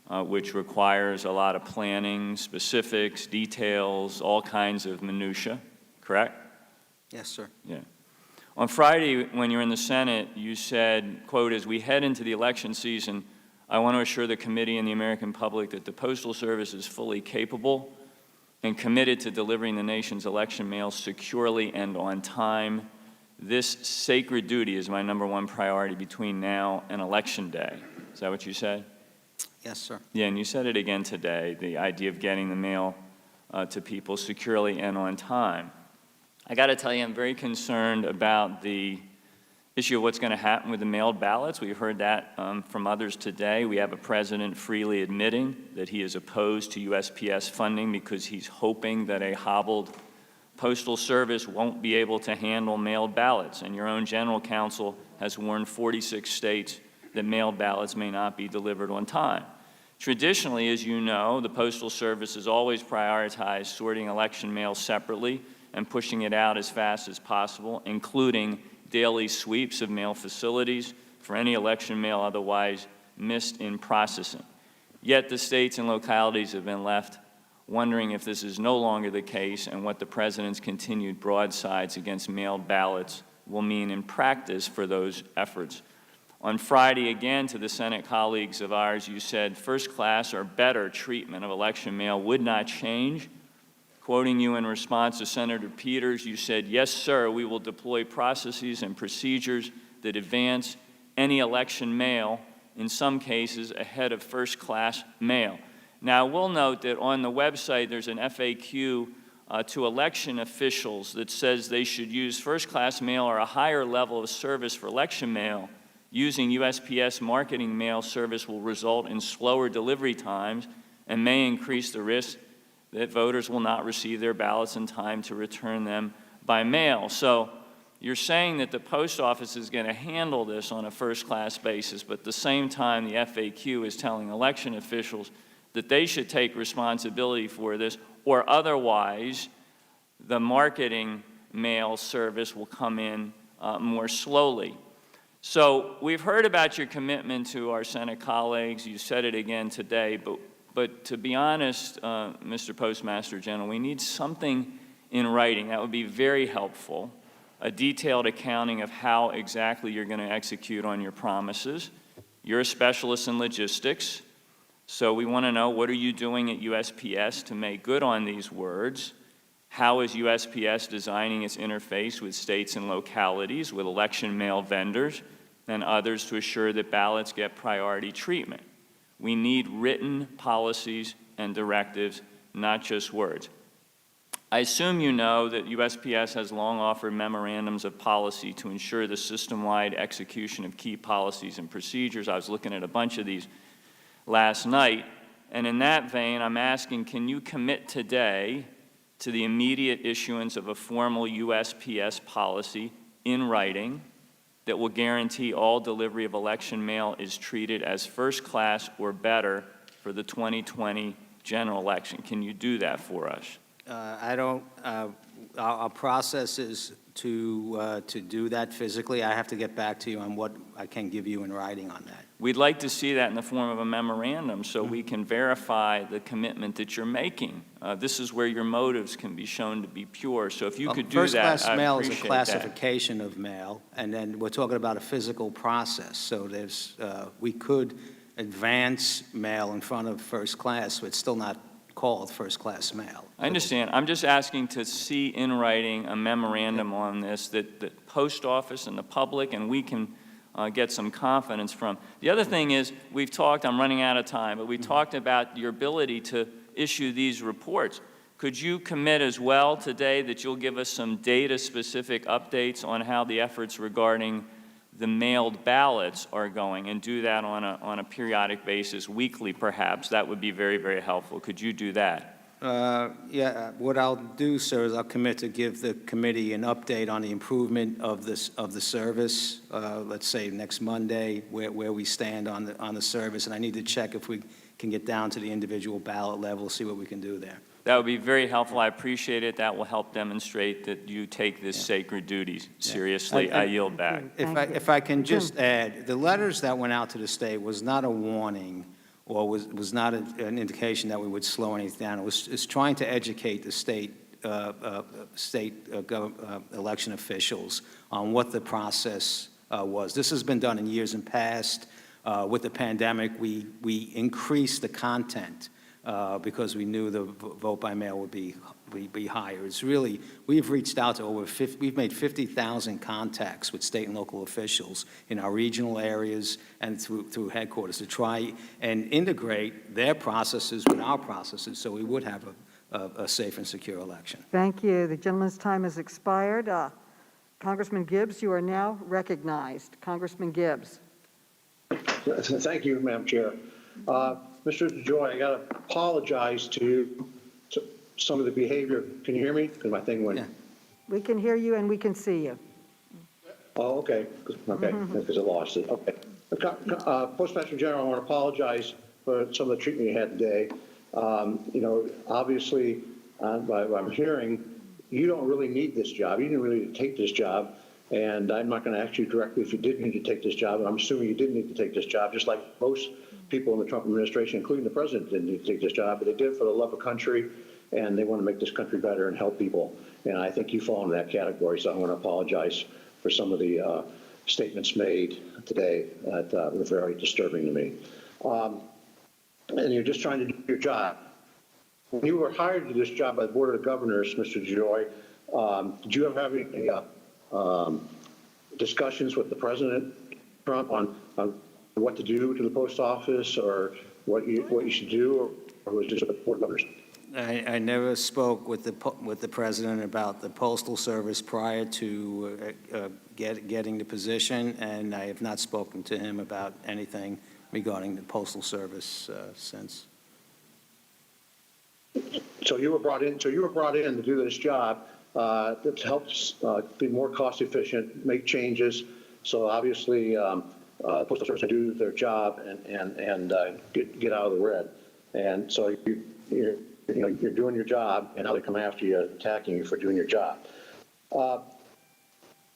[SPEAKER 2] which requires a lot of planning, specifics, details, all kinds of minutia, correct?
[SPEAKER 7] Yes, sir.
[SPEAKER 2] Yeah. On Friday, when you were in the Senate, you said, quote, as we head into the election season, I want to assure the committee and the American public that the Postal Service is fully capable and committed to delivering the nation's election mail securely and on time. This sacred duty is my #1 priority between now and Election Day. Is that what you said?
[SPEAKER 7] Yes, sir.
[SPEAKER 2] Yeah, and you said it again today, the idea of getting the mail to people securely and on time. I got to tell you, I'm very concerned about the issue of what's going to happen with the mailed ballots. We've heard that from others today. We have a president freely admitting that he is opposed to USPS funding because he's hoping that a hobbled Postal Service won't be able to handle mailed ballots. And your own general counsel has warned 46 states that mailed ballots may not be delivered on time. Traditionally, as you know, the Postal Service has always prioritized sorting election mail separately and pushing it out as fast as possible, including daily sweeps of mail facilities for any election mail otherwise missed in processing. Yet the states and localities have been left wondering if this is no longer the case and what the president's continued broadsides against mailed ballots will mean in practice for those efforts. On Friday, again, to the Senate colleagues of ours, you said first class or better treatment of election mail would not change. Quoting you in response to Senator Peters, you said, yes, sir, we will deploy processes and procedures that advance any election mail, in some cases ahead of first-class mail. Now, we'll note that on the website there's an FAQ to election officials that says they should use first-class mail or a higher level of service for election mail. Using USPS marketing mail service will result in slower delivery times and may increase the risk that voters will not receive their ballots in time to return them by mail. So you're saying that the post office is going to handle this on a first-class basis, but at the same time the FAQ is telling election officials that they should take responsibility for this, or otherwise the marketing mail service will come in more slowly. So we've heard about your commitment to our Senate colleagues. You said it again today, but to be honest, Mr. Postmaster General, we need something in writing. That would be very helpful, a detailed accounting of how exactly you're going to execute on your promises. You're a specialist in logistics, so we want to know, what are you doing at USPS to make good on these words? How is USPS designing its interface with states and localities, with election mail vendors and others to assure that ballots get priority treatment? We need written policies and directives, not just words. I assume you know that USPS has long offered memorandums of policy to ensure the system-wide execution of key policies and procedures. I was looking at a bunch of these last night, and in that vein, I'm asking, can you commit today to the immediate issuance of a formal USPS policy in writing that will guarantee all delivery of election mail is treated as first class or better for the 2020 general election. Can you do that for us?
[SPEAKER 7] I don't, our process is to do that physically. I have to get back to you on what I can give you in writing on that.
[SPEAKER 2] We'd like to see that in the form of a memorandum so we can verify the commitment that you're making. This is where your motives can be shown to be pure. So if you could do that,
[SPEAKER 7] First-class
[SPEAKER 2] I'd
[SPEAKER 7] mail is a
[SPEAKER 2] appreciate
[SPEAKER 7] classification of mail, and then we're talking about a physical process. So there's, we could advance mail in front of first class, but it's still not called first-class mail.
[SPEAKER 2] I understand. I'm just asking to see in writing a memorandum on this that the post office and the public and we can get some confidence from. The other thing is, we've talked, I'm running out of time, but we talked about your ability to issue these reports. Could you commit as well today that you'll give us some data-specific updates on how the efforts regarding the mailed ballots are going, and do that on a periodic basis, weekly perhaps? That would be very, very helpful. Could you do that?
[SPEAKER 7] Yeah, what I'll do, sir, is I'll commit to give the committee an update on the improvement of the service. Let's say next Monday, where we stand on the service, and I need to check if we can get down to the individual ballot level, see what we can do there.
[SPEAKER 2] That would be very helpful. I appreciate it. That will help demonstrate that you take this sacred duty seriously. I yield back.
[SPEAKER 7] If I can just add, the letters that went out to the state was not a warning or was not an indication that we would slow anything down. It was trying to educate the state election officials on what the process was. This has been done in years in past. With the pandemic, we increased the content because we knew the vote by mail would be higher. It's really, we've reached out to we've made 50,000 contacts with state and local officials in our regional areas and through headquarters to try and integrate their processes with our processes so we would have a safe and secure election.
[SPEAKER 1] Thank you. The gentleman's time has expired. Congressman Gibbs, you are now recognized. Congressman Gibbs.
[SPEAKER 8] Thank you, Madam Chair. Mr. DeJoy, I got to apologize to some of the behavior. Can you hear me? Because my thing went.
[SPEAKER 7] Yeah.
[SPEAKER 1] We can hear you and we can see you.
[SPEAKER 8] Oh, okay. Okay, because I lost it. Okay. Postmaster General, I want to apologize for some of the treatment you had today. Obviously, I'm hearing you don't really need this job. You didn't really take this job. And I'm not going to ask you directly if you did need to take this job, and I'm assuming you didn't need to take this job, just like most people in the Trump administration, including the president, didn't need to take this job, but they did it for the love of country, and they want to make this country better and help people. And I think you fall into that category, so I want to apologize for some of the statements made today that were very disturbing to me. And you're just trying to do your job. When you were hired to this job by the Board of Governors, Mr. DeJoy, did you ever have any discussions with the President Trump on what to do to the post office or what you should do, or was it just with the Board of Governors?
[SPEAKER 7] I never spoke with the president about the Postal Service prior to getting the position, and I have not spoken to him about anything regarding the Postal Service since.
[SPEAKER 8] So you were brought in. So you were brought in to do this job that helps be more cost efficient, make changes. So obviously, Postal Service can do their job and get out of the red. And so you're doing your job, and now they come after you, attacking you for doing your job.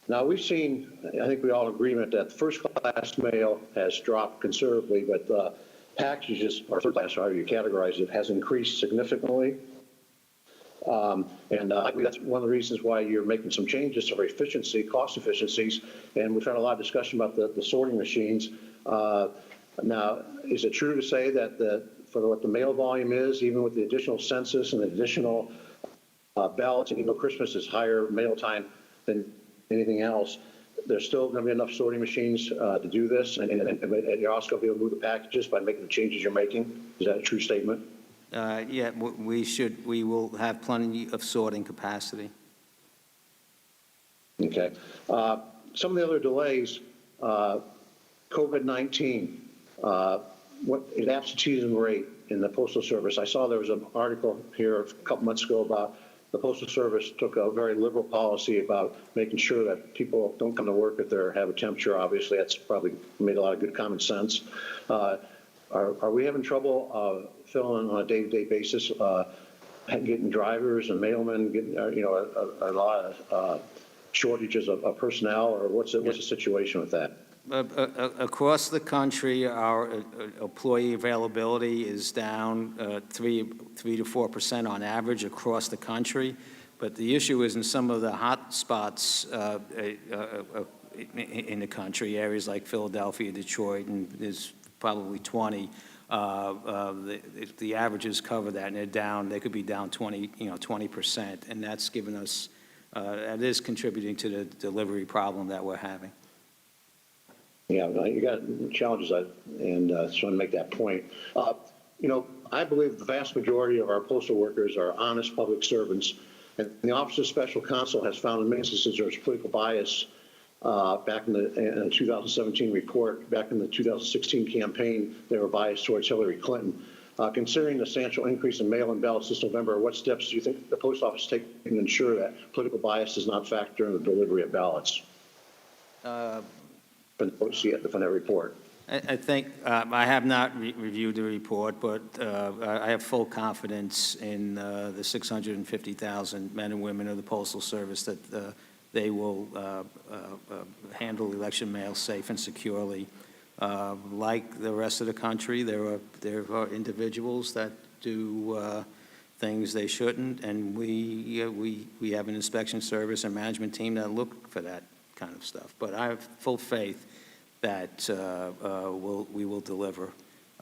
[SPEAKER 8] Now we've seen, I think we all agreement that first-class mail has dropped considerably, but packages, or third-class, however you categorize it, has increased significantly. That's one of the reasons why you're making some changes to efficiency, cost efficiencies, and we've had a lot of discussion about the sorting machines. Now, is it true to say that for what the mail volume is, even with the additional census and the additional ballots, and even though Christmas is higher mail time than anything else, there's still going to be enough sorting machines to do this, and you're also going to be able to move the packages by making the changes you're making? Is that a true statement?
[SPEAKER 7] Yeah, we will have plenty of sorting capacity.
[SPEAKER 8] Okay. Some of the other delays, COVID-19, what the absenteeism rate in the Postal Service. I saw there was an article here a couple months ago about
[SPEAKER 17] the Postal Service took a very liberal policy about making sure that people don't come to work if they have a temperature. Obviously, that's probably made a lot of good common sense. Are we having trouble filling on a day-to-day basis, getting drivers and mailmen, getting a lot of shortages of personnel, or what's the situation with that?
[SPEAKER 7] Across the country, our employee availability is down 3 to 4% on average across the country. But the issue is in some of the hot spots in the country, areas like Philadelphia, Detroit, and there's probably 20. The averages cover that, and they're down. They could be down 20%, and that's given us. That is contributing to the delivery problem that we're having.
[SPEAKER 17] Yeah, you got challenges, and just want to make that point. I believe the vast majority of our postal workers are honest public servants, and the Office of Special Counsel has found in many instances there's political bias. Back in the 2017 report, back in the 2016 campaign, they were biased towards Hillary Clinton. Considering the substantial increase in mail-in ballots this November, what steps do you think the Post Office is taking to ensure that political bias does not factor in the delivery of ballots? From that report.
[SPEAKER 7] I think I have not reviewed the report, but I have full confidence in the 650,000 men and women of the Postal Service that they will handle election mail safe and securely. Like the rest of the country, there are individuals that do things they shouldn't, and we have an inspection service and management team that look for that kind of stuff. But I have full faith that we will deliver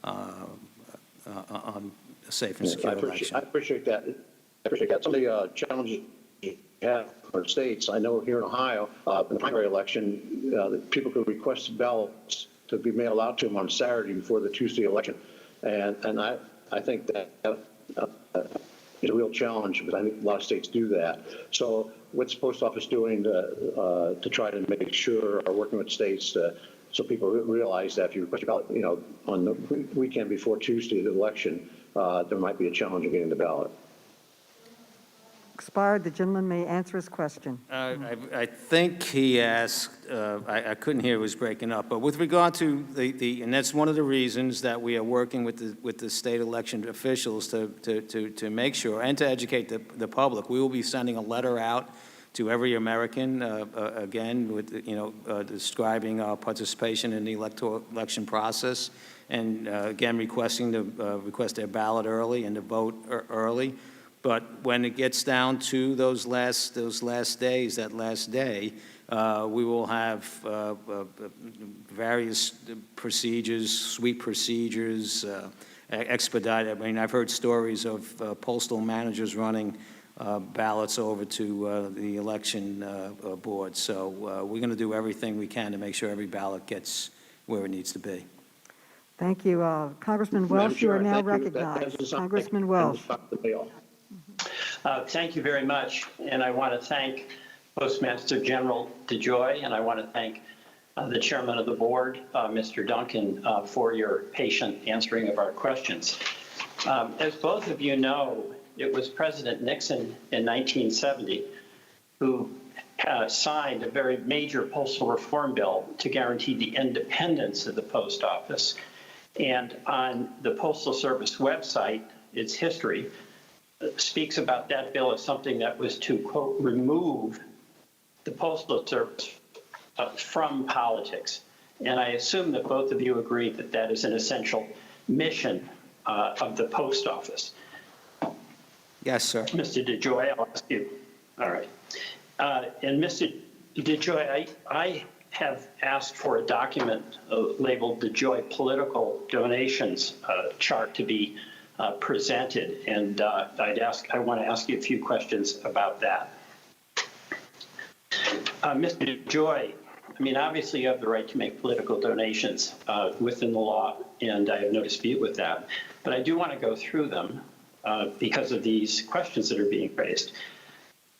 [SPEAKER 7] on a safe and secure election.
[SPEAKER 17] I appreciate that. Some of the challenges you have for states, I know here in Ohio, in the primary election, people could request ballots to be mailed out to them on Saturday before the Tuesday election. And I think that is a real challenge, because I think a lot of states do that. So what's the Post Office doing to try to make sure, or working with states so people realize that if you request a ballot, on the weekend before Tuesday, the election, there might be a challenge in getting the ballot?
[SPEAKER 1] Expired. The gentleman may answer his question.
[SPEAKER 7] I think he asked, I couldn't hear, it was breaking up, but with regard to and that's one of the reasons that we are working with the state election officials to make sure and to educate the public. We will be sending a letter out to every American, again, with, describing our participation in the election process, and again, requesting to request their ballot early and to vote early. But when it gets down to those last days, that last day, we will have various procedures, sweep procedures, expedited. I mean, I've heard stories of postal managers running ballots over to the election board. So we're going to do everything we can to make sure every ballot gets where it needs to be.
[SPEAKER 1] Thank you. Congressman Welsh, you are now recognized. Congressman Welsh.
[SPEAKER 18] Thank you very much, and I want to thank Postmaster General DeJoy, and I want to thank the chairman of the board, Mr. Duncan, for your patient answering of our questions. As both of you know, it was President Nixon in 1970 who signed a very major postal reform bill to guarantee the independence of the post office. And on the Postal Service website, its history speaks about that bill as something that was to, quote, remove the Postal Service from politics. And I assume that both of you agree that that is an essential mission of the post office.
[SPEAKER 7] Yes, sir.
[SPEAKER 18] Mr. DeJoy, I'll ask you. All right. And Mr. DeJoy, I have asked for a document labeled DeJoy Political Donations chart to be presented, and I want to ask you a few questions about that. Mr. DeJoy, I mean, obviously you have the right to make political donations within the law, and I have no dispute with that. But I do want to go through them because of these questions that are being raised.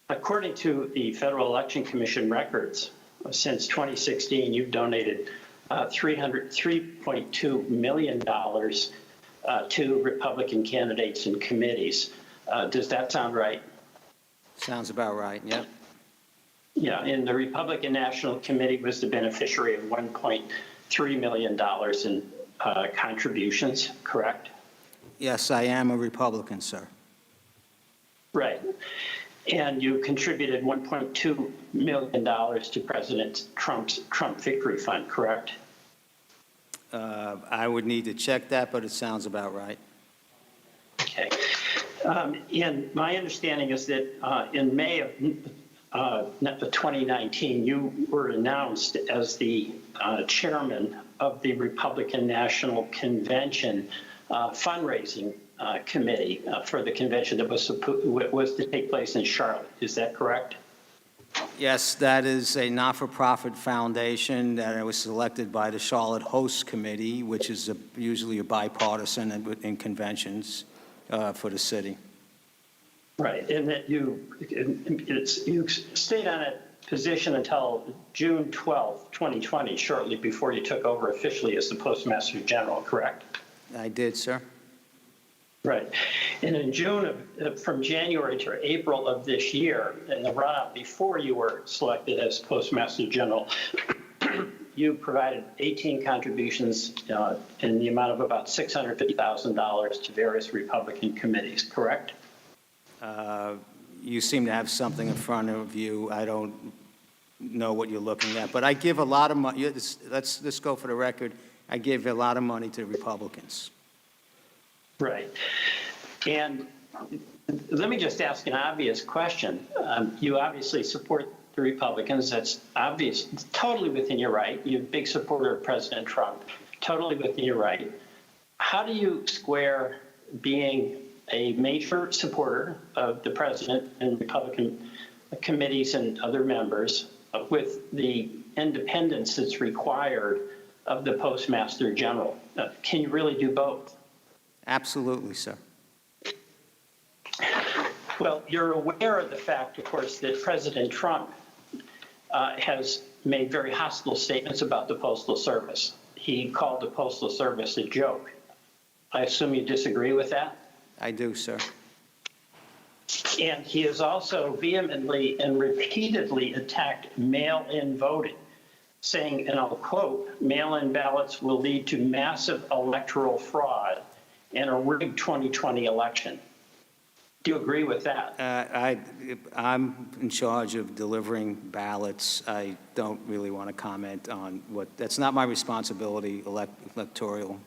[SPEAKER 18] According to the Federal Election Commission records, since 2016, you've donated $3.2 million to Republican candidates and committees. Does that sound right?
[SPEAKER 7] Sounds about right, yep.
[SPEAKER 18] Yeah, and the Republican National Committee was the beneficiary of $1.3 million in contributions, correct?
[SPEAKER 7] Yes, I am a Republican, sir.
[SPEAKER 18] Right. And you contributed $1.2 million to President Trump's Trump Victory Fund, correct?
[SPEAKER 7] I would need to check that, but it sounds about right.
[SPEAKER 18] Okay. And my understanding is that in May of 2019, you were announced as the chairman of the Republican National Convention fundraising committee for the convention that was to take place in Charlotte. Is that correct?
[SPEAKER 7] Yes, that is a not-for-profit foundation that was selected by the Charlotte Host Committee, which is usually a bipartisan in conventions for the city.
[SPEAKER 18] Right, and that you stayed on that position until June 12th, 2020, shortly before you took over officially as the Postmaster General, correct?
[SPEAKER 7] I did, sir.
[SPEAKER 18] Right. And in June, from January to April of this year, in the run-up before you were selected as Postmaster General, you provided 18 contributions in the amount of about $650,000 to various Republican committees, correct?
[SPEAKER 7] You seem to have something in front of you. I don't know what you're looking at, but I give a lot of money. Let's go for the record. I give a lot of money to Republicans.
[SPEAKER 18] Right. And let me just ask an obvious question. You obviously support the Republicans. That's obvious. It's totally within your right. You're a big supporter of President Trump. Totally within your right. How do you square being a major supporter of the president and Republican committees and other members with the independence that's required of the Postmaster General? Can you really do both?
[SPEAKER 7] Absolutely, sir.
[SPEAKER 18] Well, you're aware of the fact, of course, that President Trump has made very hostile statements about the Postal Service. He called the Postal Service a joke. I assume you disagree with that?
[SPEAKER 7] I do, sir.
[SPEAKER 18] And he has also vehemently and repeatedly attacked mail-in voting, saying, and I'll quote, "Mail-in ballots will lead to massive electoral fraud and a rigged 2020 election." Do you agree with that?
[SPEAKER 7] I'm in charge of delivering ballots. I don't really want to comment on what, that's not my responsibility, electoral.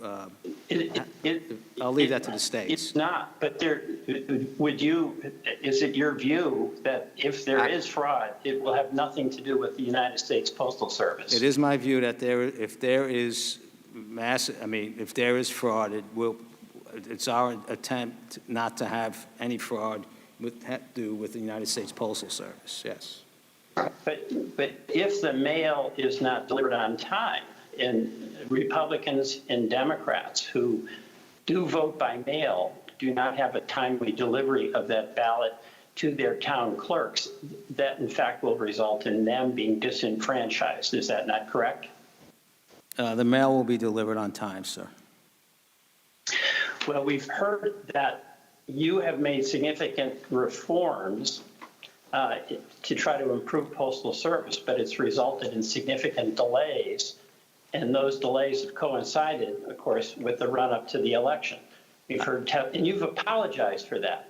[SPEAKER 7] I'll leave that to the states.
[SPEAKER 18] It's not, but is it your view that if there is fraud, it will have nothing to do with the United States Postal Service?
[SPEAKER 7] It is my view that if there is fraud, it's our attempt not to have any fraud do with the United States Postal Service, yes.
[SPEAKER 18] But if the mail is not delivered on time, and Republicans and Democrats who do vote by mail do not have a timely delivery of that ballot to their town clerks, that in fact will result in them being disenfranchised. Is that not correct?
[SPEAKER 7] The mail will be delivered on time, sir.
[SPEAKER 18] Well, we've heard that you have made significant reforms to try to improve Postal Service, but it's resulted in significant delays. And those delays have coincided, of course, with the run-up to the election. We've heard, and you've apologized for that.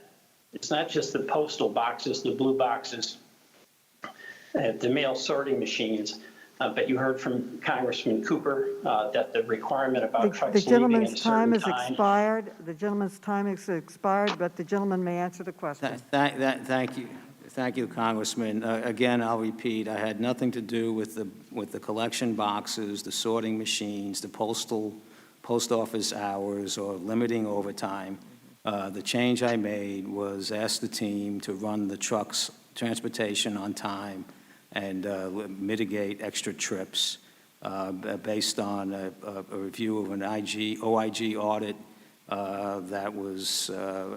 [SPEAKER 18] It's not just the postal boxes, the blue boxes, the mail sorting machines, but you heard from Congressman Cooper that the requirement about trucks leaving at a certain time.
[SPEAKER 1] The gentleman's time has expired. The gentleman's time has expired, but the gentleman may answer the question.
[SPEAKER 7] Thank you. Thank you, Congressman. Again, I'll repeat, I had nothing to do with the collection boxes, the sorting machines, the post office hours, or limiting overtime. The change I made was ask the team to run the trucks, transportation on time, and mitigate extra trips based on a review of an OIG audit that was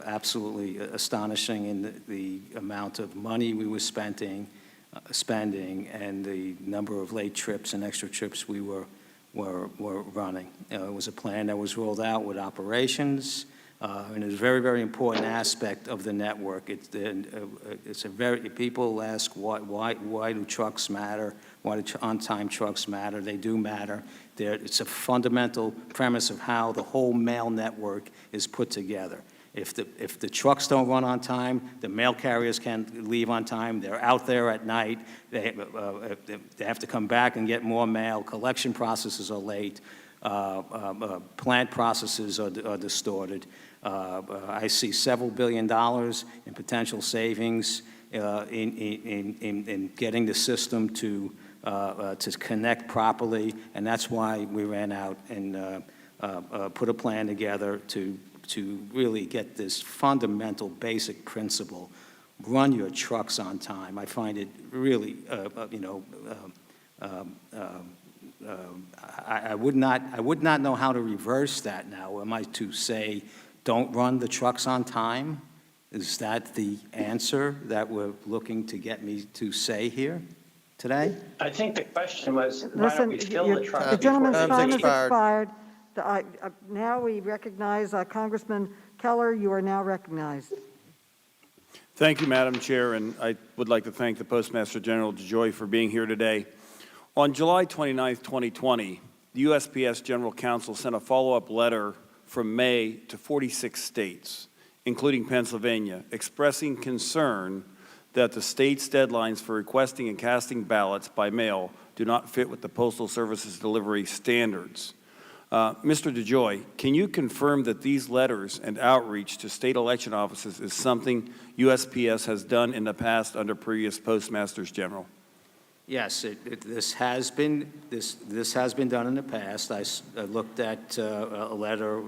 [SPEAKER 7] absolutely astonishing in the amount of money we were spending and the number of late trips and extra trips we were running. It was a plan that was rolled out with operations, and it's a very, very important aspect of the network. It's a very, people ask why do trucks matter? Why do on-time trucks matter? They do matter. It's a fundamental premise of how the whole mail network is put together. If the trucks don't run on time, the mail carriers can't leave on time. They're out there at night. They have to come back and get more mail. Collection processes are late. Plant processes are distorted. I see several $1 billion in potential savings in getting the system to connect properly, and that's why we ran out and put a plan together to really get this fundamental basic principle: run your trucks on time. I find it really, I would not know how to reverse that now. Am I to say, don't run the trucks on time? Is that the answer that we're looking to get me to say here today?
[SPEAKER 18] I think the question was, why don't we fill the trucks?
[SPEAKER 1] The gentleman's
[SPEAKER 18] before
[SPEAKER 1] time
[SPEAKER 18] they
[SPEAKER 1] has expired. Now we recognize Congressman Keller. You are now recognized.
[SPEAKER 19] Thank you, Madam Chair, and I would like to thank the Postmaster General DeJoy for being here today. On July 29, 2020, the USPS General Counsel sent a follow-up letter from May to 46 states, including Pennsylvania, expressing concern that the state's deadlines for requesting and casting ballots by mail do not fit with the Postal Service's delivery standards. Mr. DeJoy, can you confirm that these letters and outreach to state election offices is something USPS has done in the past under previous Postmasters General?
[SPEAKER 7] Yes, this has been done in the past. I looked at a letter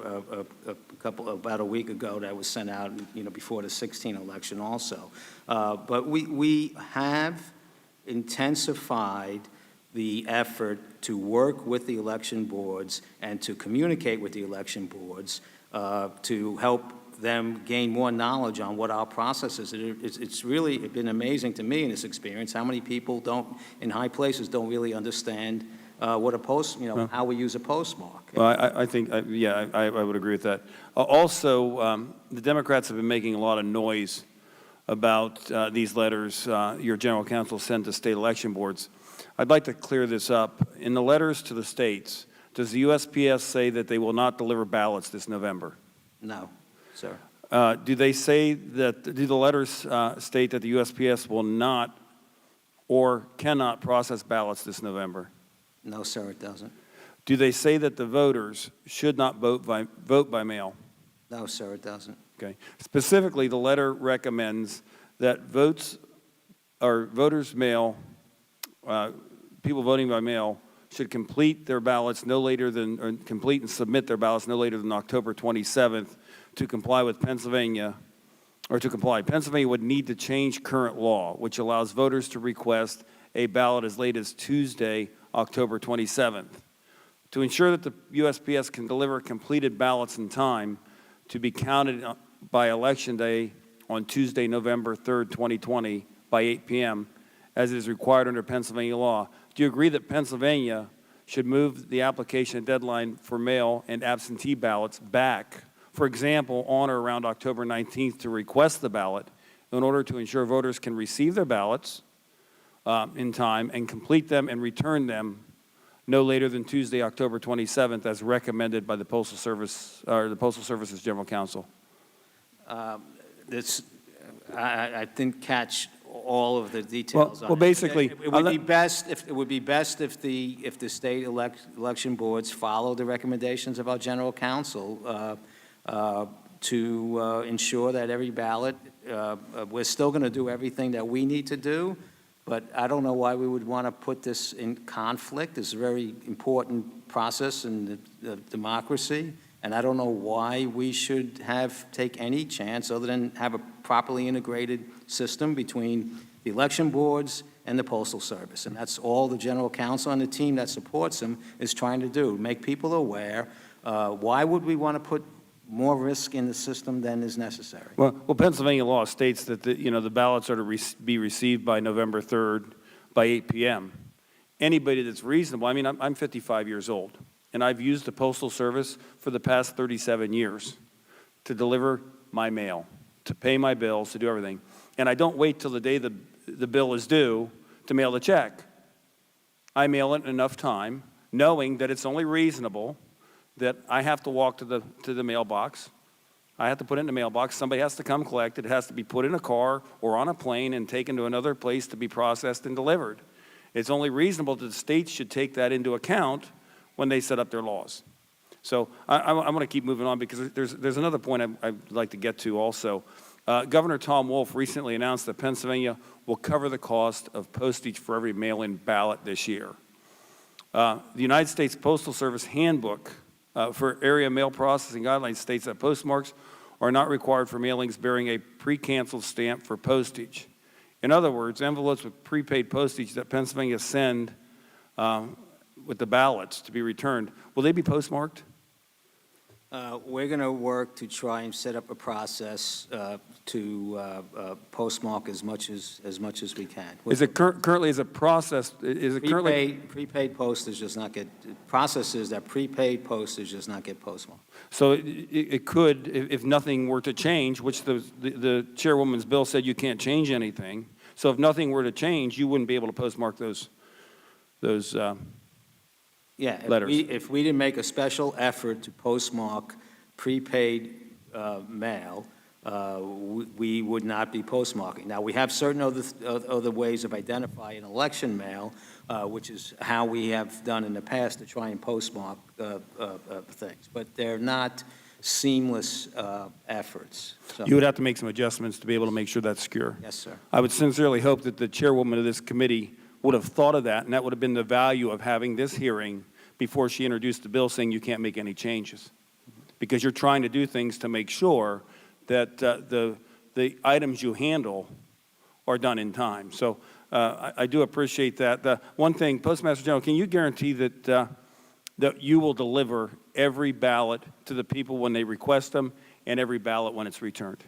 [SPEAKER 7] about a week ago that was sent out, before the 2016 election also. But we have intensified the effort to work with the election boards and to communicate with the election boards to help them gain more knowledge on what our process is. It's really been amazing to me in this experience how many people in high places don't really understand what a how we use a postmark.
[SPEAKER 19] Well, I think, I would agree with that. Also, the Democrats have been making a lot of noise about these letters your general counsel sent to state election boards. I'd like to clear this up. In the letters to the states, does the USPS say that they will not deliver ballots this November?
[SPEAKER 7] No, sir.
[SPEAKER 19] Do they say that, do the letters state that the USPS will not or cannot process ballots this November?
[SPEAKER 7] No, sir, it doesn't.
[SPEAKER 19] Do they say that the voters should not vote by mail?
[SPEAKER 7] No, sir, it doesn't.
[SPEAKER 19] Okay. Specifically, the letter recommends that voters mail, people voting by mail should complete their ballots no later than, or complete and submit their ballots no later than October 27th to comply with Pennsylvania, or to comply. Pennsylvania would need to change current law, which allows voters to request a ballot as late as Tuesday, October 27th. To ensure that the USPS can deliver completed ballots in time to be counted by Election Day on Tuesday, November 3rd, 2020 by 8 p.m., as it is required under Pennsylvania law. Do you agree that Pennsylvania should move the application deadline for mail and absentee ballots back, for example, on or around October 19th to request the ballot in order to ensure voters can receive their ballots in time and complete them and return them no later than Tuesday, October 27th, as recommended by the Postal Service, or the Postal Service's General Counsel?
[SPEAKER 7] I didn't catch all of the details.
[SPEAKER 19] Well, basically,
[SPEAKER 7] it would be best if the state election boards follow the recommendations of our General Counsel to ensure that every ballot, we're still going to do everything that we need to do. But I don't know why we would want to put this in conflict. It's a very important process in the democracy, and I don't know why we should take any chance other than have a properly integrated system between the election boards and the Postal Service. And that's all the General Counsel and the team that supports them is trying to do, make people aware. Why would we want to put more risk in the system than is necessary?
[SPEAKER 19] Well, Pennsylvania law states that the ballots are to be received by November 3rd by 8 p.m. Anybody that's reasonable, I mean, I'm 55 years old, and I've used the Postal Service for the past 37 years. to deliver my mail, to pay my bills, to do everything. And I don't wait till the day the bill is due to mail the check. I mail it in enough time, knowing that it's only reasonable that I have to walk to the mailbox. I have to put it in the mailbox. Somebody has to come collect it. It has to be put in a car or on a plane and taken to another place to be processed and delivered. It's only reasonable that the states should take that into account when they set up their laws. So I want to keep moving on because there's another point I'd like to get to also. Governor Tom Wolf recently announced that Pennsylvania will cover the cost of postage for every mail-in ballot this year. The United States Postal Service handbook for area mail processing guidelines states that postmarks are not required for mailings bearing a pre-canceled stamp for postage. In other words, envelopes with prepaid postage that Pennsylvania send with the ballots to be returned, will they be postmarked?
[SPEAKER 7] We're going to work to try and set up a process to postmark as much as we can.
[SPEAKER 19] Is it currently is a process? Is it currently
[SPEAKER 7] prepaid postage does not get processes that prepaid postage does not get postmarked.
[SPEAKER 19] So it could, if nothing were to change, which the chairwoman's bill said you can't change anything. So if nothing were to change, you wouldn't be able to postmark those
[SPEAKER 7] Yeah,
[SPEAKER 19] letters.
[SPEAKER 7] if we didn't make a special effort to postmark prepaid mail, we would not be postmarking. Now, we have certain other ways of identifying election mail, which is how we have done in the past to try and postmark things, but they're not seamless efforts. So,
[SPEAKER 19] You would have to make some adjustments to be able to make sure that's secure.
[SPEAKER 7] yes, sir.
[SPEAKER 19] I would sincerely hope that the chairwoman of this committee would have thought of that, and that would have been the value of having this hearing before she introduced the bill saying you can't make any changes. Because you're trying to do things to make sure that the items you handle are done in time. So I do appreciate that. The one thing, Postmaster General, can you guarantee that, that you will deliver every ballot to the people when they request them and every ballot when it's returned?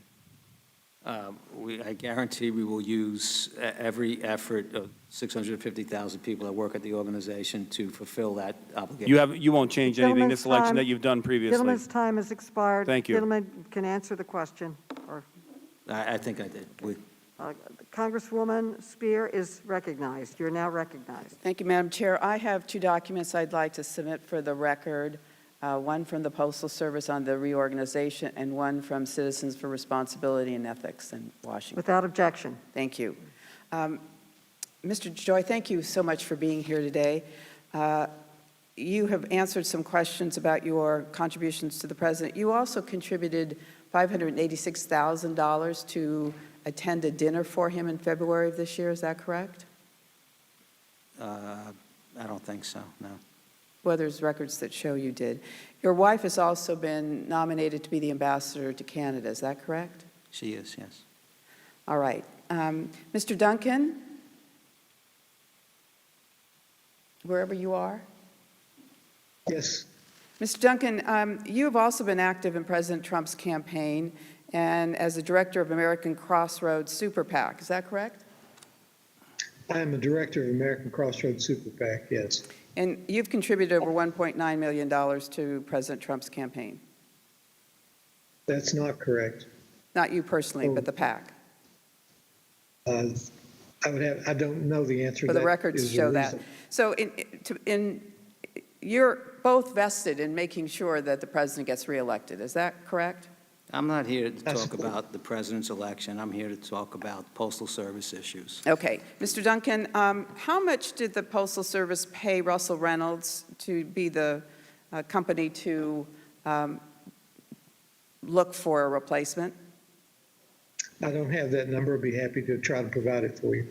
[SPEAKER 7] I guarantee we will use every effort of 650,000 people that work at the organization to fulfill that obligation.
[SPEAKER 19] You won't change anything this
[SPEAKER 1] Gentleman's
[SPEAKER 19] election
[SPEAKER 1] time-
[SPEAKER 19] that you've done previously.
[SPEAKER 1] Gentleman's time has expired.
[SPEAKER 19] Thank you.
[SPEAKER 1] Gentleman can answer the question. Or
[SPEAKER 7] I think I did.
[SPEAKER 1] Congresswoman Spear is recognized. You're now recognized.
[SPEAKER 20] Thank you, Madam Chair. I have two documents I'd like to submit for the record, one from the Postal Service on the reorganization and one from Citizens for Responsibility and Ethics in Washington.
[SPEAKER 1] Without objection.
[SPEAKER 20] Thank you. Mr. DeJoy, thank you so much for being here today. You have answered some questions about your contributions to the President. You also contributed $586,000 to attend a dinner for him in February of this year. Is that correct?
[SPEAKER 7] I don't think so, no.
[SPEAKER 20] Well, there's records that show you did. Your wife has also been nominated to be the ambassador to Canada. Is that correct?
[SPEAKER 7] She is, yes.
[SPEAKER 20] All right. Mr. Duncan, wherever you are.
[SPEAKER 8] Yes.
[SPEAKER 20] Mr. Duncan, you have also been active in President Trump's campaign and as the director of American Crossroads Super PAC. Is that correct?
[SPEAKER 8] I am the director of American Crossroads Super PAC, yes.
[SPEAKER 20] And you've contributed over $1.9 million to President Trump's campaign.
[SPEAKER 8] That's not correct.
[SPEAKER 20] Not you personally, but the PAC.
[SPEAKER 8] I don't know the answer to
[SPEAKER 20] For
[SPEAKER 8] that.
[SPEAKER 20] the records
[SPEAKER 8] Is the
[SPEAKER 20] show that.
[SPEAKER 8] reason.
[SPEAKER 20] So you're both vested in making sure that the president gets reelected. Is that correct?
[SPEAKER 7] I'm not here to talk about the president's election. I'm here to talk about Postal Service issues.
[SPEAKER 20] Okay. Mr. Duncan, how much did the Postal Service pay Russell Reynolds to be the company to look for a replacement?
[SPEAKER 8] I don't have that number. I'd be happy to try to provide it for you.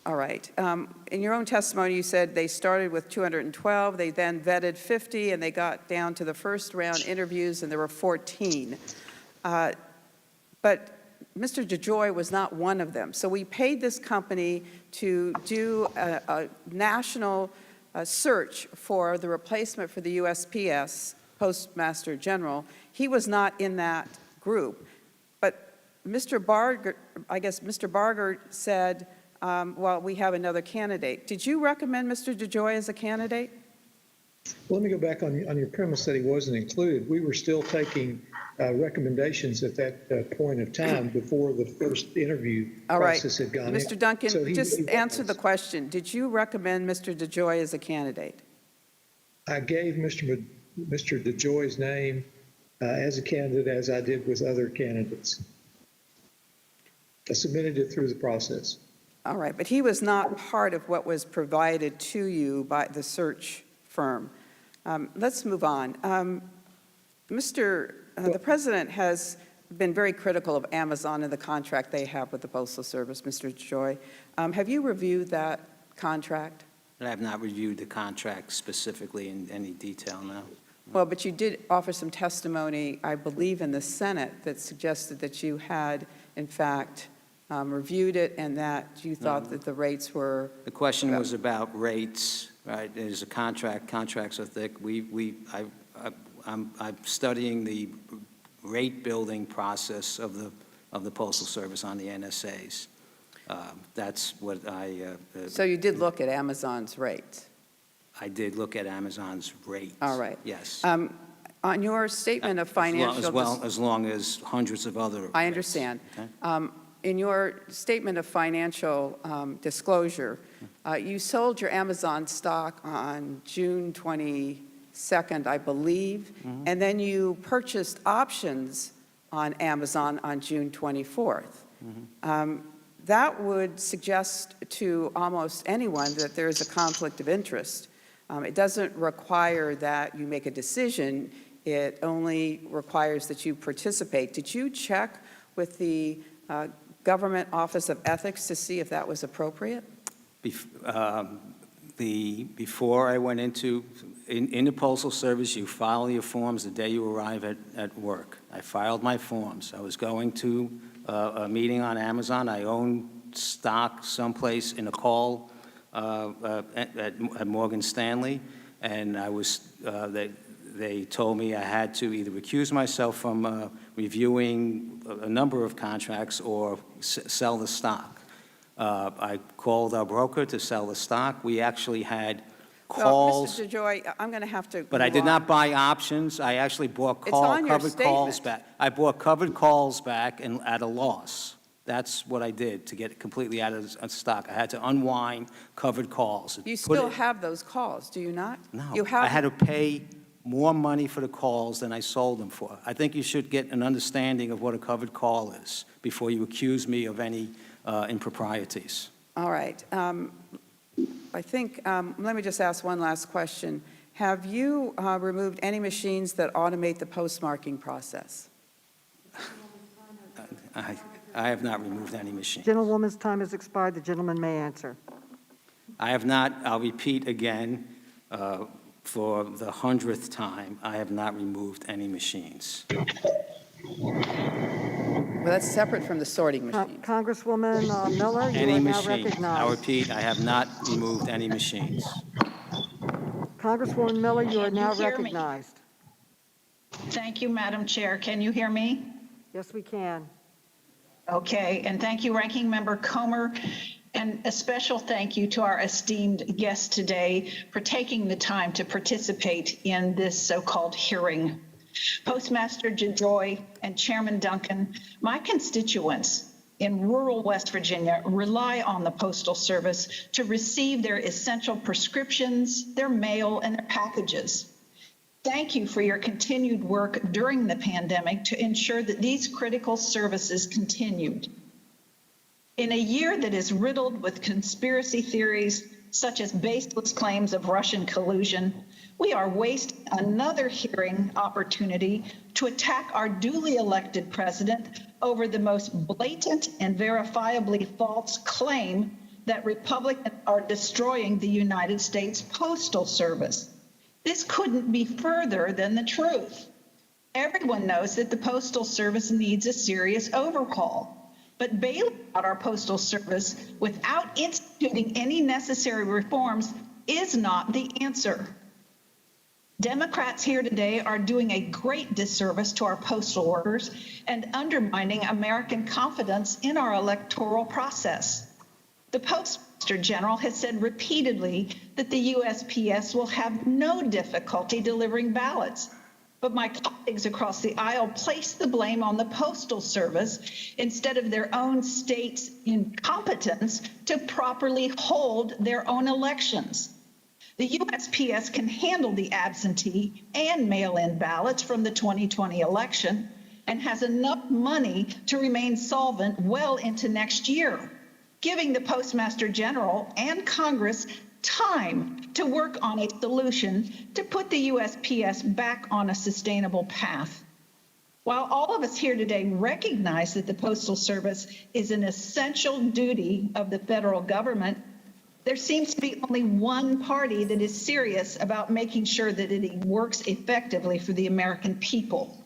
[SPEAKER 20] All right. In your own testimony, you said they started with 212, they then vetted 50, and they got down to the first round interviews, and there were 14. But Mr. DeJoy was not one of them. So we paid this company to do a national search for the replacement for the USPS, Postmaster General. He was not in that group. But Mr. Barger, I guess Mr. Barger said, well, we have another candidate. Did you recommend Mr. DeJoy as a candidate?
[SPEAKER 8] Let me go back on your premise that he wasn't included. We were still taking recommendations at that point of time before the first interview
[SPEAKER 20] All right.
[SPEAKER 8] process had gone in.
[SPEAKER 20] Mr. Duncan,
[SPEAKER 8] So
[SPEAKER 20] just answer the question. Did you recommend Mr. DeJoy as a candidate?
[SPEAKER 8] I gave Mr. DeJoy's name as a candidate, as I did with other candidates. I submitted it through the process.
[SPEAKER 20] All right, but he was not part of what was provided to you by the search firm. Let's move on. The president has been very critical of Amazon and the contract they have with the Postal Service, Mr. DeJoy. Have you reviewed that contract?
[SPEAKER 7] I have not reviewed the contract specifically in any detail now.
[SPEAKER 20] Well, but you did offer some testimony, I believe, in the Senate that suggested that you had, in fact, reviewed it and that you thought that the rates were...
[SPEAKER 7] The question was about rates, right? There's a contract. Contracts are thick. I'm studying the rate building process of the Postal Service on the NSAs. That's what
[SPEAKER 20] So you did look at Amazon's rates?
[SPEAKER 7] I did look at Amazon's rates.
[SPEAKER 20] All right.
[SPEAKER 7] Yes.
[SPEAKER 20] On your statement of financial...
[SPEAKER 7] As long as hundreds of other...
[SPEAKER 20] I understand.
[SPEAKER 7] Okay.
[SPEAKER 20] In your statement of financial disclosure, you sold your Amazon stock on June 22nd, I believe, and then you purchased options on Amazon on June 24th. That would suggest to almost anyone that there is a conflict of interest. It doesn't require that you make a decision. It only requires that you participate. Did you check with the Government Office of Ethics to see if that was appropriate?
[SPEAKER 7] Before I went in the Postal Service, you file your forms the day you arrive at work. I filed my forms. I was going to a meeting on Amazon. I own stock someplace in a call at Morgan Stanley, and they told me I had to either recuse myself from reviewing a number of contracts or sell the stock. I called our broker to sell the stock. We actually had calls.
[SPEAKER 20] Well, Mr. DeJoy, I'm going to have to.
[SPEAKER 7] But I did not buy options. I actually bought covered calls back. I bought covered calls back and at a loss. That's what I did to get it completely out of stock. I had to unwind covered calls.
[SPEAKER 20] You still have those calls, do you not?
[SPEAKER 7] No.
[SPEAKER 20] You have.
[SPEAKER 7] I had to pay more money for the calls than I sold them for. I think you should get an understanding of what a covered call is before you accuse me of any improprieties.
[SPEAKER 20] All right. I think, let me just ask one last question. Have you removed any machines that automate the postmarking process?
[SPEAKER 7] I have not removed any machine.
[SPEAKER 1] Gentlewoman's time has expired. The gentleman may answer.
[SPEAKER 7] I have not, I'll repeat again, for the 100th time, I have not removed any machines.
[SPEAKER 20] Well, that's separate from the sorting machine.
[SPEAKER 1] Congresswoman Miller, you
[SPEAKER 7] Any
[SPEAKER 1] are now
[SPEAKER 7] machine. I
[SPEAKER 1] recognized.
[SPEAKER 7] repeat, I have not removed any machines.
[SPEAKER 1] Congresswoman Miller, you are
[SPEAKER 6] Can you
[SPEAKER 1] now
[SPEAKER 6] hear me?
[SPEAKER 1] recognized.
[SPEAKER 6] Thank you, Madam Chair. Can you hear me?
[SPEAKER 1] Yes, we can.
[SPEAKER 6] Okay, and thank you, Ranking Member Comer, and a special thank you to our esteemed guest today for taking the time to participate in this so-called hearing. Postmaster DeJoy and Chairman Duncan, my constituents in rural West Virginia rely on the Postal Service to receive their essential prescriptions, their mail, and their packages. Thank you for your continued work during the pandemic to ensure that these critical services continued. In a year that is riddled with conspiracy theories, such as baseless claims of Russian collusion, we are wasting another hearing opportunity to attack our duly elected president over the most blatant and verifiably false claim that Republicans are destroying the United States Postal Service. This couldn't be further than the truth. Everyone knows that the Postal Service needs a serious overhaul, but bailing out our Postal Service without instituting any necessary reforms is not the answer. Democrats here today are doing a great disservice to our postal workers and undermining American confidence in our electoral process. The Postal Postmaster General has said repeatedly that the USPS will have no difficulty delivering ballots. But my colleagues across the aisle place the blame on the Postal Service instead of their own state's incompetence to properly hold their own elections. The USPS can handle the absentee and mail-in ballots from the 2020 election and has enough money to remain solvent well into next year, giving the Postmaster General and Congress time to work on a solution to put the USPS back on a sustainable path. While all of us here today recognize that the Postal Service is an essential duty of the federal government, there seems to be only one party that is serious about making sure that it works effectively for the American people.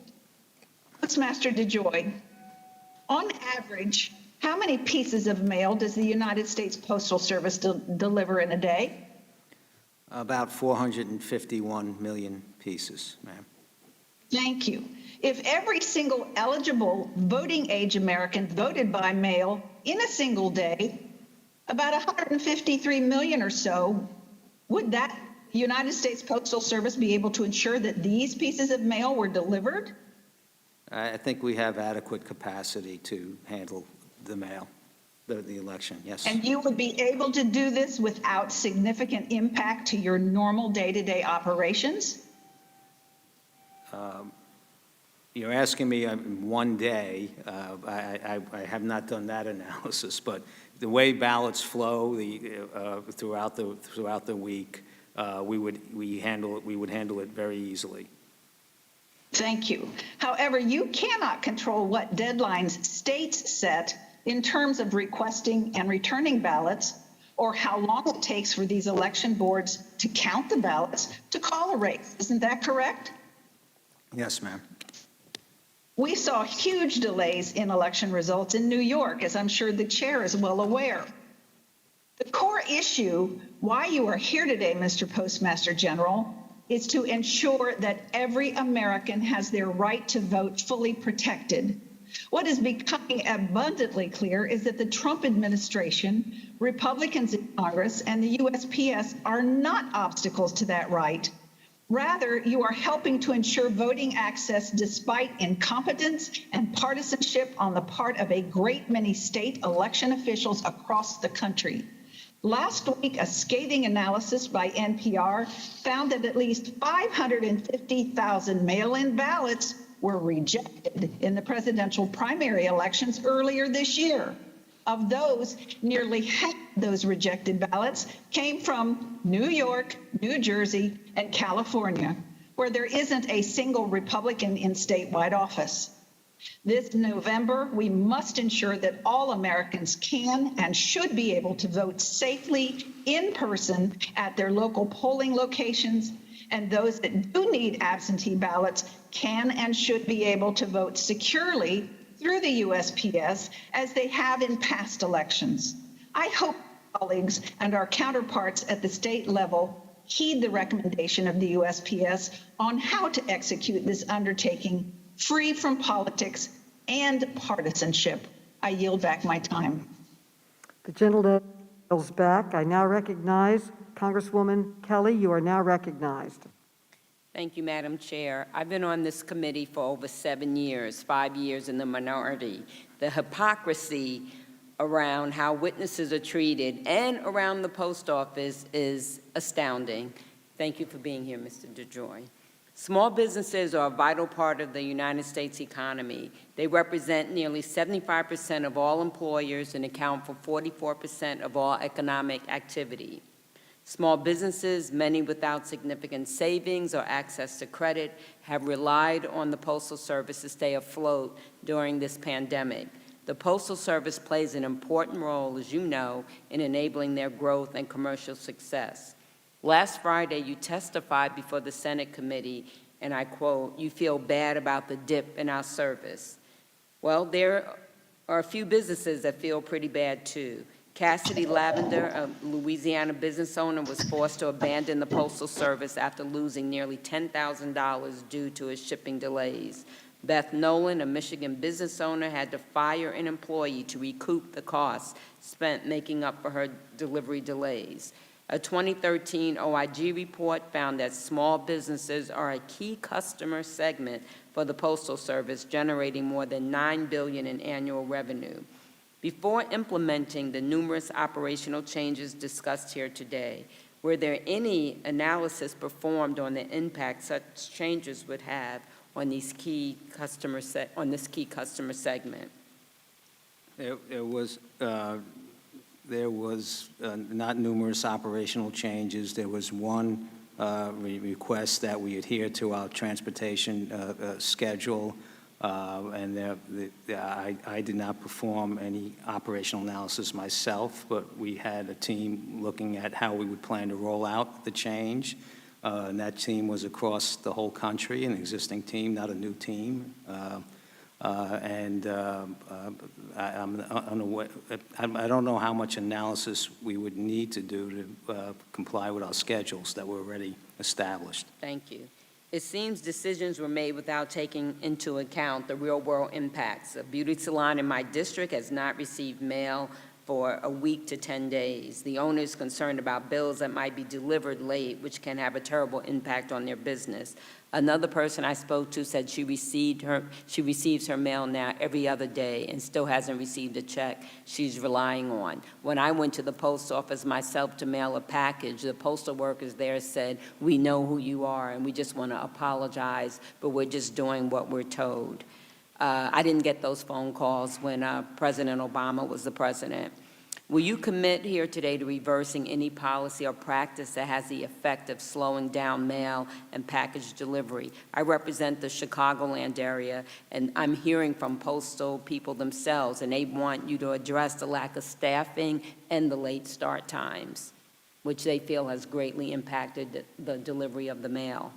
[SPEAKER 6] Postmaster DeJoy, on average, how many pieces of mail does the United States Postal Service deliver in a day?
[SPEAKER 7] About 451 million pieces, ma'am.
[SPEAKER 6] Thank you. If every single eligible voting age American voted by mail in a single day, about 153 million or so, would that United States Postal Service be able to ensure that these pieces of mail were delivered?
[SPEAKER 7] I think we have adequate capacity to handle the mail, the election, yes.
[SPEAKER 6] And you would be able to do this without significant impact to your normal day-to-day operations?
[SPEAKER 7] You're asking me one day. I have not done that analysis, but the way ballots flow throughout the week, we would handle it very easily.
[SPEAKER 6] Thank you. However, you cannot control what deadlines states set in terms of requesting and returning ballots, or how long it takes for these election boards to count the ballots to call a race. Isn't that correct?
[SPEAKER 7] Yes, ma'am.
[SPEAKER 6] We saw huge delays in election results in New York, as I'm sure the chair is well aware. The core issue why you are here today, Mr. Postmaster General, is to ensure that every American has their right to vote fully protected. What is becoming abundantly clear is that the Trump administration, Republicans in Congress, and the USPS are not obstacles to that right. Rather, you are helping to ensure voting access despite incompetence and partisanship on the part of a great many state election officials across the country. Last week, a scathing analysis by NPR found that at least 550,000 mail-in ballots were rejected in the presidential primary elections earlier this year. Of those, nearly half of those rejected ballots came from New York, New Jersey, and California, where there isn't a single Republican in statewide office. This November, we must ensure that all Americans can and should be able to vote safely in person at their local polling locations, and those that do need absentee ballots can and should be able to vote securely through the USPS as they have in past elections. I hope colleagues and our counterparts at the state level heed the recommendation of the USPS on how to execute this undertaking free from politics and partisanship. I yield back my time.
[SPEAKER 1] The gentleman yields back. I now recognize Congresswoman Kelly. You are now recognized.
[SPEAKER 9] Thank you, Madam Chair. I've been on this committee for over 7 years, 5 years in the minority. The hypocrisy around how witnesses are treated and around the post office is astounding. Thank you for being here, Mr. DeJoy. Small businesses are a vital part of the United States economy. They represent nearly 75% of all employers and account for 44% of all economic activity. Small businesses, many without significant savings or access to credit, have relied on the Postal Service to stay afloat during this pandemic. The Postal Service plays an important role, as you know, in enabling their growth and commercial success. Last Friday, you testified before the Senate committee, and I quote, "You feel bad about the dip in our service." Well, there are a few businesses that feel pretty bad, too. Cassidy Lavender, a Louisiana business owner, was forced to abandon the Postal Service after losing nearly $10,000 due to his shipping delays. Beth Nolan, a Michigan business owner, had to fire an employee to recoup the costs spent making up for her delivery delays. A 2013 OIG report found that small businesses are a key customer segment for the Postal Service, generating more than $9 billion in annual revenue. Before implementing the numerous operational changes discussed here today, were there any analysis performed on the impact such changes would have on these key customer this key customer segment?
[SPEAKER 7] There was not numerous operational changes. There was one request that we adhere to our transportation schedule, and I did not perform any operational analysis myself, but we had a team looking at how we would plan to roll out the change. And that team was across the whole country, an existing team, not a new team. I don't know how much analysis we would need to do to comply with our schedules that were already established.
[SPEAKER 9] Thank you. It seems decisions were made without taking into account the real-world impacts. A beauty salon in my district has not received mail for a week to 10 days. The owner is concerned about bills that might be delivered late, which can have a terrible impact on their business. Another person I spoke to said she receives her mail now every other day and still hasn't received a check she's relying on. When I went to the post office myself to mail a package, the postal workers there said, "We know who you are and we just want to apologize, but we're just doing what we're told." I didn't get those phone calls when President Obama was the president. Will you commit here today to reversing any policy or practice that has the effect of slowing down mail and package delivery? I represent the Chicagoland area, and I'm hearing from postal people themselves, and they want you to address the lack of staffing and the late start times, which they feel has greatly impacted the delivery of the mail.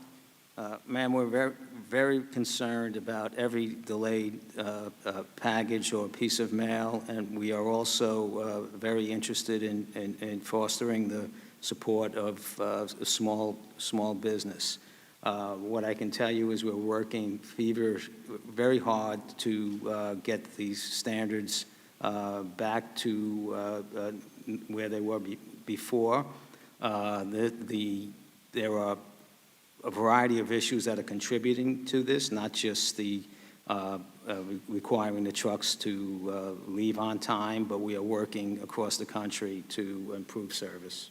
[SPEAKER 7] Ma'am, we're very, very concerned about every delayed package or piece of mail, and we are also very interested in fostering the support of small business. What I can tell you is we're working very hard to get these standards back to where they were before. There are a variety of issues that are contributing to this, not just the requiring the trucks to leave on time, but we are working across the country to improve service.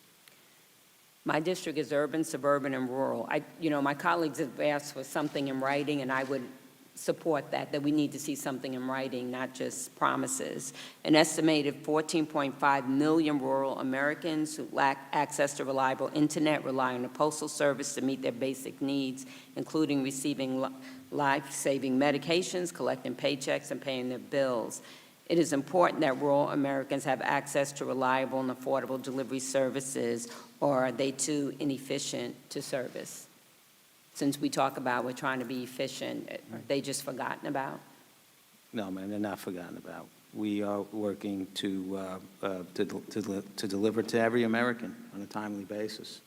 [SPEAKER 9] My district is urban, suburban, and rural. My colleagues have asked for something in writing, and I would support that we need to see something in writing, not just promises. An estimated 14.5 million rural Americans who lack access to reliable internet rely on the Postal Service to meet their basic needs, including receiving life-saving medications, collecting paychecks, and paying their bills. It is important that rural Americans have access to reliable and affordable delivery services, or are they too inefficient to service? Since we talk about we're trying to be efficient, are they just forgotten about?
[SPEAKER 7] No, ma'am, they're not forgotten about. We are working to deliver to every American on a timely basis.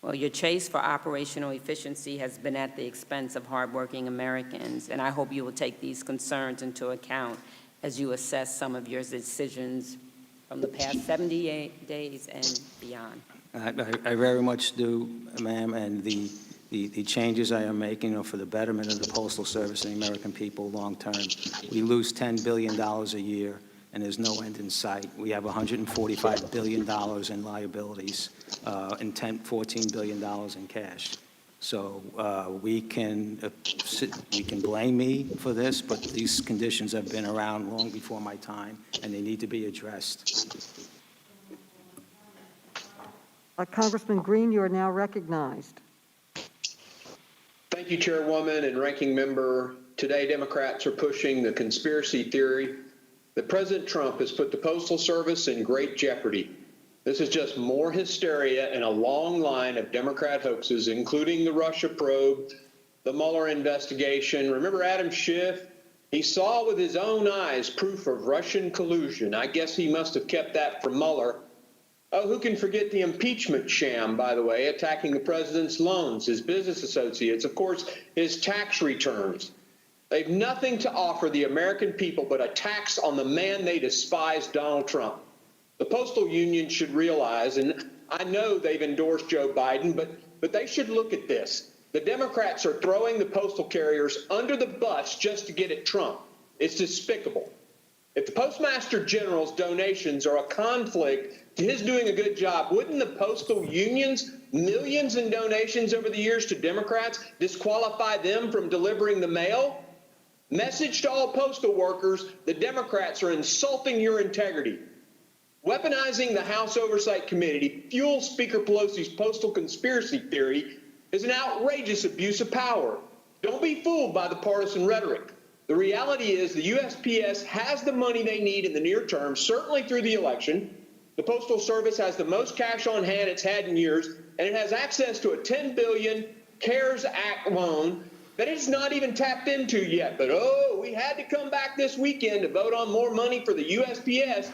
[SPEAKER 9] Well, your chase for operational efficiency has been at the expense of hardworking Americans, and I hope you will take these concerns into account as you assess some of your decisions from the past 78 days and beyond.
[SPEAKER 7] I very much do, ma'am, and the changes I am making are for the betterment of the Postal Service and the American people long term. We lose $10 billion a year, and there's no end in sight. We have $145 billion in liabilities and $14 billion in cash. So we can blame me for this, but these conditions have been around long before my time, and they need to be addressed.
[SPEAKER 1] Congressman Green, you are now recognized.
[SPEAKER 21] Thank you, Chairwoman and Ranking Member. Today, Democrats are pushing the conspiracy theory that President Trump has put the Postal Service in great jeopardy. This is just more hysteria in a long line of Democrat hoaxes, including the Russia probe, the Mueller investigation. Remember Adam Schiff? He saw with his own eyes proof of Russian collusion. I guess he must have kept that from Mueller. Oh, who can forget the impeachment sham, by the way, attacking the president's loans, his business associates, of course, his tax returns. They have nothing to offer the American people but attacks on the man they despise, Donald Trump. The postal union should realize, and I know they've endorsed Joe Biden, but they should look at this. The Democrats are throwing the postal carriers under the bus just to get at Trump. It's despicable. If the Postmaster General's donations are a conflict to his doing a good job, wouldn't the postal unions, millions in donations over the years to Democrats, disqualify them from delivering the mail? Message to all postal workers, the Democrats are insulting your integrity. Weaponizing the House Oversight Committee to fuel Speaker Pelosi's postal conspiracy theory is an outrageous abuse of power. Don't be fooled by the partisan rhetoric. The reality is the USPS has the money they need in the near term, certainly through the election. The Postal Service has the most cash on hand it's had in years, and it has access to a $10 billion CARES Act loan that it's not even tapped into yet. But, oh, we had to come back this weekend to vote on more money for the USPS.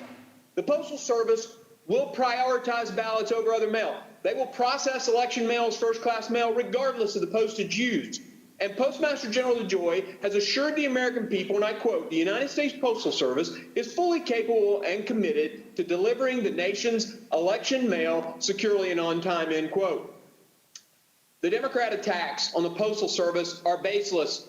[SPEAKER 21] The Postal Service will prioritize ballots over other mail. They will process election mail as first-class mail regardless of the postage used. And Postmaster General DeJoy has assured the American people, and I quote, the United States Postal Service is fully capable and committed to delivering the nation's election mail securely and on time, end quote. The Democrat attacks on the Postal Service are baseless.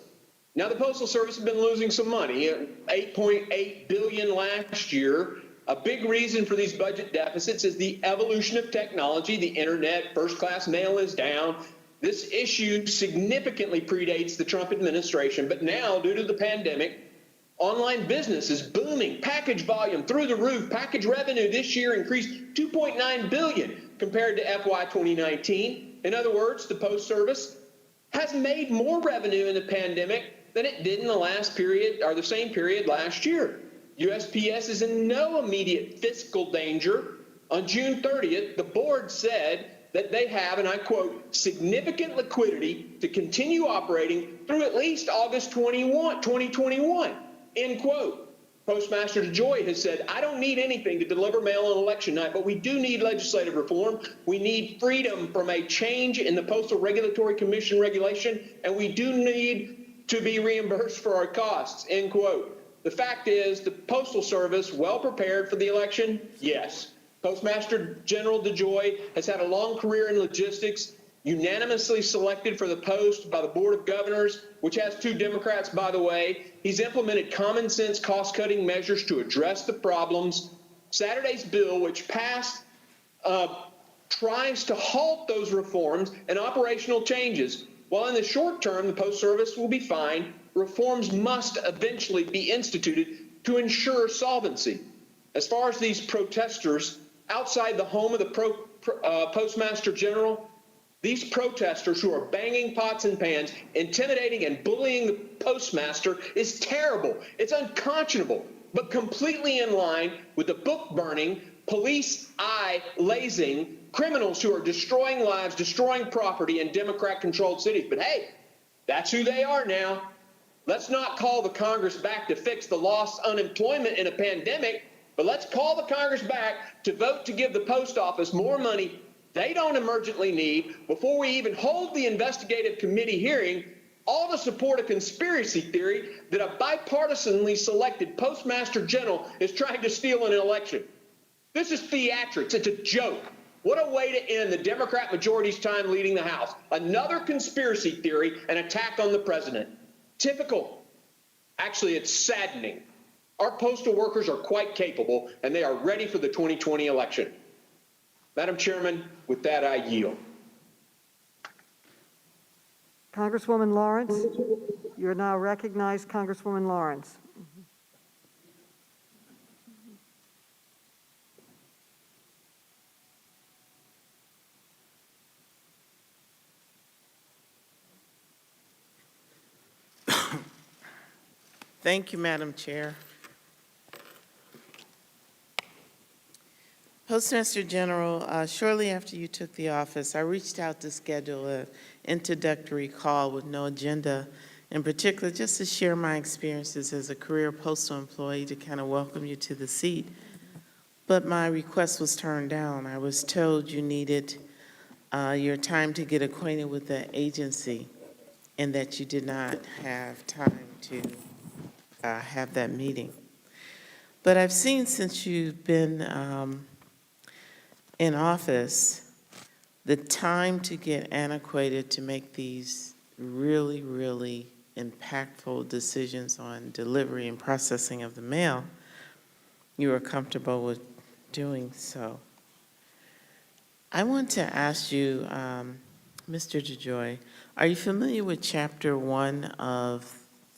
[SPEAKER 21] Now, the Postal Service has been losing some money, $8.8 billion last year. A big reason for these budget deficits is the evolution of technology. The internet, first-class mail is down. This issue significantly predates the Trump administration, but now, due to the pandemic, online business is booming. Package volume through the roof. Package revenue this year increased $2.9 billion compared to FY 2019. In other words, the Post Service has made more revenue in the pandemic than it did in the last period or the same period last year. USPS is in no immediate fiscal danger. On June 30th, the board said that they have, and I quote, significant liquidity to continue operating through at least August 2021, end quote. Postmaster DeJoy has said, I don't need anything to deliver mail on election night, but we do need legislative reform. We need freedom from a change in the Postal Regulatory Commission regulation, and we do need to be reimbursed for our costs, end quote. The fact is, the Postal Service well prepared for the election? Yes. Postmaster General DeJoy has had a long career in logistics, unanimously selected for the post by the Board of Governors, which has 2 Democrats, by the way. He's implemented common sense cost-cutting measures to address the problems. Saturday's bill, which passed, tries to halt those reforms and operational changes. While in the short term, the Post Service will be fine, reforms must eventually be instituted to ensure solvency. As far as these protesters outside the home of the Postmaster General, these protesters who are banging pots and pans, intimidating and bullying the postmaster is terrible. It's unconscionable, but completely in line with the book-burning, police-eye-lazing criminals who are destroying lives, destroying property in Democrat-controlled cities. But hey, that's who they are now. Let's not call the Congress back to fix the lost unemployment in a pandemic, but let's call the Congress back to vote to give the post office more money they don't emergently need before we even hold the investigative committee hearing, all to support a conspiracy theory that a bipartisanly selected Postmaster General is trying to steal an election. This is theatrics. It's a joke. What a way to end the Democrat majority's time leading the House. Another conspiracy theory, an attack on the president. Typical. Actually, it's saddening. Our postal workers are quite capable, and they are ready for the 2020 election. Madam Chairman, with that, I yield.
[SPEAKER 1] Congresswoman Lawrence, you're now recognized, Congresswoman Lawrence.
[SPEAKER 10] Thank you, Madam Chair. Postmaster General, shortly after you took the office, I reached out to schedule an introductory call with no agenda, in particular just to share my experiences as a career postal employee to kind of welcome you to the seat. But my request was turned down. I was told you needed your time to get acquainted with the agency and that you did not have time to have that meeting. But I've seen since you've been in office, the time to get antiquated to make these really, really impactful decisions on delivery and processing of the mail, you are comfortable with doing so. I want to ask you, Mr. DeJoy, are you familiar with Chapter 1 of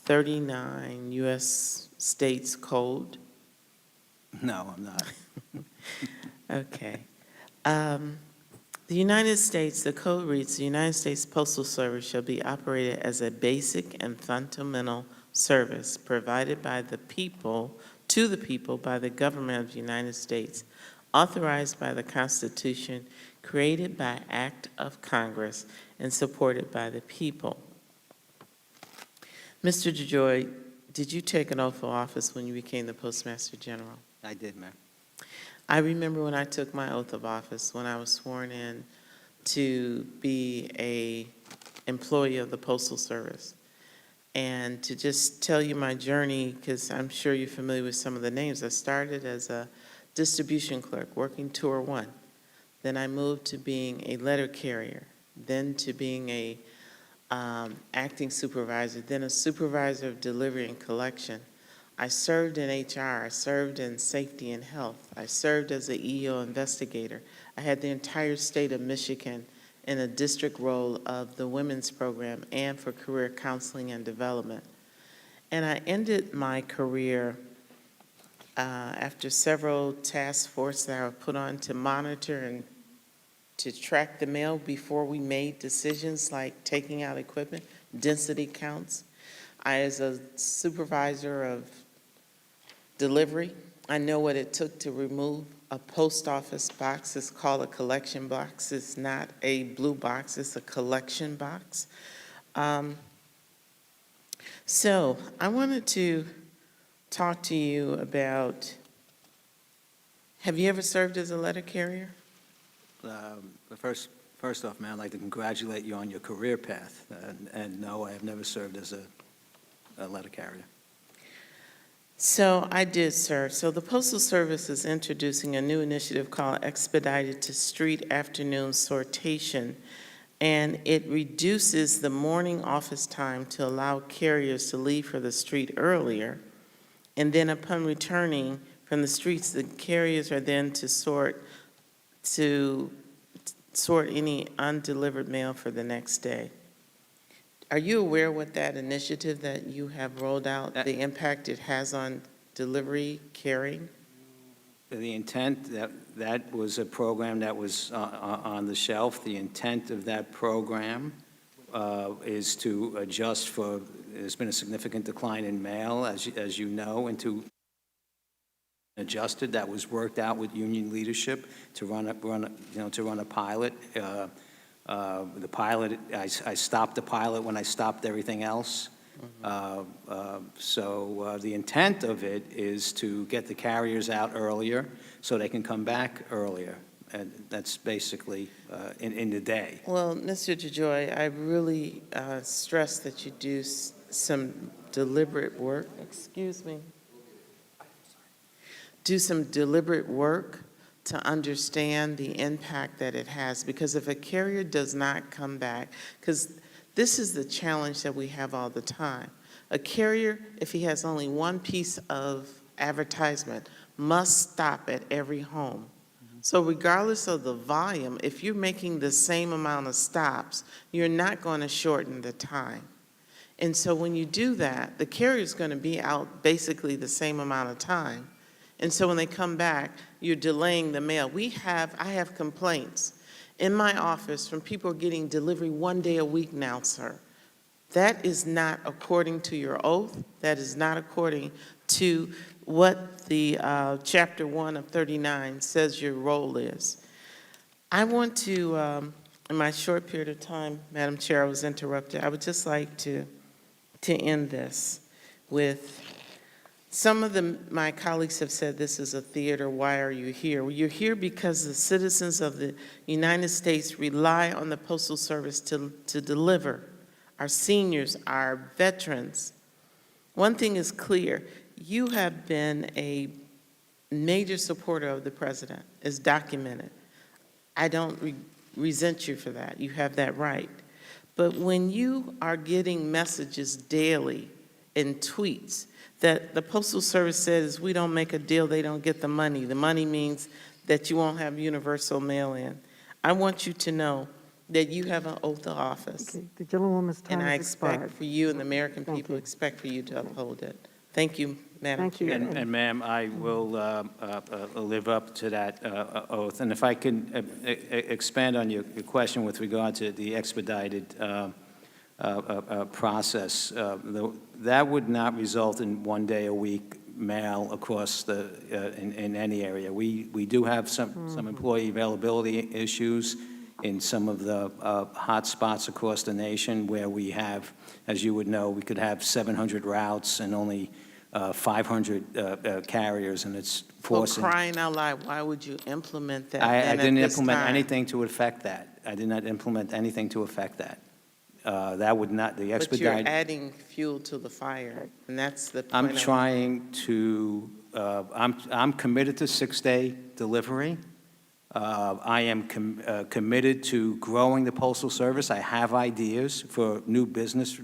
[SPEAKER 10] 39 U.S. States Code?
[SPEAKER 7] No, I'm not.
[SPEAKER 10] Okay. The United States, the code reads, the United States Postal Service shall be operated as a basic and fundamental service provided by the people, to the people by the government of the United States, authorized by the Constitution, created by act of Congress, and supported by the people. Mr. DeJoy, did you take an oath of office when you became the Postmaster General?
[SPEAKER 7] I did, ma'am.
[SPEAKER 10] I remember when I took my oath of office, when I was sworn in to be a employee of the Postal Service. And to just tell you my journey, because I'm sure you're familiar with some of the names. I started as a distribution clerk, working Tour 1. Then I moved to being a letter carrier, then to being a acting supervisor, then a supervisor of delivery and collection. I served in HR, I served in safety and health, I served as an EEO investigator. I had the entire state of Michigan in a district role of the women's program and for career counseling and development. And I ended my career after several task forces that I were put on to monitor and to track the mail before we made decisions like taking out equipment, density counts. As a supervisor of delivery, I know what it took to remove a post office box. It's called a collection box. It's not a blue box, it's a collection box. So I wanted to talk to you about, have you ever served as a letter carrier?
[SPEAKER 7] First off, man, I'd like to congratulate you on your career path. And no, I have never served as a letter carrier.
[SPEAKER 10] So I did serve. So the Postal Service is introducing a new initiative called Expedited to Street Afternoon Sortation, and it reduces the morning office time to allow carriers to leave for the street earlier. And then upon returning from the streets, the carriers are then to sort any undelivered mail for the next day. Are you aware what that initiative that you have rolled out, the impact it has on delivery, carrying?
[SPEAKER 7] The intent, that was a program that was on the shelf. The intent of that program is to adjust for, there's been a significant decline in mail, as you know, and to adjusted. That was worked out with union leadership to run a pilot. The pilot, I stopped the pilot when I stopped everything else. So the intent of it is to get the carriers out earlier so they can come back earlier. And that's basically in the day.
[SPEAKER 10] Well, Mr. DeJoy, I really stress that you do some deliberate work. Excuse me. Do some deliberate work to understand the impact that it has. Because if a carrier does not come back, because this is the challenge that we have all the time. A carrier, if he has only one piece of advertisement, must stop at every home. So regardless of the volume, if you're making the same amount of stops, you're not going to shorten the time. And so when you do that, the carrier's going to be out basically the same amount of time. And so when they come back, you're delaying the mail. I have complaints in my office from people getting delivery 1 day a week now, sir. That is not according to your oath. That is not according to what the Chapter 1 of 39 says your role is. I want to, in my short period of time, Madam Chair, I was interrupted. I would just like to end this with, some of my colleagues have said this is a theater, why are you here? Well, you're here because the citizens of the United States rely on the Postal Service to deliver. Our seniors, our veterans, One thing is clear, you have been a major supporter of the president, is documented. I don't resent you for that. You have that right. But when you are getting messages daily in tweets that the Postal Service says we don't make a deal, they don't get the money. The money means that you won't have universal mail-in. I want you to know that you have an oath of office.
[SPEAKER 1] Okay, the gentlewoman's time
[SPEAKER 10] And I
[SPEAKER 1] has expired.
[SPEAKER 10] expect for you and the American
[SPEAKER 1] Thank
[SPEAKER 10] people
[SPEAKER 1] you.
[SPEAKER 10] expect for you to uphold it. Thank you, Madam
[SPEAKER 1] Thank you.
[SPEAKER 10] Chair.
[SPEAKER 7] And ma'am, I will live up to that oath. And if I can expand on your question with regard to the expedited process, that would not result in 1 day a week mail across in any area. We do have some employee availability issues in some of the hot spots across the nation where we have, as you would know, we could have 700 routes and only 500 carriers, and it's
[SPEAKER 10] For
[SPEAKER 7] forcing.
[SPEAKER 10] crying out loud, why would you implement that
[SPEAKER 7] I
[SPEAKER 10] then at
[SPEAKER 7] didn't
[SPEAKER 10] this
[SPEAKER 7] implement
[SPEAKER 10] time?
[SPEAKER 7] anything to affect that. I did not implement anything to affect that. That would not, the
[SPEAKER 10] But you're
[SPEAKER 7] expedite.
[SPEAKER 10] adding fuel to the fire, and that's the point.
[SPEAKER 7] I'm trying to, I'm committed to 6-day delivery. I am committed to growing the Postal Service. I have ideas for new business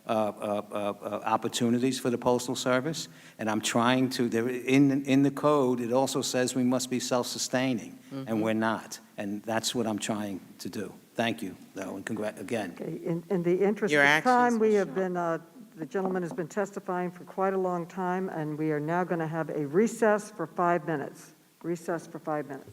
[SPEAKER 7] opportunities for the Postal Service, and I'm trying to, in the code, it also says we must be self-sustaining, and we're not, and that's what I'm trying to do. Thank you, though, and again.
[SPEAKER 1] Okay, in the interest
[SPEAKER 10] Your
[SPEAKER 1] of
[SPEAKER 10] actions
[SPEAKER 1] time, we
[SPEAKER 10] will
[SPEAKER 1] have been, the gentleman has been testifying for quite a long time, and we are now going to have a recess for 5 minutes. Recess for 5 minutes.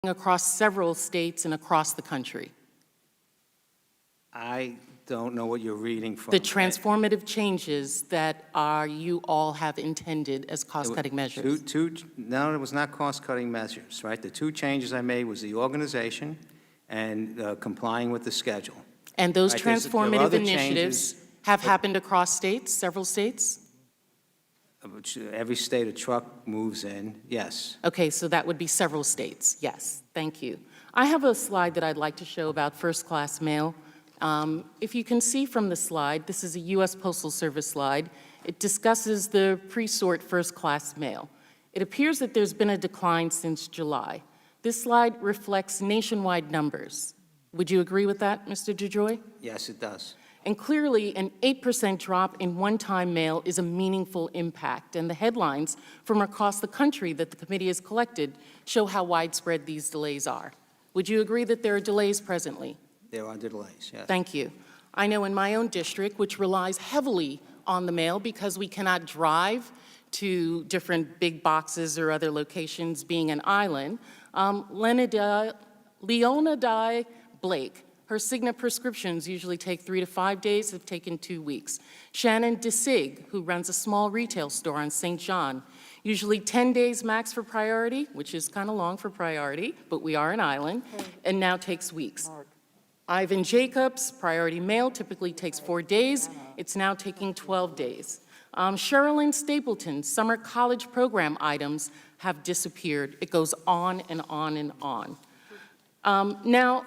[SPEAKER 16] across several states and across the country.
[SPEAKER 7] I don't know what you're reading from.
[SPEAKER 16] The transformative changes that you all have intended as cost-cutting measures.
[SPEAKER 7] No, it was not cost-cutting measures, right? The two changes I made was the organization and complying with the schedule.
[SPEAKER 16] And those
[SPEAKER 7] Right, there are
[SPEAKER 16] transformative
[SPEAKER 7] other
[SPEAKER 16] initiatives
[SPEAKER 7] changes,
[SPEAKER 16] have happened across states, several states?
[SPEAKER 7] which every state a truck moves in, yes.
[SPEAKER 16] Okay, so that would be several states, yes, thank you. I have a slide that I'd like to show about first-class mail. If you can see from the slide, this is a U.S. Postal Service slide. It discusses the pre-sort first-class mail. It appears that there's been a decline since July. This slide reflects nationwide numbers. Would you agree with that, Mr. DeJoy?
[SPEAKER 7] Yes, it does.
[SPEAKER 16] And clearly, an 8% drop in one-time mail is a meaningful impact, and the headlines from across the country that the committee has collected show how widespread these delays are. Would you agree that there are delays presently?
[SPEAKER 7] There are delays, yes.
[SPEAKER 16] Thank you. I know in my own district, which relies heavily on the mail because we cannot drive to different big boxes or other locations, being an island, Leonidas Blake, her Cigna prescriptions usually take 3 to 5 days, have taken 2 weeks. Shannon DeSig, who runs a small retail store on St. John, usually 10 days max for priority, which is kind of long for priority, but we are an island, and now takes weeks. Ivan Jacobs, priority mail, typically takes 4 days. It's now taking 12 days. Sherilyn Stapleton, summer college program items have disappeared. It goes on and on and on. Now,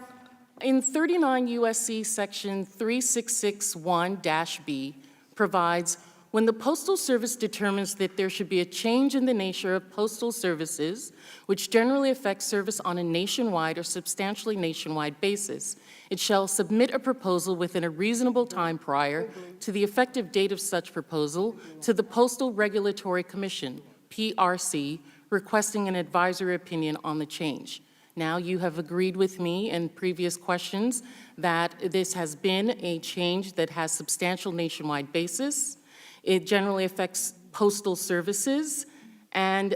[SPEAKER 16] in 39 U.S.C. section 3661-B provides, when the Postal Service determines that there should be a change in the nature of postal services, which generally affects service on a nationwide or substantially nationwide basis, it shall submit a proposal within a reasonable time prior to the effective date of such proposal to the Postal Regulatory Commission, PRC, requesting an advisory opinion on the change. Now, you have agreed with me in previous questions that this has been a change that has substantial nationwide basis. It generally affects postal services, and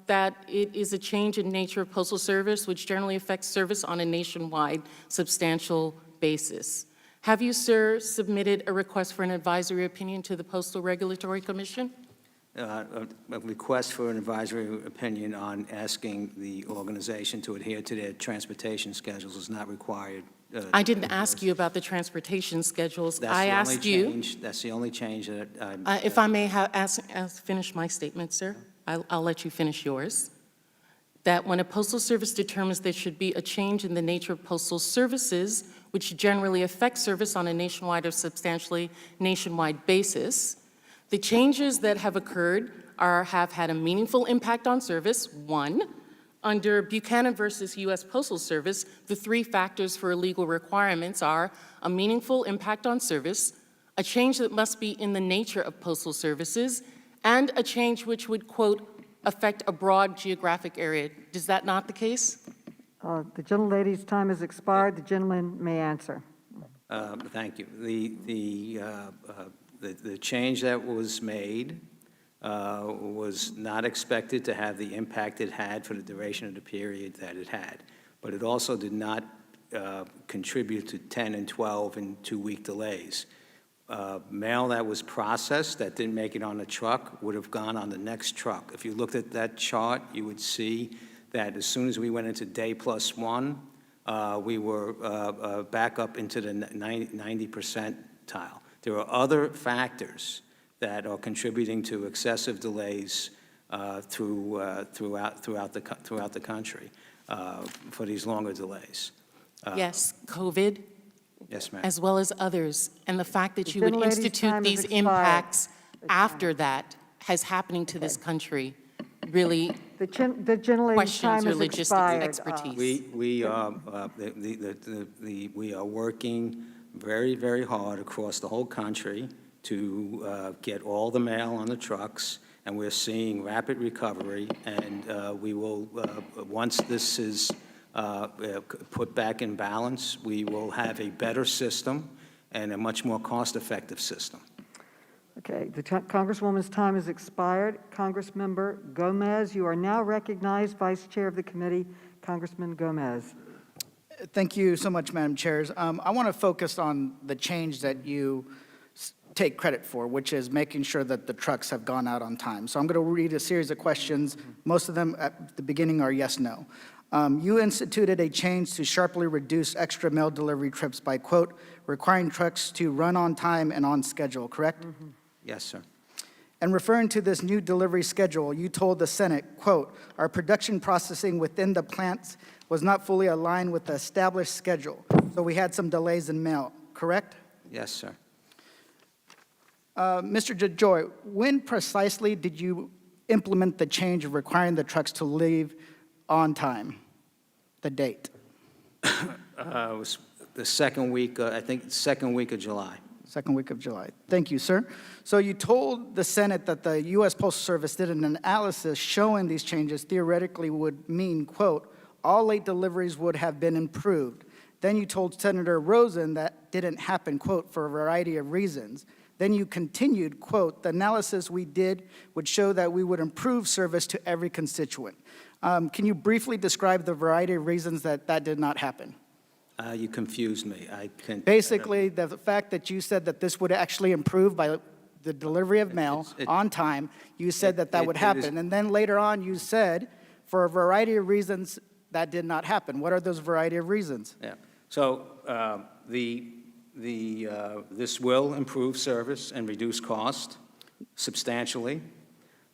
[SPEAKER 16] that it is a change in nature of postal service, which generally affects service on a nationwide substantial basis. Have you, sir, submitted a request for an advisory opinion to the Postal Regulatory Commission?
[SPEAKER 7] A request for an advisory opinion on asking the organization to adhere to their transportation schedules is not required.
[SPEAKER 16] I didn't ask you about the transportation schedules. I asked you.
[SPEAKER 7] That's the only change that I'm.
[SPEAKER 16] If I may finish my statement, sir, I'll let you finish yours. That when a postal service determines there should be a change in the nature of postal services, which generally affects service on a nationwide or substantially nationwide basis, the changes that have occurred have had a meaningful impact on service. One, under Buchanan versus U.S. Postal Service, the 3 factors for illegal requirements are a meaningful impact on service, a change that must be in the nature of postal services, and a change which would, quote, affect a broad geographic area. Is that not the case?
[SPEAKER 1] The gentlelady's time has expired. The gentleman may answer.
[SPEAKER 7] Thank you. The change that was made was not expected to have the impact it had for the duration of the period that it had. But it also did not contribute to 10 and 12 and 2-week delays. Mail that was processed that didn't make it on the truck would have gone on the next truck. If you looked at that chart, you would see that as soon as we went into day +1, we were back up into the 90 percentile. There are other factors that are contributing to excessive delays throughout the country for these longer delays.
[SPEAKER 16] Yes, COVID.
[SPEAKER 7] Yes, ma'am.
[SPEAKER 16] As well as others. And the fact that
[SPEAKER 1] The
[SPEAKER 16] you would
[SPEAKER 1] gentlelady's
[SPEAKER 16] institute
[SPEAKER 1] time has
[SPEAKER 16] these
[SPEAKER 1] expired.
[SPEAKER 16] impacts after that has happening to this country really
[SPEAKER 1] The gentlelady's
[SPEAKER 16] questions
[SPEAKER 1] time
[SPEAKER 16] your
[SPEAKER 1] has
[SPEAKER 16] logistic
[SPEAKER 1] expired.
[SPEAKER 16] expertise.
[SPEAKER 7] We are working very, very hard across the whole country to get all the mail on the trucks, and we're seeing rapid recovery, and we will, once this is put back in balance, we will have a better system and a much more cost-effective system.
[SPEAKER 1] Okay, the Congresswoman's time has expired. Congressmember Gomez, you are now recognized, Vice Chair of the committee. Congressman Gomez.
[SPEAKER 11] Thank you so much, Madam Chairs. I want to focus on the change that you take credit for, which is making sure that the trucks have gone out on time. So I'm going to read a series of questions. Most of them at the beginning are yes, no. You instituted a change to sharply reduce extra mail delivery trips by, quote, requiring trucks to run on time and on schedule, correct?
[SPEAKER 7] Yes, sir.
[SPEAKER 11] And referring to this new delivery schedule, you told the Senate, quote, our production processing within the plants was not fully aligned with the established schedule, so we had some delays in mail, correct?
[SPEAKER 7] Yes, sir.
[SPEAKER 11] Mr. DeJoy, when precisely did you implement the change of requiring the trucks to leave on time? The date?
[SPEAKER 7] It was the second week, I think, second week of July.
[SPEAKER 11] Second week of July. Thank you, sir. So you told the Senate that the U.S. Postal Service did an analysis showing these changes theoretically would mean, quote, all late deliveries would have been improved. Then you told Senator Rosen that didn't happen, quote, for a variety of reasons. Then you continued, quote, the analysis we did would show that we would improve service to every constituent. Can you briefly describe the variety of reasons that that did not happen?
[SPEAKER 7] You confused me. I can.
[SPEAKER 11] Basically, the fact that you said that this would actually improve by the delivery of mail on time, you said that would happen. And then later on, you said, for a variety of reasons, that did not happen. What are those variety of reasons?
[SPEAKER 7] Yeah. So this will improve service and reduce cost substantially.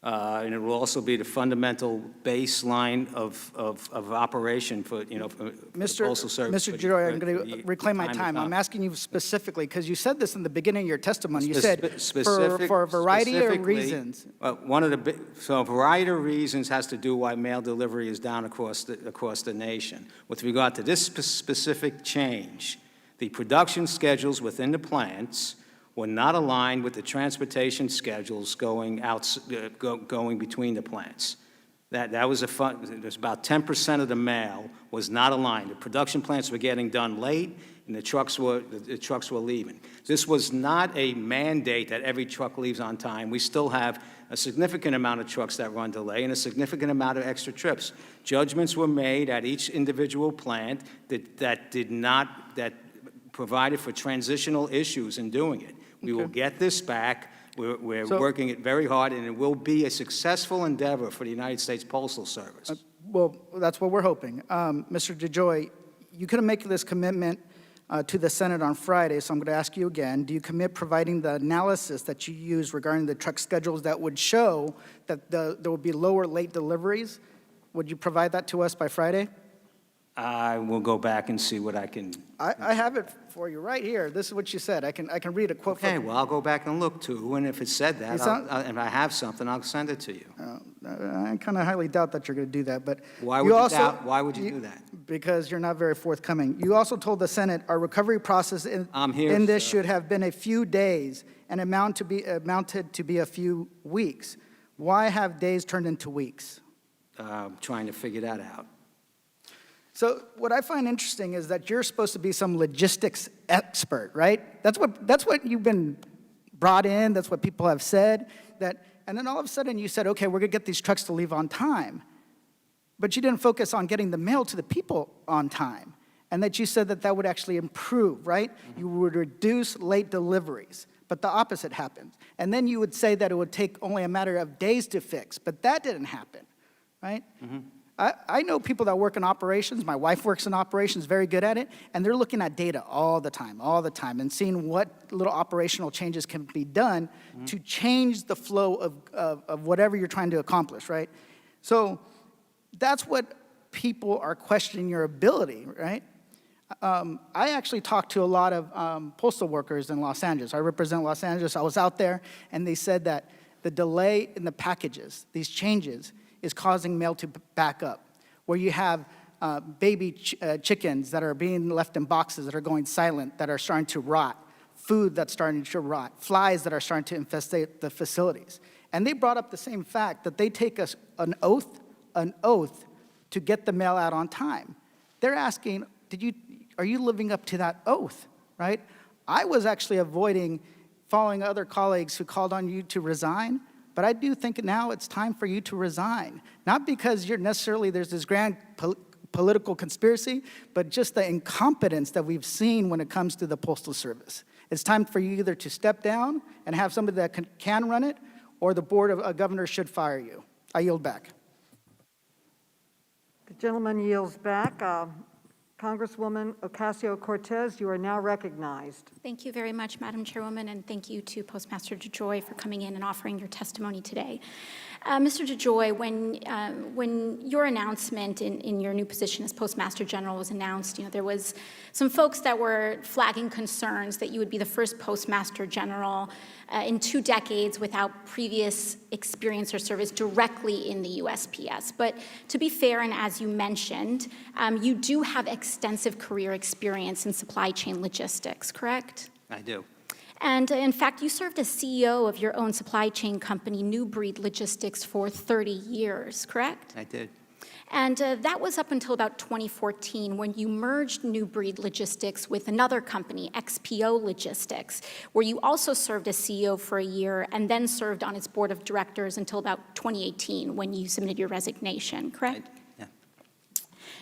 [SPEAKER 7] And it will also be the fundamental baseline of operation for, for the Postal Service.
[SPEAKER 11] Mr. DeJoy, I'm going to reclaim my time. I'm asking you specifically, because you said this in the beginning of your testimony. You said for a variety of reasons.
[SPEAKER 7] So a variety of reasons has to do why mail delivery is down across the nation. With regard to this specific change, the production schedules within the plants were not aligned with the transportation schedules going between the plants. That was there's about 10% of the mail was not aligned. The production plants were getting done late, and the trucks were leaving. This was not a mandate that every truck leaves on time. We still have a significant amount of trucks that run delay and a significant amount of extra trips. Judgments were made at each individual plant that provided for transitional issues in doing it. We will get this back. We're working it very hard, and it will be a successful endeavor for the United States Postal Service.
[SPEAKER 11] Well, that's what we're hoping. Mr. DeJoy, you couldn't make this commitment to the Senate on Friday, so I'm going to ask you again. Do you commit providing the analysis that you used regarding the truck schedules that would show that there would be lower late deliveries? Would you provide that to us by Friday?
[SPEAKER 7] I will go back and see what I can.
[SPEAKER 11] I have it for you right here. This is what you said. I can read a quote.
[SPEAKER 7] Okay, well, I'll go back and look too, and if it said that, if I have something, I'll send it to you.
[SPEAKER 11] I kind of highly doubt that you're going to do that, but
[SPEAKER 7] why would you do that?
[SPEAKER 11] Because you're not very forthcoming. You also told the Senate our recovery process in this should have been a few days and amounted to be a few weeks. Why have days turned into weeks?
[SPEAKER 7] Trying to figure that out.
[SPEAKER 11] So what I find interesting is that you're supposed to be some logistics expert, right? That's what you've been brought in. That's what people have said. And then all of a sudden you said, okay, we're going to get these trucks to leave on time. But you didn't focus on getting the mail to the people on time. And that you said that would actually improve, right? Mm-hmm. You would reduce late deliveries. But the opposite happens. And then you would say that it would take only a matter of days to fix. But that didn't happen, right? Mm-hmm. I know people that work in operations. My wife works in operations, very good at it, and they're looking at data all the time, and seeing what little operational changes can be done to change the flow of whatever you're trying to accomplish, right? So that's what people are questioning your ability, right? I actually talked to a lot of postal workers in Los Angeles. I represent Los Angeles. I was out there, and they said that the delay in the packages, these changes, is causing mail to back up, where you have baby chickens that are being left in boxes that are going silent, that are starting to rot, food that's starting to rot, flies that are starting to infestate the facilities. And they brought up the same fact that they take us an oath to get the mail out on time. They're asking, are you living up to that oath, right? I was actually avoiding following other colleagues who called on you to resign, but I do think now it's time for you to resign. Not because you're necessarily, there's this grand political conspiracy, but just the incompetence that we've seen when it comes to the Postal Service. It's time for you either to step down and have somebody that can run it, or the Board of Governors should fire you. I yield back.
[SPEAKER 1] The gentleman yields back. Congresswoman Ocasio-Cortez, you are now recognized.
[SPEAKER 5] Thank you very much, Madam Chairwoman, and thank you to Postmaster DeJoy for coming in and offering your testimony today. Mr. DeJoy, when your announcement in your new position as Postmaster General was announced, there was some folks that were flagging concerns that you would be the first Postmaster General in 2 decades without previous experience or service directly in the USPS. But to be fair, and as you mentioned, you do have extensive career experience in supply chain logistics, correct?
[SPEAKER 7] I do.
[SPEAKER 5] And in fact, you served as CEO of your own supply chain company, New Breed Logistics, for 30 years, correct?
[SPEAKER 7] I did.
[SPEAKER 5] And that was up until about 2014 when you merged New Breed Logistics with another company, XPO Logistics, where you also served as CEO for a year and then served on its board of directors until about 2018 when you submitted your resignation, correct?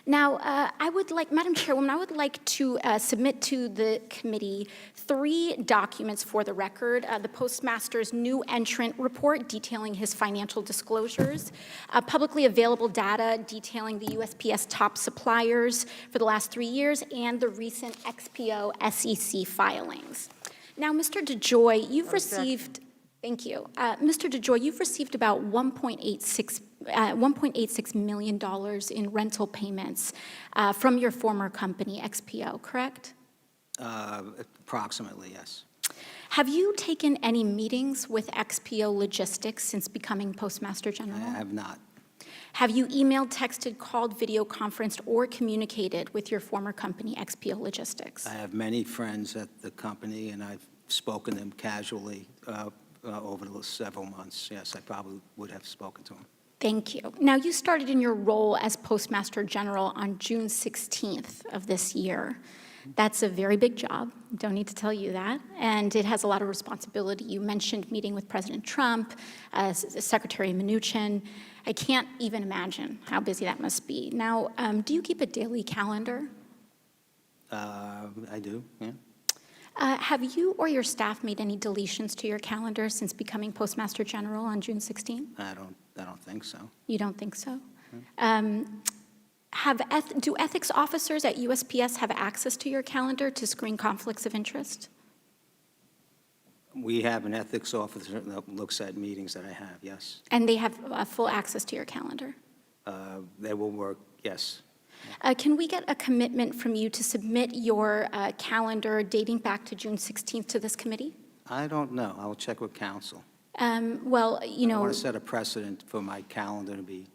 [SPEAKER 5] Now, Madam Chairwoman, I would like to submit to the committee 3 documents for the record. The Postmaster's new entrant report detailing his financial disclosures, publicly available data detailing the USPS top suppliers for the last 3 years, and the recent XPO SEC filings. Now, Mr. DeJoy, you've received... Thank you. Mr. DeJoy, you've received about $1.86 million in rental payments from your former company, XPO, correct?
[SPEAKER 7] Approximately, yes.
[SPEAKER 5] Have you taken any meetings with XPO Logistics since becoming Postmaster General?
[SPEAKER 7] I have not.
[SPEAKER 5] Have you emailed, texted, called, video conferenced, or communicated with your former company, XPO Logistics?
[SPEAKER 7] I have many friends at the company, and I've spoken to them casually over the several months. Yes, I probably would have spoken to them.
[SPEAKER 5] Thank you. Now, you started in your role as Postmaster General on June 16th of this year. That's a very big job. Don't need to tell you that. And it has a lot of responsibility. You mentioned meeting with President Trump, Secretary Mnuchin. I can't even imagine how busy that must be. Now, do you keep a daily calendar?
[SPEAKER 7] I do, yeah.
[SPEAKER 5] Have you or your staff made any deletions to your calendar since becoming Postmaster General on June 16th?
[SPEAKER 7] I don't think so.
[SPEAKER 5] You don't think so? Do ethics officers at USPS have access to your calendar to screen conflicts of interest?
[SPEAKER 7] We have an ethics officer that looks at meetings that I have, yes.
[SPEAKER 5] And they have full access to your calendar?
[SPEAKER 7] They will work, yes.
[SPEAKER 5] Can we get a commitment from you to submit your calendar dating back to June 16th to this committee?
[SPEAKER 7] I don't know. I will check with counsel.
[SPEAKER 5] Well, you know...
[SPEAKER 7] I want to set a precedent for my calendar to be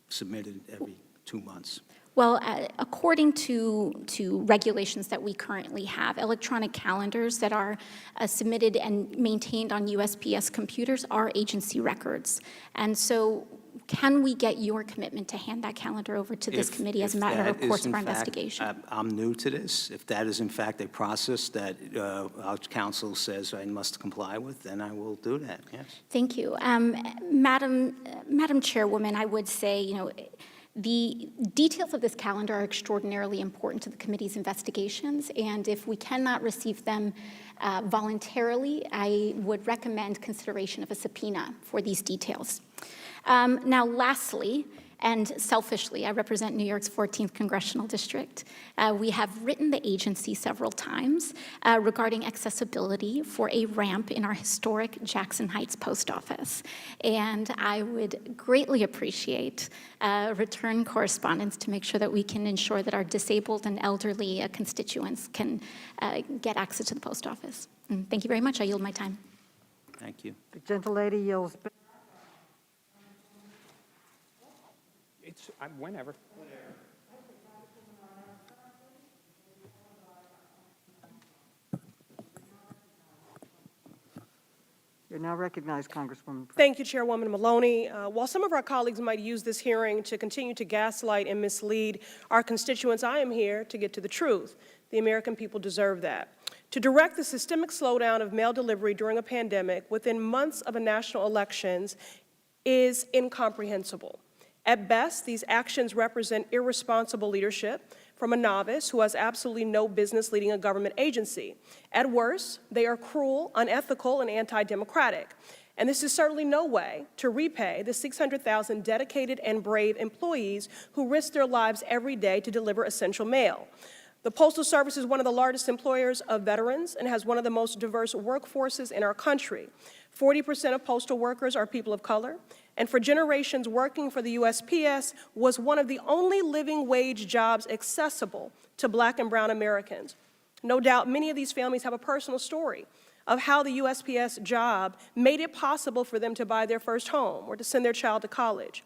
[SPEAKER 7] submitted every 2 months.
[SPEAKER 5] Well, according to regulations that we currently have, electronic calendars that are submitted and maintained on USPS computers are agency records. And so can we get your commitment to hand that calendar over to this committee as a matter of course of our investigation?
[SPEAKER 7] I'm new to this. If that is in fact a process that our counsel says I must comply with, then I will do that, yes.
[SPEAKER 5] Thank you. Madam Chairwoman, I would say, the details of this calendar are extraordinarily important to the committee's investigations, and if we cannot receive them voluntarily, I would recommend consideration of a subpoena for these details. Now, lastly, and selfishly, I represent New York's 14th Congressional District. We have written the agency several times regarding accessibility for a ramp in our historic Jackson Heights post office. And I would greatly appreciate return correspondence to make sure that we can ensure that our disabled and elderly constituents can get access to the post office. And thank you very much. I yield my time.
[SPEAKER 7] Thank you.
[SPEAKER 1] The gentlelady yields back.
[SPEAKER 13] Whenever.
[SPEAKER 1] You're now recognized, Congresswoman.
[SPEAKER 22] Thank you, Chairwoman Maloney. While some of our colleagues might use this hearing to continue to gaslight and mislead our constituents, I am here to get to the truth. The American people deserve that. To direct the systemic slowdown of mail delivery during a pandemic within months of a national elections is incomprehensible. At best, these actions represent irresponsible leadership from a novice who has absolutely no business leading a government agency. At worst, they are cruel, unethical, and anti-democratic. And this is certainly no way to repay the 600,000 dedicated and brave employees who risk their lives every day to deliver essential mail. The Postal Service is one of the largest employers of veterans and has one of the most diverse workforces in our country. 40% of postal workers are people of color, and for generations working for the USPS was one of the only living wage jobs accessible to Black and brown Americans. No doubt many of these families have a personal story of how the USPS job made it possible for them to buy their first home or to send their child to college.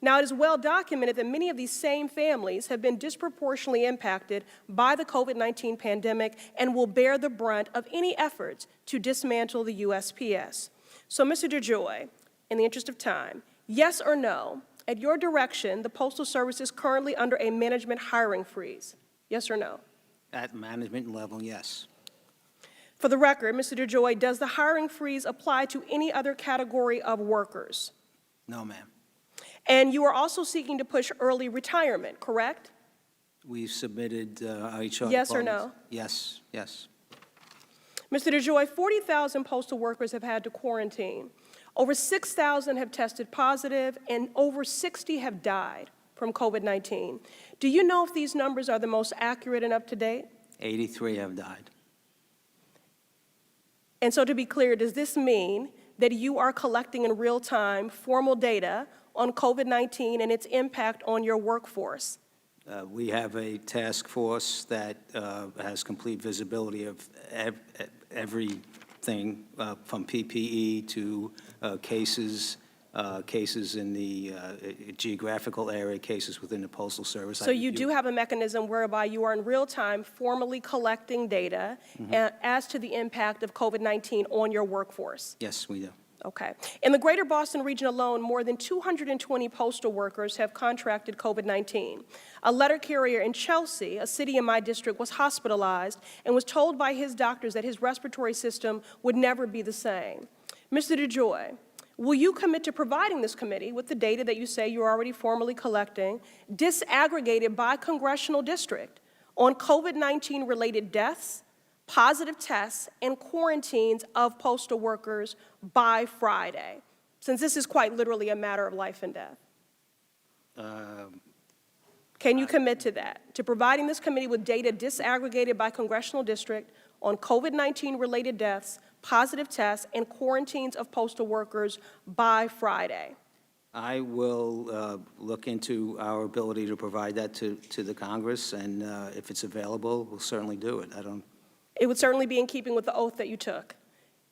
[SPEAKER 22] Now, it is well documented that many of these same families have been disproportionately impacted by the COVID-19 pandemic and will bear the brunt of any efforts to dismantle the USPS. So, Mr. DeJoy, in the interest of time, yes or no, at your direction, the Postal Service is currently under a management hiring freeze? Yes or no?
[SPEAKER 7] At management level, yes.
[SPEAKER 22] For the record, Mr. DeJoy, does the hiring freeze apply to any other category of workers?
[SPEAKER 7] No, ma'am.
[SPEAKER 22] And you are also seeking to push early retirement, correct?
[SPEAKER 7] We've submitted our HR
[SPEAKER 22] Yes or
[SPEAKER 7] departments.
[SPEAKER 22] no?
[SPEAKER 7] Yes, yes.
[SPEAKER 22] Mr. DeJoy, 40,000 postal workers have had to quarantine. Over 6,000 have tested positive, and over 60 have died from COVID-19. Do you know if these numbers are the most accurate and up to date?
[SPEAKER 7] 83 have died.
[SPEAKER 22] And so to be clear, does this mean that you are collecting in real time formal data on COVID-19 and its impact on your workforce?
[SPEAKER 7] We have a task force that has complete visibility of everything from PPE to cases in the geographical area, cases within the Postal Service.
[SPEAKER 22] So you do have a mechanism whereby you are in real time formally collecting data as to the impact of COVID-19 on your workforce?
[SPEAKER 7] Yes, we do.
[SPEAKER 22] Okay. In the greater Boston region alone, more than 220 postal workers have contracted COVID-19. A letter carrier in Chelsea, a city in my district, was hospitalized and was told by his doctors that his respiratory system would never be the same. Mr. DeJoy, will you commit to providing this committee with the data that you say you're already formally collecting, disaggregated by congressional district, on COVID-19 related deaths, positive tests, and quarantines of postal workers by Friday, since this is quite literally a matter of life and death? Can you commit to that, to providing this committee with data disaggregated by congressional district on COVID-19 related deaths, positive tests, and quarantines of postal workers by Friday?
[SPEAKER 7] I will look into our ability to provide that to the Congress, and if it's available, we'll certainly do it.
[SPEAKER 22] It would certainly be in keeping with the oath that you took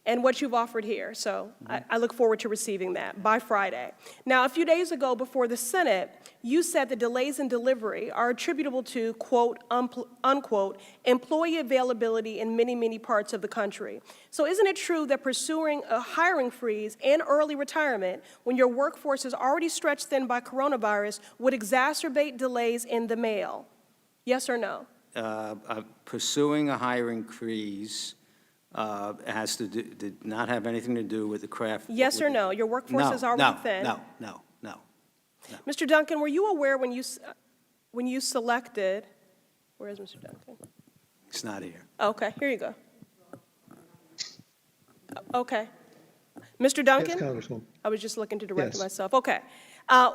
[SPEAKER 22] and what you've offered here. So I look forward to receiving that by Friday. Now, a few days ago before the Senate, you said the delays in delivery are attributable to, quote, unquote, employee availability in many, many parts of the country. So isn't it true that pursuing a hiring freeze and early retirement when your workforce is already stretched thin by coronavirus would exacerbate delays in the mail? Yes or no?
[SPEAKER 7] Pursuing a hiring freeze has to did not have anything to do with the craft.
[SPEAKER 22] Yes or no? Your workforce is already thin.
[SPEAKER 7] No.
[SPEAKER 22] Mr. Duncan, were you aware when you selected, where is Mr. Duncan?
[SPEAKER 7] It's not here.
[SPEAKER 22] Okay, here you go. Okay. Mr. Duncan?
[SPEAKER 8] Yes, Congresswoman.
[SPEAKER 22] I was just looking to direct
[SPEAKER 8] Yes.
[SPEAKER 22] myself. Okay.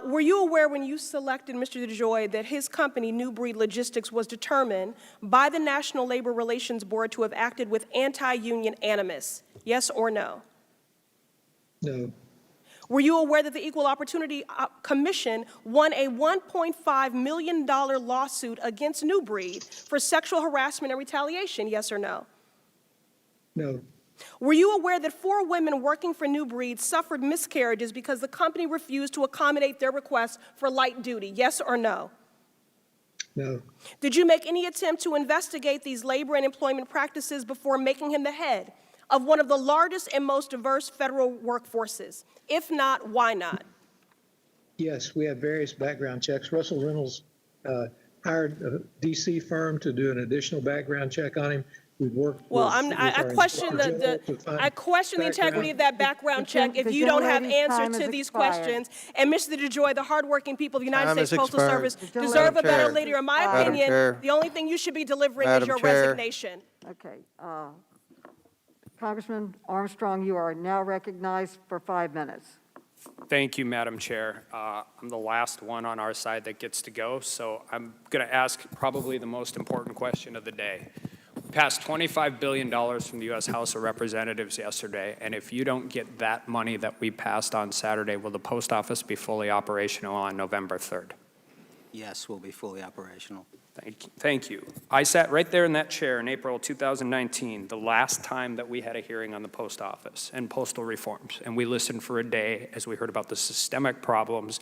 [SPEAKER 22] Were you aware when you selected Mr. DeJoy that his company, New Breed Logistics, was determined by the National Labor Relations Board to have acted with anti-union animus? Yes or no?
[SPEAKER 8] No.
[SPEAKER 22] Were you aware that the Equal Opportunity Commission won a $1.5 million lawsuit against New Breed for sexual harassment and retaliation? Yes or no?
[SPEAKER 8] No.
[SPEAKER 22] Were you aware that 4 women working for New Breed suffered miscarriages because the company refused to accommodate their requests for light duty? Yes or no?
[SPEAKER 8] No.
[SPEAKER 22] Did you make any attempt to investigate these labor and employment practices before making him the head of one of the largest and most diverse federal workforces? If not, why not?
[SPEAKER 8] Yes, we have various background checks. Russell Reynolds hired a DC firm to do an additional background check on him. We've worked.
[SPEAKER 22] Well,
[SPEAKER 8] with
[SPEAKER 22] I
[SPEAKER 8] our
[SPEAKER 22] question
[SPEAKER 8] Inspector General to find
[SPEAKER 22] I question the integrity
[SPEAKER 8] background.
[SPEAKER 22] of that background check if
[SPEAKER 1] The
[SPEAKER 22] you don't have
[SPEAKER 1] gentlelady's time
[SPEAKER 22] answers to
[SPEAKER 1] has
[SPEAKER 22] these
[SPEAKER 1] expired.
[SPEAKER 22] questions. And Mr. DeJoy, the hardworking people of the United
[SPEAKER 3] Time
[SPEAKER 22] States
[SPEAKER 3] has
[SPEAKER 22] Postal
[SPEAKER 3] expired.
[SPEAKER 22] Service
[SPEAKER 1] gentlelady's
[SPEAKER 22] deserve a better
[SPEAKER 3] Chair.
[SPEAKER 22] leader. In my
[SPEAKER 3] Madam
[SPEAKER 22] opinion,
[SPEAKER 3] Chair.
[SPEAKER 22] the only thing you should be delivering is
[SPEAKER 3] Madam
[SPEAKER 22] your
[SPEAKER 3] Chair.
[SPEAKER 22] resignation.
[SPEAKER 1] Okay. Congressman Armstrong, you are now recognized for 5 minutes.
[SPEAKER 14] Thank you, Madam Chair. I'm the last one on our side that gets to go, so I'm going to ask probably the most important question of the day. We passed $25 billion from the U.S. House of Representatives yesterday, and if you don't get that money that we passed on Saturday, will the post office be fully operational on November 3rd?
[SPEAKER 7] Yes, we'll be fully operational.
[SPEAKER 14] Thank you. I sat right there in that chair in April 2019, the last time that we had a hearing on the post office and postal reforms, and we listened for a day as we heard about the systemic problems,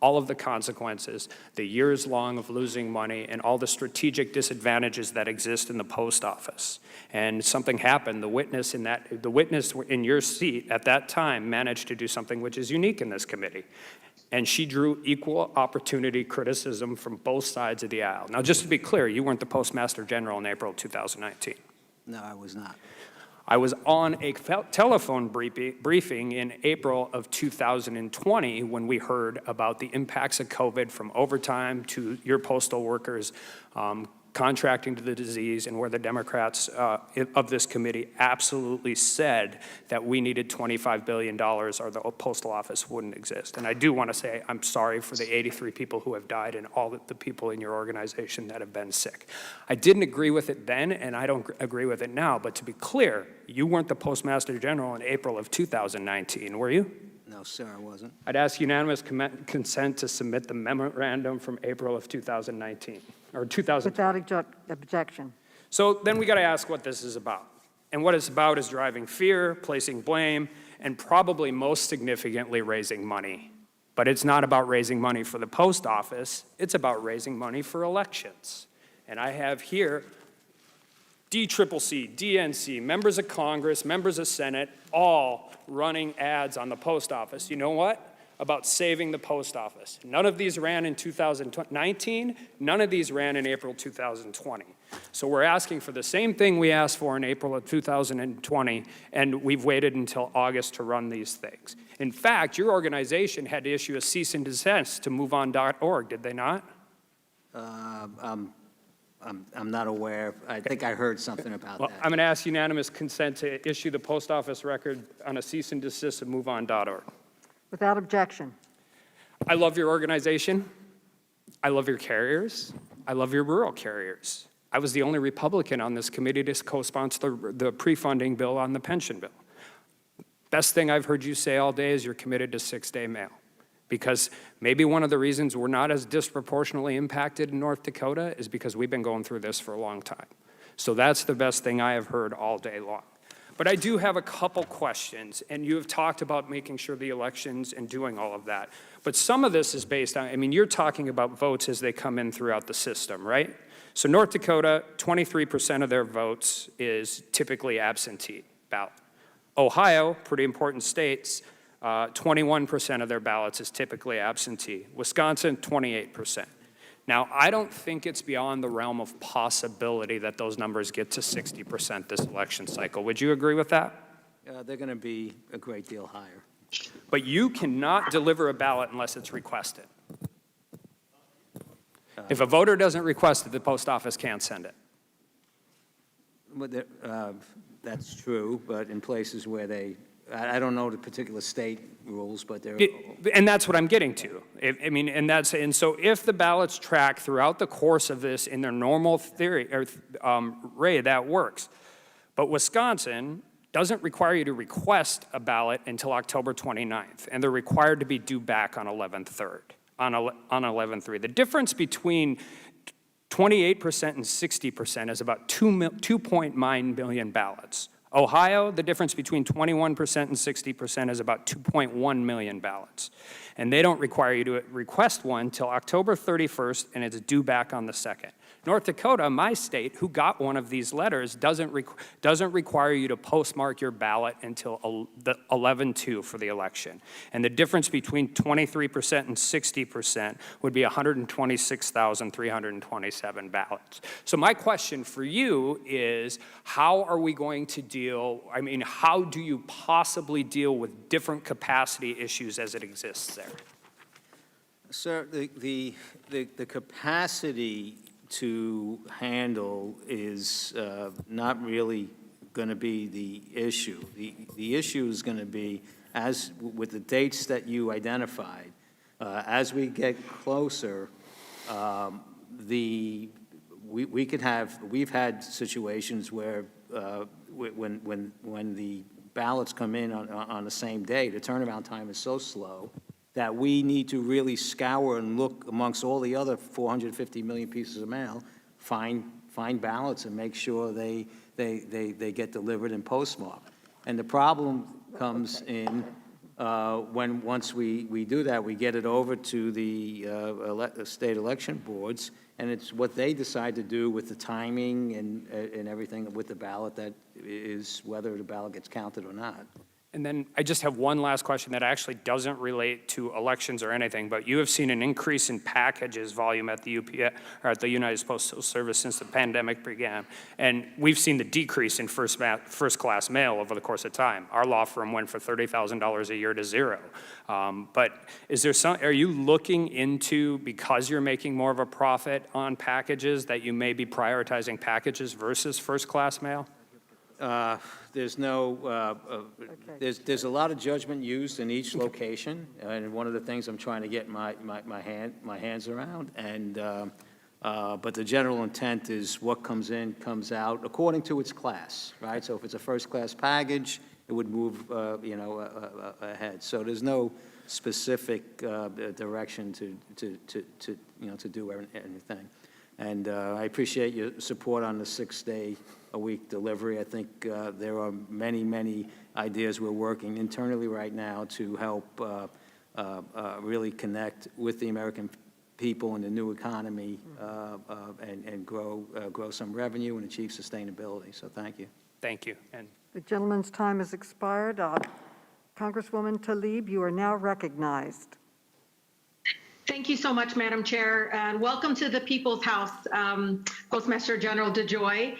[SPEAKER 14] all of the consequences, the years long of losing money, and all the strategic disadvantages that exist in the post office. And something happened. The witness in your seat at that time managed to do something which is unique in this committee. And she drew equal opportunity criticism from both sides of the aisle. Now, just to be clear, you weren't the Postmaster General in April 2019.
[SPEAKER 7] No, I was not.
[SPEAKER 14] I was on a telephone briefing in April of 2020 when we heard about the impacts of COVID, from overtime to your postal workers contracting to the disease, and where the Democrats of this committee absolutely said that we needed $25 billion or the postal office wouldn't exist. And I do want to say I'm sorry for the 83 people who have died and all the people in your organization that have been sick. I didn't agree with it then, and I don't agree with it now, but to be clear, you weren't the Postmaster General in April of 2019, were you?
[SPEAKER 7] No, sir, I wasn't.
[SPEAKER 14] I'd ask unanimous consent to submit the memorandum from April of 2019, or 2000.
[SPEAKER 1] Without objection.
[SPEAKER 14] So then we got to ask what this is about. And what it's about is driving fear, placing blame, and probably most significantly raising money. But it's not about raising money for the post office, it's about raising money for elections. And I have here DCCC, DNC, members of Congress, members of Senate, all running ads on the post office. You know what? About saving the post office. None of these ran in 2019. None of these ran in April 2020. So we're asking for the same thing we asked for in April of 2020, and we've waited until August to run these things. In fact, your organization had to issue a cease and desist to MoveOn.org, did they not?
[SPEAKER 7] I'm not aware. I think I heard something about
[SPEAKER 14] Well,
[SPEAKER 7] that.
[SPEAKER 14] I'm going to ask unanimous consent to issue the post office record on a cease and desist of MoveOn.org.
[SPEAKER 1] Without objection.
[SPEAKER 14] I love your organization. I love your carriers. I love your rural carriers. I was the only Republican on this committee to co-sponsor the pre-funding bill on the pension bill. Best thing I've heard you say all day is you're committed to 6-day mail. Because maybe one of the reasons we're not as disproportionately impacted in North Dakota is because we've been going through this for a long time. So that's the best thing I have heard all day long. But I do have a couple questions, and you have talked about making sure the elections and doing all of that. But some of this is based on, I mean, you're talking about votes as they come in throughout the system, right? So North Dakota, 23% of their votes is typically absentee ballot. Ohio, pretty important states, 21% of their ballots is typically absentee. Wisconsin, 28%. Now, I don't think it's beyond the realm of possibility that those numbers get to 60% this election cycle. Would you agree with that?
[SPEAKER 7] They're going to be a great deal higher.
[SPEAKER 14] But you cannot deliver a ballot unless it's requested. If a voter doesn't request it, the post office can't send it.
[SPEAKER 7] That's true, but in places where I don't know the particular state rules, but they're.
[SPEAKER 14] And that's what I'm getting to. And so if the ballots track throughout the course of this in their normal theory or rate, that works. But Wisconsin doesn't require you to request a ballot until October 29th, and they're required to be due back on 11/3. On 11/3. The difference between 28% and 60% is about 2.9 million ballots. Ohio, the difference between 21% and 60% is about 2.1 million ballots. And they don't require you to request one till October 31st, and it's due back on the 2nd. North Dakota, my state, who got one of these letters, doesn't require you to postmark your ballot until the 11/2 for the election. And the difference between 23% and 60% would be 126,327 ballots. So my question for you is, how are we going to deal, how do you possibly deal with different capacity issues as it exists there?
[SPEAKER 7] Sir, the capacity to handle is not really going to be the issue. The issue is going to be, as with the dates that you identified, as we get closer, we've had situations where when the ballots come in on the same day, the turnaround time is so slow that we need to really scour and look amongst all the other 450 million pieces of mail, find ballots and make sure they get delivered and postmarked. And the problem comes in once we do that, we get it over to the state election boards, and it's what they decide to do with the timing and everything with the ballot that is whether the ballot gets counted or not.
[SPEAKER 14] And then I just have one last question that actually doesn't relate to elections or anything, but you have seen an increase in packages volume at the UPS, or at the United Postal Service since the pandemic began. And we've seen the decrease in first-class mail over the course of time. Our law firm went for $30,000 a year to zero. But is there are you looking into, because you're making more of a profit on packages, that you may be prioritizing packages versus first-class mail?
[SPEAKER 7] There's a lot of judgment used in each location, and one of the things I'm trying to get my hands around. And but the general intent is what comes in comes out according to its class, right? So if it's a first-class package, it would move ahead. So there's no specific direction to do anything. And I appreciate your support on the 6-day-a-week delivery. I think there are many ideas we're working internally right now to help really connect with the American people in the new economy and grow some revenue and achieve sustainability. So thank you.
[SPEAKER 14] Thank you. And
[SPEAKER 1] The gentleman's time has expired. Congresswoman Tlaib, you are now recognized.
[SPEAKER 4] Thank you so much, Madam Chair, and welcome to the People's House, Postmaster General DeJoy.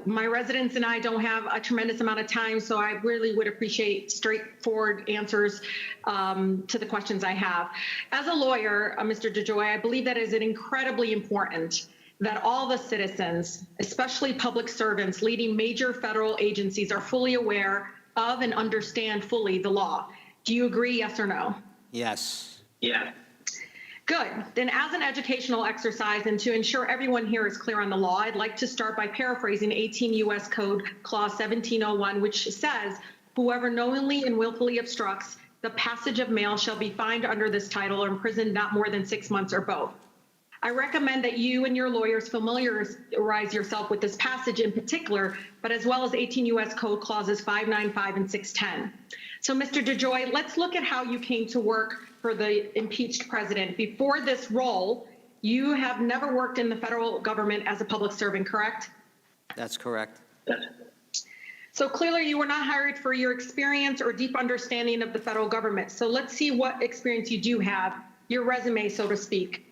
[SPEAKER 4] My residents and I don't have a tremendous amount of time, so I really would appreciate straightforward answers to the questions I have. As a lawyer, Mr. DeJoy, I believe that is incredibly important that all the citizens, especially public servants leading major federal agencies, are fully aware of and understand fully the law. Do you agree, yes or no?
[SPEAKER 7] Yes.
[SPEAKER 4] Yeah. Good. Then as an educational exercise and to ensure everyone here is clear on the law, I'd like to start by paraphrasing 18 U.S. Code Clause 1701, which says, whoever knowingly and willfully obstructs the passage of mail shall be fined under this title or imprisoned not more than 6 months or both. I recommend that you and your lawyers familiarize yourself with this passage in particular, but as well as 18 U.S. Code Clauses 595 and 610. So, Mr. DeJoy, let's look at how you came to work for the impeached president. Before this role, you have never worked in the federal government as a public servant, correct?
[SPEAKER 7] That's correct.
[SPEAKER 4] So clearly you were not hired for your experience or deep understanding of the federal government. So let's see what experience you do have, your resume, so to speak.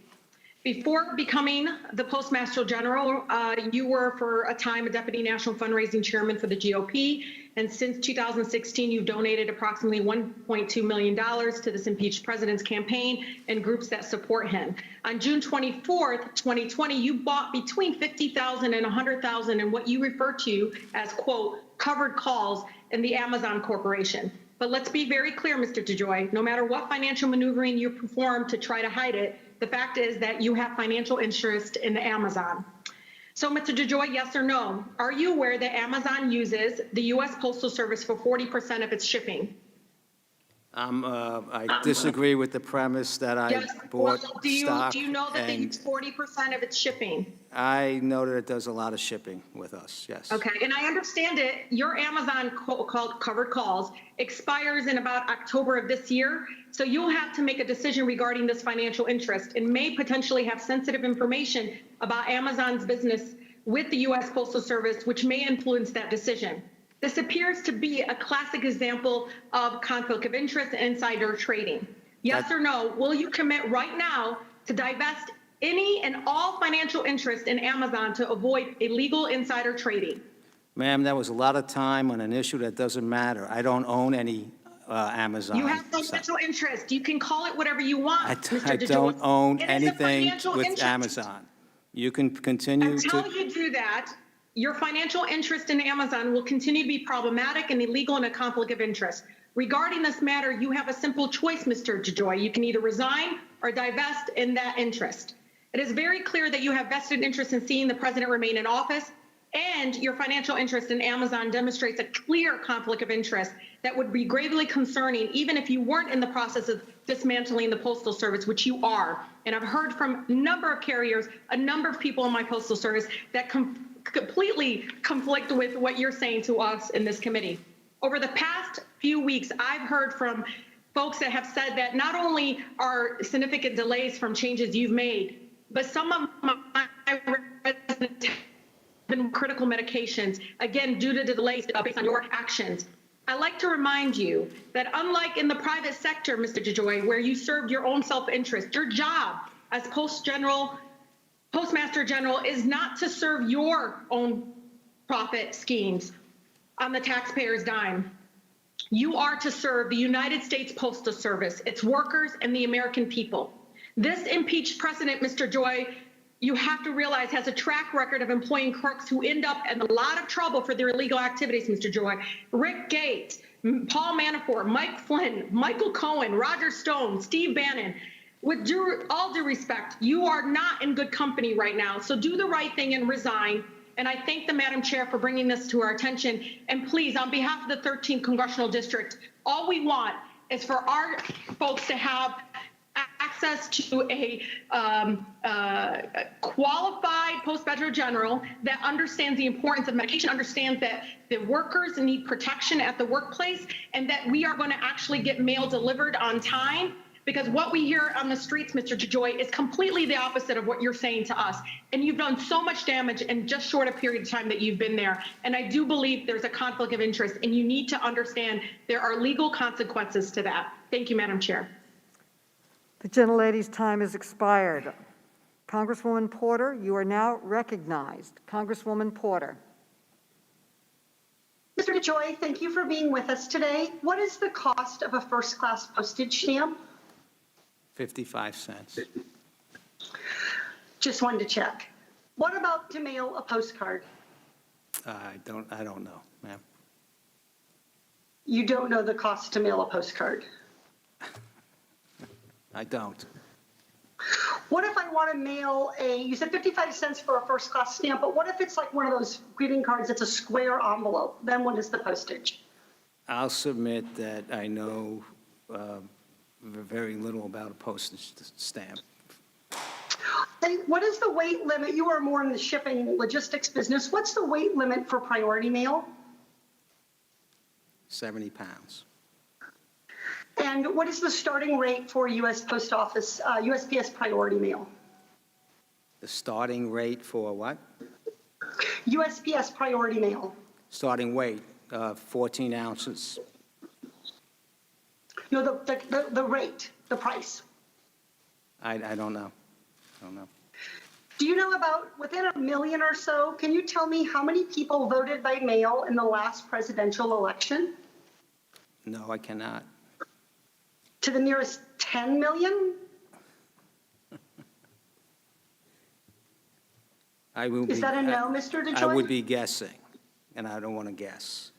[SPEAKER 4] Before becoming the Postmaster General, you were for a time a Deputy National Fundraising Chairman for the GOP. And since 2016, you've donated approximately $1.2 million to this impeached president's campaign and groups that support him. On June 24th, 2020, you bought between $50,000 and $100,000 in what you refer to as, quote, covered calls in the Amazon Corporation. But let's be very clear, Mr. DeJoy, no matter what financial maneuvering you perform to try to hide it, the fact is that you have financial interest in Amazon. So, Mr. DeJoy, yes or no? Are you aware that Amazon uses the U.S. Postal Service for 40% of its shipping?
[SPEAKER 7] I disagree with the premise that I bought stock.
[SPEAKER 4] Do you know that they use 40% of its shipping?
[SPEAKER 7] I know that it does a lot of shipping with us, yes.
[SPEAKER 4] Okay, and I understand it. Your Amazon called covered calls expires in about October of this year. So you'll have to make a decision regarding this financial interest and may potentially have sensitive information about Amazon's business with the U.S. Postal Service, which may influence that decision. This appears to be a classic example of conflict of interest and insider trading. Yes or no, will you commit right now to divest any and all financial interest in Amazon to avoid illegal insider trading?
[SPEAKER 7] Ma'am, that was a lot of time on an issue that doesn't matter. I don't own any Amazon.
[SPEAKER 4] You have financial interest. You can call it whatever you want, Mr.
[SPEAKER 7] I
[SPEAKER 4] DeJoy.
[SPEAKER 7] don't own
[SPEAKER 4] It is a
[SPEAKER 7] anything
[SPEAKER 4] financial
[SPEAKER 7] with
[SPEAKER 4] interest.
[SPEAKER 7] Amazon. You can continue
[SPEAKER 4] Until
[SPEAKER 7] to,
[SPEAKER 4] you do that, your financial interest in Amazon will continue to be problematic and illegal and a conflict of interest. Regarding this matter, you have a simple choice, Mr. DeJoy. You can either resign or divest in that interest. It is very clear that you have vested interest in seeing the president remain in office, and your financial interest in Amazon demonstrates a clear conflict of interest that would be gravely concerning, even if you weren't in the process of dismantling the Postal Service, which you are. And I've heard from a number of carriers, a number of people in my Postal Service that completely conflict with what you're saying to us in this committee. Over the past few weeks, I've heard from folks that have said that not only are significant delays from changes you've made, but some of my residents have been critical medications, again, due to delays based on your actions. I'd like to remind you that unlike in the private sector, Mr. DeJoy, where you served your own self-interest, your job as Postmaster General is not to serve your own profit schemes on the taxpayer's dime. You are to serve the United States Postal Service, its workers, and the American people. This impeached president, Mr. Joy, you have to realize has a track record of employing crooks who end up in a lot of trouble for their illegal activities, Mr. Joy. Rick Gates, Paul Manafort, Mike Flynn, Michael Cohen, Roger Stone, Steve Bannon. With all due respect, you are not in good company right now. So do the right thing and resign. And I thank the Madam Chair for bringing this to our attention. And please, on behalf of the 13th Congressional District, all we want is for our folks to have access to a qualified Postmaster General that understands the importance of medication, understands that the workers need protection at the workplace, and that we are going to actually get mail delivered on time. Because what we hear on the streets, Mr. DeJoy, is completely the opposite of what you're saying to us. And you've done so much damage in just short a period of time that you've been there. And I do believe there's a conflict of interest, and you need to understand there are legal consequences to that. Thank you, Madam Chair.
[SPEAKER 1] The gentlelady's time has expired. Congresswoman Porter, you are now recognized. Congresswoman Porter.
[SPEAKER 12] Mr. DeJoy, thank you for being with us today. What is the cost of a first-class postage stamp?
[SPEAKER 7] 55 cents.
[SPEAKER 12] Just wanted to check. What about to mail a postcard?
[SPEAKER 7] I don't know, ma'am.
[SPEAKER 12] You don't know the cost to mail a postcard?
[SPEAKER 7] I don't.
[SPEAKER 12] What if I want to mail you said 55 cents for a first-class stamp, but what if it's like one of those greeting cards that's a square envelope? Then what is the postage?
[SPEAKER 7] I'll submit that I know very little about a postage stamp.
[SPEAKER 12] And what is the weight limit? You are more in the shipping logistics business. What's the weight limit for priority mail?
[SPEAKER 7] 70 pounds.
[SPEAKER 12] And what is the starting rate for U.S. Post Office, USPS priority mail?
[SPEAKER 7] The starting rate for what?
[SPEAKER 12] USPS priority mail.
[SPEAKER 7] Starting weight, 14 ounces.
[SPEAKER 12] You know, the rate, the price.
[SPEAKER 7] I don't know.
[SPEAKER 12] Do you know about, within 1 million or so, can you tell me how many people voted by mail in the last presidential election?
[SPEAKER 7] No, I cannot.
[SPEAKER 12] To the nearest 10 million? Is that a no, Mr. DeJoy?
[SPEAKER 7] I would be guessing, and I don't want to guess.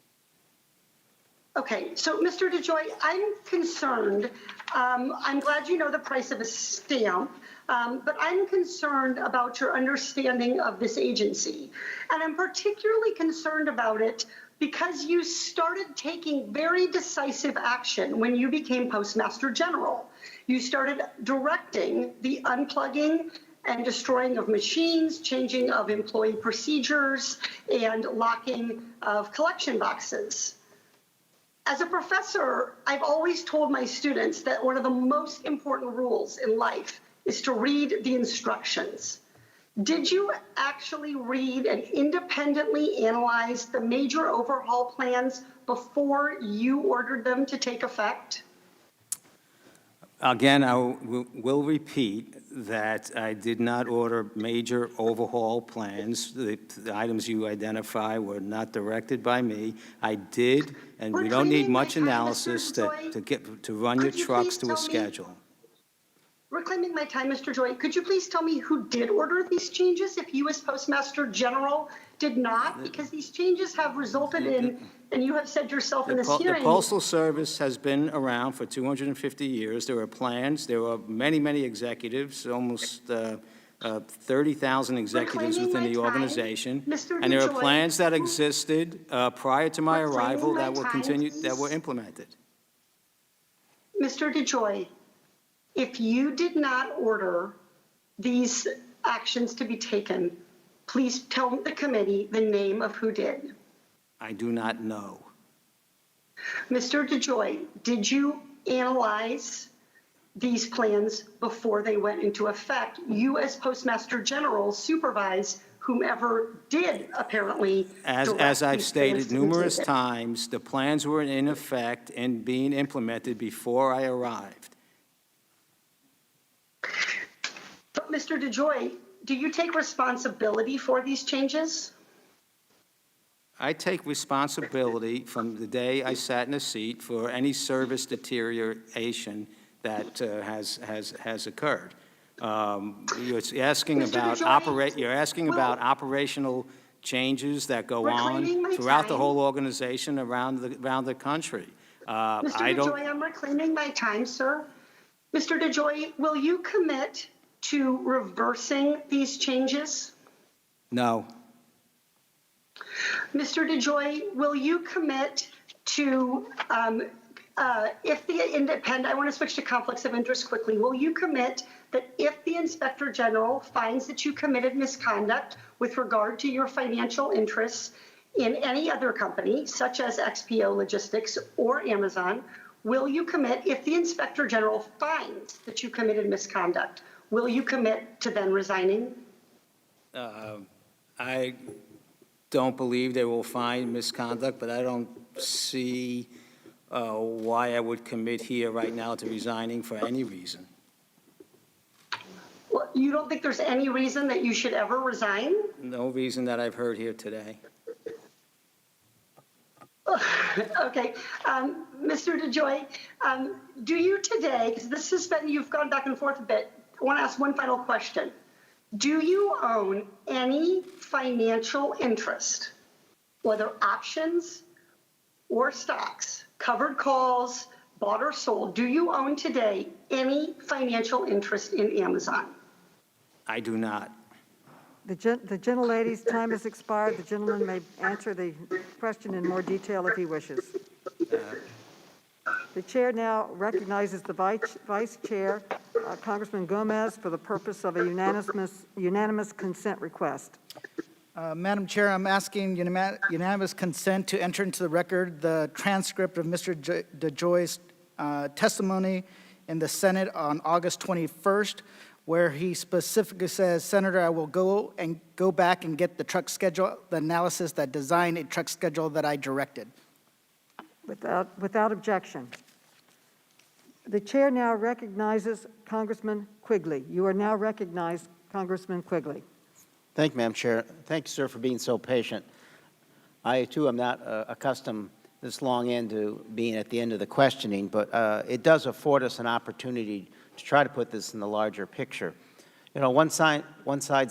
[SPEAKER 12] Okay, so Mr. DeJoy, I'm concerned. I'm glad you know the price of a stamp, but I'm concerned about your understanding of this agency. And I'm particularly concerned about it because you started taking very decisive action when you became Postmaster General. You started directing the unplugging and destroying of machines, changing of employee procedures, and locking of collection boxes. As a professor, I've always told my students that one of the most important rules in life is to read the instructions. Did you actually read and independently analyze the major overhaul plans before you ordered them to take effect?
[SPEAKER 7] Again, I will repeat that I did not order major overhaul plans. The items you identify were not directed by me. I did, and we don't need much analysis to run your trucks to a schedule.
[SPEAKER 12] Reclaiming my time, Mr. Joy, could you please tell me who did order these changes if U.S. Postmaster General did not? Because these changes have resulted in, and you have said yourself in this hearing.
[SPEAKER 7] The Postal Service has been around for 250 years. There are plans. There are many, many executives, almost 30,000 executives within the organization. And there are plans that existed prior to my arrival that were implemented.
[SPEAKER 12] Mr. DeJoy, if you did not order these actions to be taken, please tell the committee the name of who did.
[SPEAKER 7] I do not know.
[SPEAKER 12] Mr. DeJoy, did you analyze these plans before they went into effect? You, as Postmaster General, supervise whomever did apparently.
[SPEAKER 7] As I've stated numerous times, the plans were in effect and being implemented before I arrived.
[SPEAKER 12] But Mr. DeJoy, do you take responsibility for these changes?
[SPEAKER 7] I take responsibility from the day I sat in a seat for any service deterioration that has occurred. You're asking about operational changes that go on throughout the whole organization around the country.
[SPEAKER 12] Mr. DeJoy, I'm reclaiming my time, sir. Mr. DeJoy, will you commit to reversing these changes?
[SPEAKER 7] No.
[SPEAKER 12] Mr. DeJoy, will you commit to, if the independent, I want to switch to conflicts of interest quickly. Will you commit that if the Inspector General finds that you committed misconduct with regard to your financial interests in any other company, such as XPO Logistics or Amazon, will you commit, if the Inspector General finds that you committed misconduct, will you commit to then resigning?
[SPEAKER 7] I don't believe they will find misconduct, but I don't see why I would commit here right now to resigning for any reason.
[SPEAKER 12] Well, you don't think there's any reason that you should ever resign?
[SPEAKER 7] No reason that I've heard here today.
[SPEAKER 12] Okay. Mr. DeJoy, do you today, because this has been, you've gone back and forth a bit, I want to ask one final question. Do you own any financial interest, whether options or stocks, covered calls, bought or sold, do you own today any financial interest in Amazon?
[SPEAKER 7] I do not.
[SPEAKER 1] The gentlelady's time has expired. The gentleman may answer the question in more detail if he wishes. The chair now recognizes the vice chair, Congressman Gomez, for the purpose of a unanimous consent request.
[SPEAKER 11] Madam Chair, I'm asking unanimous consent to enter into the record the transcript of Mr. DeJoy's testimony in the Senate on August 21st, where he specifically says, Senator, I will go back and get the truck schedule, the analysis that designed a truck schedule that I directed.
[SPEAKER 1] Without objection. The chair now recognizes Congressman Quigley. You are now recognized, Congressman Quigley.
[SPEAKER 2] Thank you, Madam Chair. Thank you, sir, for being so patient. I, too, am not accustomed this long into being at the end of the questioning, but it does afford us an opportunity to try to put this in the larger picture. You know, one side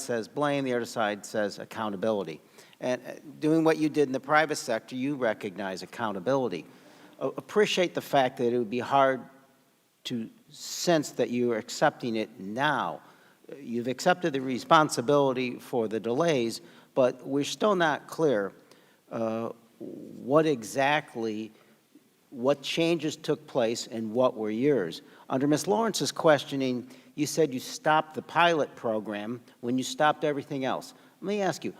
[SPEAKER 2] says blame, the other side says accountability. And doing what you did in the private sector, you recognize accountability. Appreciate the fact that it would be hard to sense that you are accepting it now. You've accepted the responsibility for the delays, but we're still not clear what changes took place and what were yours. Under Ms. Lawrence's questioning, you said you stopped the pilot program when you stopped everything else. Let me ask you,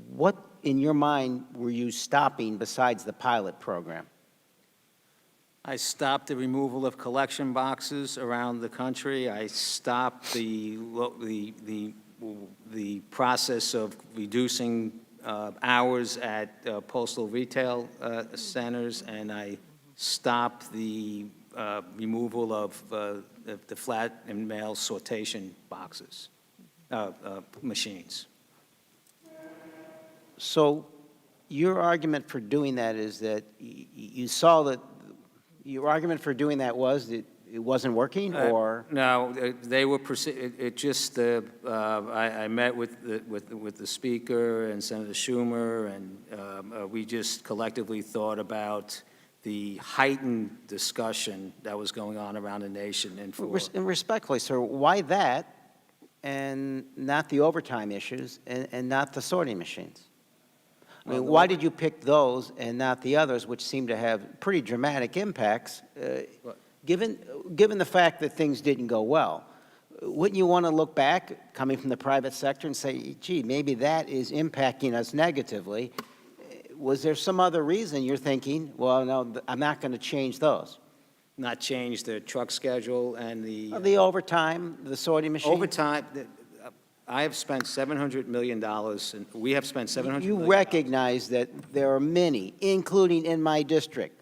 [SPEAKER 2] what in your mind were you stopping besides the pilot program?
[SPEAKER 7] I stopped the removal of collection boxes around the country. I stopped the the process of reducing hours at postal retail centers, and I stopped the removal of the flat and mail sortation boxes, machines.
[SPEAKER 2] So your argument for doing that is that you saw that, your argument for doing that was that it wasn't working, or?
[SPEAKER 7] No, they were, it just, I met with the Speaker and Senator Schumer, and we just collectively thought about the heightened discussion that was going on around the nation.
[SPEAKER 2] And respectfully, sir, why that and not the overtime issues and not the sorting machines? I mean, why did you pick those and not the others, which seem to have pretty dramatic impacts, given the fact that things didn't go well? Wouldn't you want to look back, coming from the private sector, and say, gee, maybe that is impacting us negatively? Was there some other reason you're thinking, well, no, I'm not going to change those?
[SPEAKER 7] Not change the truck schedule and
[SPEAKER 2] The overtime, the sorting machine?
[SPEAKER 7] overtime. I have spent $700 million, and we have spent $700
[SPEAKER 2] You
[SPEAKER 7] million.
[SPEAKER 2] recognize that there are many, including in my district,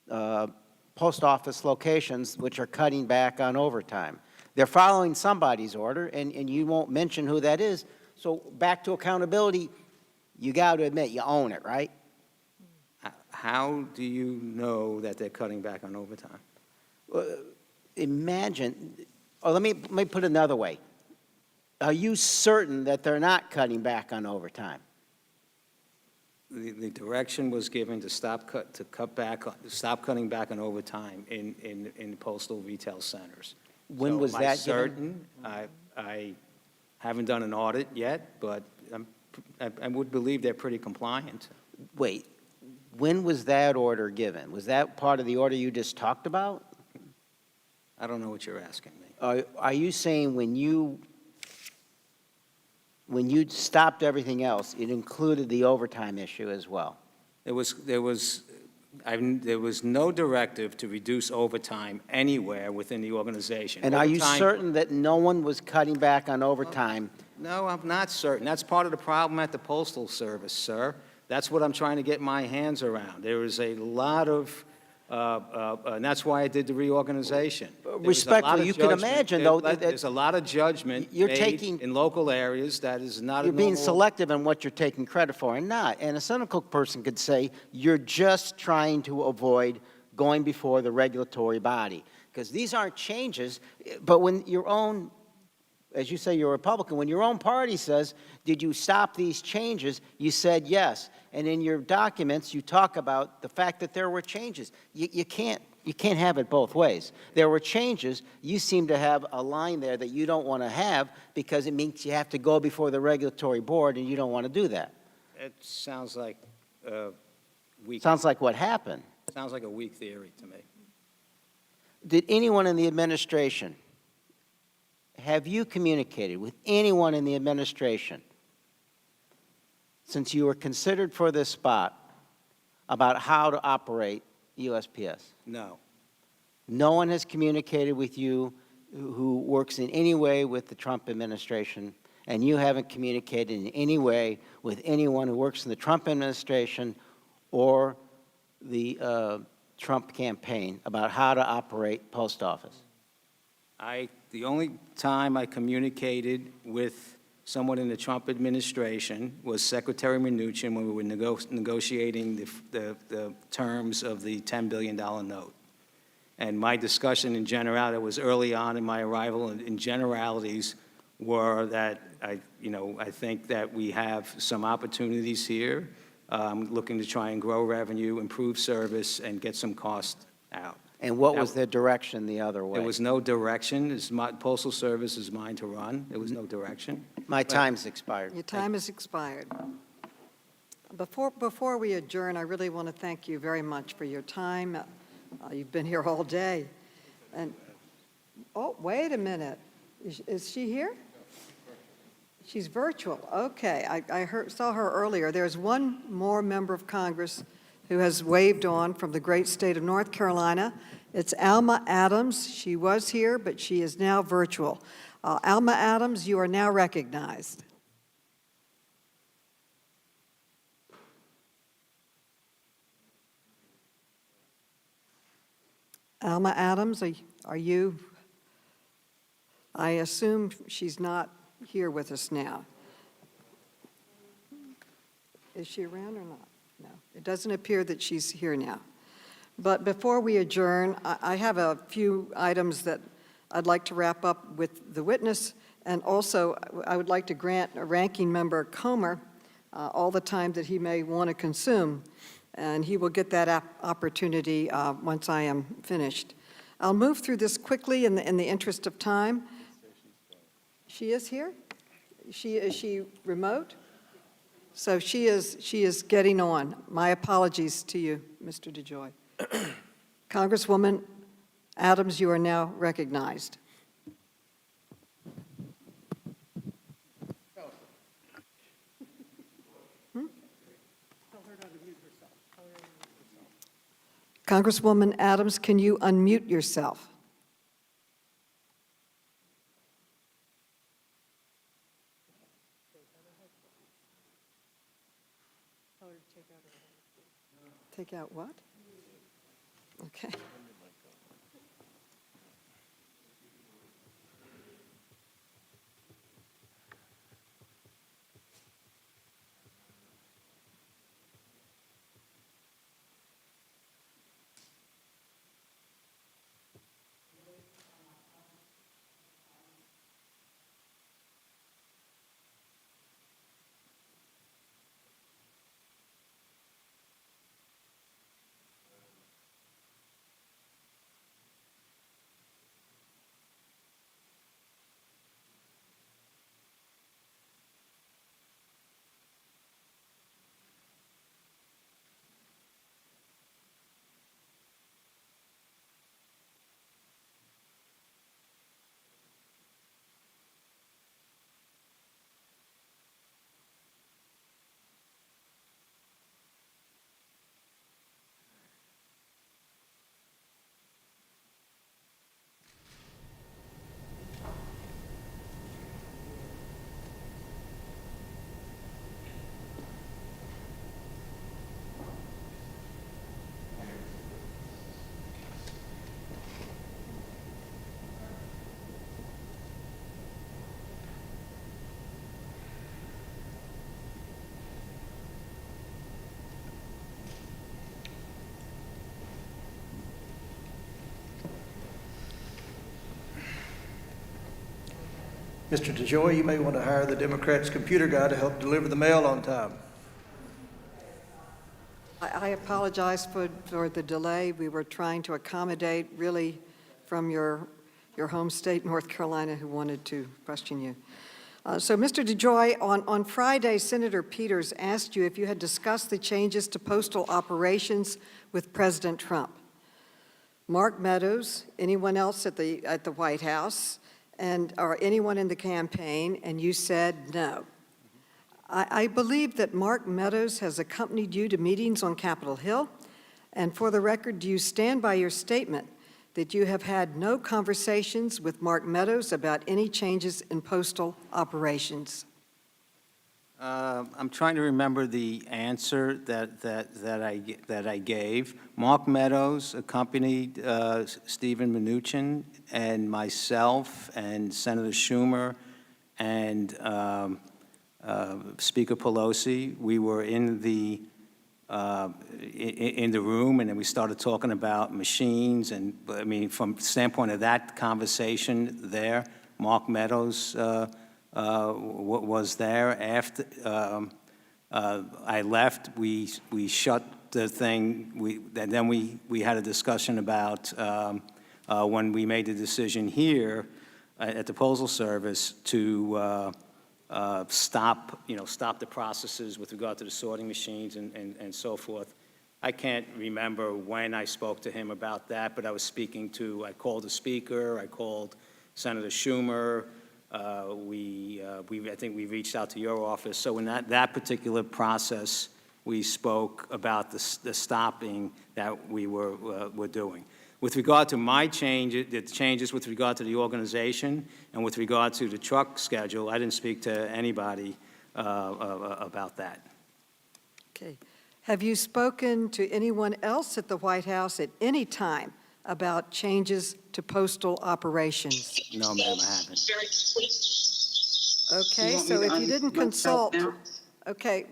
[SPEAKER 2] post office locations which are cutting back on overtime. They're following somebody's order, and you won't mention who that is. So back to accountability, you got to admit you own it, right?
[SPEAKER 7] How do you know that they're cutting back on overtime?
[SPEAKER 2] Imagine, or let me put it another way. Are you certain that they're not cutting back on overtime?
[SPEAKER 7] The direction was given to stop cutting back on overtime in postal retail centers.
[SPEAKER 2] When was
[SPEAKER 7] Am I
[SPEAKER 2] that
[SPEAKER 7] certain? I haven't done an audit yet, but I would believe they're pretty compliant.
[SPEAKER 2] Wait, when was that order given? Was that part of the order you just talked about?
[SPEAKER 7] I don't know what you're asking me.
[SPEAKER 2] Are you saying when you stopped everything else, it included the overtime issue as well?
[SPEAKER 7] There was no directive to reduce overtime anywhere within the organization.
[SPEAKER 2] And are you
[SPEAKER 7] Overtime-
[SPEAKER 2] certain that no one was cutting back on overtime?
[SPEAKER 7] No, I'm not certain. That's part of the problem at the Postal Service, sir. That's what I'm trying to get my hands around. There is a lot of, and that's why I did the reorganization. There was a lot
[SPEAKER 2] Respectfully,
[SPEAKER 7] of
[SPEAKER 2] you can
[SPEAKER 7] judgment.
[SPEAKER 2] imagine, though, that
[SPEAKER 7] There's a lot of judgment
[SPEAKER 2] You're
[SPEAKER 7] made
[SPEAKER 2] taking-
[SPEAKER 7] in local areas that is not a
[SPEAKER 2] You're being
[SPEAKER 7] normal-
[SPEAKER 2] selective in what you're taking credit for and not. And a cynical person could say, you're just trying to avoid going before the regulatory body. Because these aren't changes, but when your own, as you say, you're a Republican, when your own party says, did you stop these changes, you said yes. And in your documents, you talk about the fact that there were changes. You can't have it both ways. There were changes. You seem to have a line there that you don't want to have because it means you have to go before the regulatory board, and you don't want to do that.
[SPEAKER 7] It sounds like weak.
[SPEAKER 2] Sounds like what happened.
[SPEAKER 7] Sounds like a weak theory to me.
[SPEAKER 2] Did anyone in the administration, have you communicated with anyone in the administration since you were considered for this spot about how to operate USPS?
[SPEAKER 7] No.
[SPEAKER 2] No one has communicated with you who works in any way with the Trump administration, and you haven't communicated in any way with anyone who works in the Trump administration or the Trump campaign about how to operate post office?
[SPEAKER 7] The only time I communicated with someone in the Trump administration was Secretary Mnuchin when we were negotiating the terms of the $10 billion note. And my discussion in generality, it was early on in my arrival, and in generalities were that I think that we have some opportunities here, looking to try and grow revenue, improve service, and get some cost out.
[SPEAKER 2] And what was the direction the other way?
[SPEAKER 7] There was no direction. Postal Service is mine to run. There was no direction.
[SPEAKER 2] My time's expired.
[SPEAKER 1] Your time has expired. Before we adjourn, I really want to thank you very much for your time. You've been here all day. And, oh, wait a minute. Is she here? She's virtual. Okay, I saw her earlier. There's one more member of Congress who has waved on from the great state of North Carolina. It's Alma Adams. She was here, but she is now virtual. Alma Adams, you are now recognized. Alma Adams, are you? I assume she's not here with us now. Is she around or not? No, it doesn't appear that she's here now. But before we adjourn, I have a few items that I'd like to wrap up with the witness, and also I would like to grant Ranking Member Comer all the time that he may want to consume, and he will get that opportunity once I am finished. I'll move through this quickly in the interest of time. She is here? Is she remote? So she is getting on. My apologies to you, Mr. DeJoy. Congresswoman Adams, you are now recognized. Congresswoman Adams, can you unmute yourself? Take out what? Okay.
[SPEAKER 15] Mr. DeJoy, you may want to hire the Democrats' computer guy to help deliver the mail on time.
[SPEAKER 1] I apologize for the delay. We were trying to accommodate, really, from your home state, North Carolina, who wanted to question you. So, Mr. DeJoy, on Friday, Senator Peters asked you if you had discussed the changes to postal operations with President Trump. Mark Meadows, anyone else at the White House, or anyone in the campaign, and you said no. I believe that Mark Meadows has accompanied you to meetings on Capitol Hill, and for the record, do you stand by your statement that you have had no conversations with Mark Meadows about any changes in postal operations?
[SPEAKER 7] I'm trying to remember the answer that I gave. Mark Meadows accompanied Stephen Mnuchin and myself and Senator Schumer and Speaker Pelosi. We were in the room, and then we started talking about machines. And I mean, from the standpoint of that conversation there, Mark Meadows was there. After I left, we shut the thing. Then we had a discussion about when we made the decision here at the Postal Service to stop the processes with regard to the sorting machines and so forth. I can't remember when I spoke to him about that, but I called the Speaker, I called Senator Schumer. I think we reached out to your office. So in that particular process, we spoke about the stopping that we were doing. With regard to my changes with regard to the organization and with regard to the truck schedule, I didn't speak to anybody about that.
[SPEAKER 1] Okay. Have you spoken to anyone else at the White House at any time about changes to postal operations?
[SPEAKER 7] No, ma'am, I haven't.
[SPEAKER 1] Okay, so if you didn't consult, okay,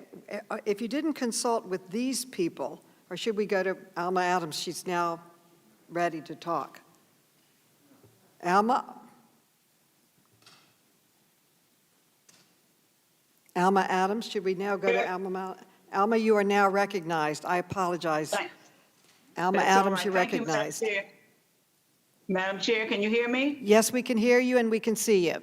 [SPEAKER 1] if you didn't consult with these people, or should we go to Alma Adams? She's now ready to talk. Alma? Alma Adams, should we now go to Alma? Alma, you are now recognized. I apologize. Alma Adams, you're recognized.
[SPEAKER 17] Madam Chair, can you hear me?
[SPEAKER 1] Yes, we can hear you and we can see you.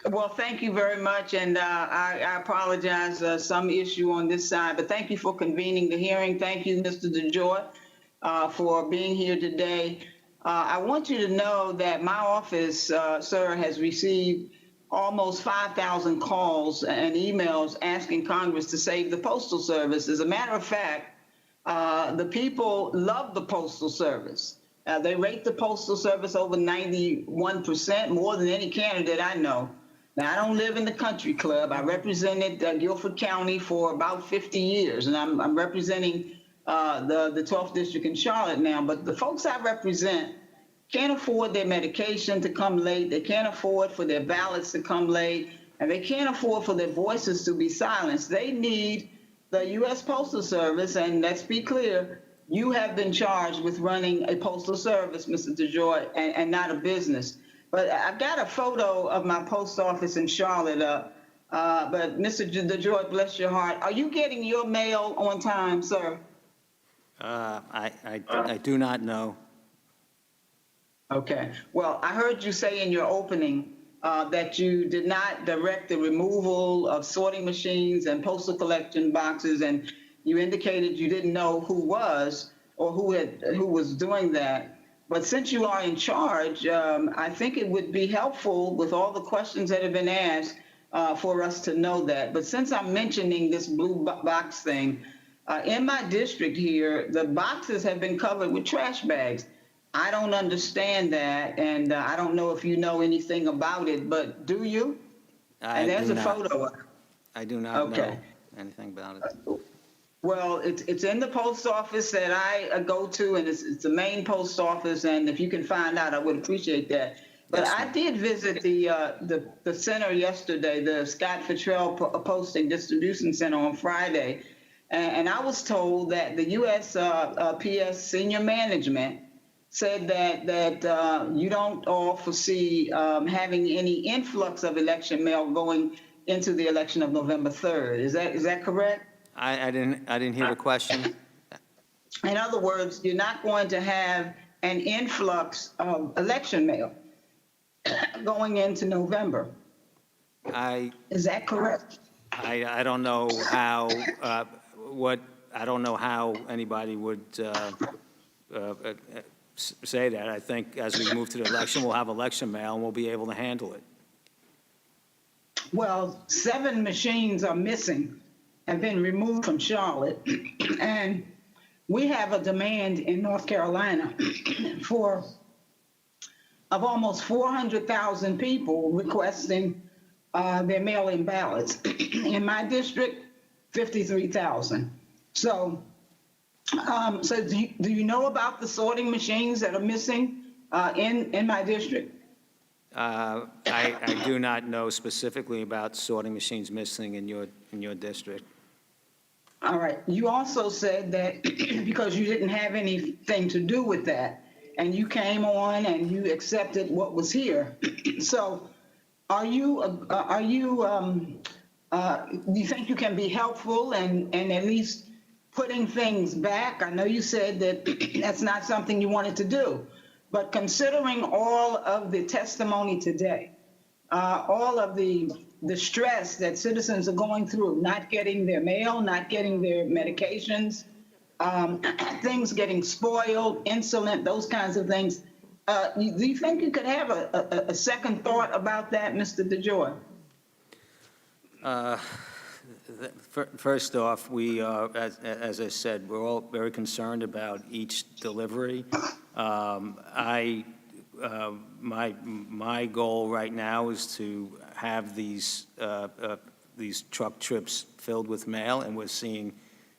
[SPEAKER 17] Well, thank you very much, and I apologize, some issue on this side, but thank you for convening the hearing. Thank you, Mr. DeJoy, for being here today. I want you to know that my office, sir, has received almost 5,000 calls and emails asking Congress to save the Postal Service. As a matter of fact, the people love the Postal Service. They rate the Postal Service over 91%, more than any candidate I know. Now, I don't live in the country club. I represented Guilford County for about 50 years, and I'm representing the 12th District in Charlotte now. But the folks I represent can't afford their medication to come late. They can't afford for their ballots to come late, and they can't afford for their voices to be silenced. They need the U.S. Postal Service, and let's be clear, you have been charged with running a postal service, Mr. DeJoy, and not a business. But I've got a photo of my post office in Charlotte up. But Mr. DeJoy, bless your heart, are you getting your mail on time, sir?
[SPEAKER 7] I do not know.
[SPEAKER 17] Okay. Well, I heard you say in your opening that you did not direct the removal of sorting machines and postal collection boxes, and you indicated you didn't know who was or who was doing that. But since you are in charge, I think it would be helpful with all the questions that have been asked for us to know that. But since I'm mentioning this blue box thing, in my district here, the boxes have been covered with trash bags. I don't understand that, and I don't know if you know anything about it, but do you? And there's a photo.
[SPEAKER 7] I do not know anything about it.
[SPEAKER 17] Well, it's in the post office that I go to, and it's the main post office, and if you can find out, I would appreciate that. But yes, I did visit the center yesterday, the Scott Futrell Posting Distribution Center on Friday, and I was told that the USPS senior management said that you don't all foresee having any influx of election mail going into the election of November 3rd. Is that correct?
[SPEAKER 7] I didn't hear the question.
[SPEAKER 17] In other words, you're not going to have an influx of election mail going into November. Is that correct?
[SPEAKER 7] I don't know how I don't know how anybody would say that. I think as we move to the election, we'll have election mail and we'll be able to handle it.
[SPEAKER 17] Well, 7 machines are missing, have been removed from Charlotte, and we have a demand in North Carolina of almost 400,000 people requesting their mail-in ballots. In my district, 53,000. So do you know about the sorting machines that are missing in my district?
[SPEAKER 7] I do not know specifically about sorting machines missing in your district.
[SPEAKER 17] All right. You also said that because you didn't have anything to do with that, and you came on and you accepted what was here. So, do you think you can be helpful and at least putting things back? I know you said that that's not something you wanted to do, but considering all of the testimony today, all of the stress that citizens are going through, not getting their mail, not getting their medications, things getting spoiled, insulin, those kinds of things. Do you think you could have a second thought about that, Mr. DeJoy?
[SPEAKER 7] First off, we are, as I said, we're all very concerned about each delivery. My goal right now is to have these truck trips filled with mail, and we're seeing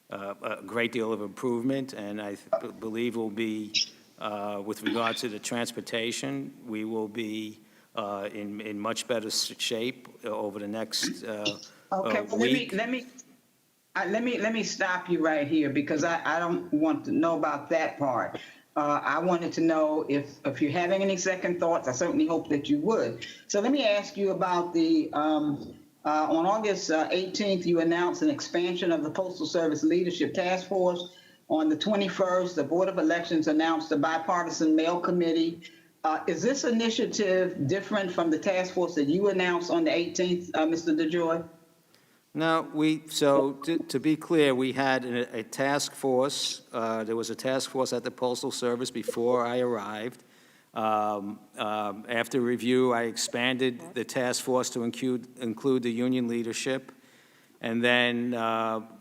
[SPEAKER 7] a great deal of improvement, and I believe will be, with regard to the transportation, we will be in much better shape over the next
[SPEAKER 17] Okay, well,
[SPEAKER 7] week.
[SPEAKER 17] let me stop you right here because I don't want to know about that part. I wanted to know if you're having any second thoughts. I certainly hope that you would. So let me ask you about the, on August 18th, you announced an expansion of the Postal Service Leadership Task Force. On the 21st, the Board of Elections announced a bipartisan mail committee. Is this initiative different from the task force that you announced on the 18th, Mr. DeJoy?
[SPEAKER 7] No, to be clear, we had a task force. There was a task force at the Postal Service before I arrived. After review, I expanded the task force to include the union leadership. And then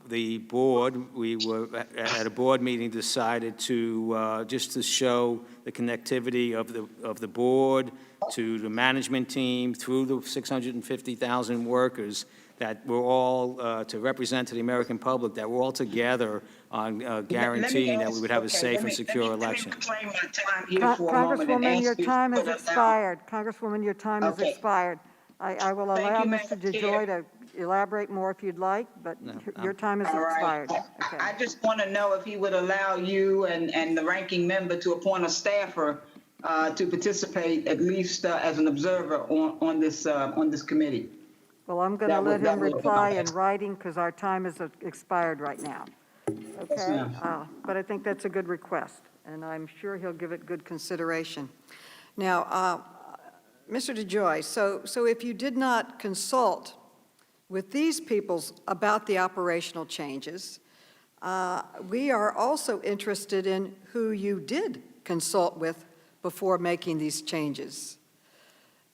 [SPEAKER 7] the board, we were at a board meeting, decided to, just to show the connectivity of the board to the management team through the 650,000 workers, that we're all, to represent to the American public, that we're all together on guaranteeing that we would have a safe and secure election.
[SPEAKER 17] Let me reclaim my time here for a moment and
[SPEAKER 1] Congresswoman,
[SPEAKER 17] ask
[SPEAKER 1] your
[SPEAKER 17] you
[SPEAKER 1] time
[SPEAKER 17] to
[SPEAKER 1] has
[SPEAKER 17] allow-
[SPEAKER 1] expired. Congresswoman, your time has
[SPEAKER 17] Okay.
[SPEAKER 1] expired. I will
[SPEAKER 17] Thank
[SPEAKER 1] allow
[SPEAKER 17] you,
[SPEAKER 1] Mr.
[SPEAKER 17] Madam
[SPEAKER 1] DeJoy
[SPEAKER 17] Chair.
[SPEAKER 1] to elaborate more if you'd like, but your time has
[SPEAKER 17] All right.
[SPEAKER 1] expired. Okay.
[SPEAKER 17] I just want to know if he would allow you and the ranking member to appoint a staffer to participate at least as an observer on this committee.
[SPEAKER 1] Well, I'm going to
[SPEAKER 17] That
[SPEAKER 1] let
[SPEAKER 17] would-
[SPEAKER 1] him
[SPEAKER 17] that would-
[SPEAKER 1] reply in writing because our time has expired right now. Okay?
[SPEAKER 17] ma'am.
[SPEAKER 1] But I think that's a good request, and I'm sure he'll give it good consideration. Now, Mr. DeJoy, so if you did not consult with these people about the operational changes, we are also interested in who you did consult with before making these changes.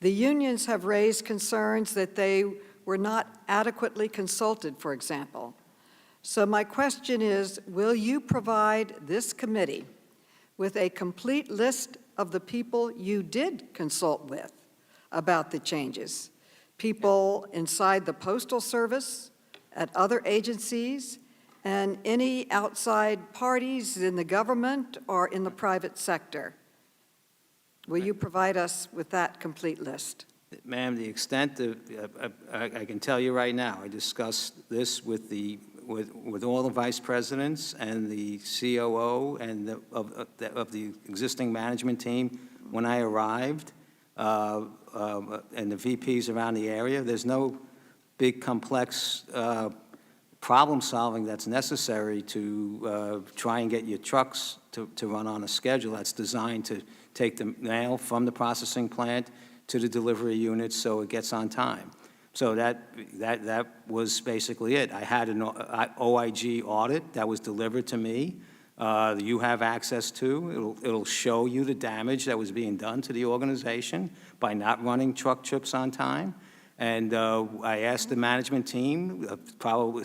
[SPEAKER 1] The unions have raised concerns that they were not adequately consulted, for example. So my question is, will you provide this committee with a complete list of the people you did consult with about the changes? People inside the Postal Service, at other agencies, and any outside parties in the government or in the private sector? Will you provide us with that complete list?
[SPEAKER 7] Ma'am, the extent of, I can tell you right now, I discussed this with all the vice presidents and the COO and of the existing management team when I arrived, and the VPs around the area. There's no big, complex problem solving that's necessary to try and get your trucks to run on a schedule that's designed to take the mail from the processing plant to the delivery units so it gets on time. So that was basically it. I had an OIG audit that was delivered to me. You have access to. It'll show you the damage that was being done to the organization by not running truck trips on time. And I asked the management team, probably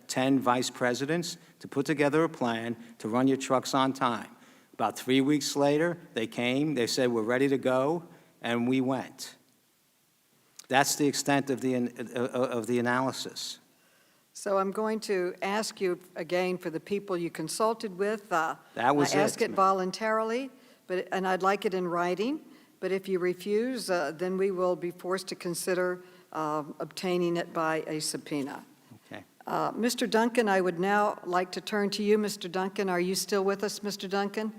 [SPEAKER 7] 10 vice presidents, to put together a plan to run your trucks on time. About 3 weeks later, they came, they said, we're ready to go, and we went. That's the extent of the analysis.
[SPEAKER 1] So I'm going to ask you again for the people you consulted with.
[SPEAKER 7] That was
[SPEAKER 1] I ask
[SPEAKER 7] it,
[SPEAKER 1] it voluntarily, and I'd like it in writing. But if you refuse, then we will be forced to consider obtaining it by a subpoena.
[SPEAKER 7] Okay.
[SPEAKER 1] Mr. Duncan, I would now like to turn to you. Mr. Duncan, are you still with us, Mr. Duncan?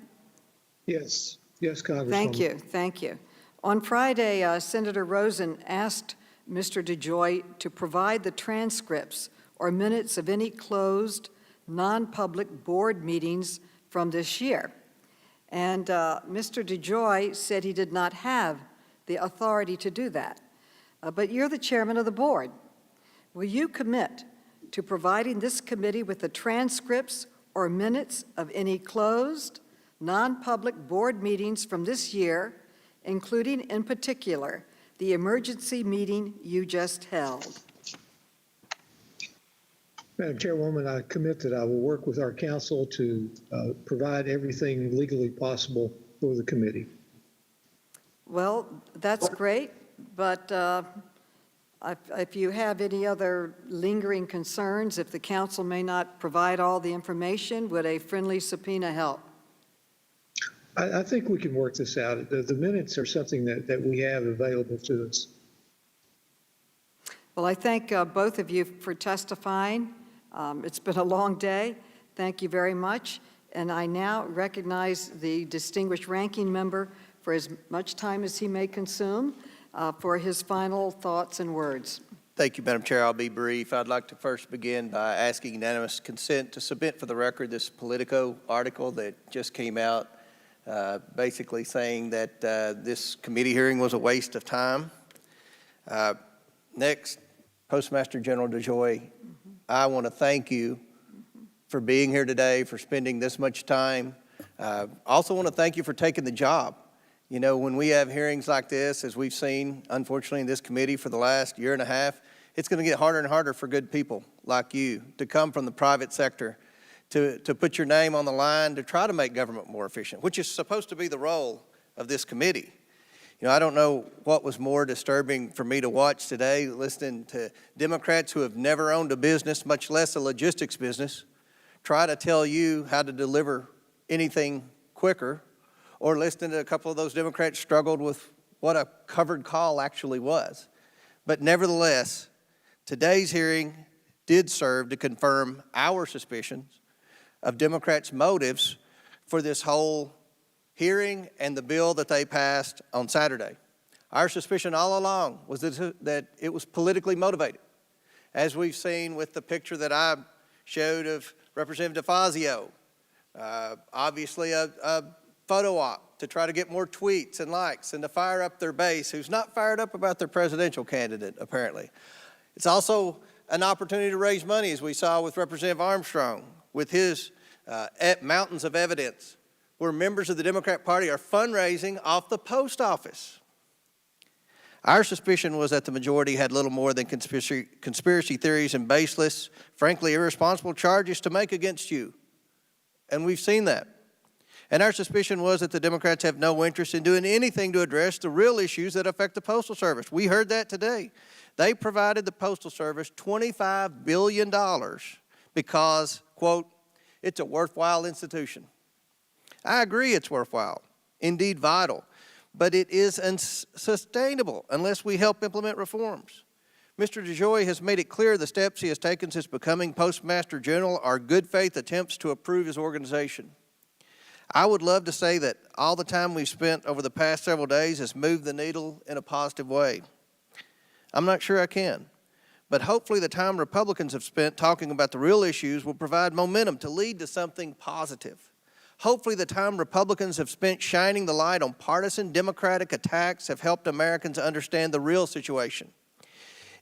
[SPEAKER 8] Yes, Congresswoman.
[SPEAKER 1] Thank you. On Friday, Senator Rosen asked Mr. DeJoy to provide the transcripts or minutes of any closed, non-public board meetings from this year. And Mr. DeJoy said he did not have the authority to do that. But you're the chairman of the board. Will you commit to providing this committee with the transcripts or minutes of any closed, non-public board meetings from this year, including in particular the emergency meeting you just held?
[SPEAKER 8] Madam Chairwoman, I commit that I will work with our council to provide everything legally possible for the committee.
[SPEAKER 1] Well, that's great, but if you have any other lingering concerns, if the council may not provide all the information, would a friendly subpoena help?
[SPEAKER 8] I think we can work this out. The minutes are something that we have available to us.
[SPEAKER 1] Well, I thank both of you for testifying. It's been a long day. Thank you very much. And I now recognize the distinguished ranking member for as much time as he may consume for his final thoughts and words.
[SPEAKER 3] Thank you, Madam Chair. I'll be brief. I'd like to first begin by asking unanimous consent to submit for the record this Politico article that just came out, basically saying that this committee hearing was a waste of time. Next, Postmaster General DeJoy, I want to thank you for being here today, for spending this much time. Also want to thank you for taking the job. You know, when we have hearings like this, as we've seen, unfortunately, in this committee for the last year and a half, it's going to get harder and harder for good people like you to come from the private sector, to put your name on the line, to try to make government more efficient, which is supposed to be the role of this committee. You know, I don't know what was more disturbing for me to watch today, listening to Democrats who have never owned a business, much less a logistics business, try to tell you how to deliver anything quicker, or listening to a couple of those Democrats struggled with what a covered call actually was. But nevertheless, today's hearing did serve to confirm our suspicions of Democrats' motives for this whole hearing and the bill that they passed on Saturday. Our suspicion all along was that it was politically motivated, as we've seen with the picture that I showed of Representative DeFazio, obviously a photo op to try to get more tweets and likes and to fire up their base, who's not fired up about their presidential candidate, apparently. It's also an opportunity to raise money, as we saw with Representative Armstrong, with his mountains of evidence, where members of the Democrat Party are fundraising off the post office. Our suspicion was that the majority had little more than conspiracy theories and baseless, frankly irresponsible charges to make against you. And we've seen that. And our suspicion was that the Democrats have no interest in doing anything to address the real issues that affect the Postal Service. We heard that today. They provided the Postal Service $25 billion because, quote, it's a worthwhile institution. I agree it's worthwhile, indeed vital, but it is unsustainable unless we help implement reforms. Mr. DeJoy has made it clear the steps he has taken since becoming Postmaster General are good faith attempts to improve his organization. I would love to say that all the time we've spent over the past several days has moved the needle in a positive way. I'm not sure I can, but hopefully the time Republicans have spent talking about the real issues will provide momentum to lead to something positive. Hopefully the time Republicans have spent shining the light on partisan Democratic attacks have helped Americans understand the real situation.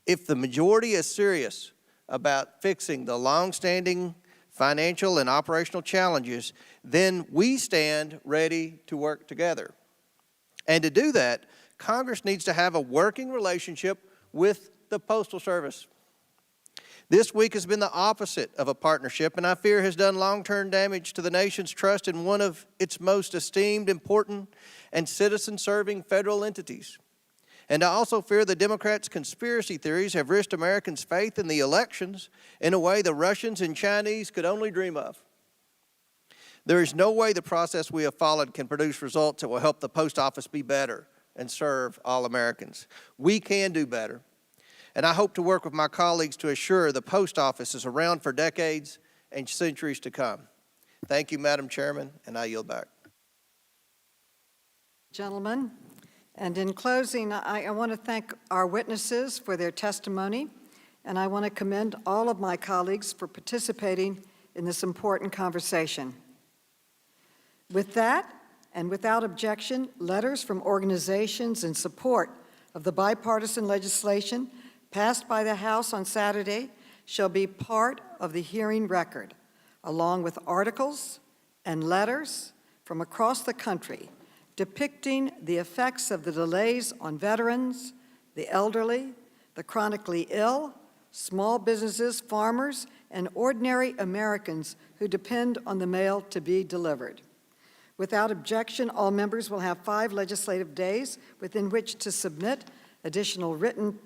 [SPEAKER 3] If the majority is serious about fixing the long-standing financial and operational challenges, then we stand ready to work together. And to do that, Congress needs to have a working relationship with the Postal Service. This week has been the opposite of a partnership, and I fear has done long-term damage to the nation's trust in one of its most esteemed, important, and citizen-serving federal entities. And I also fear the Democrats' conspiracy theories have risked Americans' faith in the elections in a way the Russians and Chinese could only dream of. There is no way the process we have followed can produce results that will help the post office be better and serve all Americans. We can do better. And I hope to work with my colleagues to assure the post office is around for decades and centuries to come. Thank you, Madam Chairman, and I yield back.
[SPEAKER 1] Gentlemen, and in closing, I want to thank our witnesses for their testimony, and I want to commend all of my colleagues for participating in this important conversation. With that, and without objection, letters from organizations in support of the bipartisan legislation passed by the House on Saturday shall be part of the hearing record, along with articles and letters from across the country depicting the effects of the delays on veterans, the elderly, the chronically ill, small businesses, farmers, and ordinary Americans who depend on the mail to be delivered. Without objection, all members will have 5 legislative days within which to submit additional written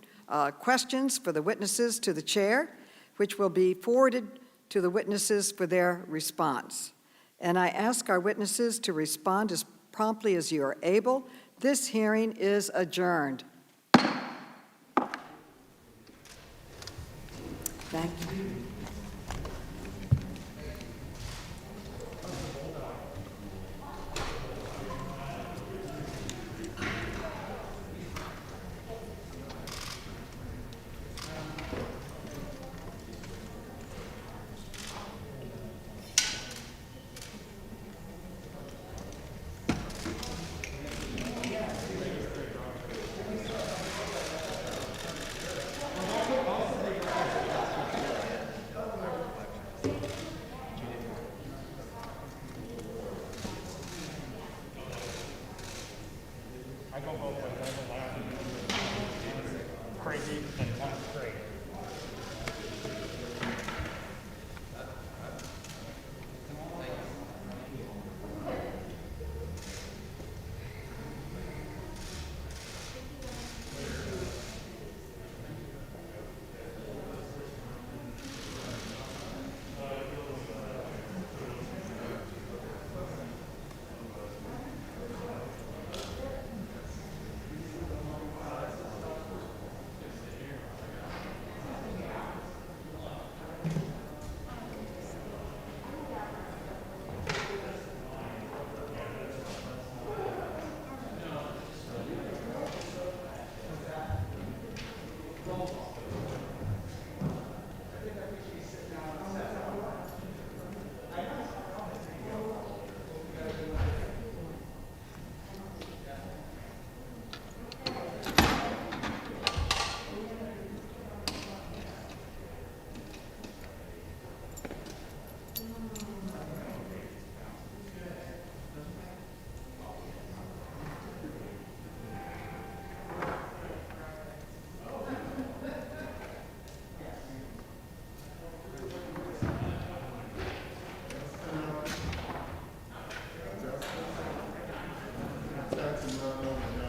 [SPEAKER 1] questions for the witnesses to the chair, which will be forwarded to the witnesses for their response. And I ask our witnesses to respond as promptly as you are able. This hearing is adjourned. Thank you.
[SPEAKER 18] Crazy and not great. That's